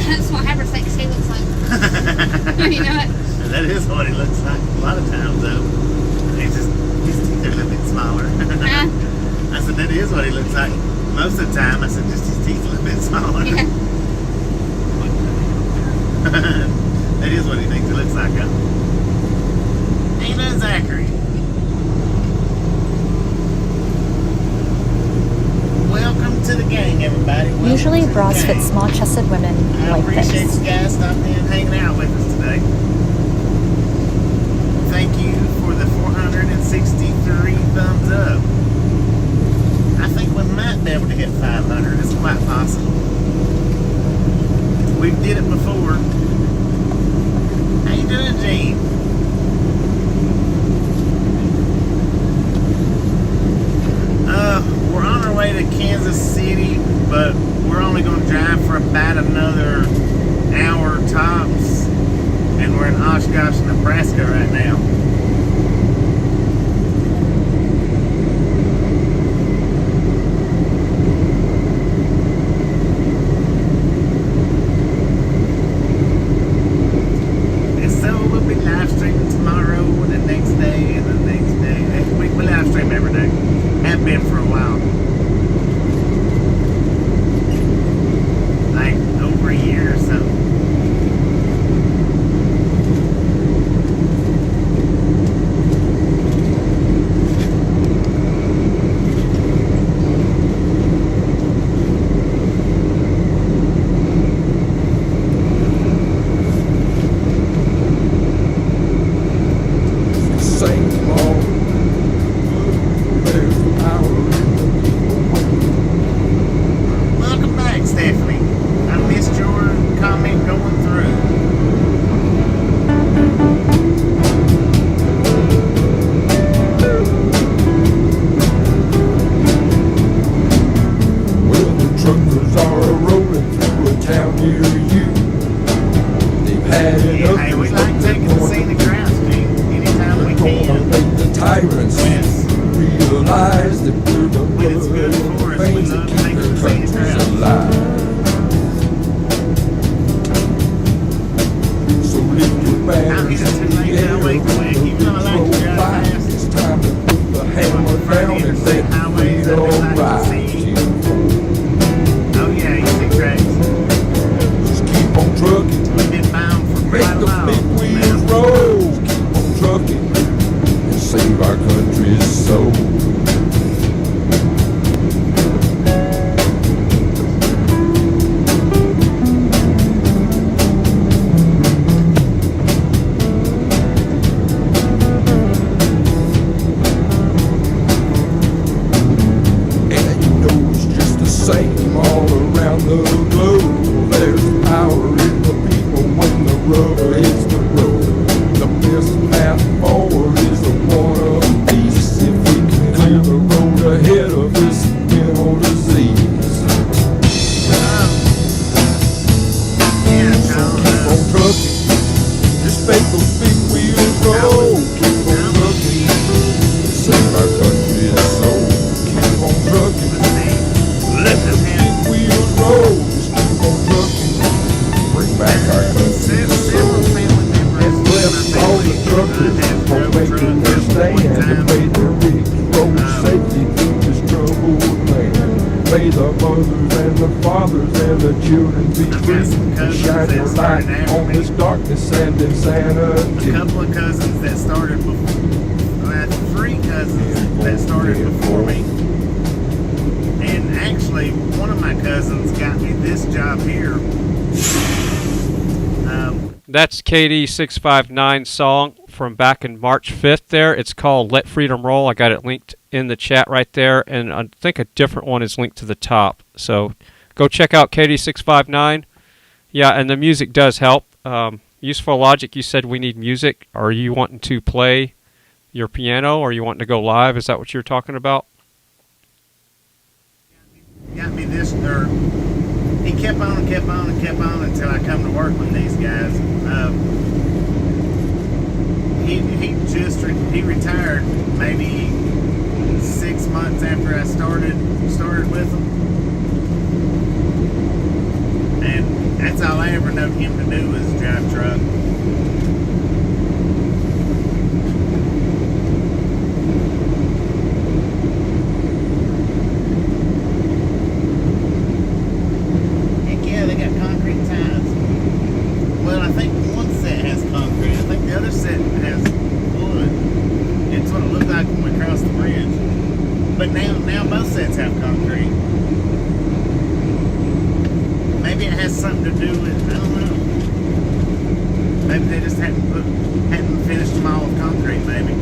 That's what Haversack Stay looks like. You know it? That is what he looks like a lot of times, though. His teeth are a little bit smaller. I said, that is what he looks like most of the time. I said, just his teeth a little bit smaller. Yeah. That is what he thinks it looks like, huh? Ain't that Zachary? Welcome to the gang, everybody. Welcome Usually to the bras fit gang. small-chested women I like appreciate this. you guys stopping in and hanging out with us today. Thank you for the 463 thumbs up. I think we might be able to hit 500. It's quite possible. We did it before. How you doing, Gene? We're on our way to Kansas City, but we're only going to drive for about another hour tops, and we're in Oshkosh, Nebraska right now. And so we'll be live streaming tomorrow, and the next day, and the next day. We live stream every day. Have been for a while. Like over a year or so. Welcome back, Stephanie. I missed your comment going through. Well, the truckers are rolling through a town near you. They've had it up. Hey, we like taking the scenic routes, Gene. Anytime we can. Make the tyrants realize that we're the things that keep their countries alive. So lift your banners in the air, roll by. It's time to put the hammer down and let it all ride. Oh yeah, you see tracks. Just keep on trucking. We've been bound for Make quite a the while. big wheels roll. Keep on trucking and save our country's soul. And you know it's just the same all around the globe. There's power in the people when the rubber hits the road. The best path forward is the one of peace. If we can clear the road ahead of this mental disease. So keep on trucking. Just make those big wheels roll. Keep on trucking. Save our country's soul. Keep on trucking. Let the big wheels roll. Just keep on trucking. Bring back our country's soul. And bless all the truckers for making their stand and may the rigs roll safely through this troubled land. May the mothers and the fathers and the children be free and shine your light on this darkness and insanity. A couple of cousins that started before. I had 3 cousins that started before me. And actually, one of my cousins got me this job here. That's KD659's song from back in March 5th there. It's called Let Freedom Roll. I got it linked in the chat right there, and I think a different one is linked to the top. So go check out KD659. Yeah, and the music does help. Useful Logic, you said we need music. Are you wanting to play your piano, or are you wanting to go live? Is that what you're talking about? got me this, or he kept on and kept on and kept on until I come to work with these guys. He retired maybe 6 months after I started with him, and that's all I ever known him to do was drive truck. Heck yeah, they got concrete ties. Well, I think one set has concrete. I think the other set has wood. It's what it looked like when we crossed the bridge. But now both sets have concrete. Maybe it has something to do with, I don't know. Maybe they just hadn't finished them all with concrete, maybe.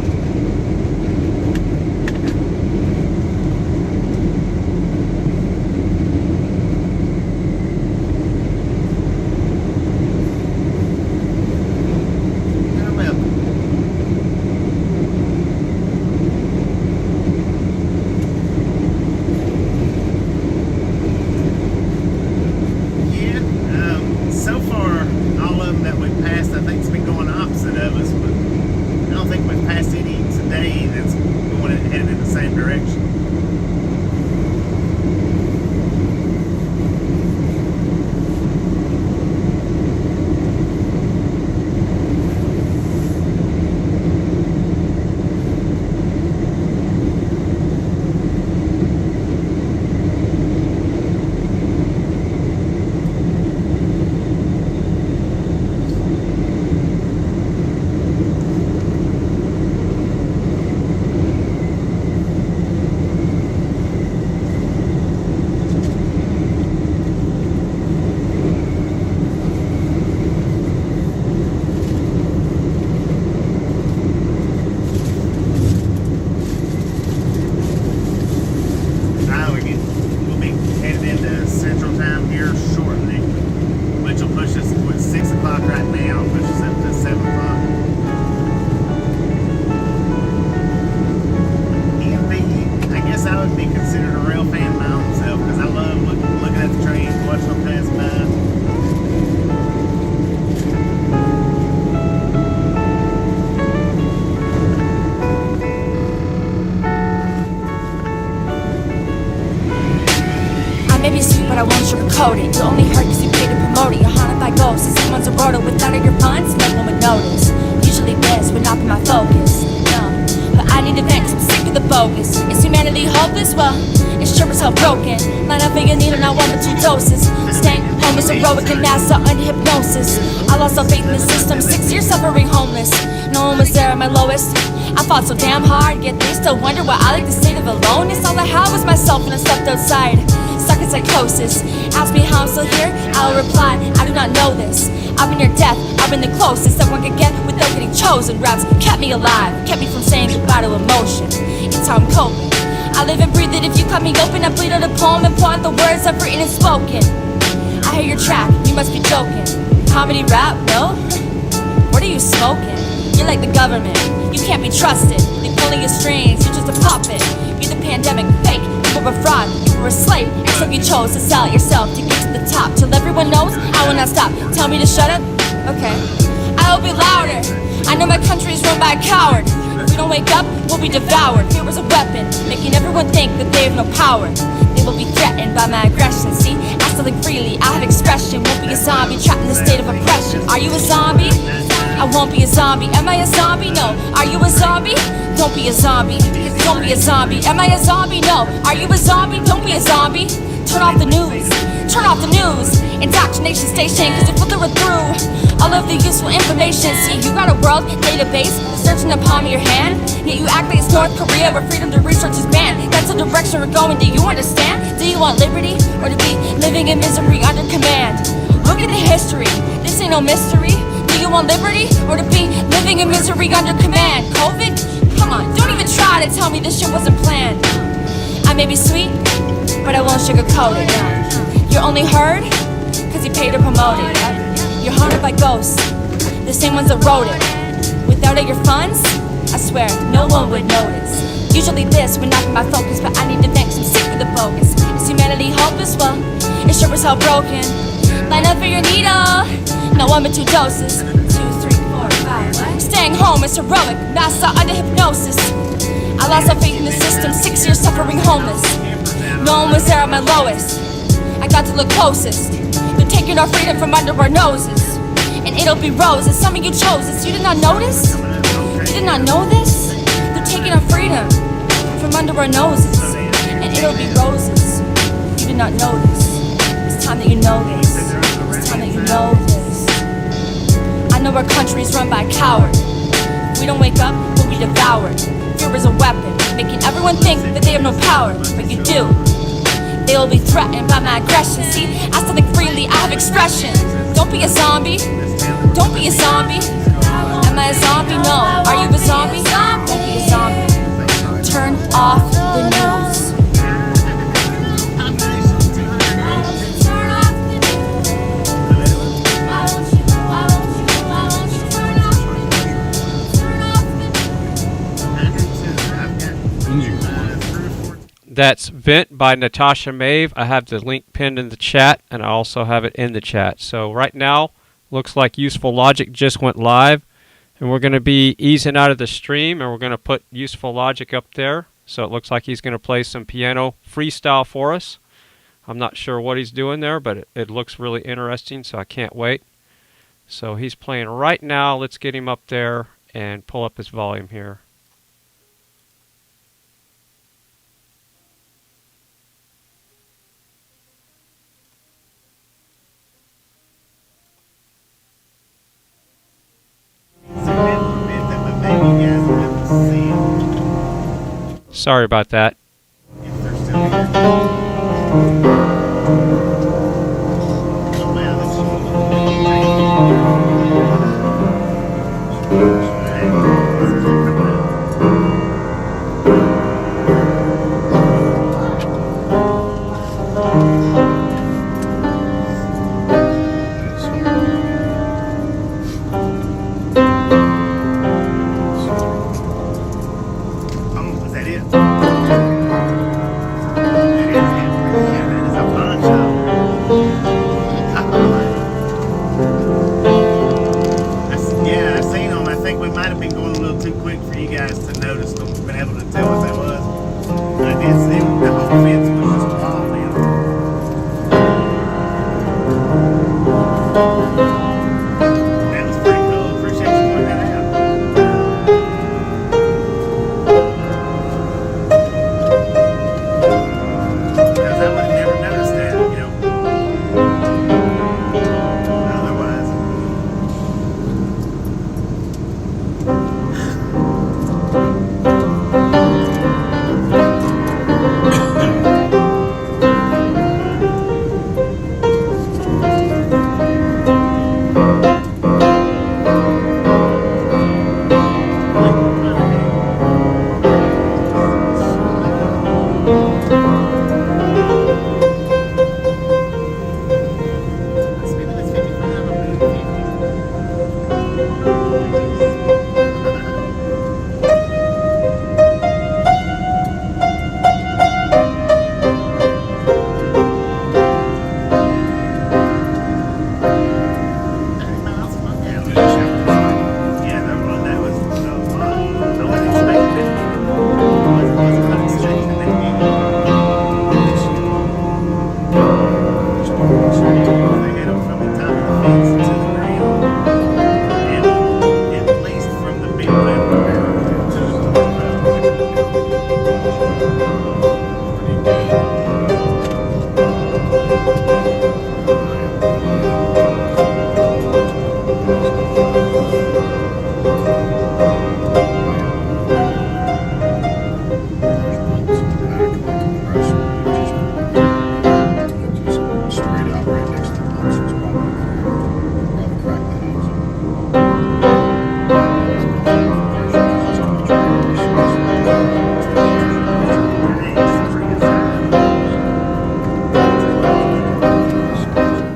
It only hurt cause you paid to promote it. You're haunted by ghosts and someone's a rotor. Without your funds, no one would notice. Usually this would not be my focus, no. But I need to vent cause I'm sick of the bogus. Is humanity hopeless? Well, it's sure as hell broken. Line up for your needle, not 1 but 2 doses. Staying home is heroic and NASA under hypnosis. I lost all faith in the system, 6 years suffering homeless. No one was there at my lowest. I fought so damn hard, yet they still wonder why I like the state of aloneness. All I had was myself when I stepped outside. Stuck in psychosis. Ask me how I'm still here, I'll reply, I do not know this. I've been near death, I've been the closest that one could get without getting chosen. Raps kept me alive, kept me from saying goodbye to emotion. It's how I'm coping. I live and breathe it, if you cut me open, I bleed out a poem and pour out the words I've written and spoken. I hear your track, you must be joking. Comedy rap, no? What are you smoking? You're like the government, you can't be trusted. They pulling your strings, you're just a puppet. You're the pandemic, fake, you were a fraud, you were a slave. And so you chose to sell yourself to get to the top. Till everyone knows, I will not stop. Tell me to shut up? Okay. I will be louder. I know my country is run by a coward. If we don't wake up, we'll be devoured. Fear is a weapon, making everyone think that they have no power. They will be threatened by my aggression, see? I still think freely, I have expression. Won't be a zombie trapped in the state of oppression. Are you a zombie? I won't be a zombie. Am I a zombie? No. Are you a zombie? Don't be a zombie. Don't be a zombie. Am I a zombie? No. Are you a zombie? Don't be a zombie. Turn off the news. Turn off the news. Indoctrination station, cause you filter it through all of the useful information. See, you got a world database searching the palm of your hand, yet you act like it's North Korea where freedom to research is banned. That's the direction we're going, do you understand? Do you want liberty, or to be living in misery under command? Look at the history, this ain't no mystery. Do you want liberty, or to be living in misery under command? COVID? Come on, don't even try to tell me this shit wasn't planned. I may be sweet, but I won't sugarcoat it. You're only heard, cause you paid to promote it. You're haunted by ghosts, the same ones that wrote it. Without all your funds, I swear, no one would notice. Usually this would not be my focus, but I need to thank some sick for the bogus. Is humanity hopeless? Well, it sure was hell broken. Line up for your needle. No 1 but 2 doses. 2, 3, 4, 5. Staying home is heroic. Master under hypnosis. I lost all faith in the system. 6 years suffering homeless. No one was there at my lowest. I got to look closest. They're taking our freedom from under our noses. And it'll be roses. Some of you chose this. You did not notice? You did not know this? They're taking our freedom from under our noses. And it'll be roses. You did not know this. It's time that you know this. It's time that you know this. I know our country is run by a coward. If we don't wake up, we'll be devoured. Fear is a weapon, making everyone think that they have no power. But you do. They will be threatened by my aggression. See, I still think freely, I have expression. Don't be a zombie. Don't be a zombie. Am I a zombie? No. Are you a zombie? Don't be a zombie. Turn off the news. That's Vent by Natasha Maeve. I have the link pinned in the chat, and I also have it in the chat. So right now, looks like Useful Logic just went live, and we're going to be easing out of the stream, and we're going to put Useful Logic up there. So it looks like he's going to play some piano freestyle for us. I'm not sure what he's doing there, but it looks really interesting, so I can't wait. So he's playing right now. Let's get him up there and pull up his volume here. Sorry about that.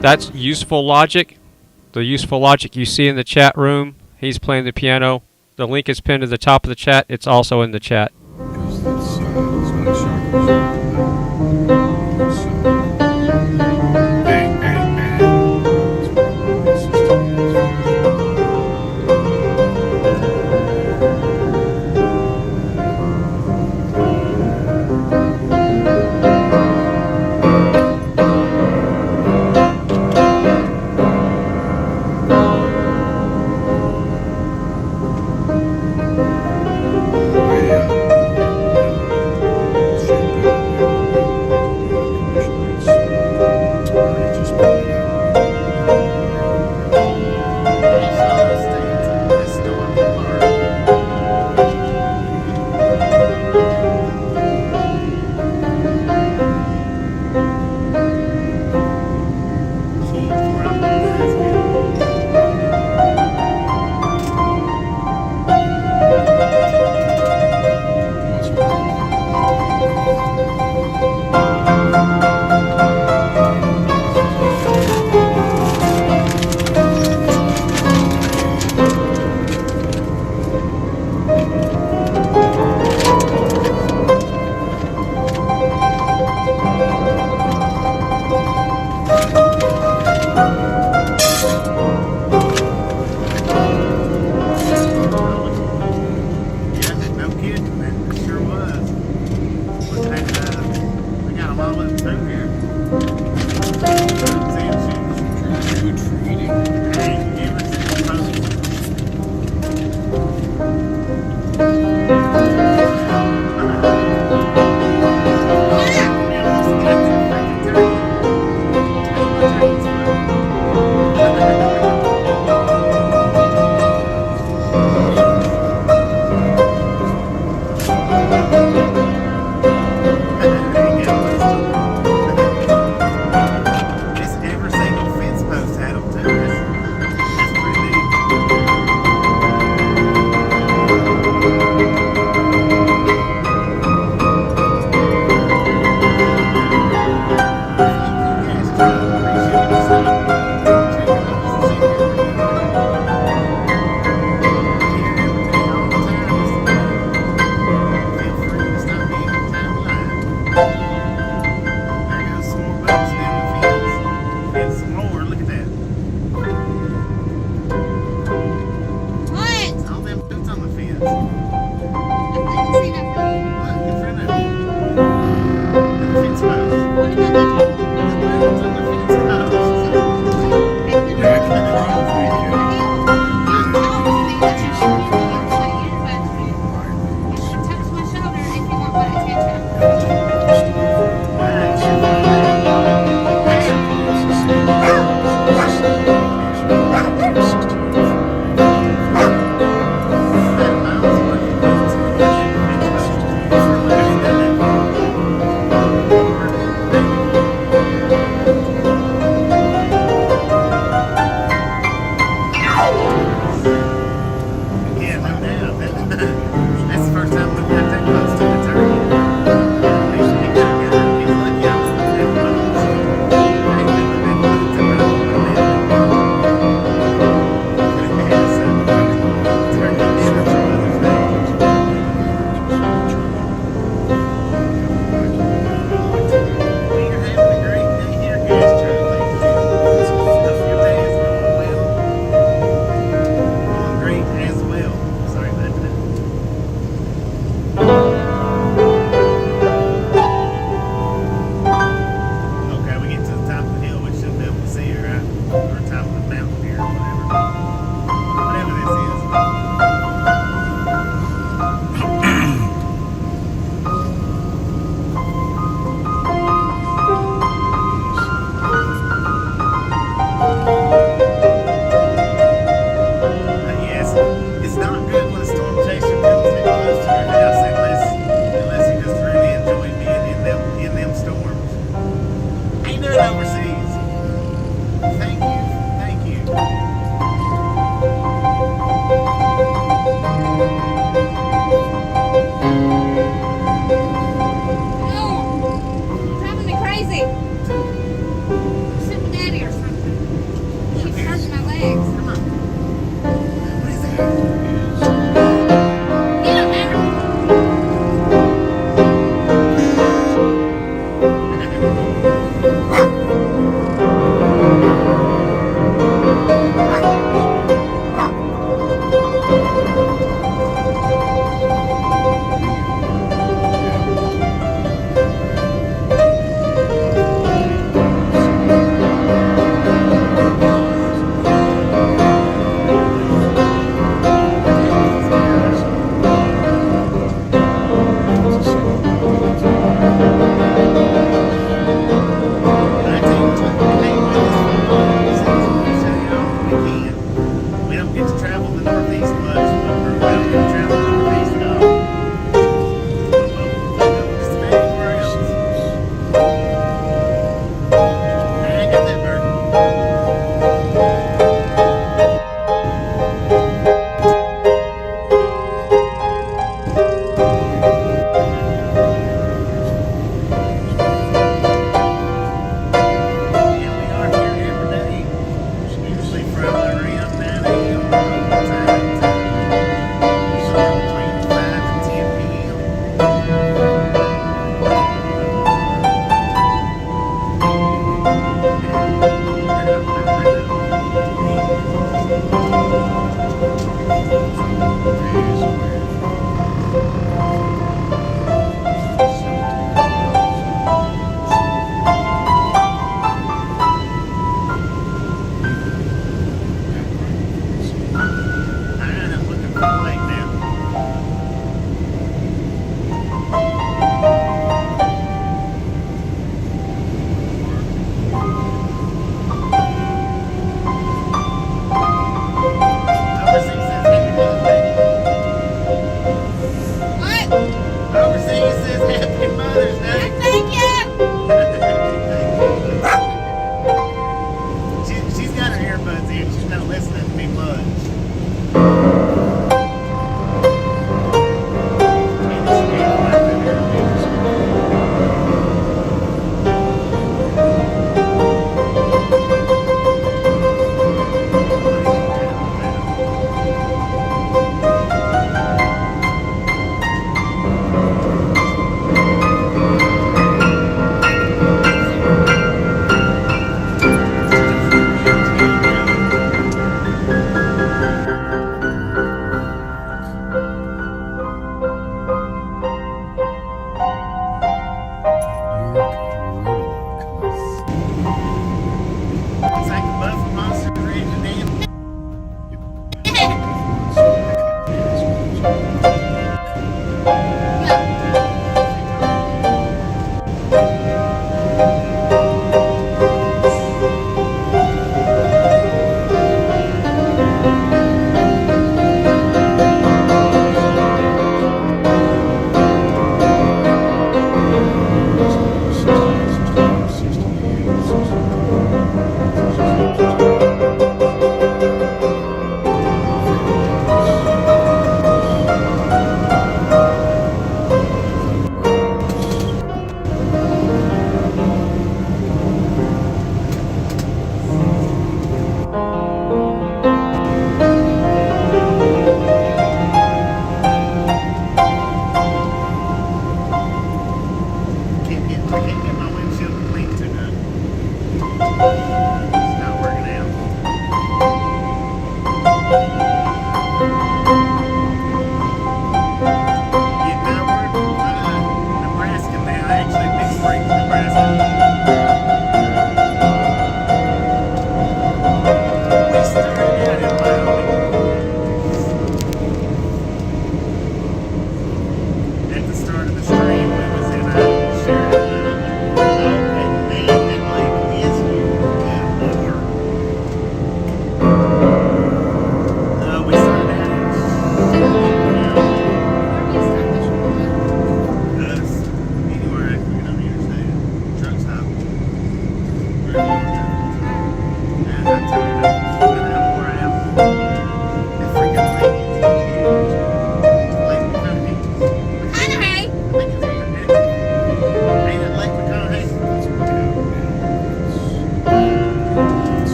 That's Useful Logic. The Useful Logic you see in the chat room. He's playing the piano. The link is pinned to the top of the chat. It's also in the chat.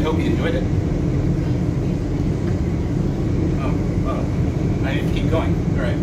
hope you enjoyed it. I need to keep going. All right.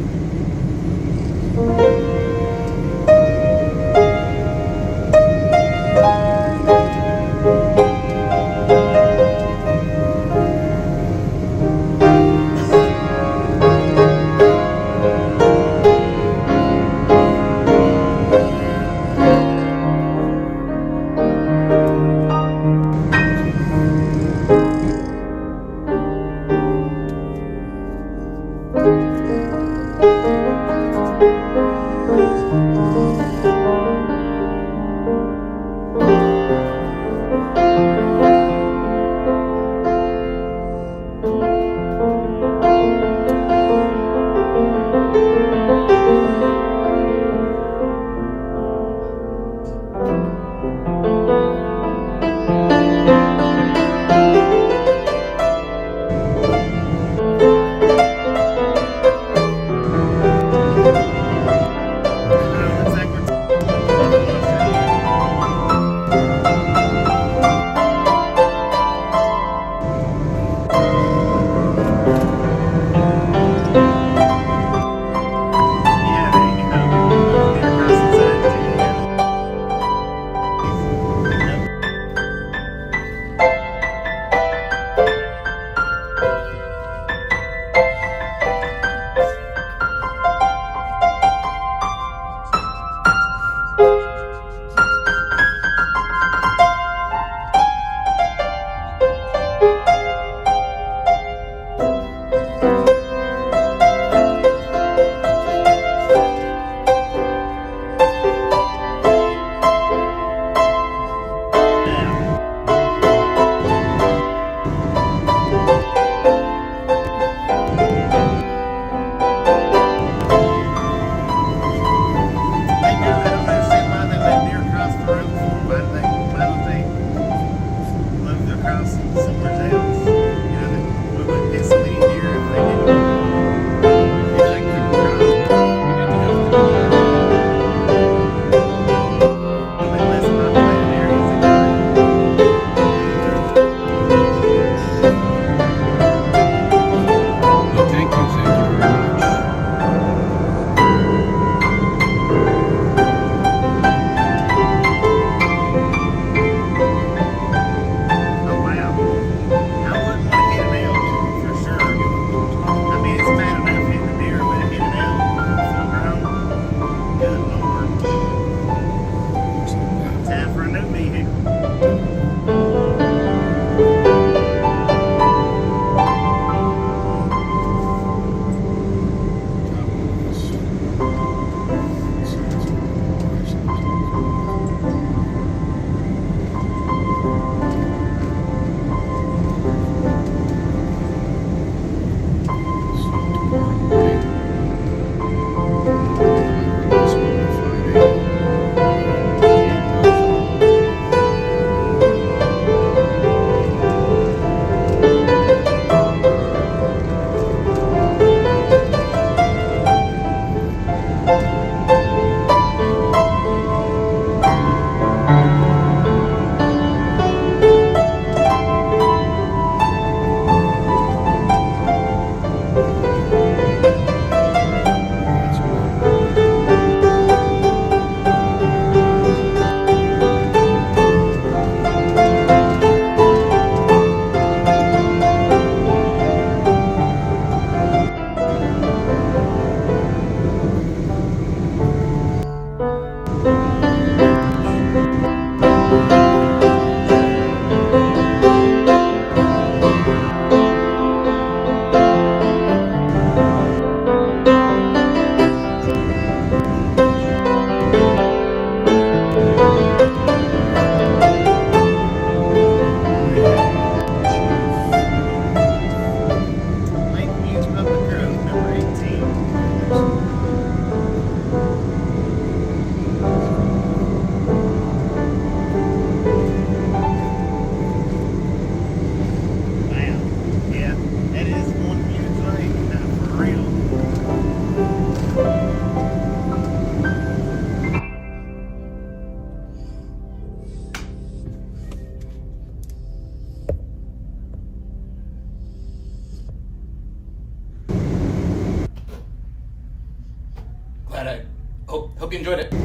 Hope you enjoyed it. I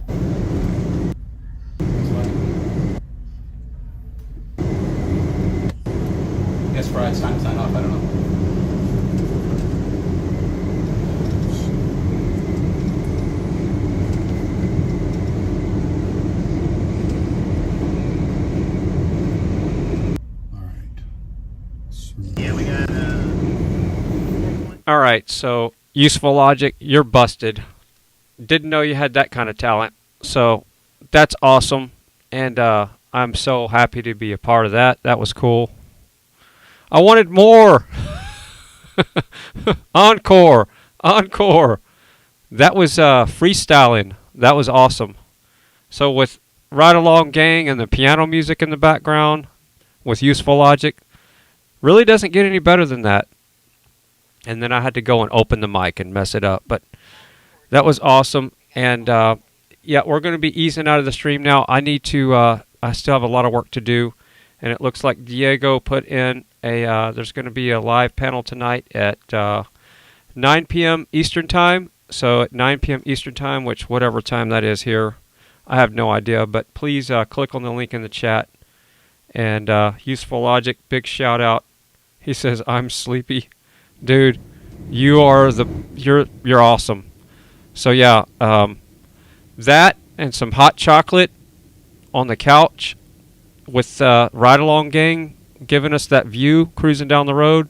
guess Fry, it's time to sign off. I don't know. Yeah, we got. All right, so Useful Logic, you're busted. Didn't know you had that kind of talent. So that's awesome, and I'm so happy to be a part of that. That was cool. I wanted more. Encore. That was freestyling. That was awesome. So with Ride Along Gang and the piano music in the background with Useful Logic, really doesn't get any better than that. And then I had to go and open the mic and mess it up. But that was awesome. And yeah, we're going to be easing out of the stream now. I need to, I still have a lot of work to do. And it looks like Diego put in there's going to be a live panel tonight at 9 p.m. Eastern Time. So at 9 p.m. Eastern Time, which whatever time that is here, I have no idea. But please click on the link in the chat. And Useful Logic, big shout out. He says, I'm sleepy. Dude, you're awesome. So yeah, that and some hot chocolate on the couch with Ride Along Gang giving us that view cruising down the road.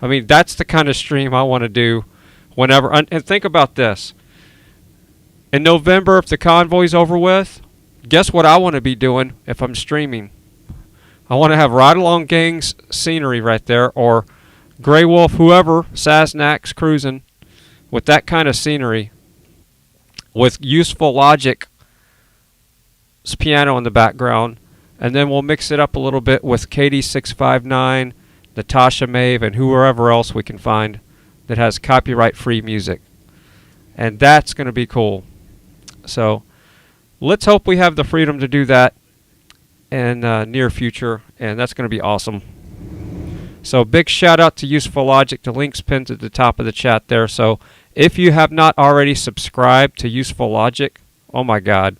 I mean, that's the kind of stream I want to do whenever. And think about this. In November, if the convoy's over with, guess what I want to be doing if I'm streaming? I want to have Ride Along Gang's scenery right there, or Grey Wolf, whoever, Sasnak's cruising with that kind of scenery with Useful Logic's piano in the background. And then we'll mix it up a little bit with Katie659, Natasha Maeve, and whoever else we can find that has copyright-free music. And that's going to be cool. So let's hope we have the freedom to do that in near future, and that's going to be awesome. So big shout out to Useful Logic. The link's pinned at the top of the chat there. So if you have not already subscribed to Useful Logic, oh my God,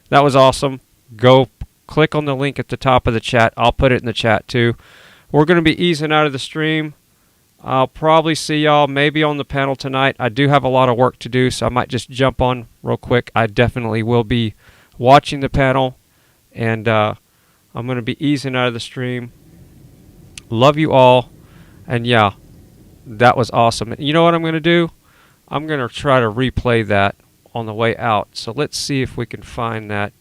that was awesome. Go click on the link at the top of the chat. I'll put it in the chat too. We're going to be easing out of the stream. I'll probably see y'all maybe on the panel tonight. I do have a lot of work to do, so I might just jump on real quick. I definitely will be watching the panel, and I'm going to be easing out of the stream. Love you all, and yeah, that was awesome. You know what I'm going to do? I'm going to try to replay that on the way out. So let's see if we can find that,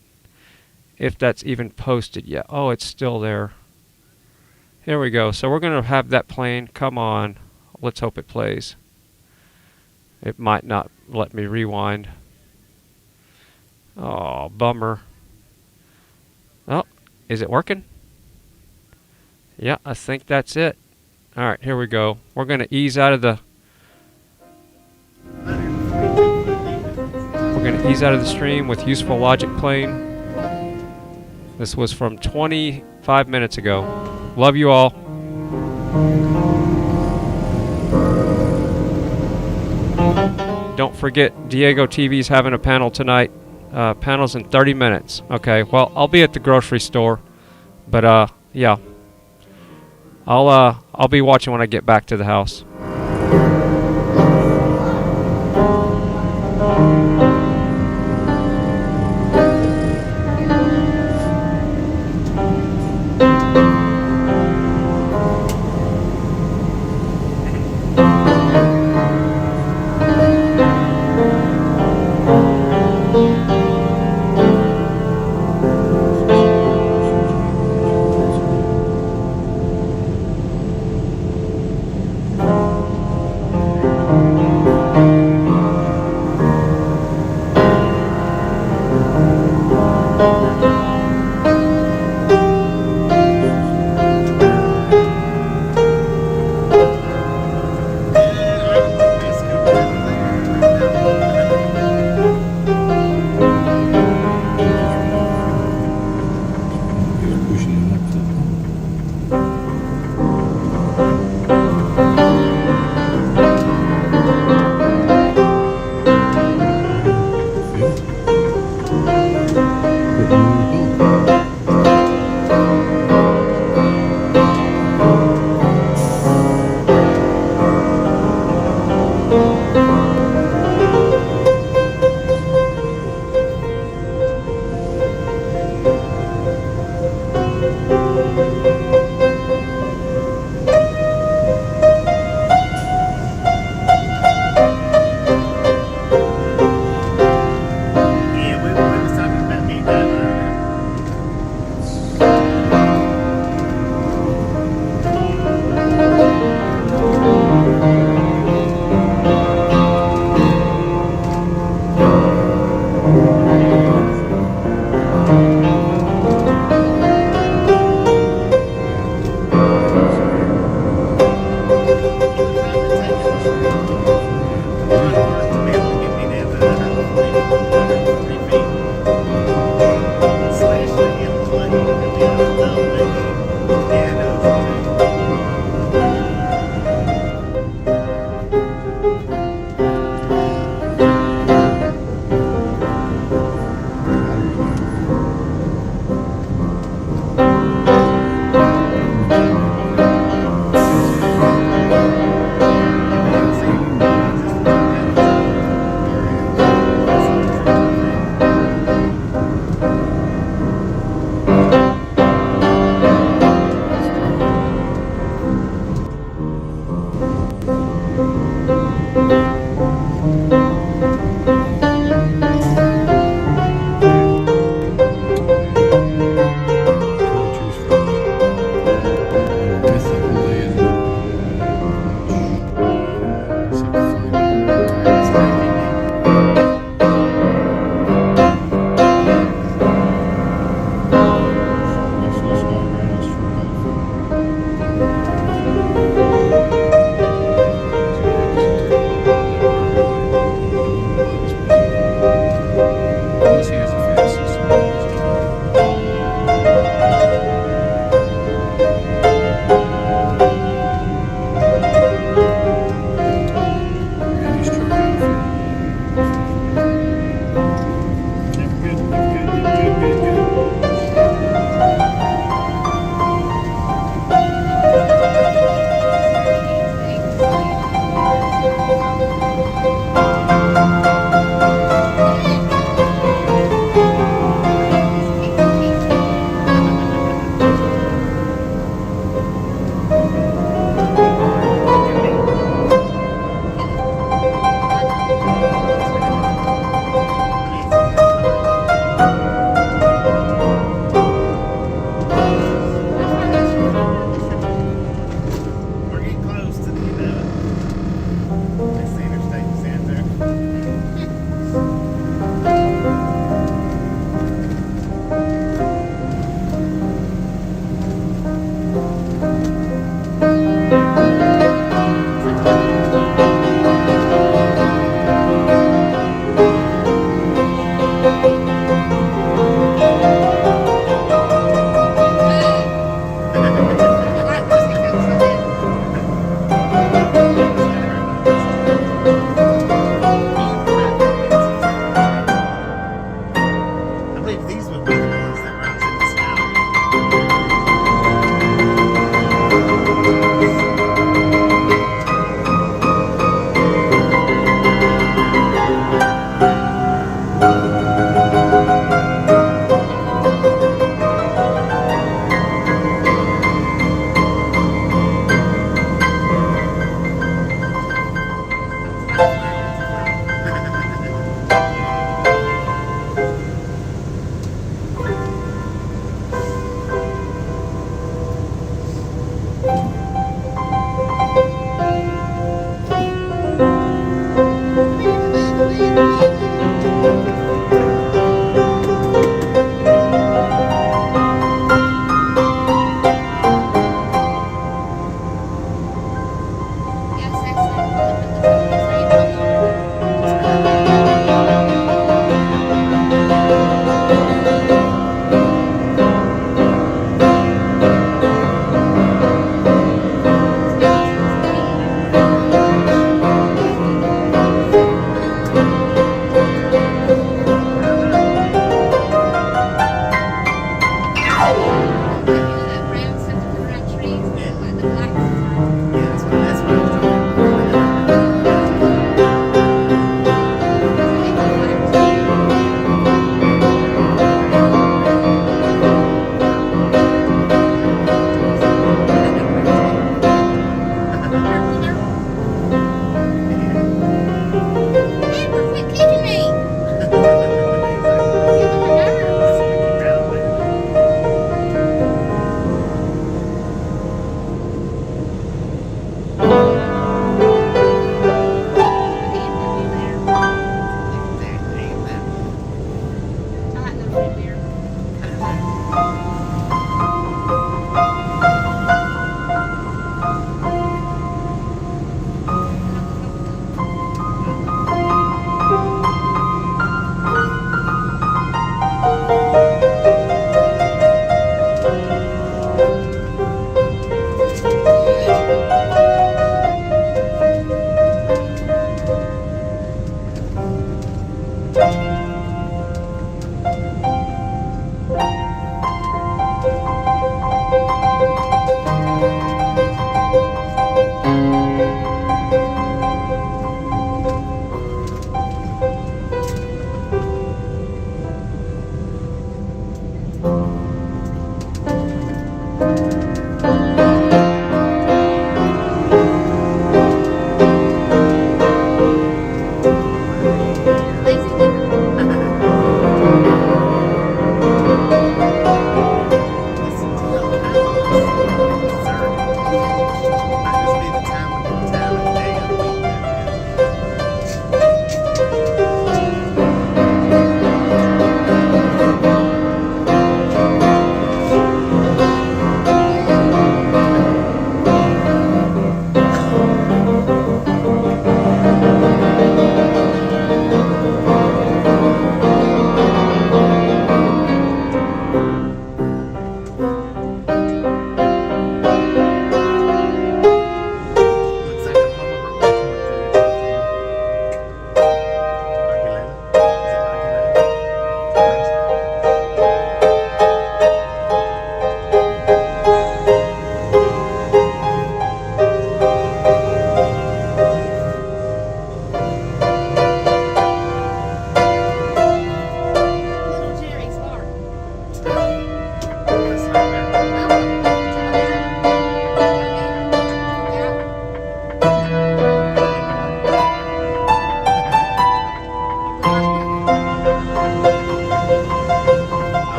if that's even posted yet. Oh, it's still there. Here we go. So we're going to have that playing. Come on. Let's hope it plays. It might not let me rewind. Oh, bummer. Oh, is it working? Yeah, I think that's it. All right, here we go. We're going to ease out of the... We're going to ease out of the stream with Useful Logic playing. This was from 25 minutes ago. Love you all. Don't forget, DiegoTV's having a panel tonight. Panel's in 30 minutes. Okay, well, I'll be at the grocery store. But, yeah. I'll be watching when I get back to the house.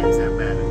times that matter.